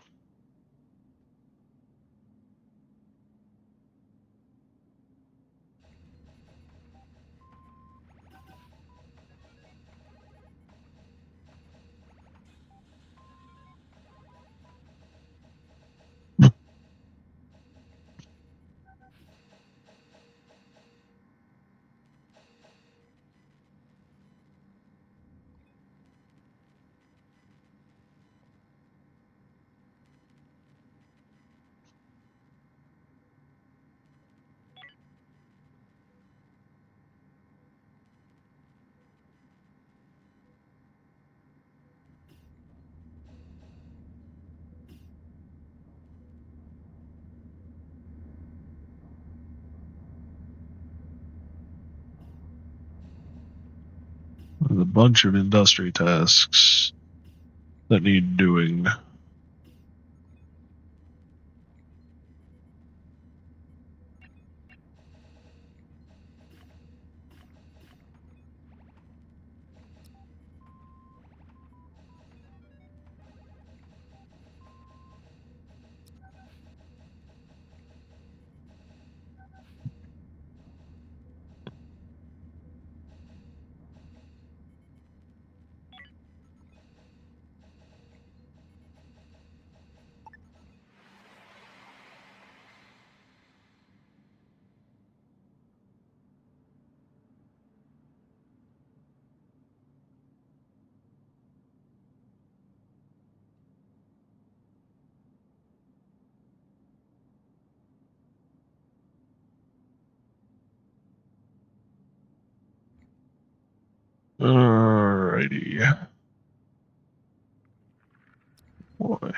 Speaker 1: There's a bunch of industry tasks that need doing. Boy.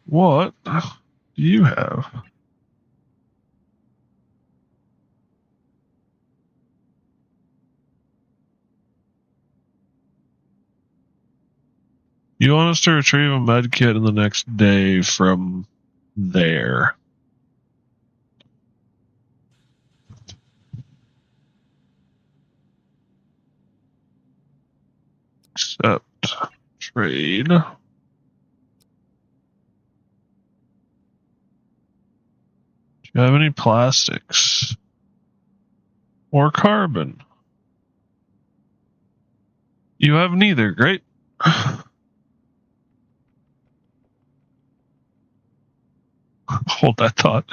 Speaker 1: What do you have? You want us to retrieve a med kit in the next day from there. Accept trade. Do you have any plastics? Or carbon? You have neither. Great. Hold that thought.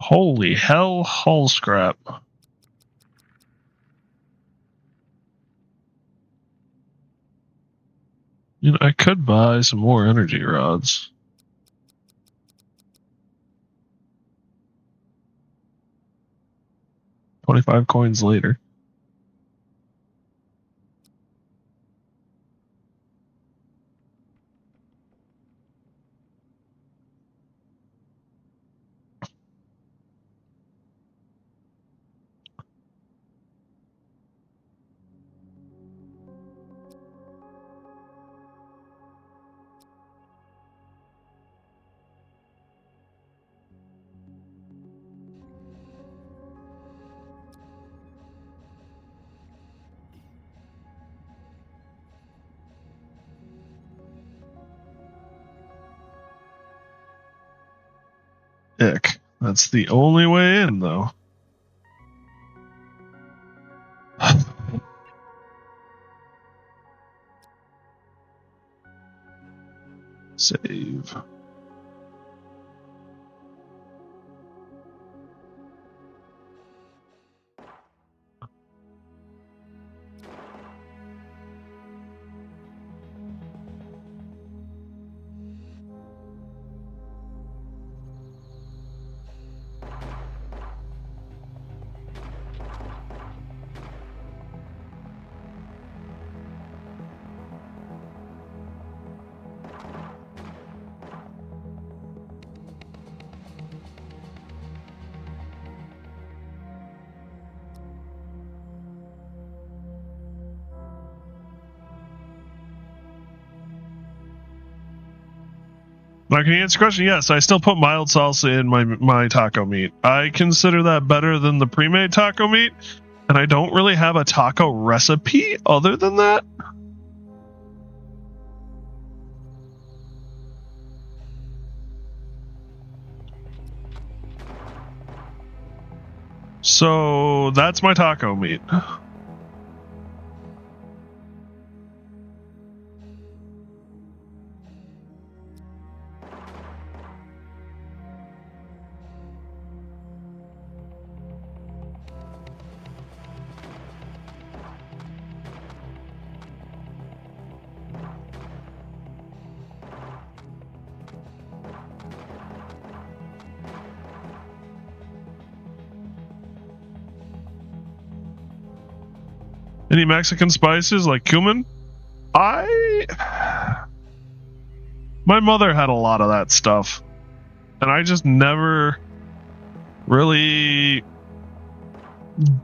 Speaker 1: Holy hell, hull scrap. You know, I could buy some more energy rods. $25 coins later. Ick. That's the only way in, though. Save. Now, can you answer the question? Yes, I still put mild salsa in my taco meat. I consider that better than the pre-made taco meat, and I don't really have a taco recipe other than that. So that's my taco meat. Any Mexican spices like cumin? My mother had a lot of that stuff, and I just never really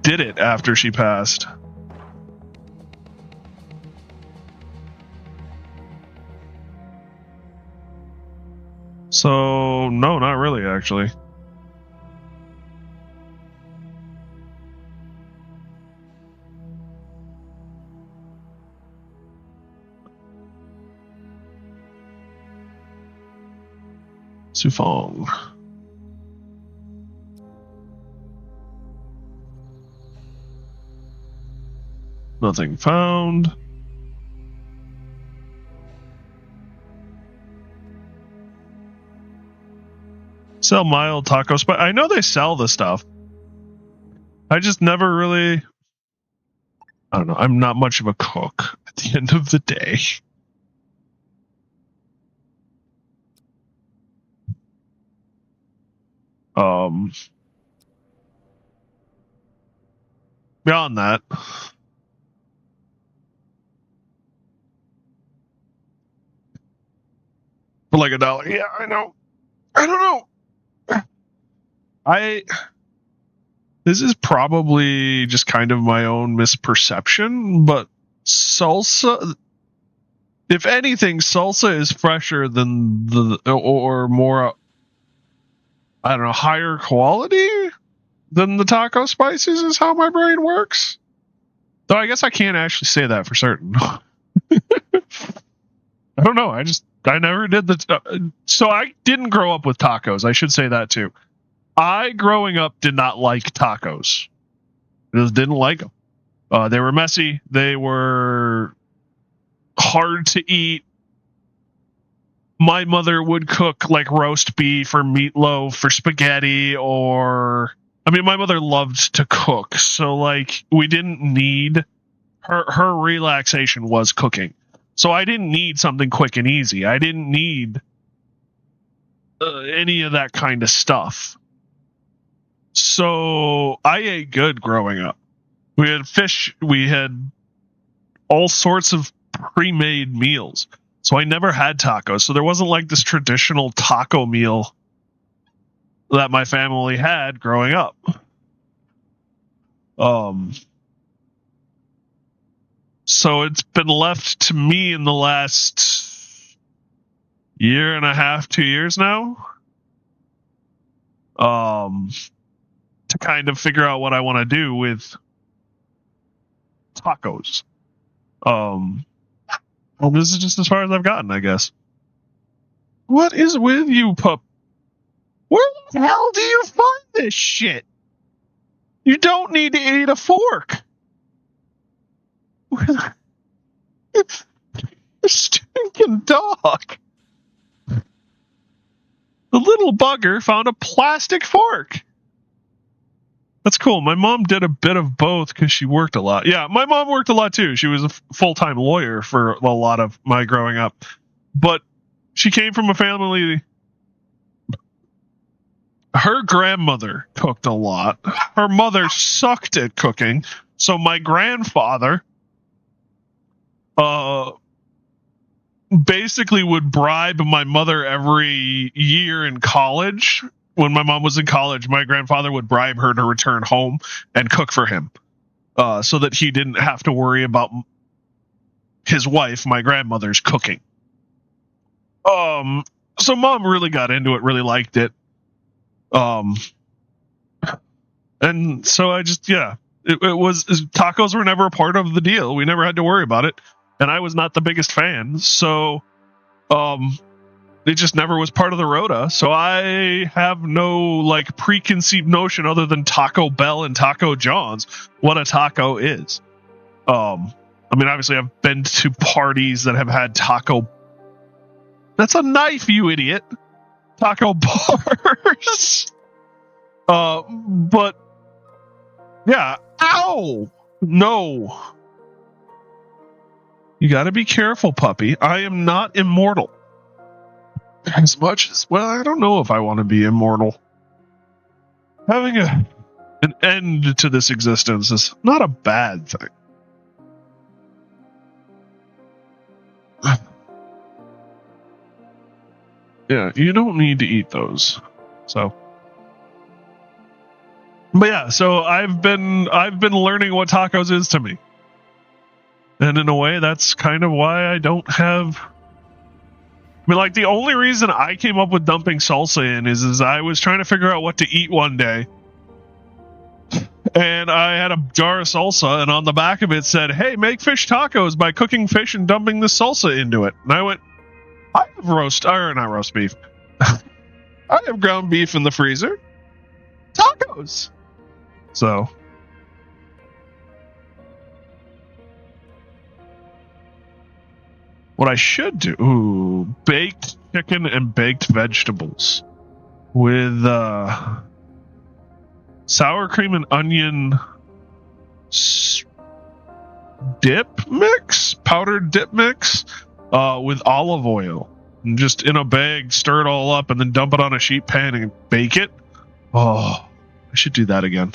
Speaker 1: did it after she passed. So, no, not really, actually. Sufong. Nothing found. Sell mild taco spice. I know they sell the stuff. I just never really. I don't know. I'm not much of a cook at the end of the day. Beyond that, for like $1. Yeah, I know. I don't know. This is probably just kind of my own misperception, but salsa, if anything, salsa is fresher than or more, I don't know, higher quality than the taco spices is how my brain works. Though I guess I can't actually say that for certain. I don't know. I never did so I didn't grow up with tacos. I should say that too. I, growing up, did not like tacos. Just didn't like them. They were messy. They were hard to eat. My mother would cook like roast beef or meatloaf or spaghetti my mother loved to cook. So like we didn't need her relaxation was cooking. So I didn't need something quick and easy. I didn't need any of that kind of stuff. So I ate good growing up. We had fish. We had all sorts of pre-made meals. So I never had tacos. So there wasn't like this traditional taco meal that my family had growing up. So it's been left to me in the last year and a half, 2 years now, to kind of figure out what I want to do with tacos. Well, this is just as far as I've gotten, I guess. What is with you, pup? Where the hell do you find this shit? You don't need to eat a fork. You stinking dog. The little bugger found a plastic fork. That's cool. My mom did a bit of both because she worked a lot. Yeah, my mom worked a lot too. She was a full-time lawyer for a lot of my growing up. But she came from a family. Her grandmother cooked a lot. Her mother sucked at cooking. So my grandfather basically would bribe my mother every year in college. When my mom was in college, my grandfather would bribe her to return home and cook for him, so that he didn't have to worry about his wife, my grandmother's cooking. So mom really got into it, really liked it. And so I just, tacos were never a part of the deal. We never had to worry about it. And I was not the biggest fan. So, it just never was part of the rota. So I have no like preconceived notion other than Taco Bell and Taco John's what a taco is. Obviously I've been to parties that have had taco. That's a knife, you idiot. Taco bars. But yeah. Ow! No. You gotta be careful, puppy. I am not immortal. As much as, well, I don't know if I want to be immortal. Having an end to this existence is not a bad thing. Yeah, you don't need to eat those. So, but yeah, so I've been learning what tacos is to me, and in a way, that's kind of why I don't have. Like the only reason I came up with dumping salsa in is I was trying to figure out what to eat one day, and I had a jar of salsa, and on the back of it said, "Hey, make fish tacos by cooking fish and dumping the salsa into it." And I went, "I have not roast beef. I have ground beef in the freezer. Tacos." So What I should do, ooh, baked chicken and baked vegetables with sour cream and onion dip mix, powdered dip mix, with olive oil. And just in a bag, stir it all up, and then dump it on a sheet pan and bake it. Oh, I should do that again.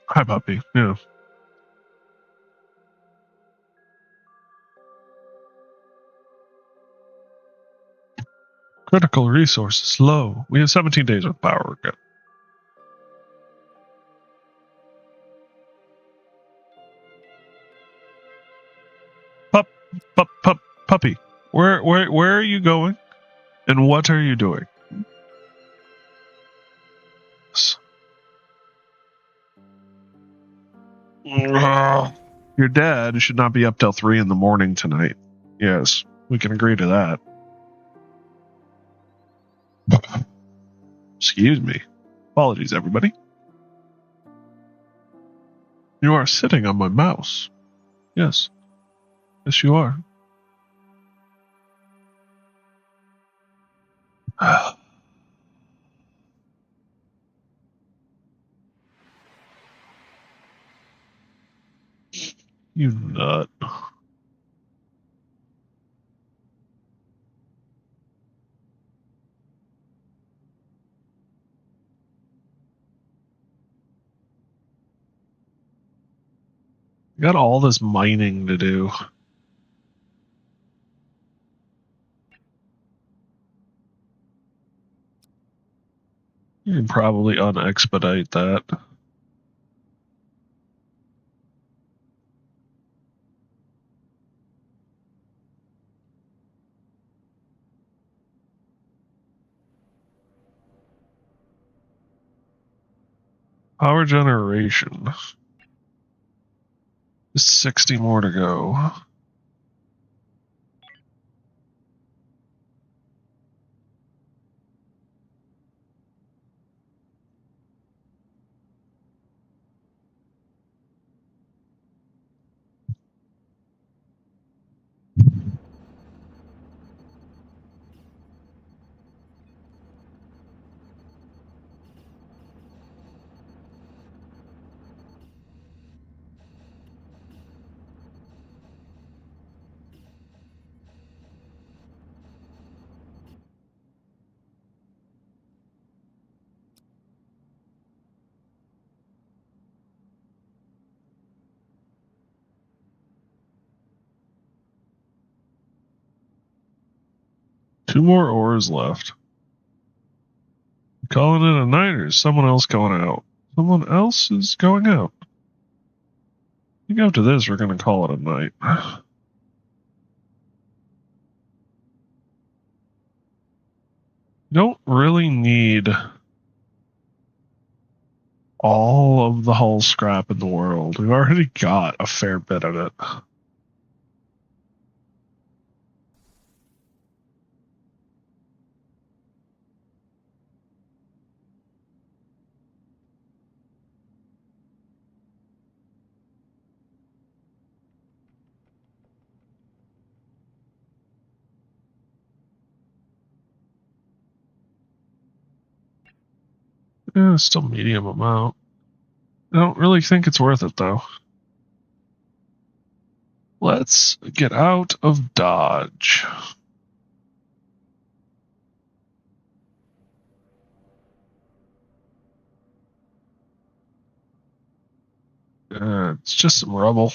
Speaker 1: Hi, puppy. Yeah. Critical resources low. We have 17 days of power. We're good. Puppy. Where are you going? And what are you doing? Your dad should not be up till 3 in the morning tonight. Yes, we can agree to that. Excuse me. Apologies, everybody. You are sitting on my mouse. Yes. Yes, you are. You nut. Got all this mining to do. You can probably unexpedite that. Power generation. Just 60 more to go. Two more ores left. Calling it a night, or is someone else going out? Someone else is going out. I think after this, we're going to call it a night. Don't really need all of the hull scrap in the world. We've already got a fair bit of it. Yeah, still medium amount. I don't really think it's worth it, though. Let's get out of Dodge. It's just some rubble.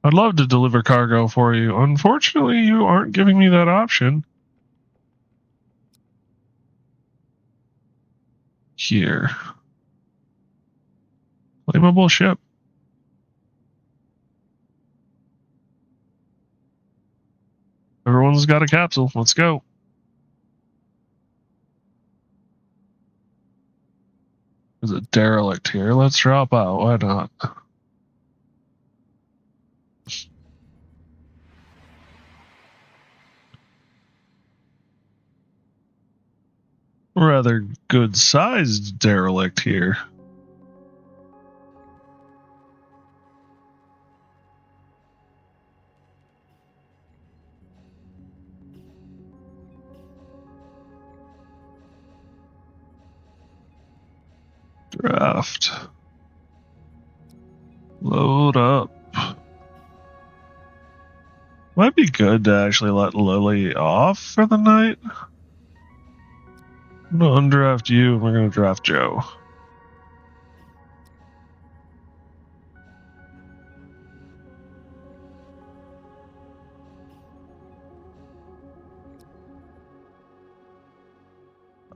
Speaker 1: I'd love to deliver cargo for you. Unfortunately, you aren't giving me that option. Here. Flammable ship. Everyone's got a capsule. Let's go. There's a derelict here. Let's drop out. Why not? Rather good-sized derelict here. Draft. Load up. Might be good to actually let Lily off for the night. I'm going to undraft you, and we're going to draft Joe.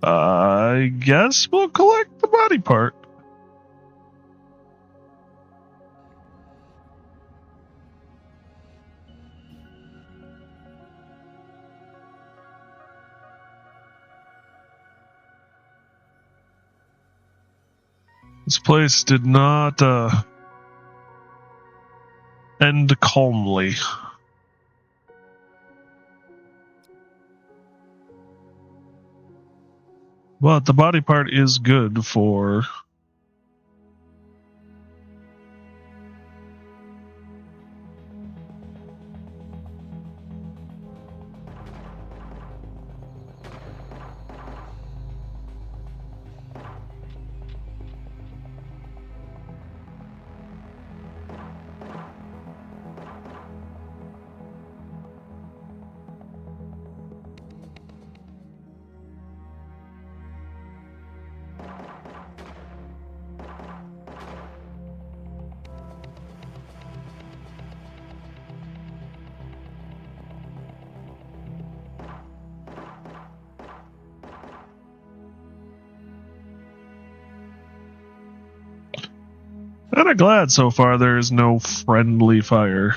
Speaker 1: I guess we'll collect the body part. This place did not end calmly. But the body part is good for... Kind of glad so far there is no friendly fire.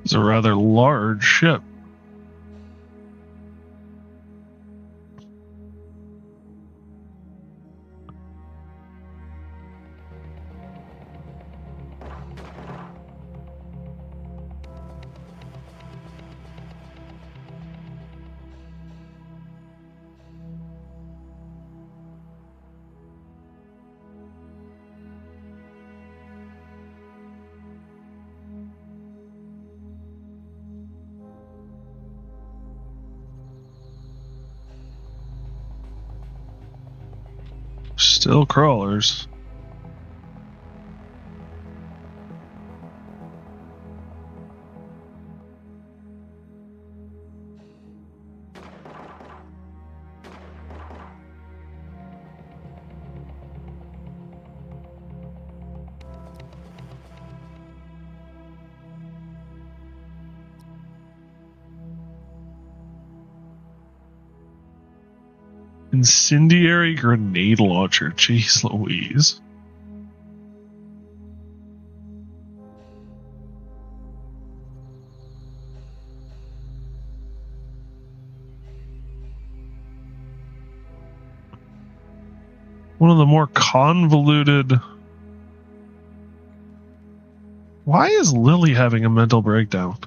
Speaker 1: It's a rather large ship. Still crawlers. Incendiary grenade launcher. Jeez Louise. One of the more convoluted... Why is Lily having a mental breakdown?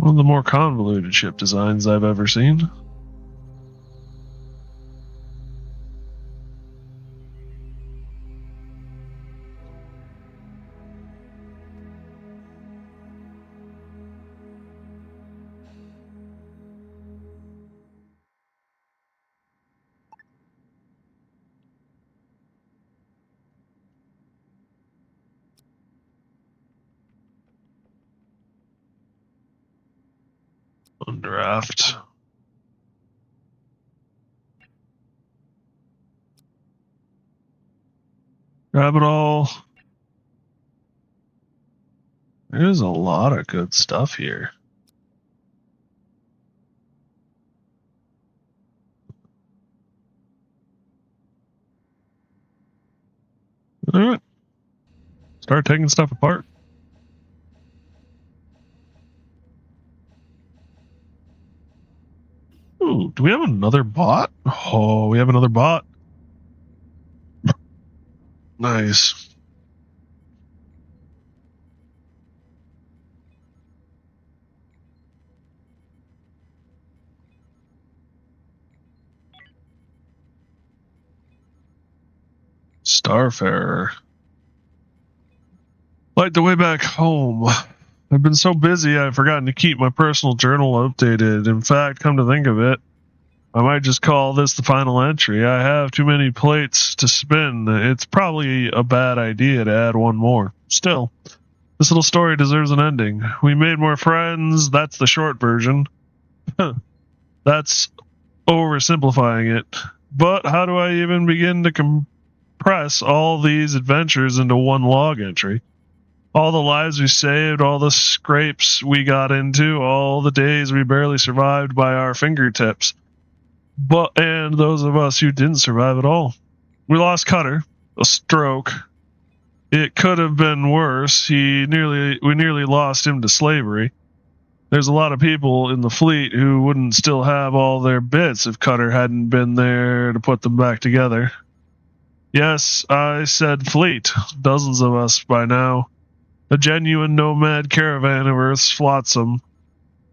Speaker 1: One of the more convoluted ship designs I've ever seen. Draft. Grab it all. There's a lot of good stuff here. All right. Start taking stuff apart. Ooh, do we have another bot? Oh, we have another bot. Nice. Starfarer. Like the way back home. I've been so busy I've forgotten to keep my personal journal updated. In fact, come to think of it, I might just call this the final entry. I have too many plates to spin. It's probably a bad idea to add one more. Still, this little story deserves an ending. We made more friends. That's the short version. That's oversimplifying it. But how do I even begin to compress all these adventures into one log entry? All the lives we saved, all the scrapes we got into, all the days we barely survived by our fingertips. And those of us who didn't survive at all. We lost Cutter, a stroke. It could have been worse. We nearly lost him to slavery. There's a lot of people in the fleet who wouldn't still have all their bits if Cutter hadn't been there to put them back together. Yes, I said fleet. Dozens of us by now. A genuine nomad caravan of Earth's flotsam.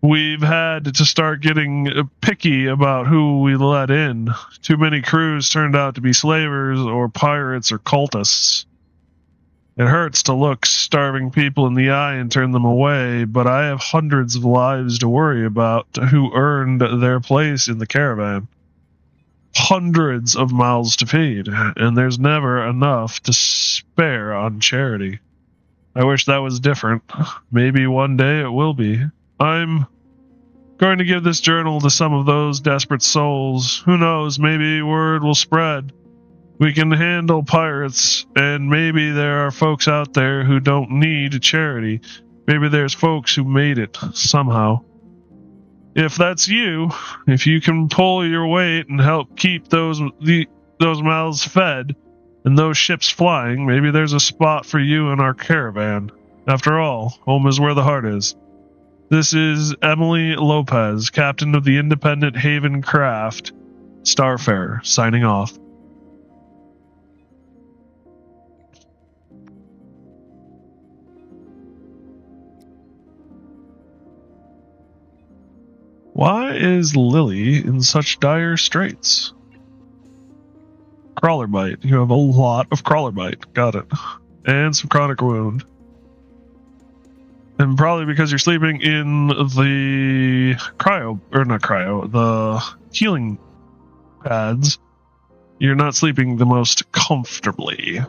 Speaker 1: We've had to start getting picky about who we let in. Too many crews turned out to be slavers or pirates or cultists. It hurts to look starving people in the eye and turn them away, but I have hundreds of lives to worry about who earned their place in the caravan. Hundreds of mouths to feed, and there's never enough to spare on charity. I wish that was different. Maybe one day it will be. I'm going to give this journal to some of those desperate souls. Who knows, maybe word will spread. We can handle pirates, and maybe there are folks out there who don't need charity. Maybe there's folks who made it, somehow. If that's you, if you can pull your weight and help keep those mouths fed, and those ships flying, maybe there's a spot for you in our caravan. After all, home is where the heart is. This is Emily Lopez, captain of the independent Haven craft, Starfarer, signing off. Why is Lily in such dire straits? Crawler bite. You have a lot of crawler bite. Got it. And some chronic wound. And probably because you're sleeping in the the healing pads, you're not sleeping the most comfortably.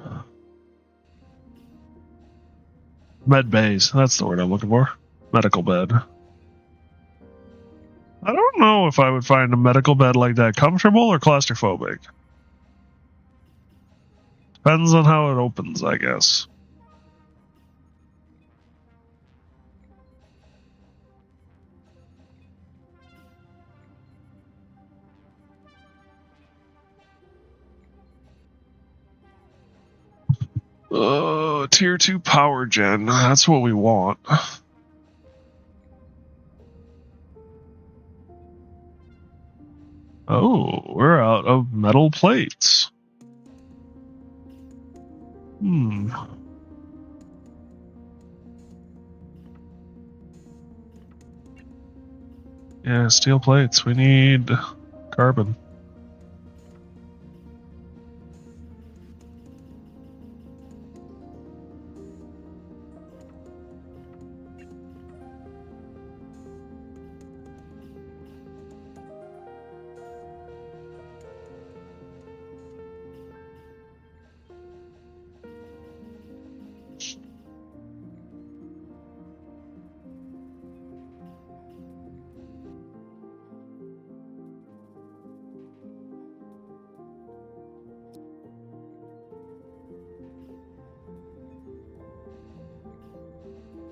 Speaker 1: Med bays. That's the word I'm looking for. Medical bed. I don't know if I would find a medical bed like that comfortable or claustrophobic. Depends on how it opens, I guess. Tier 2 power gen. That's what we want. Oh, we're out of metal plates. Yeah, steel plates. We need carbon.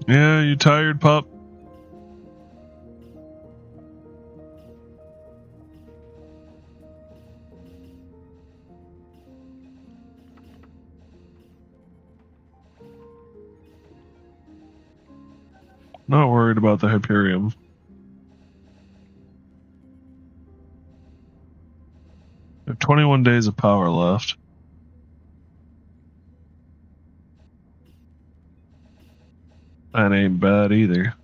Speaker 1: Yeah, you tired, pup? Not worried about the Hyperion. We have 21 days of power left. That ain't bad either.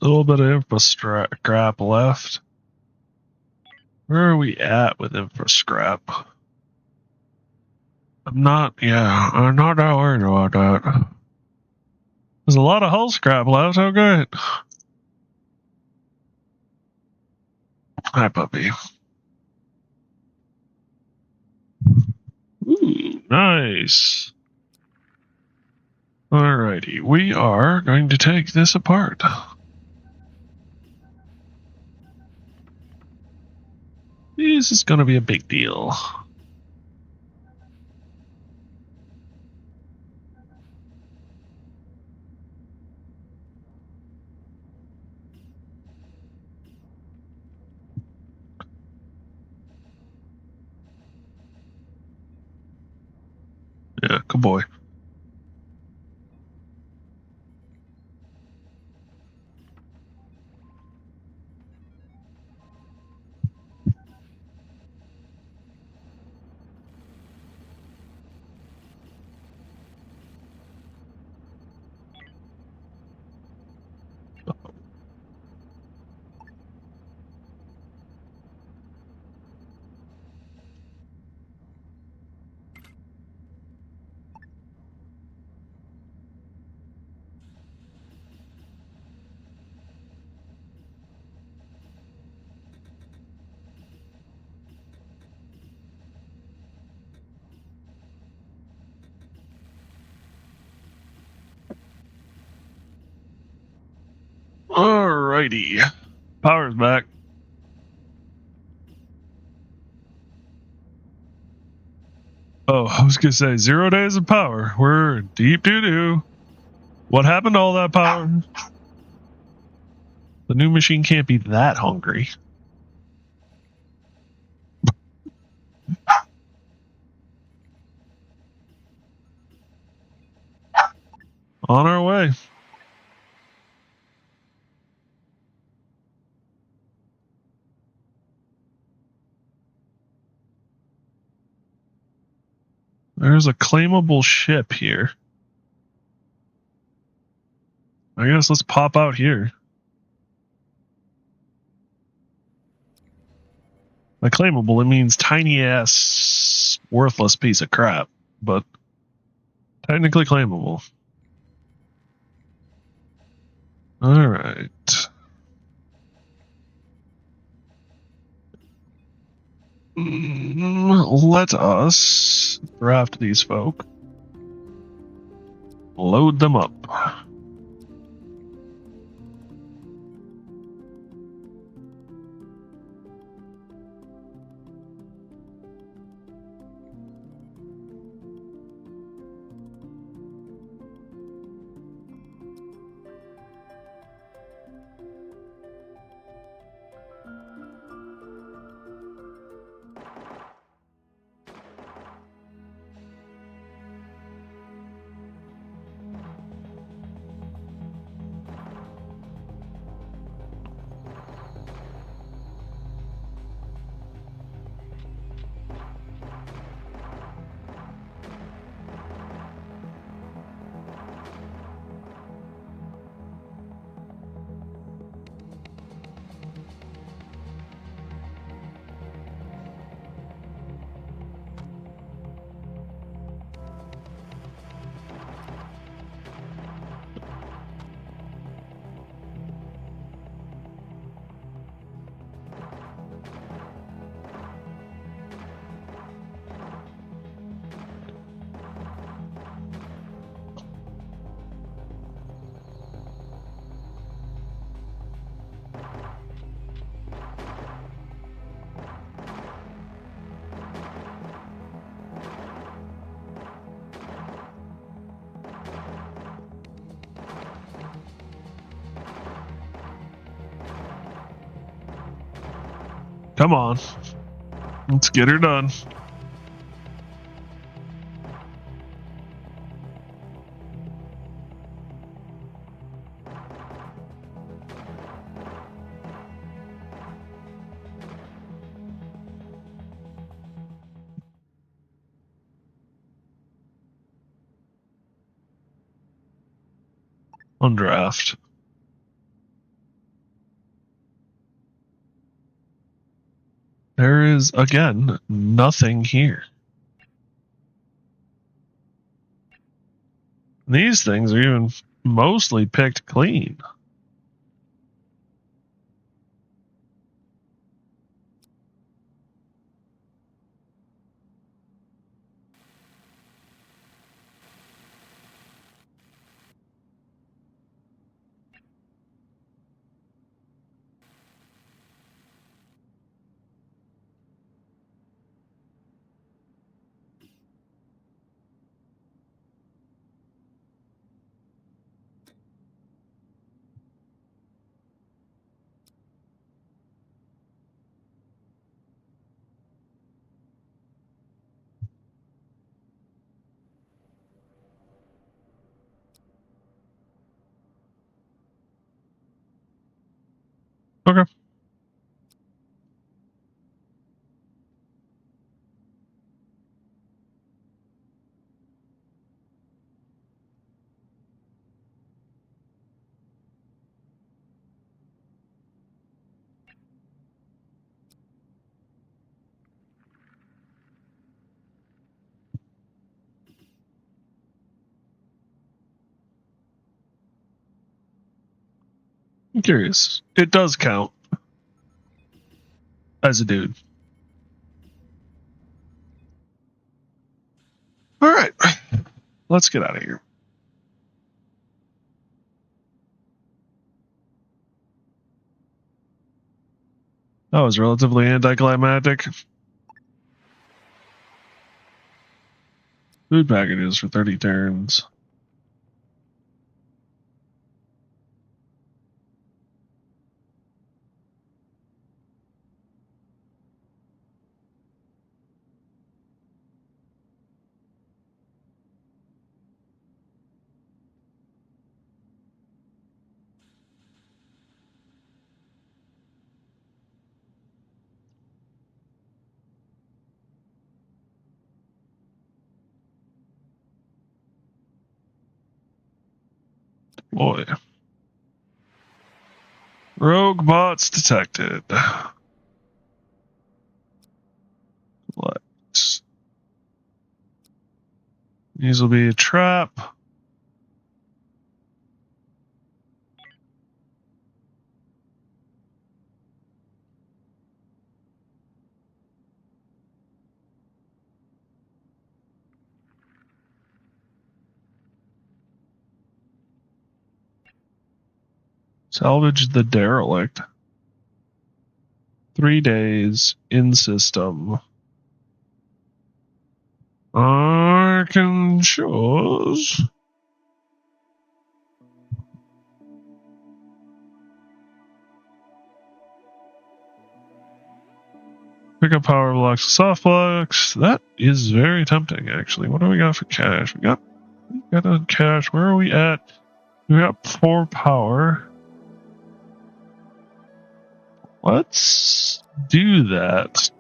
Speaker 1: A little bit of infra-scrap left. Where are we at with infra-scrap? I'm not that worried about that. There's a lot of hull scrap left. Oh, good. Hi, puppy. Ooh, nice. Alrighty, we are going to take this apart. This is going to be a big deal. Yeah, good boy. Alrighty. Power's back. Oh, I was going to say 0 days of power. We're deep doo-doo. What happened to all that power? The new machine can't be that hungry. On our way. There's a claimable ship here. I guess let's pop out here. By claimable, it means tiny ass worthless piece of crap, but technically claimable. Alright. Let us draft these folk. Load them up. Come on. Let's get her done. On draft. There is, again, nothing here. These things are even mostly picked clean. Okay. I'm curious. It does count as a dude. All right. Let's get out of here. That was relatively anticlimactic. Food packages for 30 turns. Boy. Rogue bots detected. Let's. These will be a trap. Salvage the derelict. 3 days in system. Arkansas. Pick up power blocks, soft blocks. That is very tempting, actually. What do we got for cash? We got a cash. Where are we at? We got 4 power. Let's do that.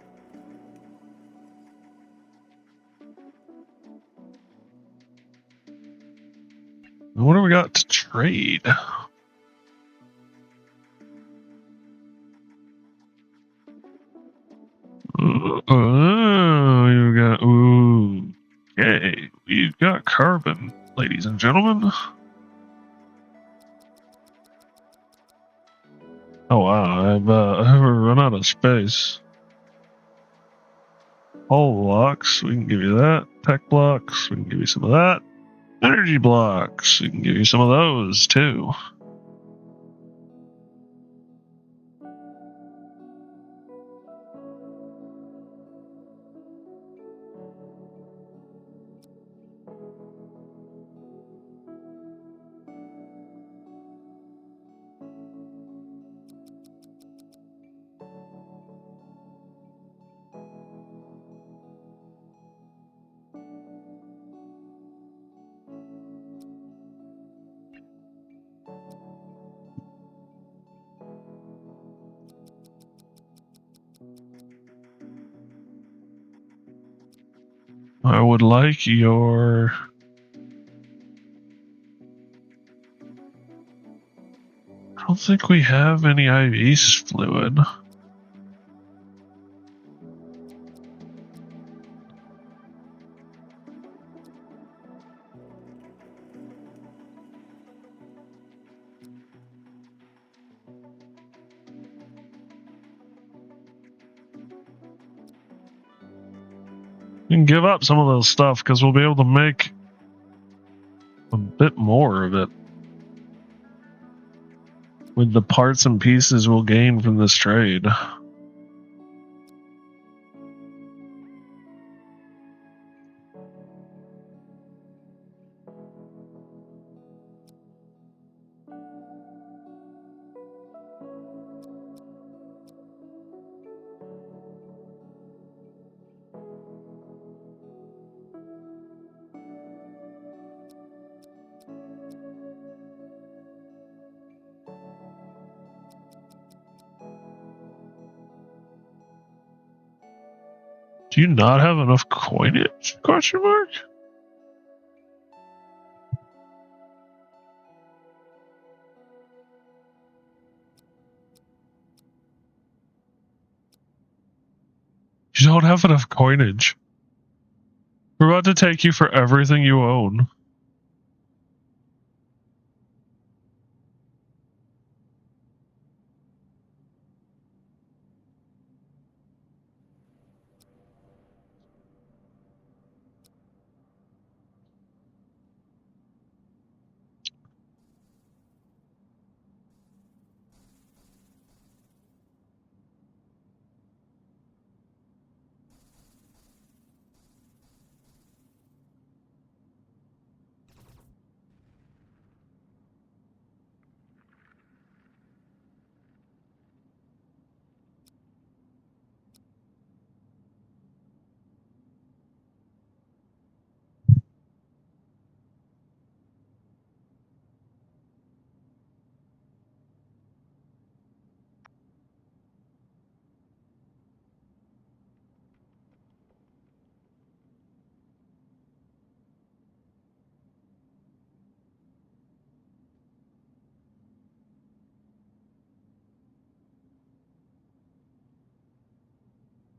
Speaker 1: What do we got to trade? We've got okay. We've got carbon, ladies and gentlemen. Oh wow, I've run out of space. Hull blocks, we can give you that. Tech blocks, we can give you some of that. Energy blocks, we can give you some of those too. I would like your... I don't think we have any IV fluid. You can give up some of those stuff because we'll be able to make a bit more of it with the parts and pieces we'll gain from this trade. Do you not have enough coinage? Question mark? You don't have enough coinage. We're about to take you for everything you own.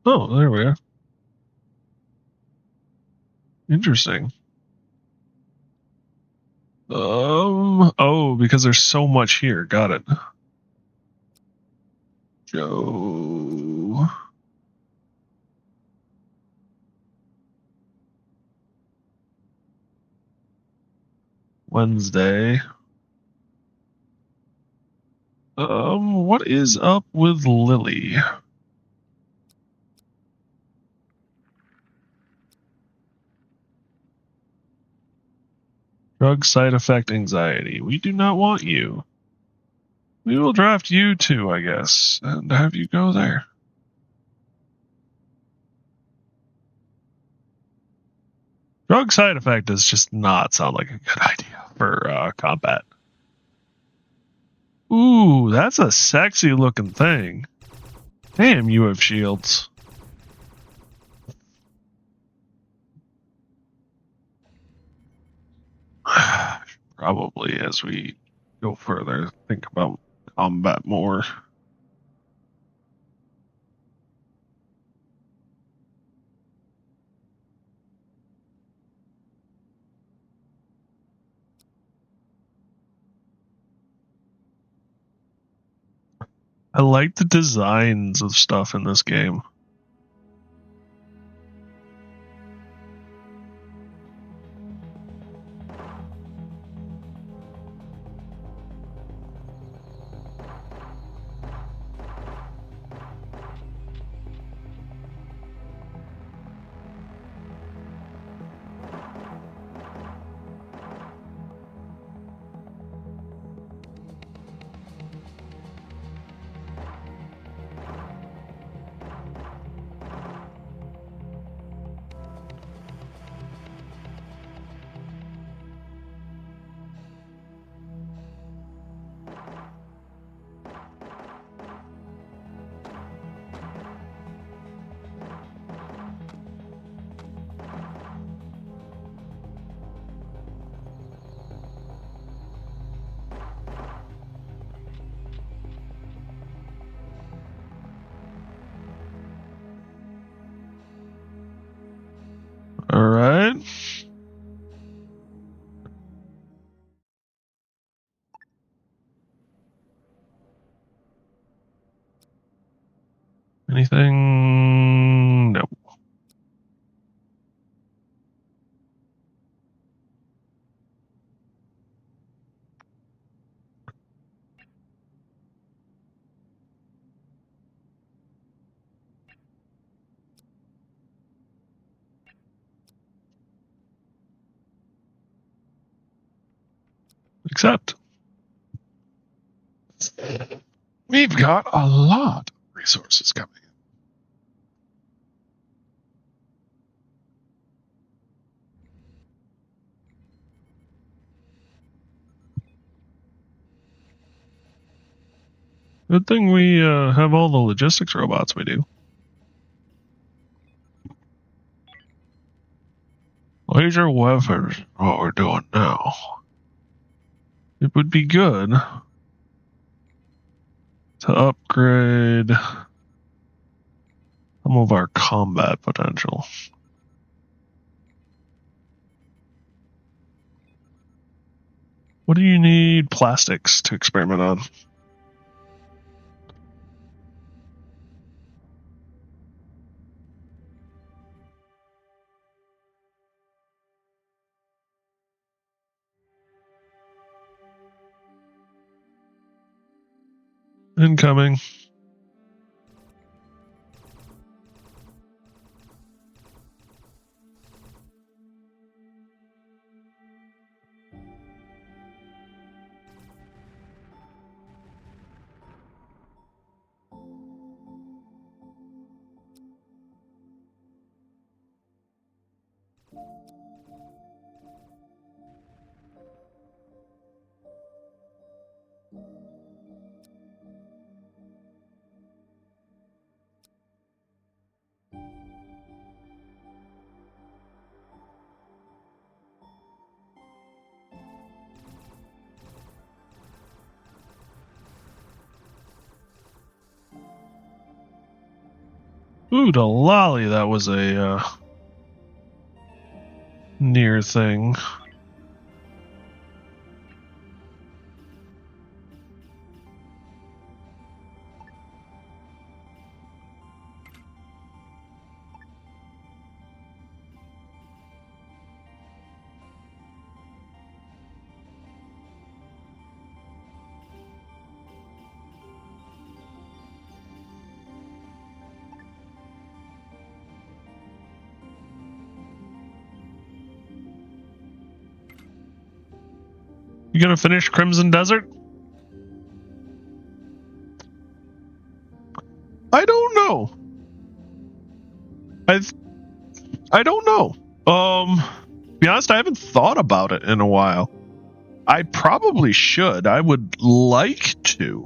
Speaker 1: Oh, there we are. Interesting. Oh, because there's so much here. Got it. Joe. Wednesday. What is up with Lily? Drug side effect anxiety. We do not want you. We will draft you too, I guess, and have you go there. Drug side effect does just not sound like a good idea for combat. Ooh, that's a sexy looking thing. Damn, you have shields. Probably as we go further, think about combat more. I like the designs of stuff in this game. All right. Anything? No. Except we've got a lot of resources coming in. Good thing we have all the logistics robots we do. Laser weapons, what we're doing now. It would be good to upgrade some of our combat potential. What do you need plastics to experiment on? Incoming. Ooh, the lolly, that was a near thing. You gonna finish Crimson Desert? I don't know. I don't know. To be honest, I haven't thought about it in a while. I probably should. I would like to.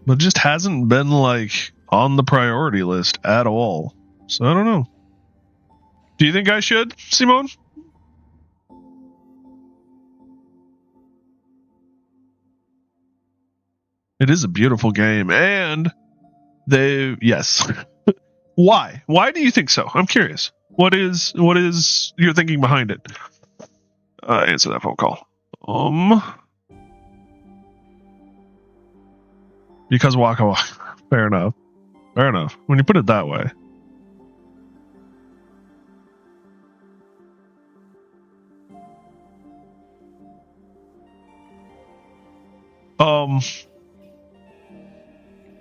Speaker 1: But it just hasn't been like on the priority list at all. So I don't know. Do you think I should, Simone? It is a beautiful game, and yes. Why? Why do you think so? I'm curious. What is your thinking behind it? Answer that phone call. Because Waka Waka. Fair enough. Fair enough. When you put it that way.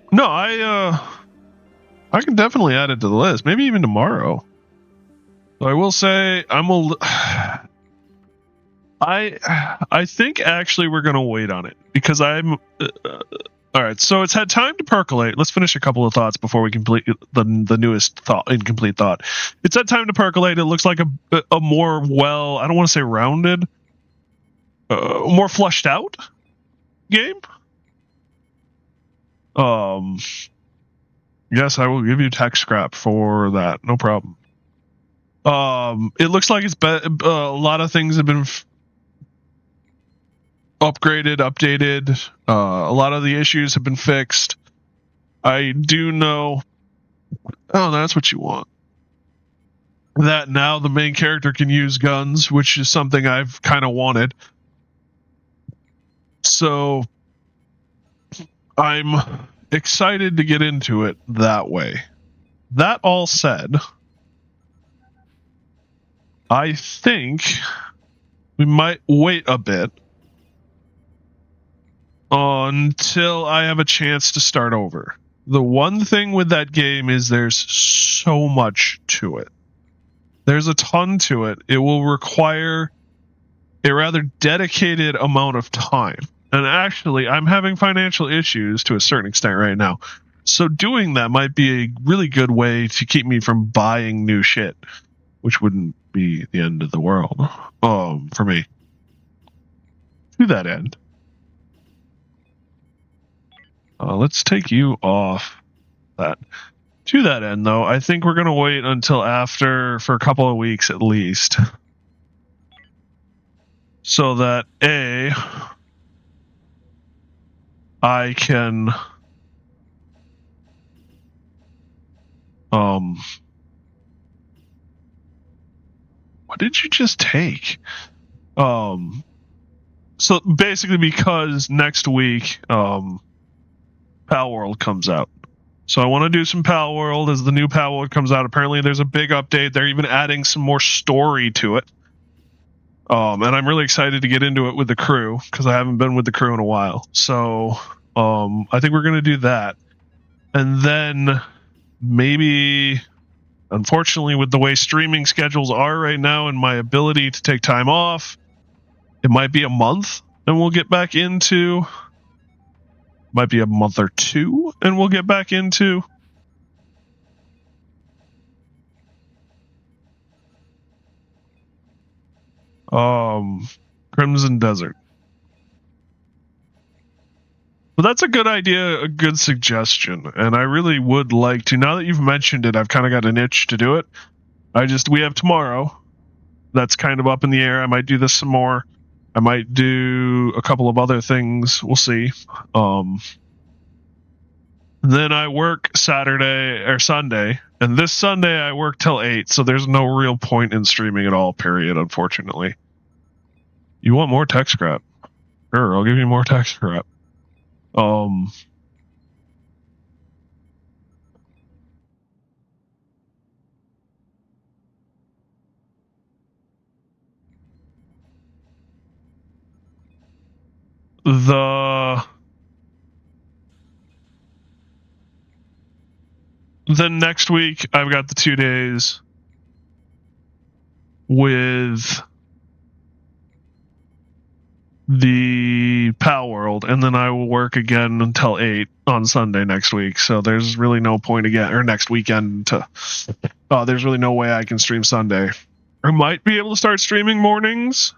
Speaker 1: No, I can definitely add it to the list. Maybe even tomorrow. So I will say I think actually we're gonna wait on it because I'm all right. So it's had time to percolate. Let's finish a couple of thoughts before we complete the newest thought, incomplete thought. It's had time to percolate. It looks like a more I don't want to say rounded, more flushed out game. Yes, I will give you tech scrap for that. No problem. It looks like it's a lot of things have been upgraded, updated. A lot of the issues have been fixed. I do know. Oh, that's what you want. that now the main character can use guns, which is something I've kind of wanted. So I'm excited to get into it that way. That all said, I think we might wait a bit until I have a chance to start over. The one thing with that game is there's so much to it. There's a ton to it. It will require a rather dedicated amount of time. And actually, I'm having financial issues to a certain extent right now. So doing that might be a really good way to keep me from buying new shit, which wouldn't be the end of the world for me. To that end, let's take you off that. To that end, though, I think we're going to wait until after for a couple of weeks at least. So that I can what did you just take? So basically because next week Pal World comes out. So I want to do some Pal World as the new Pal World comes out. Apparently there's a big update. They're even adding some more story to it. And I'm really excited to get into it with the crew because I haven't been with the crew in a while. So I think we're going to do that. And then maybe, unfortunately, with the way streaming schedules are right now and my ability to take time off, it might be a month and we'll get back into, might be a month or two and we'll get back into Crimson Desert. But that's a good idea, a good suggestion, and I really would like to. Now that you've mentioned it, I've kind of got an itch to do it. We have tomorrow. That's kind of up in the air. I might do this some more. I might do a couple of other things. We'll see. Then I work Saturday or Sunday, and this Sunday I work till 8, so there's no real point in streaming at all, period, unfortunately. You want more tech scrap? Sure, I'll give you more tech scrap. Then next week I've got the 2 days with the Pal World, and then I will work again until 8 on Sunday next week. So there's really no point again, or next weekend to. There's really no way I can stream Sunday. I might be able to start streaming mornings,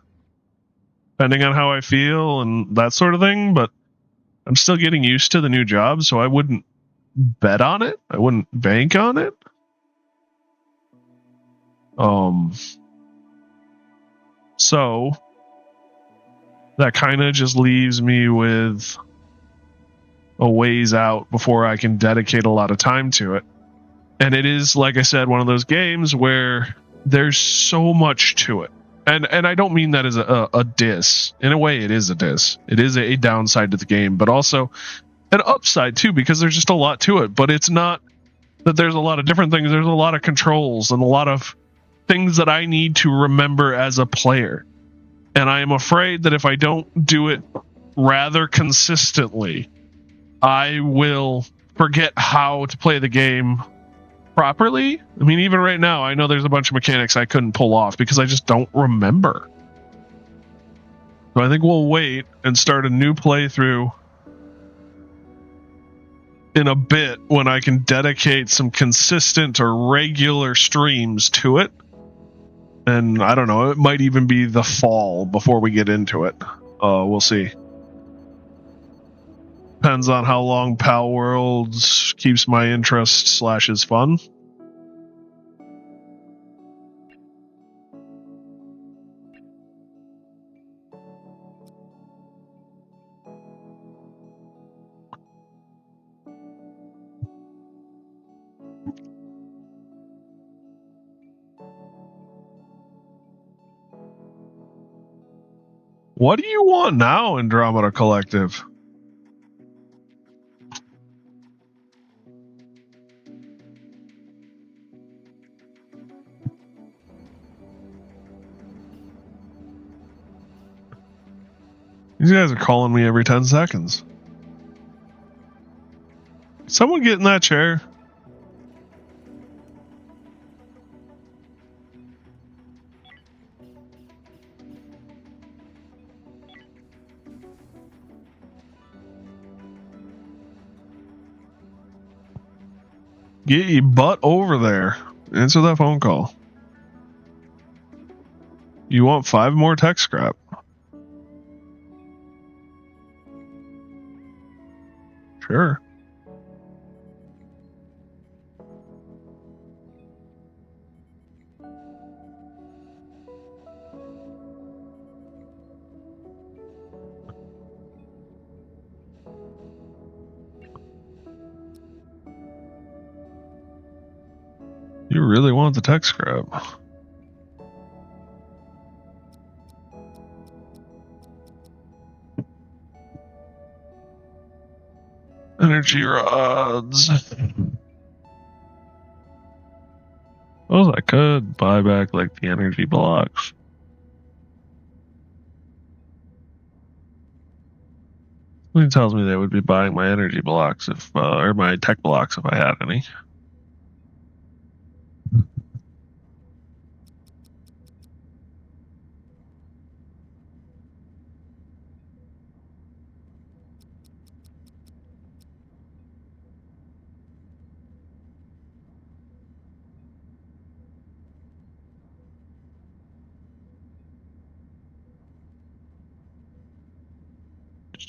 Speaker 1: depending on how I feel and that sort of thing. But I'm still getting used to the new job, so I wouldn't bet on it. I wouldn't bank on it. So that kind of just leaves me with a ways out before I can dedicate a lot of time to it. And it is, like I said, one of those games where there's so much to it. And I don't mean that as a diss. In a way, it is a diss. It is a downside to the game, but also an upside too, because there's just a lot to it. But it's not that there's a lot of different things. There's a lot of controls and a lot of things that I need to remember as a player. And I am afraid that if I don't do it rather consistently, I will forget how to play the game properly. I mean, even right now, I know there's a bunch of mechanics I couldn't pull off because I just don't remember. So I think we'll wait and start a new playthrough in a bit when I can dedicate some consistent or regular streams to it. And I don't know, it might even be the fall before we get into it. We'll see. Depends on how long Pal Worlds keeps my interest / is fun. What do you want now, Andromeda Collective? These guys are calling me every 10 seconds. Someone get in that chair. Get your butt over there. Answer that phone call. You want 5 more tech scrap? Sure. You really want the tech scrap? Energy rods. Suppose I could buy back like the energy blocks. Something tells me they would be buying my energy blocks if, or my tech blocks if I had any.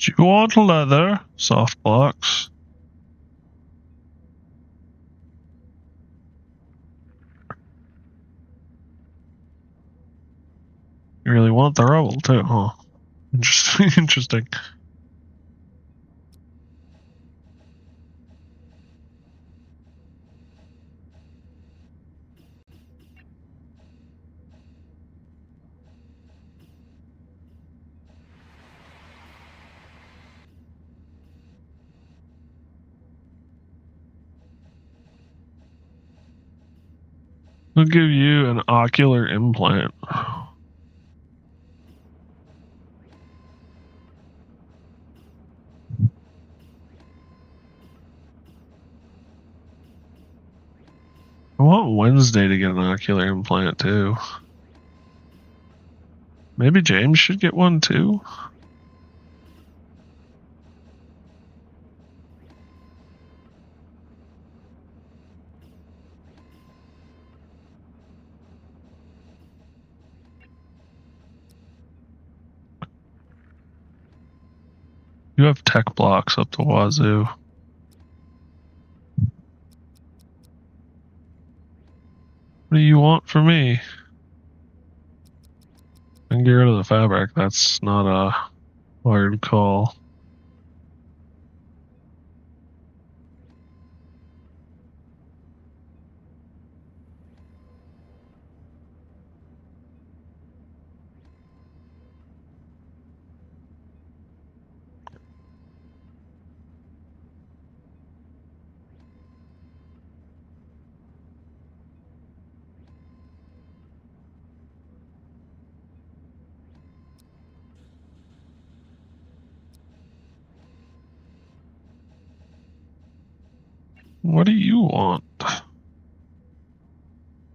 Speaker 1: Did you want leather? Soft blocks. You really want the rubble too, huh? Interesting. Interesting. I'll give you an ocular implant. I want Wednesday to get an ocular implant too. Maybe James should get one too. You have tech blocks up the wazoo. What do you want from me? I can get rid of the fabric. That's not a hard call. What do you want?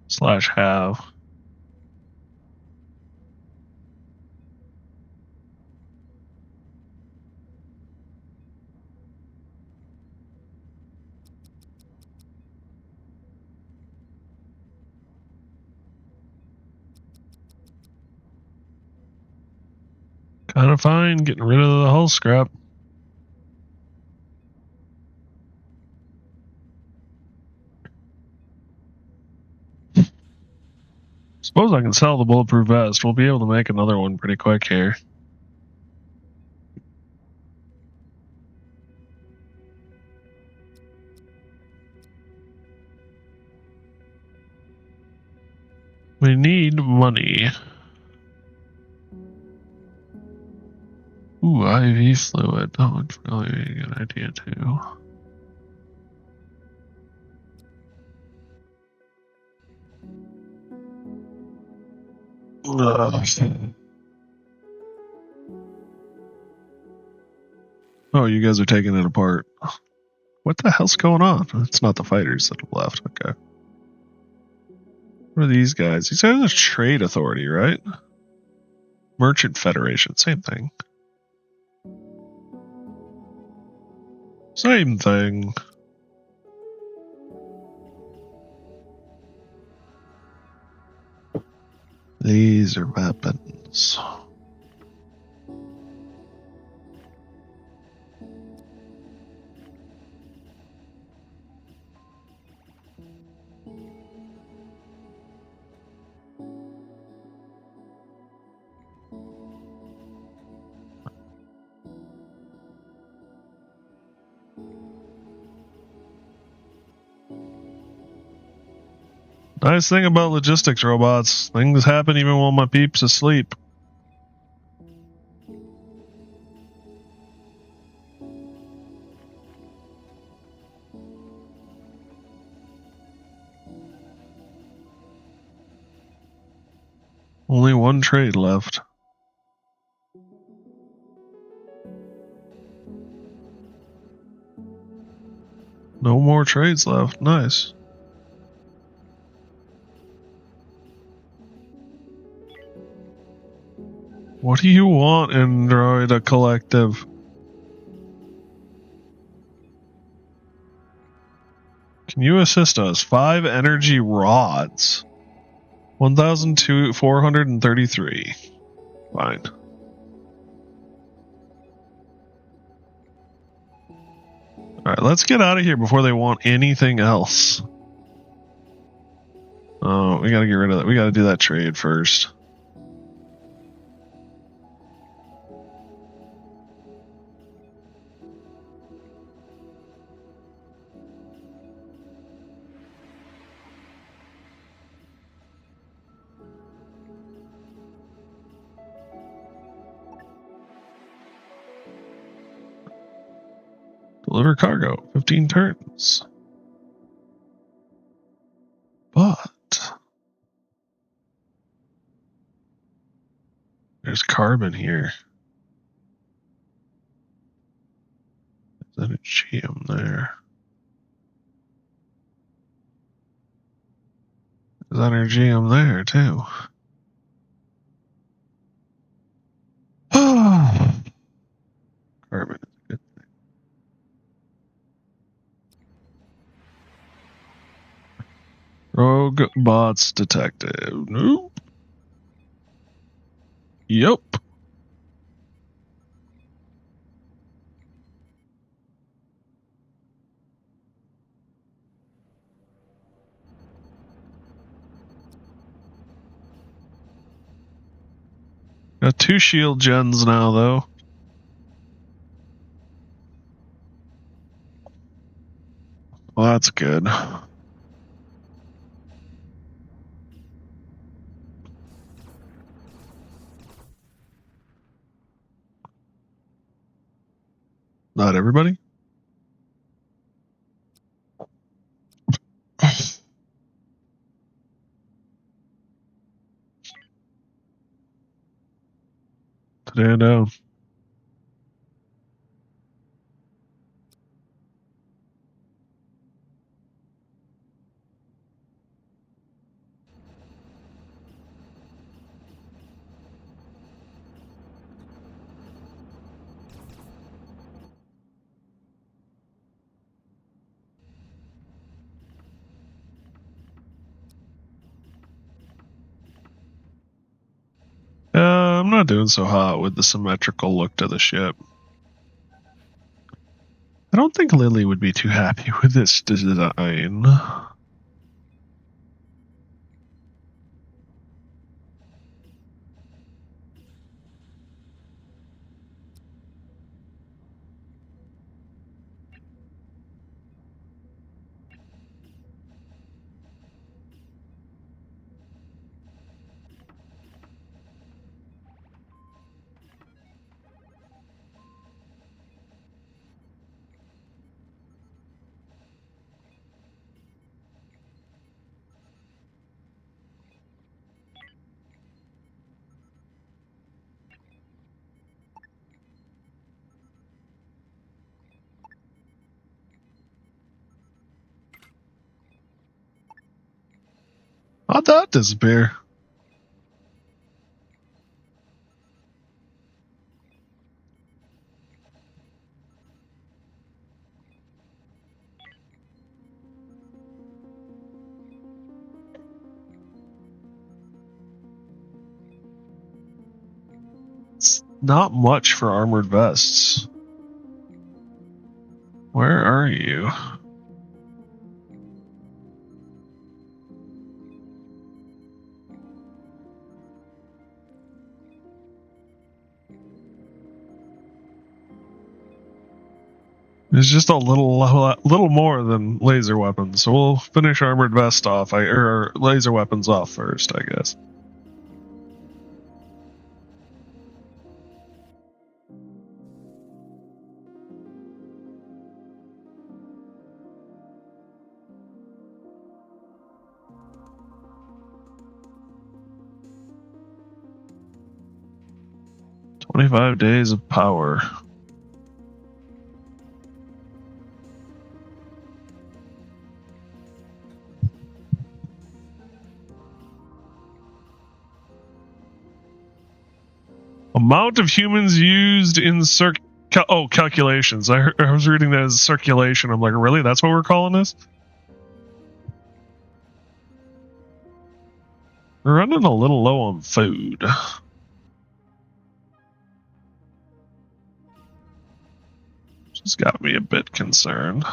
Speaker 1: Slash have. Kind of fine getting rid of the hull scrap. Suppose I can sell the bulletproof vest. We'll be able to make another one pretty quick here. We need money. Ooh, IV fluid. That would probably be a good idea too. Oh, you guys are taking it apart. What the hell's going on? It's not the fighters that have left. Okay. What are these guys? These are the Trade Authority, right? Merchant Federation. Same thing. Same thing. These are weapons. Nice thing about logistics robots. Things happen even while my peep's asleep. Only one trade left. No more trades left. Nice. What do you want, Android Collective? Can you assist us? 5 energy rods. 1,433. Fine. Alright, let's get out of here before they want anything else. Oh, we gotta get rid of that. We gotta do that trade first. Deliver cargo. 15 turns. But there's carbon here. There's energeum there. There's energeum there too. Carbon is a good thing. Rogue bots detected. Nope. Yep. Got 2 shield gens now, though. Well, that's good. Not everybody? Stand down. I'm not doing so hot with the symmetrical look to the ship. I don't think Lily would be too happy with this design. did that disappear? It's not much for armored vests. Where are you? It's just a little more than laser weapons, so we'll finish armored vest off, or laser weapons off first, I guess. "25 days of power." Amount of humans used in calculations. I was reading that as circulation. I'm like, really? That's what we're calling this? We're running a little low on food. Just got me a bit concerned.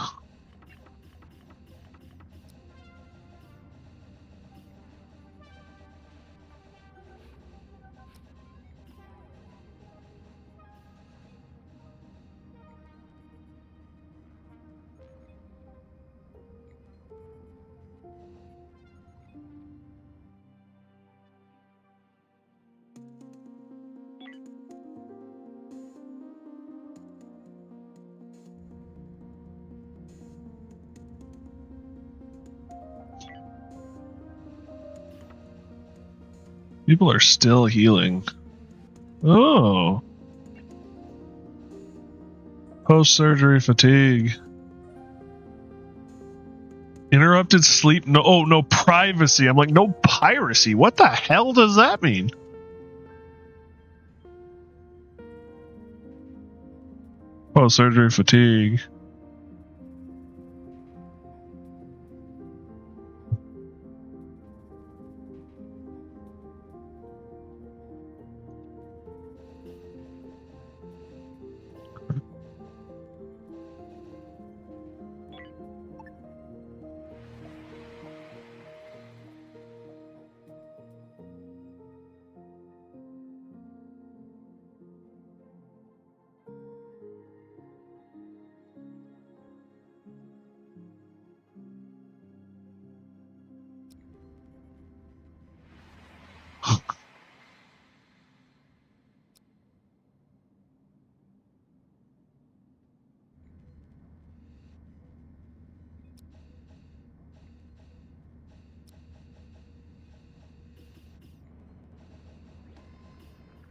Speaker 1: People are still healing. Oh. Post-surgery fatigue. Interrupted sleep. No privacy. I'm like, no piracy. What the hell does that mean? Post-surgery fatigue.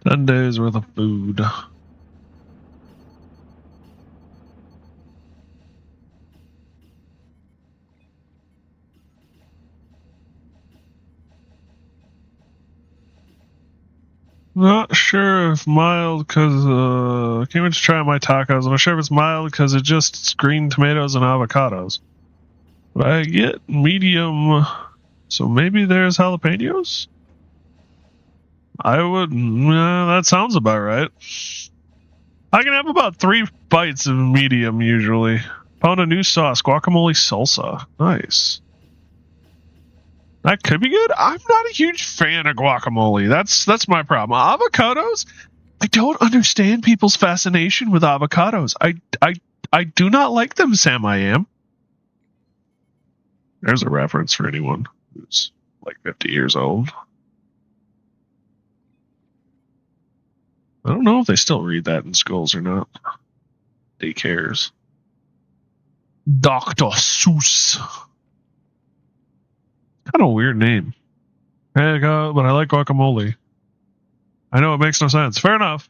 Speaker 1: Ten days worth of food. Not sure if mild because can't wait to try my tacos. I'm not sure if it's mild because it's just green tomatoes and avocados. But I get medium, so maybe there's jalapenos. I would. That sounds about right. I can have about 3 bites of medium usually. Found a new sauce, guacamole salsa. Nice. That could be good. I'm not a huge fan of guacamole. That's my problem. Avocados, I don't understand people's fascination with avocados. I do not like them, Sam. I am. There's a reference for anyone who's like 50 years old. I don't know if they still read that in schools or not. Daycares. Dr. Seuss. Kind of a weird name. Hey, but I like guacamole. I know it makes no sense. Fair enough.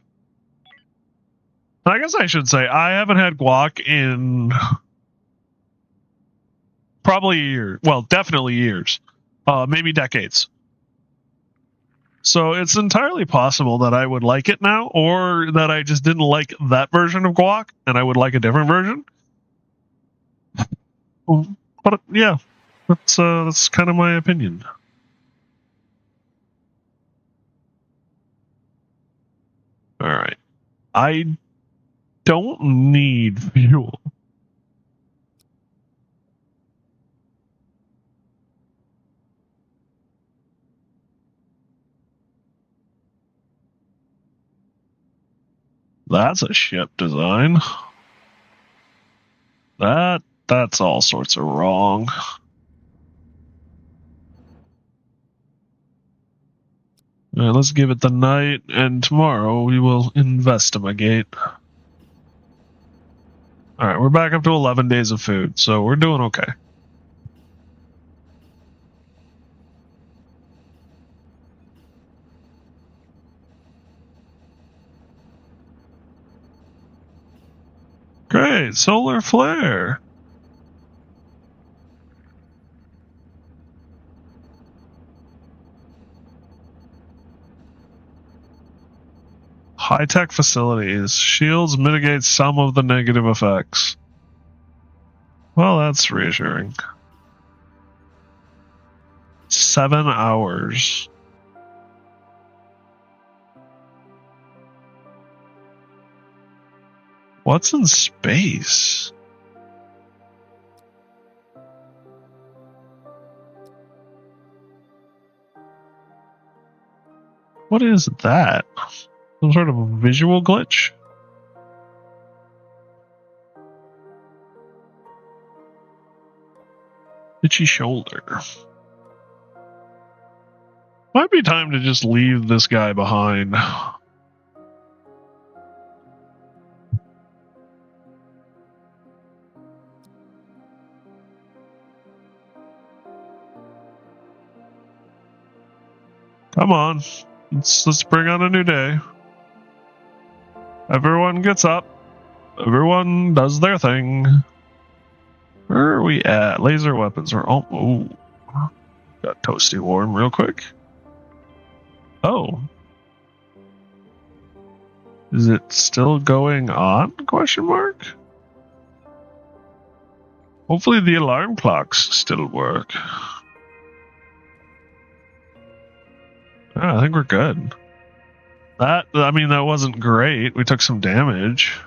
Speaker 1: I guess I should say I haven't had guac in probably a year. Well, definitely years. maybe decades. So it's entirely possible that I would like it now, or that I just didn't like that version of guac and I would like a different version. But yeah, that's kind of my opinion. All right, I don't need fuel. That's a ship design. That's all sorts of wrong. All right, let's give it the night, and tomorrow we will investigate. All right, we're back up to 11 days of food, so we're doing okay. Great, solar flare. High-tech facilities. Shields mitigate some of the negative effects. Well, that's reassuring. 7 hours. What's in space? What is that? Some sort of visual glitch? Itchy shoulder. Might be time to just leave this guy behind. Come on. Let's bring on a new day. Everyone gets up. Everyone does their thing. Where are we at? Laser weapons are all... Ooh. Got toasty warm real quick. Oh. Is it still going on? Question mark? Hopefully the alarm clocks still work. I think we're good. That wasn't great. We took some damage.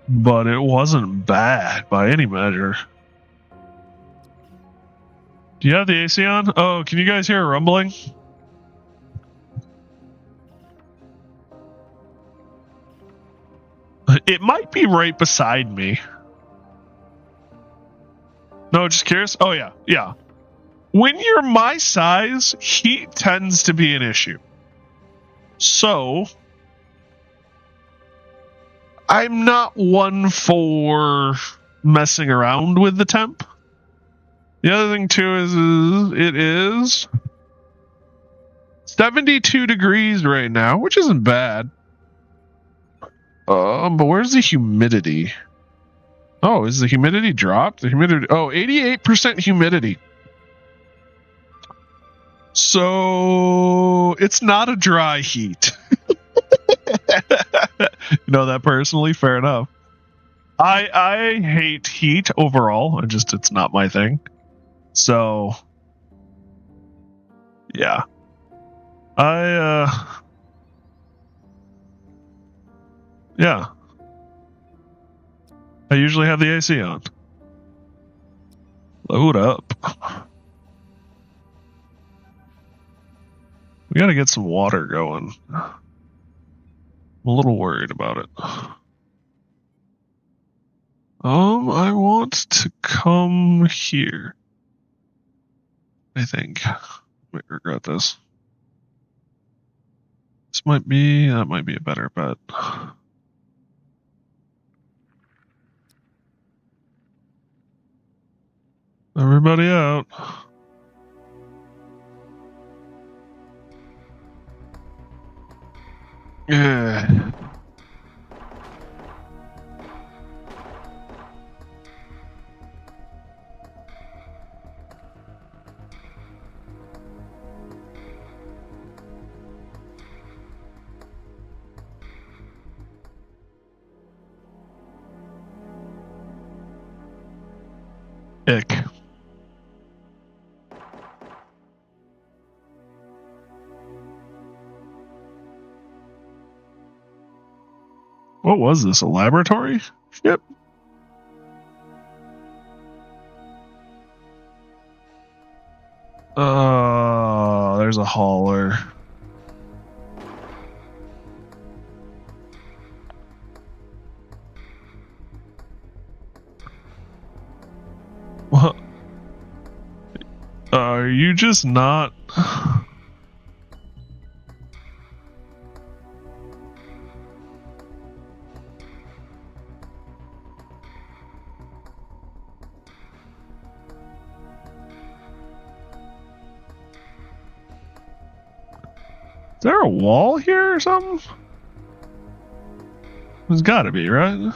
Speaker 1: But it wasn't bad by any measure. Do you have the AC on? Oh, can you guys hear a rumbling? It might be right beside me. No, just curious. Oh, yeah. Yeah. When you're my size, heat tends to be an issue. So, I'm not one for messing around with the temp. The other thing, too, is it is 72 degrees right now, which isn't bad. But where's the humidity? Oh, is the humidity dropped? The humidity... Oh, 88% humidity. So it's not a dry heat. You know that personally, fair enough. I hate heat overall. It's not my thing. So yeah. Yeah. I usually have the AC on. Load up. We gotta get some water going. I'm a little worried about it. I want to come here. I think. I might regret this. That might be a better bet. Everybody out. Yeah. What was this? A laboratory? Yep. There's a hauler. What? Are you just not? Is there a wall here or something? There's gotta be, right?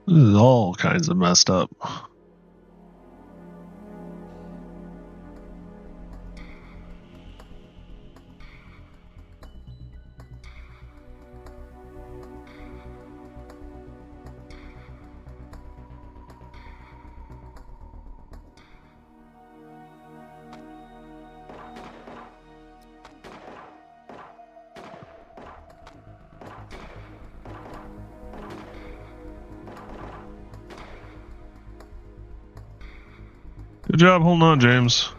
Speaker 1: This is all kinds of messed up. Good job holding on, James.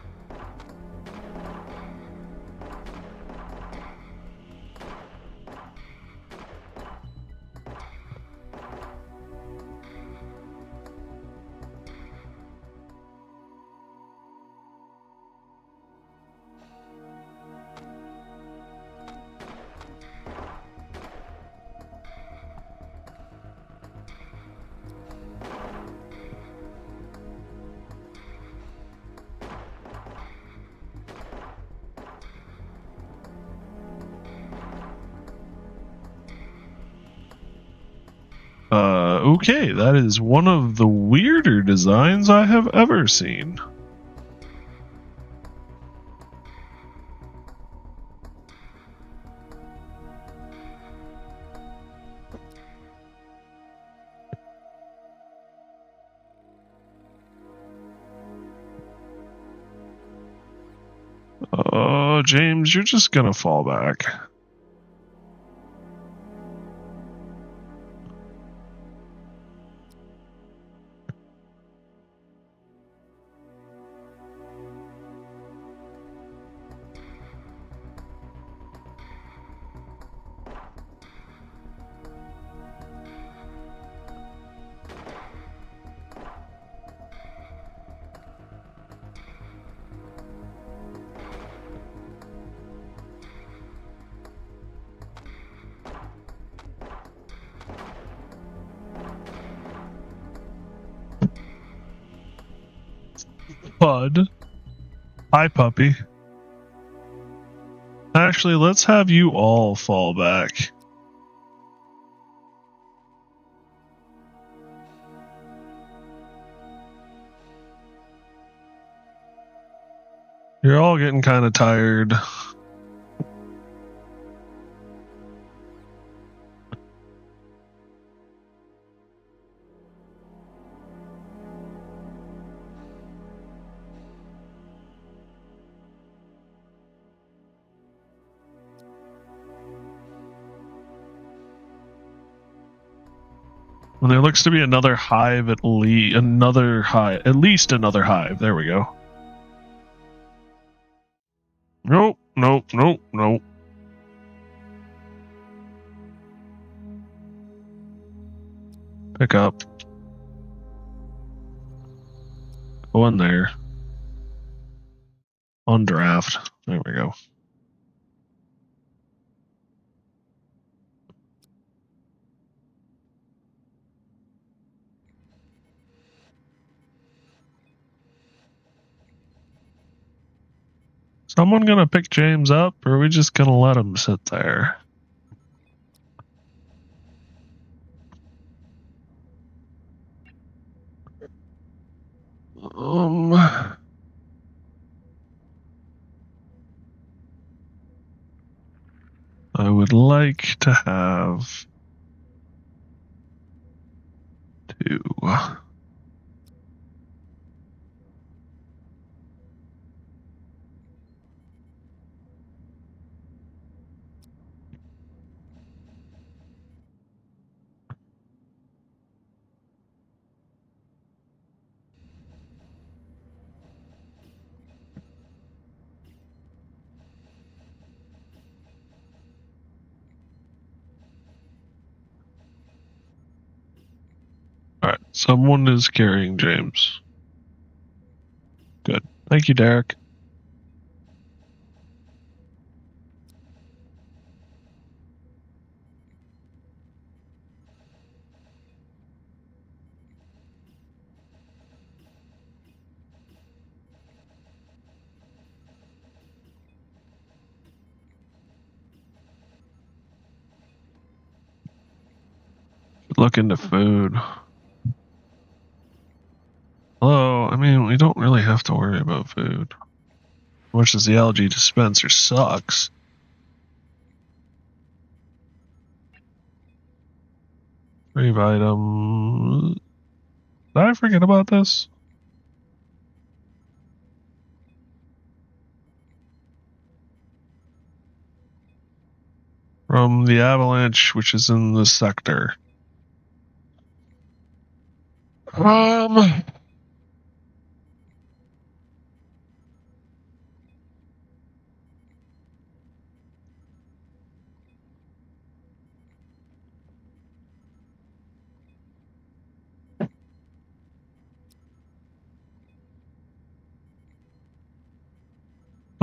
Speaker 1: Okay, that is one of the weirder designs I have ever seen. Oh, James, you're just gonna fall back. Bud. Hi, puppy. Actually, let's have you all fall back. You're all getting kind of tired. And there looks to be another hive at least another hive. There we go. Nope, nope, nope, nope. Pick up. Go in there. Undraft. There we go. Someone gonna pick James up, or are we just gonna let him sit there? I would like to have 2. Alright, someone is carrying James. Good. Thank you, Derek. Look into food. Hello, I mean, we don't really have to worry about food. As much as the algae dispenser sucks. Save item. Did I forget about this? From the avalanche, which is in the sector.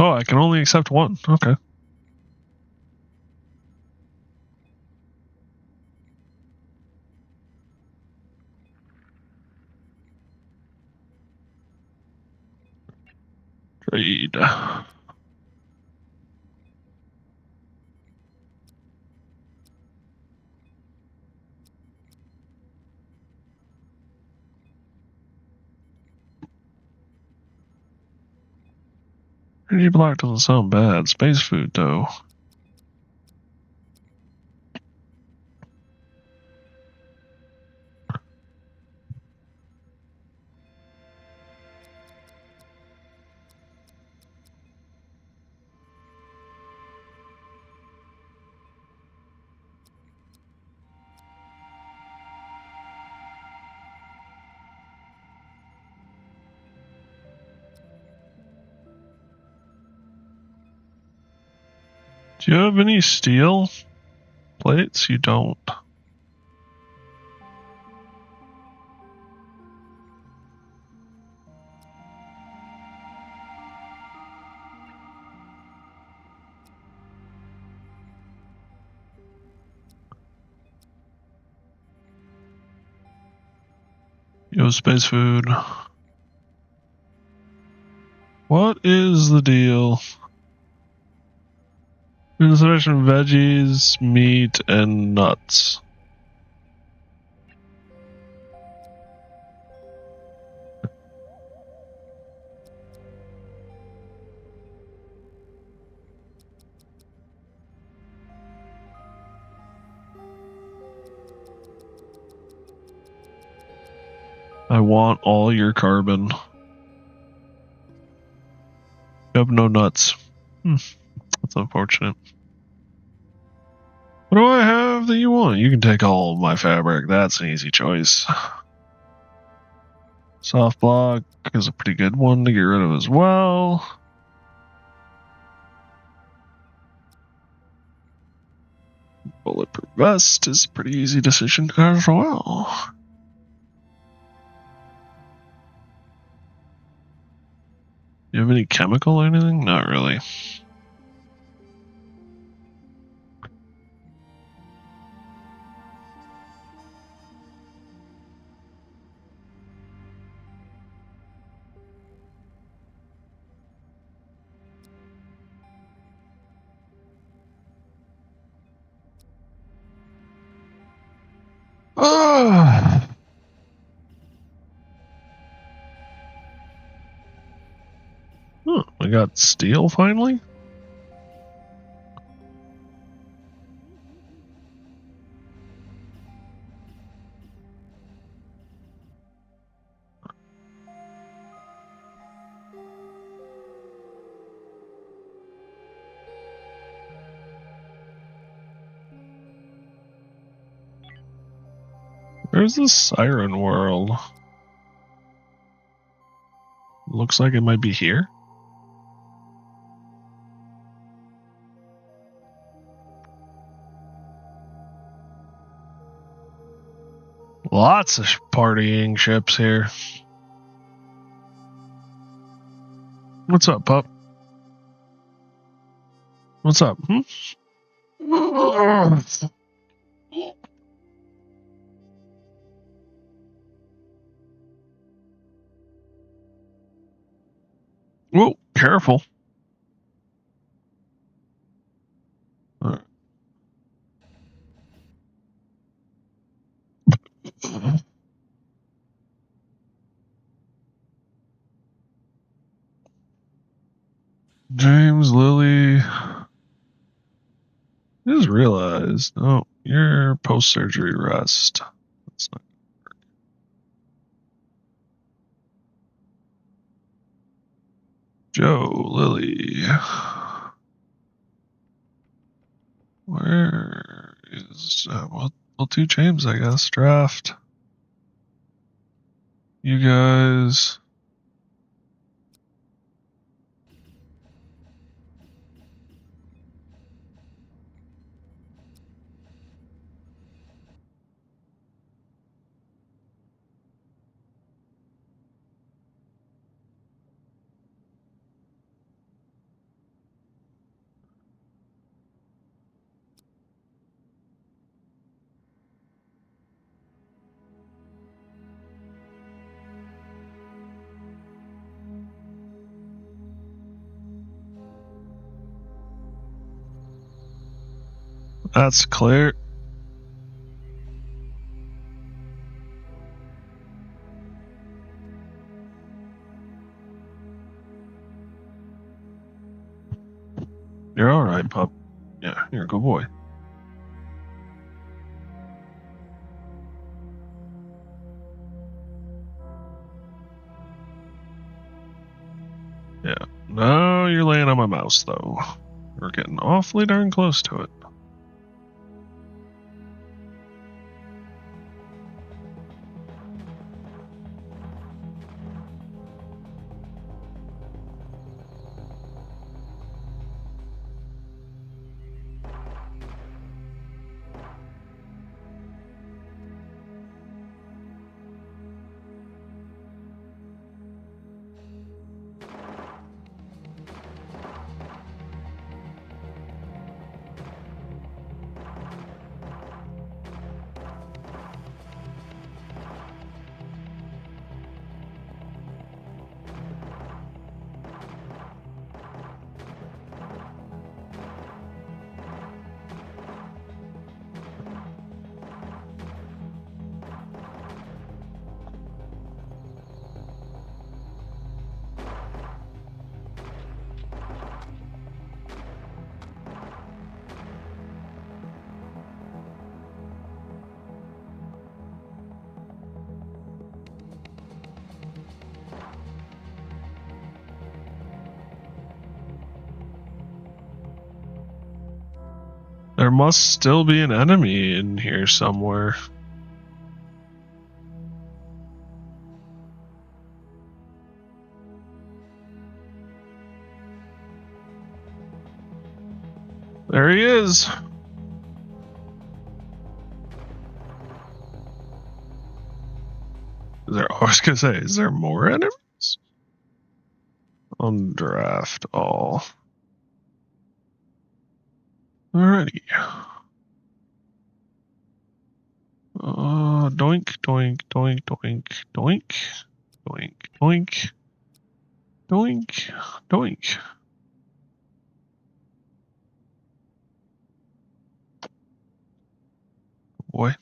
Speaker 1: Oh, I can only accept 1. Okay. Trade. Energy block doesn't sound bad. Space food, though. Do you have any steel plates? You don't. You have space food. What is the deal? Insufficient veggies, meat, and nuts. I want all your carbon. You have no nuts. That's unfortunate. What do I have that you want? You can take all of my fabric. That's an easy choice. Soft block is a pretty good one to get rid of as well. Bulletproof vest is a pretty easy decision as well. You have any chemical or anything? Not really. Oh, we got steel finally. Where's the siren world? Looks like it might be here. Lots of partying ships here. What's up, pup? What's up? Whoa, careful. James, Lily. I just realized. Oh, you're post-surgery rest. That's not Joe, Lily. Where is we'll do James, I guess. Draft. You guys. That's clear. You're all right, pup. Yeah, you're a good boy. Yeah. No, you're laying on my mouse, though. We're getting awfully darn close to it. There must still be an enemy in here somewhere. There he is. I was gonna say, is there more enemies? Undraft all. Alrighty. Doink, doink, doink, doink, doink, doink, doink, doink, doink. Boy.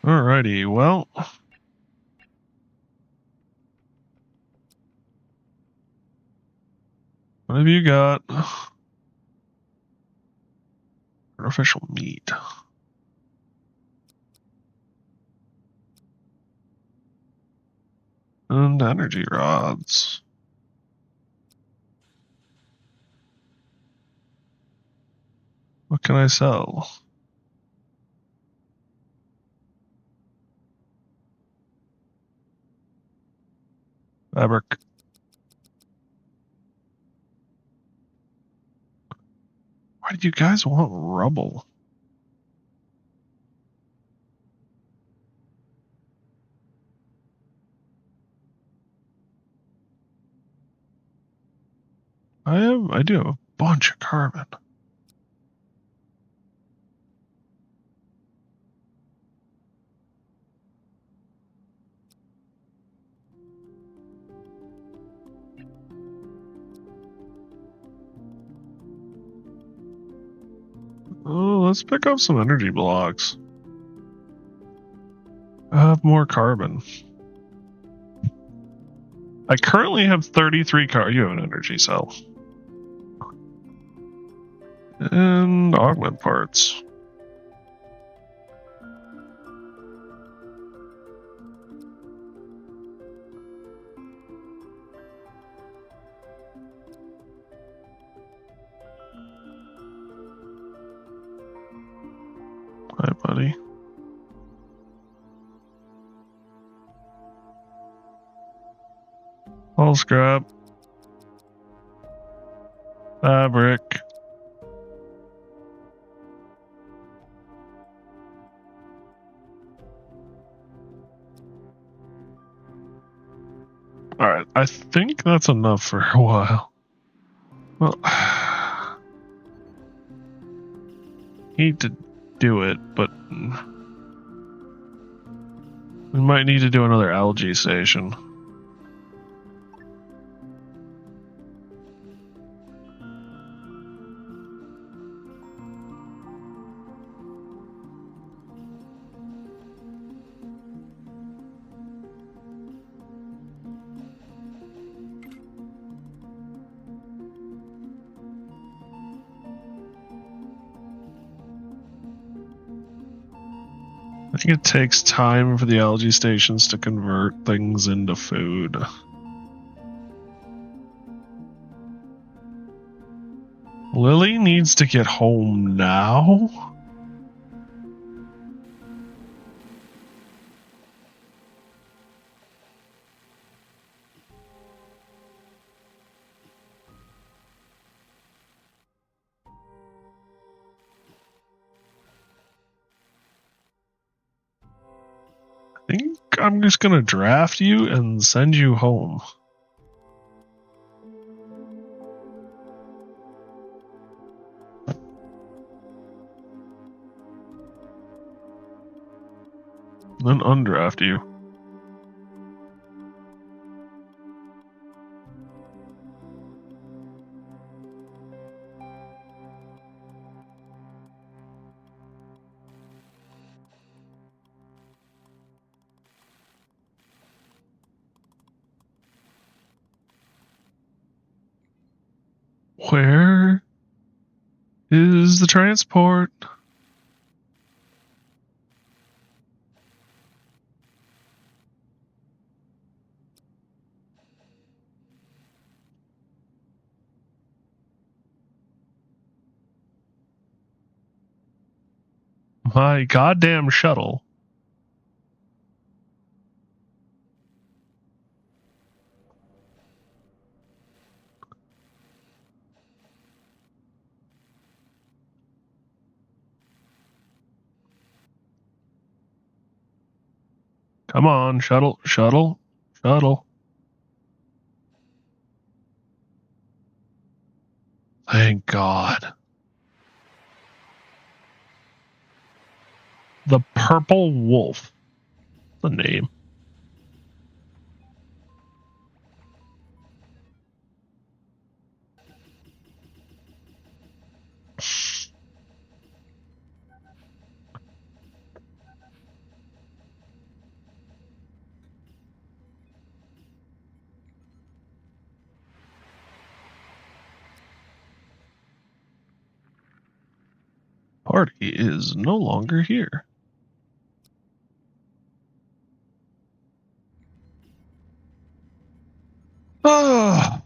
Speaker 1: Alrighty, well. What have you got? Artificial meat. And energy rods. What can I sell? Fabric. Why did you guys want rubble? I do have a bunch of carbon. Oh, let's pick up some energy blocks. I have more carbon. I currently have 33 carbon. You have an energy cell. And augment parts. Hi, buddy. All scrap. Fabric. Alright, I think that's enough for a while. Well, hate to do it, but we might need to do another algae station. I think it takes time for the algae stations to convert things into food. Lily needs to get home now? I think I'm just gonna draft you and send you home. Then undraft you. Where is the transport? My goddamn shuttle. Come on, shuttle, shuttle, shuttle. Thank God. The Purple Wolf. The name. Party is no longer here. Ah.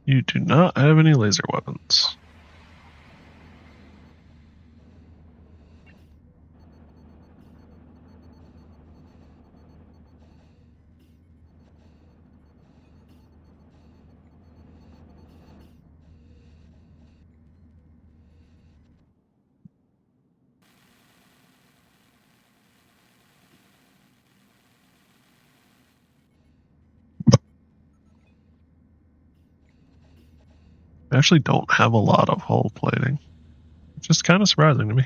Speaker 1: You do not have any laser weapons. I actually don't have a lot of hull plating, which is kind of surprising to me.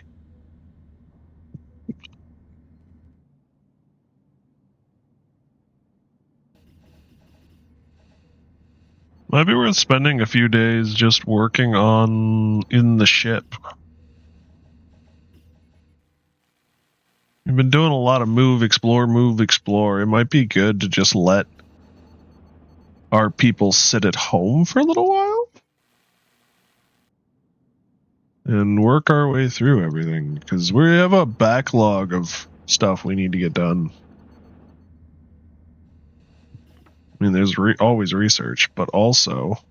Speaker 1: Might be worth spending a few days just working on in the ship. We've been doing a lot of move, explore. It might be good to just let our people sit at home for a little while and work our way through everything, because we have a backlog of stuff we need to get done. I mean, there's always research, but also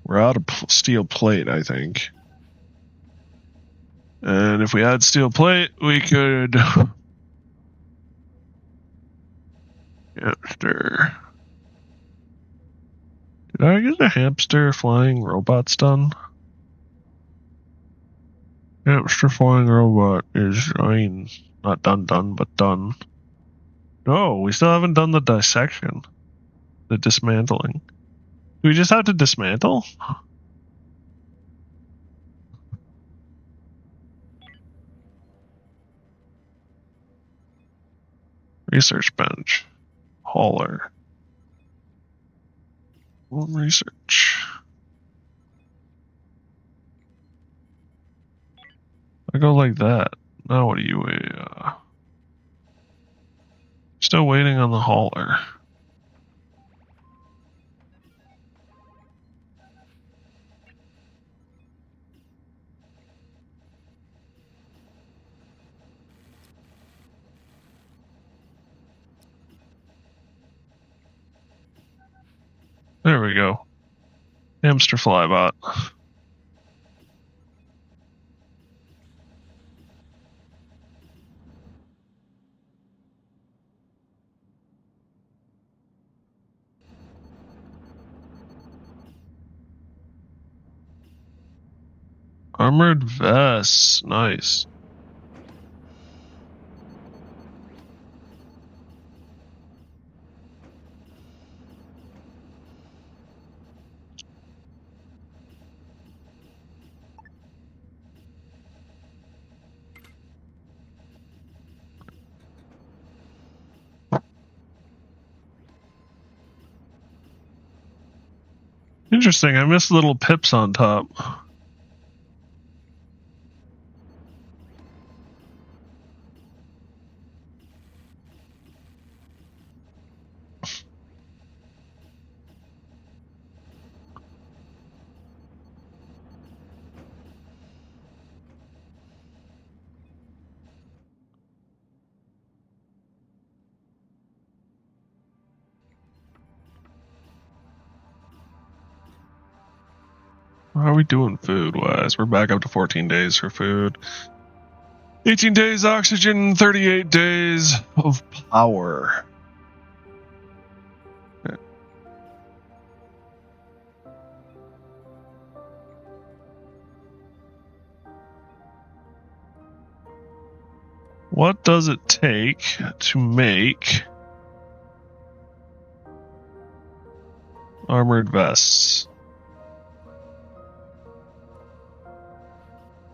Speaker 1: we're out of steel plate, I think. And if we had steel plate, we could hamster. Did I get the hamster flying robots done? Hamster flying robot is, I mean, not done, but done. No, we still haven't done the dissection. The dismantling. Do we just have to dismantle? Research bench. Hauler. Research. I go like that. Now what are you? Still waiting on the hauler. There we go. Hamster flybot. Armored vest. Nice. Interesting. I missed little pips on top. How are we doing food wise? We're back up to 14 days for food. 18 days oxygen, 38 days of power. Okay. What does it take to make armored vests?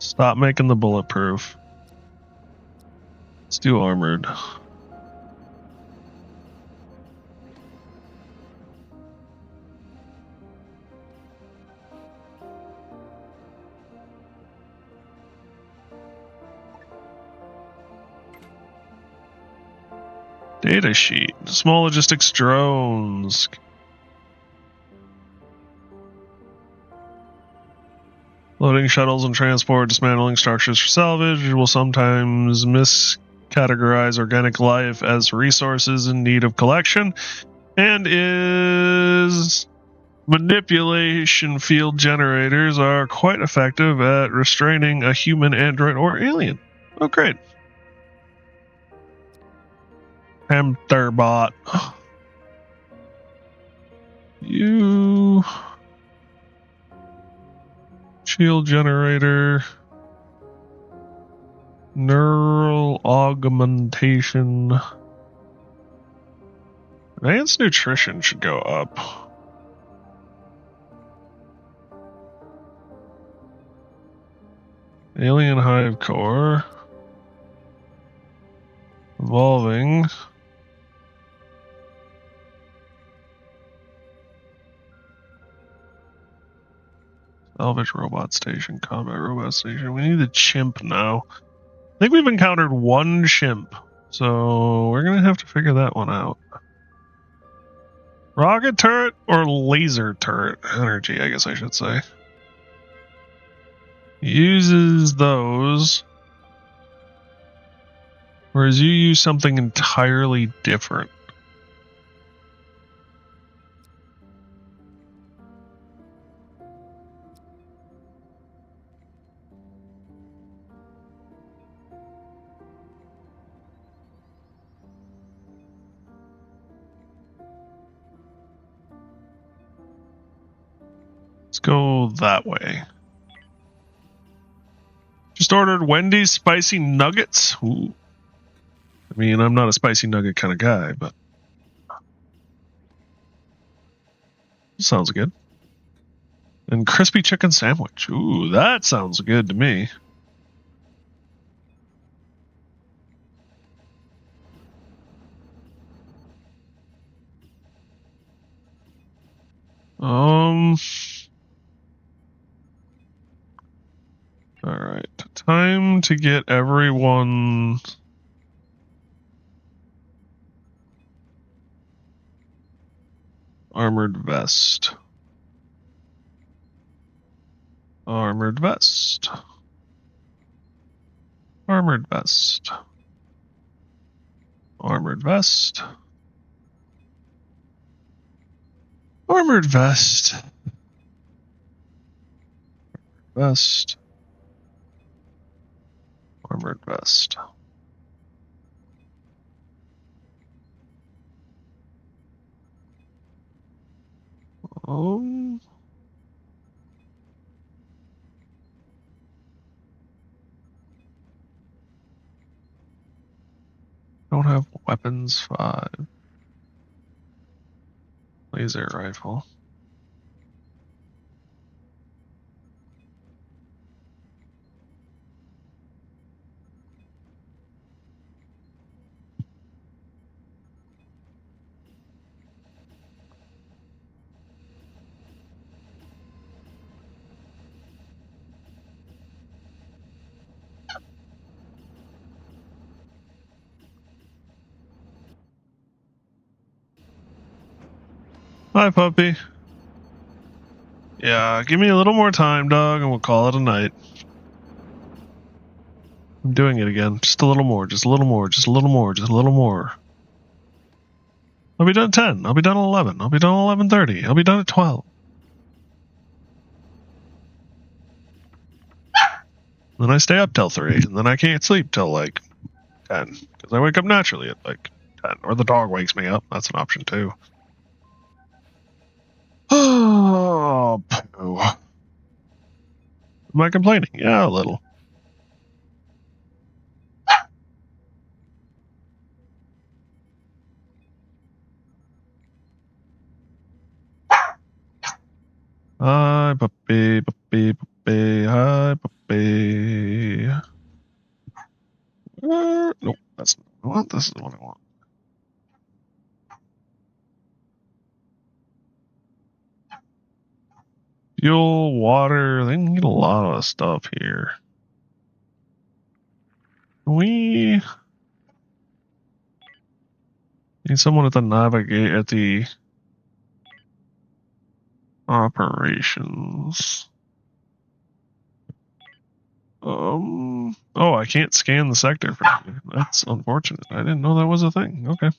Speaker 1: Stop making the bulletproof. Let's do armored. Data sheet. Small logistics drones. Loading shuttles and transport, dismantling structures for salvage will sometimes miscategorize organic life as resources in need of collection, and is manipulation field generators are quite effective at restraining a human, android, or alien. Oh, great. Hamterbot. You... Shield generator. Neural augmentation. Advanced nutrition should go up. Alien hive core. Evolving. Salvage robot station, combat robot station. We need a chimp now. I think we've encountered one chimp, so we're gonna have to figure that one out. Rocket turret or laser turret energy, I guess I should say. Uses those, whereas you use something entirely different. Let's go that way. Just ordered Wendy's spicy nuggets. Ooh. I mean, I'm not a spicy nugget kind of guy, but sounds good. And crispy chicken sandwich. Ooh, that sounds good to me. Alright. Time to get everyone... Armored vest. Armored vest. Armored vest. Armored vest. Armored vest. Vest. Armored vest. Don't have weapons 5. Laser rifle. Hi, puppy. Yeah, give me a little more time, dog, and we'll call it a night. I'm doing it again. Just a little more, just a little more, just a little more, just a little more. I'll be done at 10. I'll be done at 11. I'll be done at 11:30. I'll be done at 12. Then I stay up till 3, and then I can't sleep till like 10, because I wake up naturally at like 10. Or the dog wakes me up. That's an option too. Oh, poo. Am I complaining? Yeah, a little. Hi, puppy, puppy, puppy. Hi, puppy. Nope, that's not what I want. This is what I want. Fuel, water. They need a lot of stuff here. We Need someone at the navigate at the operations. Oh, I can't scan the sector for you. That's unfortunate. I didn't know that was a thing. Okay.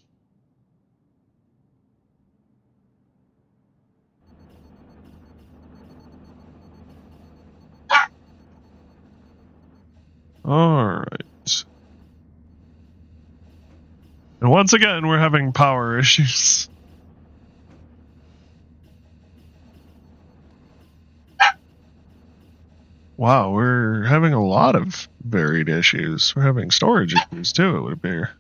Speaker 1: Alright. And once again, we're having power issues. Wow, we're having a lot of varied issues. We're having storage issues too, it would appear.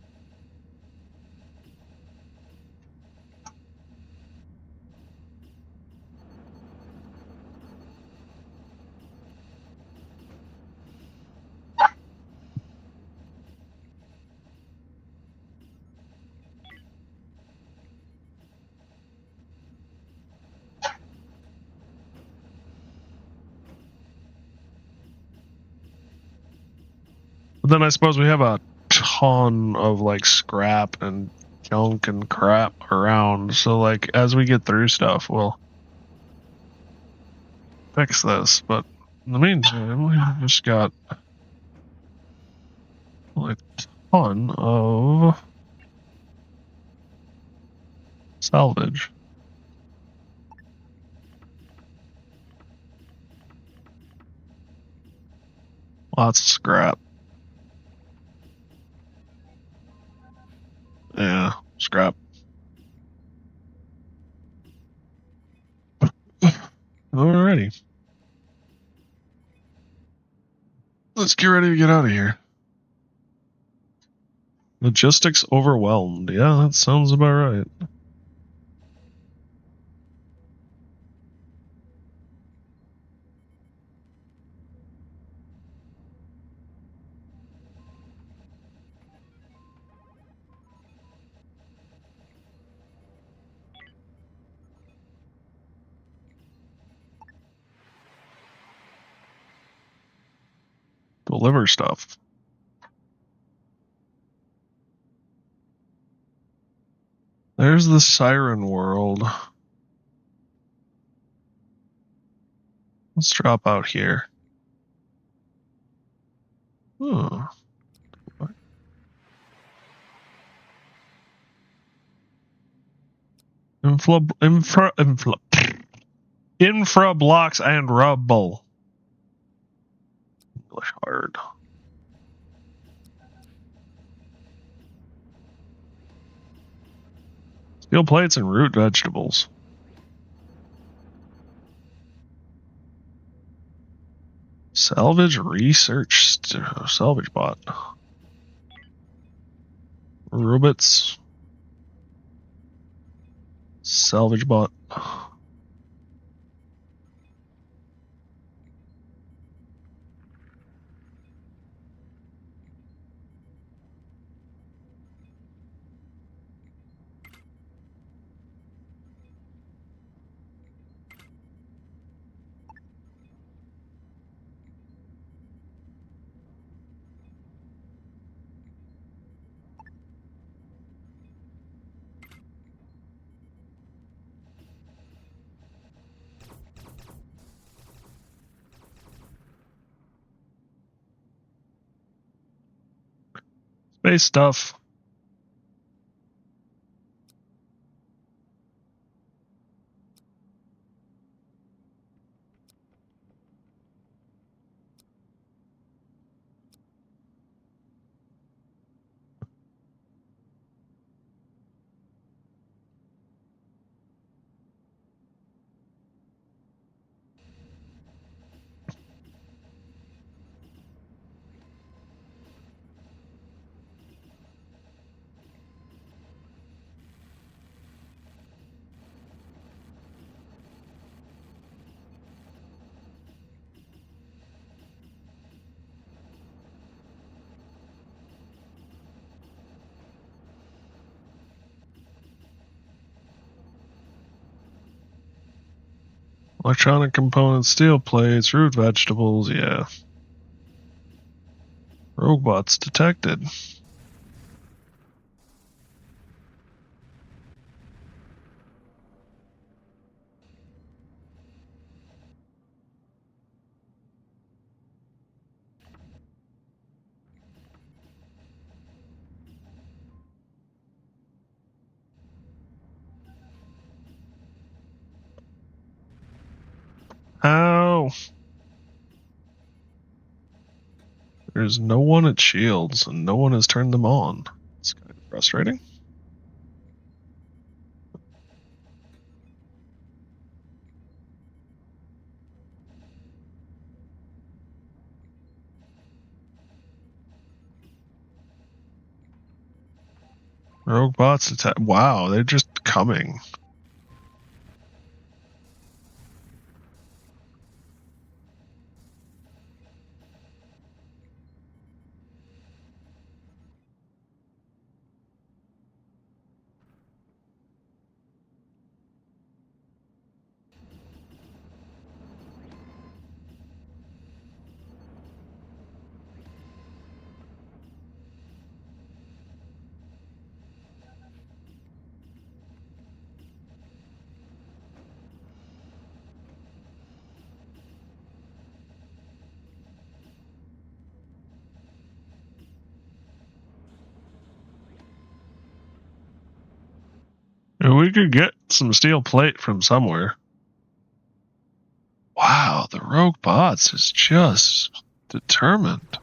Speaker 1: But then I suppose we have a ton of like scrap and junk and crap around. So like as we get through stuff, we'll fix this. But in the meantime, we've just got a ton of salvage. Lots of scrap. Yeah, scrap. Alrighty. Let's get ready to get out of here. Logistics overwhelmed. Yeah, that sounds about right. Deliver stuff. There's the Siren World. Let's drop out here. Oh. Infra blocks and rubble. English hard. Steel plates and root vegetables. Salvage research. Salvage bot. Robots. Salvage bot. Space stuff. Electronic components, steel plates, root vegetables, yeah. Robots detected. There's no one at Shields, and no one has turned them on. It's kind of frustrating. Rogue bots attack. Wow, they're just coming. We could get some steel plate from somewhere. Wow, the rogue bots is just determined.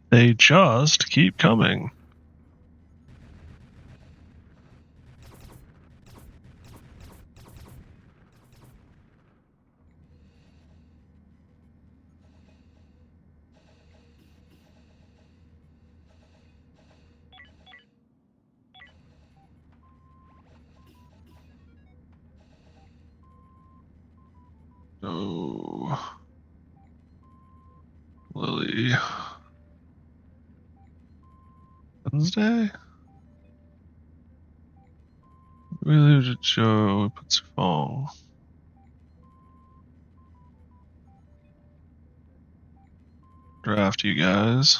Speaker 1: They just keep coming. Oh, Lily. Wednesday? We leave to Joe. We put Fong. Draft you guys.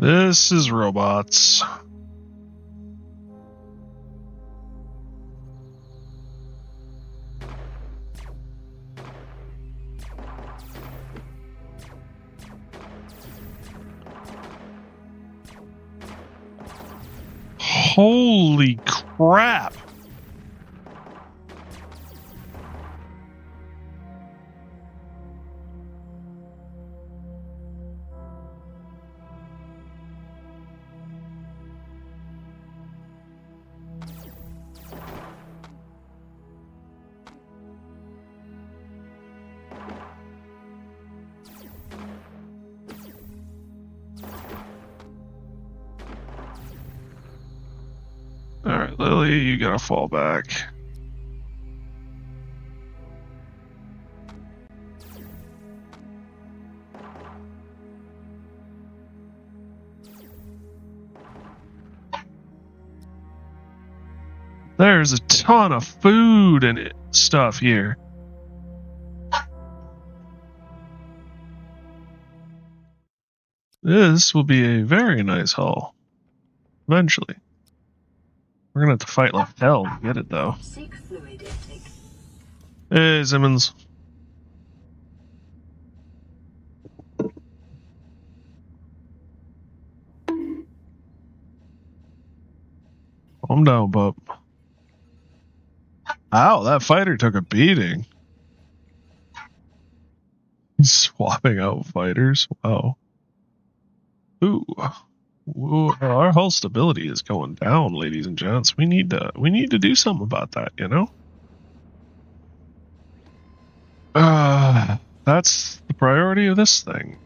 Speaker 1: This is robots. Holy crap! Alright, Lily, you gotta fall back. There's a ton of food and stuff here. This will be a very nice haul. Eventually. We're gonna have to fight like hell to get it, though.
Speaker 3: Seek fluid intake.
Speaker 1: Hey, Simmons. Calm down, pup. Ow, that fighter took a beating. Swapping out fighters. Wow. Ooh. Ooh, our whole stability is going down, ladies and gents. We need to do something about that, you know? That's the priority of this thing.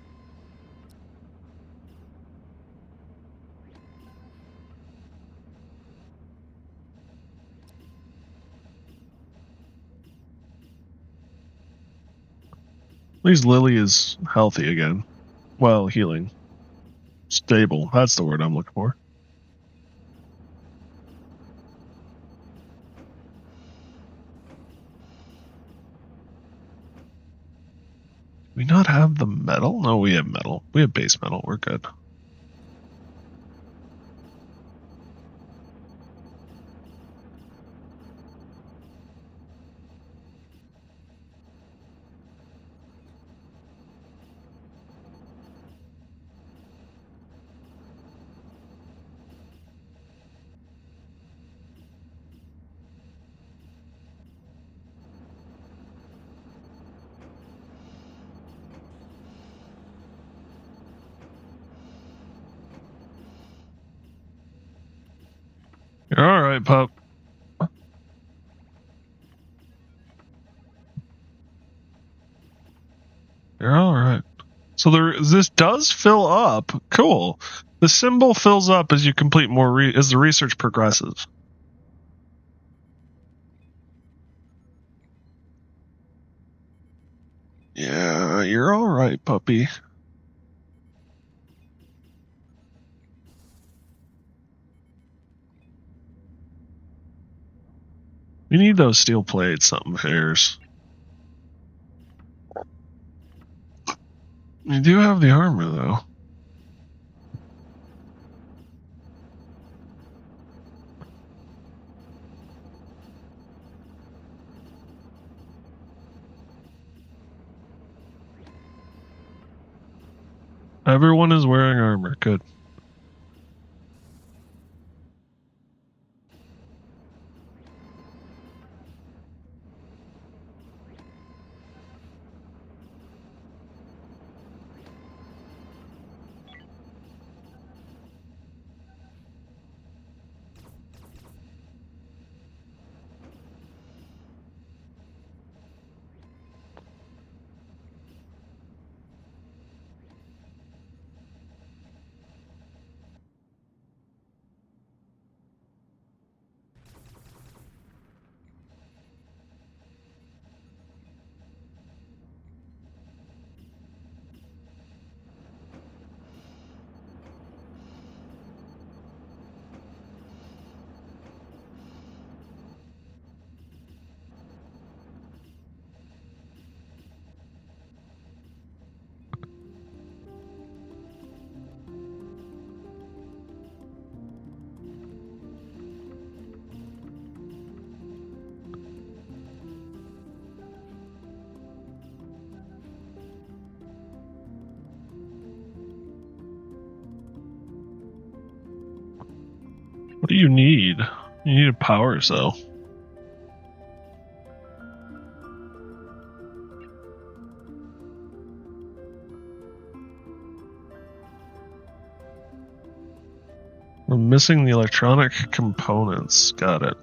Speaker 1: At least Lily is healthy again. Well, healing. Stable. That's the word I'm looking for. Do we not have the metal? No, we have metal. We have base metal. We're good. You're all right, pup. You're all right. So this does fill up. Cool. The symbol fills up as you complete more as the research progresses. Yeah, you're all right, puppy. We need those steel plates, something pairs. You do have the armor, though. Everyone is wearing armor. Good. What do you need? You need a power cell. We're missing the electronic components. Got it.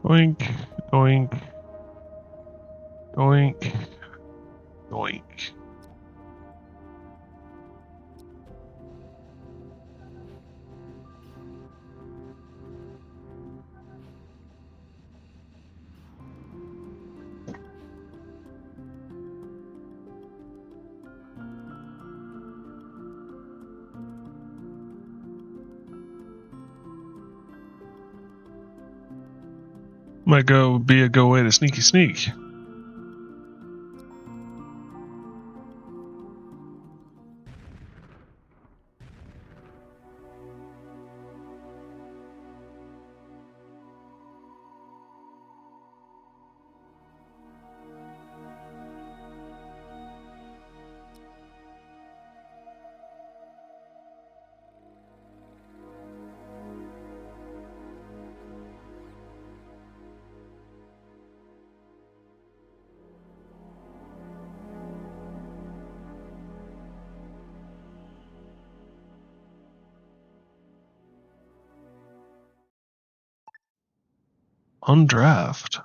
Speaker 1: Doink, doink, doink, doink. Might be a go way to sneaky sneak. Undraft.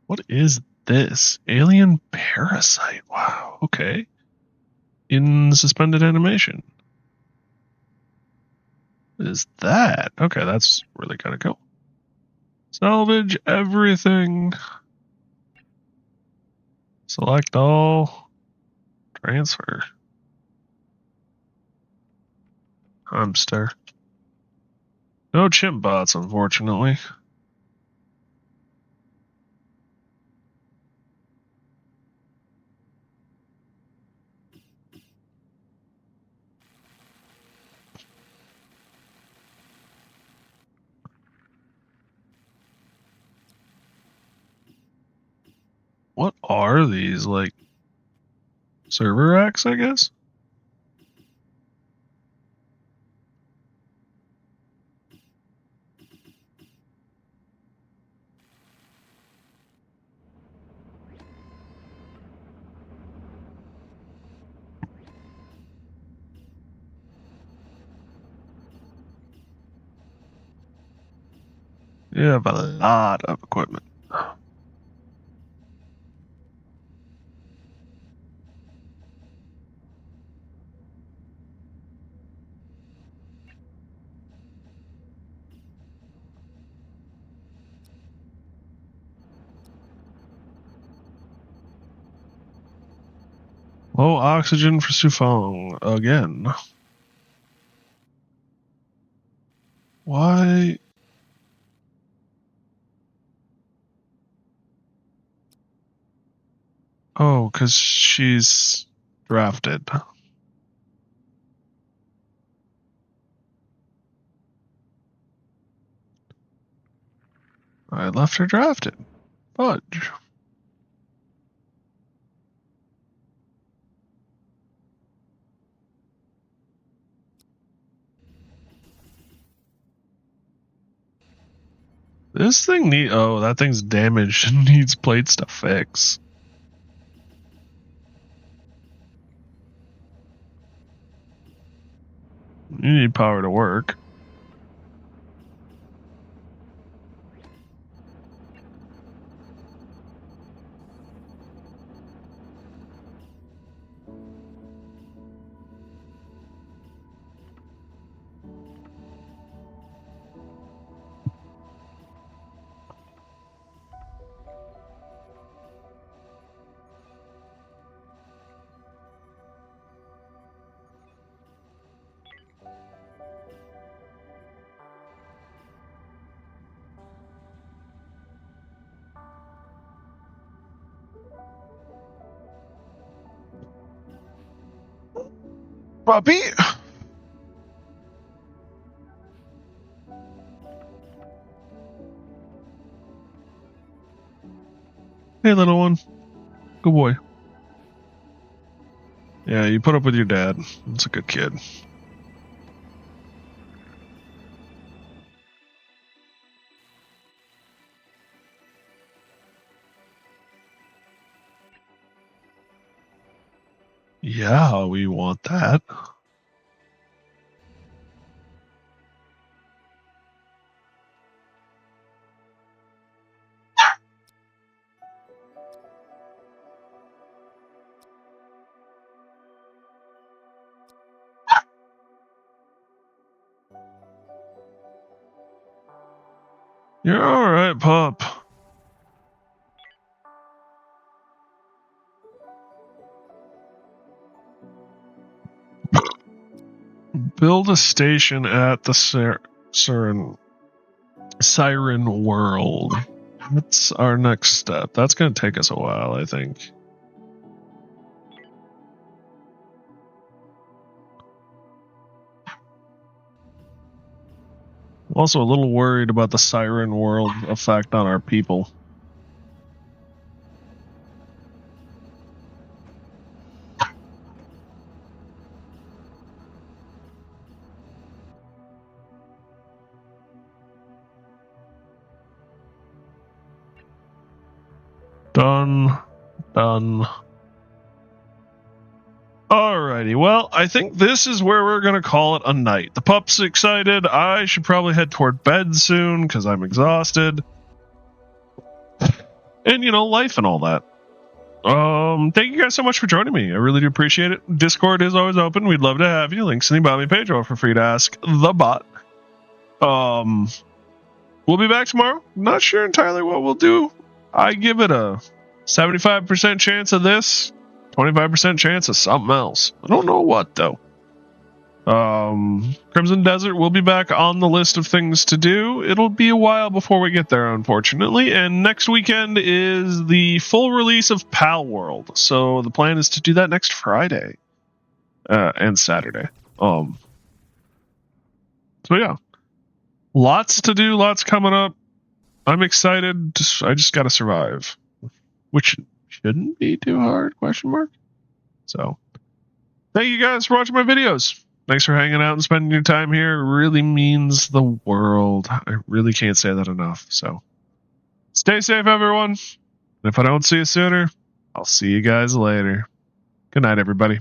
Speaker 1: What is this? Alien parasite. Wow. Okay. In suspended animation. What is that? Okay, that's really kind of cool. Salvage everything. Select all. Transfer. Hamster. No chimp bots, unfortunately. What are these? Like server racks, I guess? You have a lot of equipment. Low oxygen for Sufong again. Why? Oh, because she's drafted. I left her drafted. Fudge. This thing oh, that thing's damaged and needs plates to fix. You need power to work. Puppy! Hey, little one. Good boy. Yeah, you put up with your dad. That's a good kid. Yeah, we want that. You're alright, pup. Build a station at the Siren World. That's our next step. That's going to take us a while, I think. I'm also a little worried about the Siren World effect on our people. Done. Alright. Alrighty, well, I think this is where we're going to call it a night. The pup's excited. I should probably head toward bed soon because I'm exhausted. And, life and all that. Thank you guys so much for joining me. I really do appreciate it. Discord is always open. We'd love to have you. Links in the about me page, or for free to ask the bot. We'll be back tomorrow. Not sure entirely what we'll do. I give it a 75% chance of this, 25% chance of something else. I don't know what though. Crimson Desert will be back on the list of things to do. It'll be a while before we get there, unfortunately. And next weekend is the full release of Pal World. So the plan is to do that next Friday and Saturday. So yeah, lots to do, lots coming up. I'm excited. I just got to survive, which shouldn't be too hard, ? So thank you guys for watching my videos. Thanks for hanging out and spending your time here. It really means the world. I really can't say that enough. So stay safe, everyone. And if I don't see you sooner, I'll see you guys later. Good night, everybody.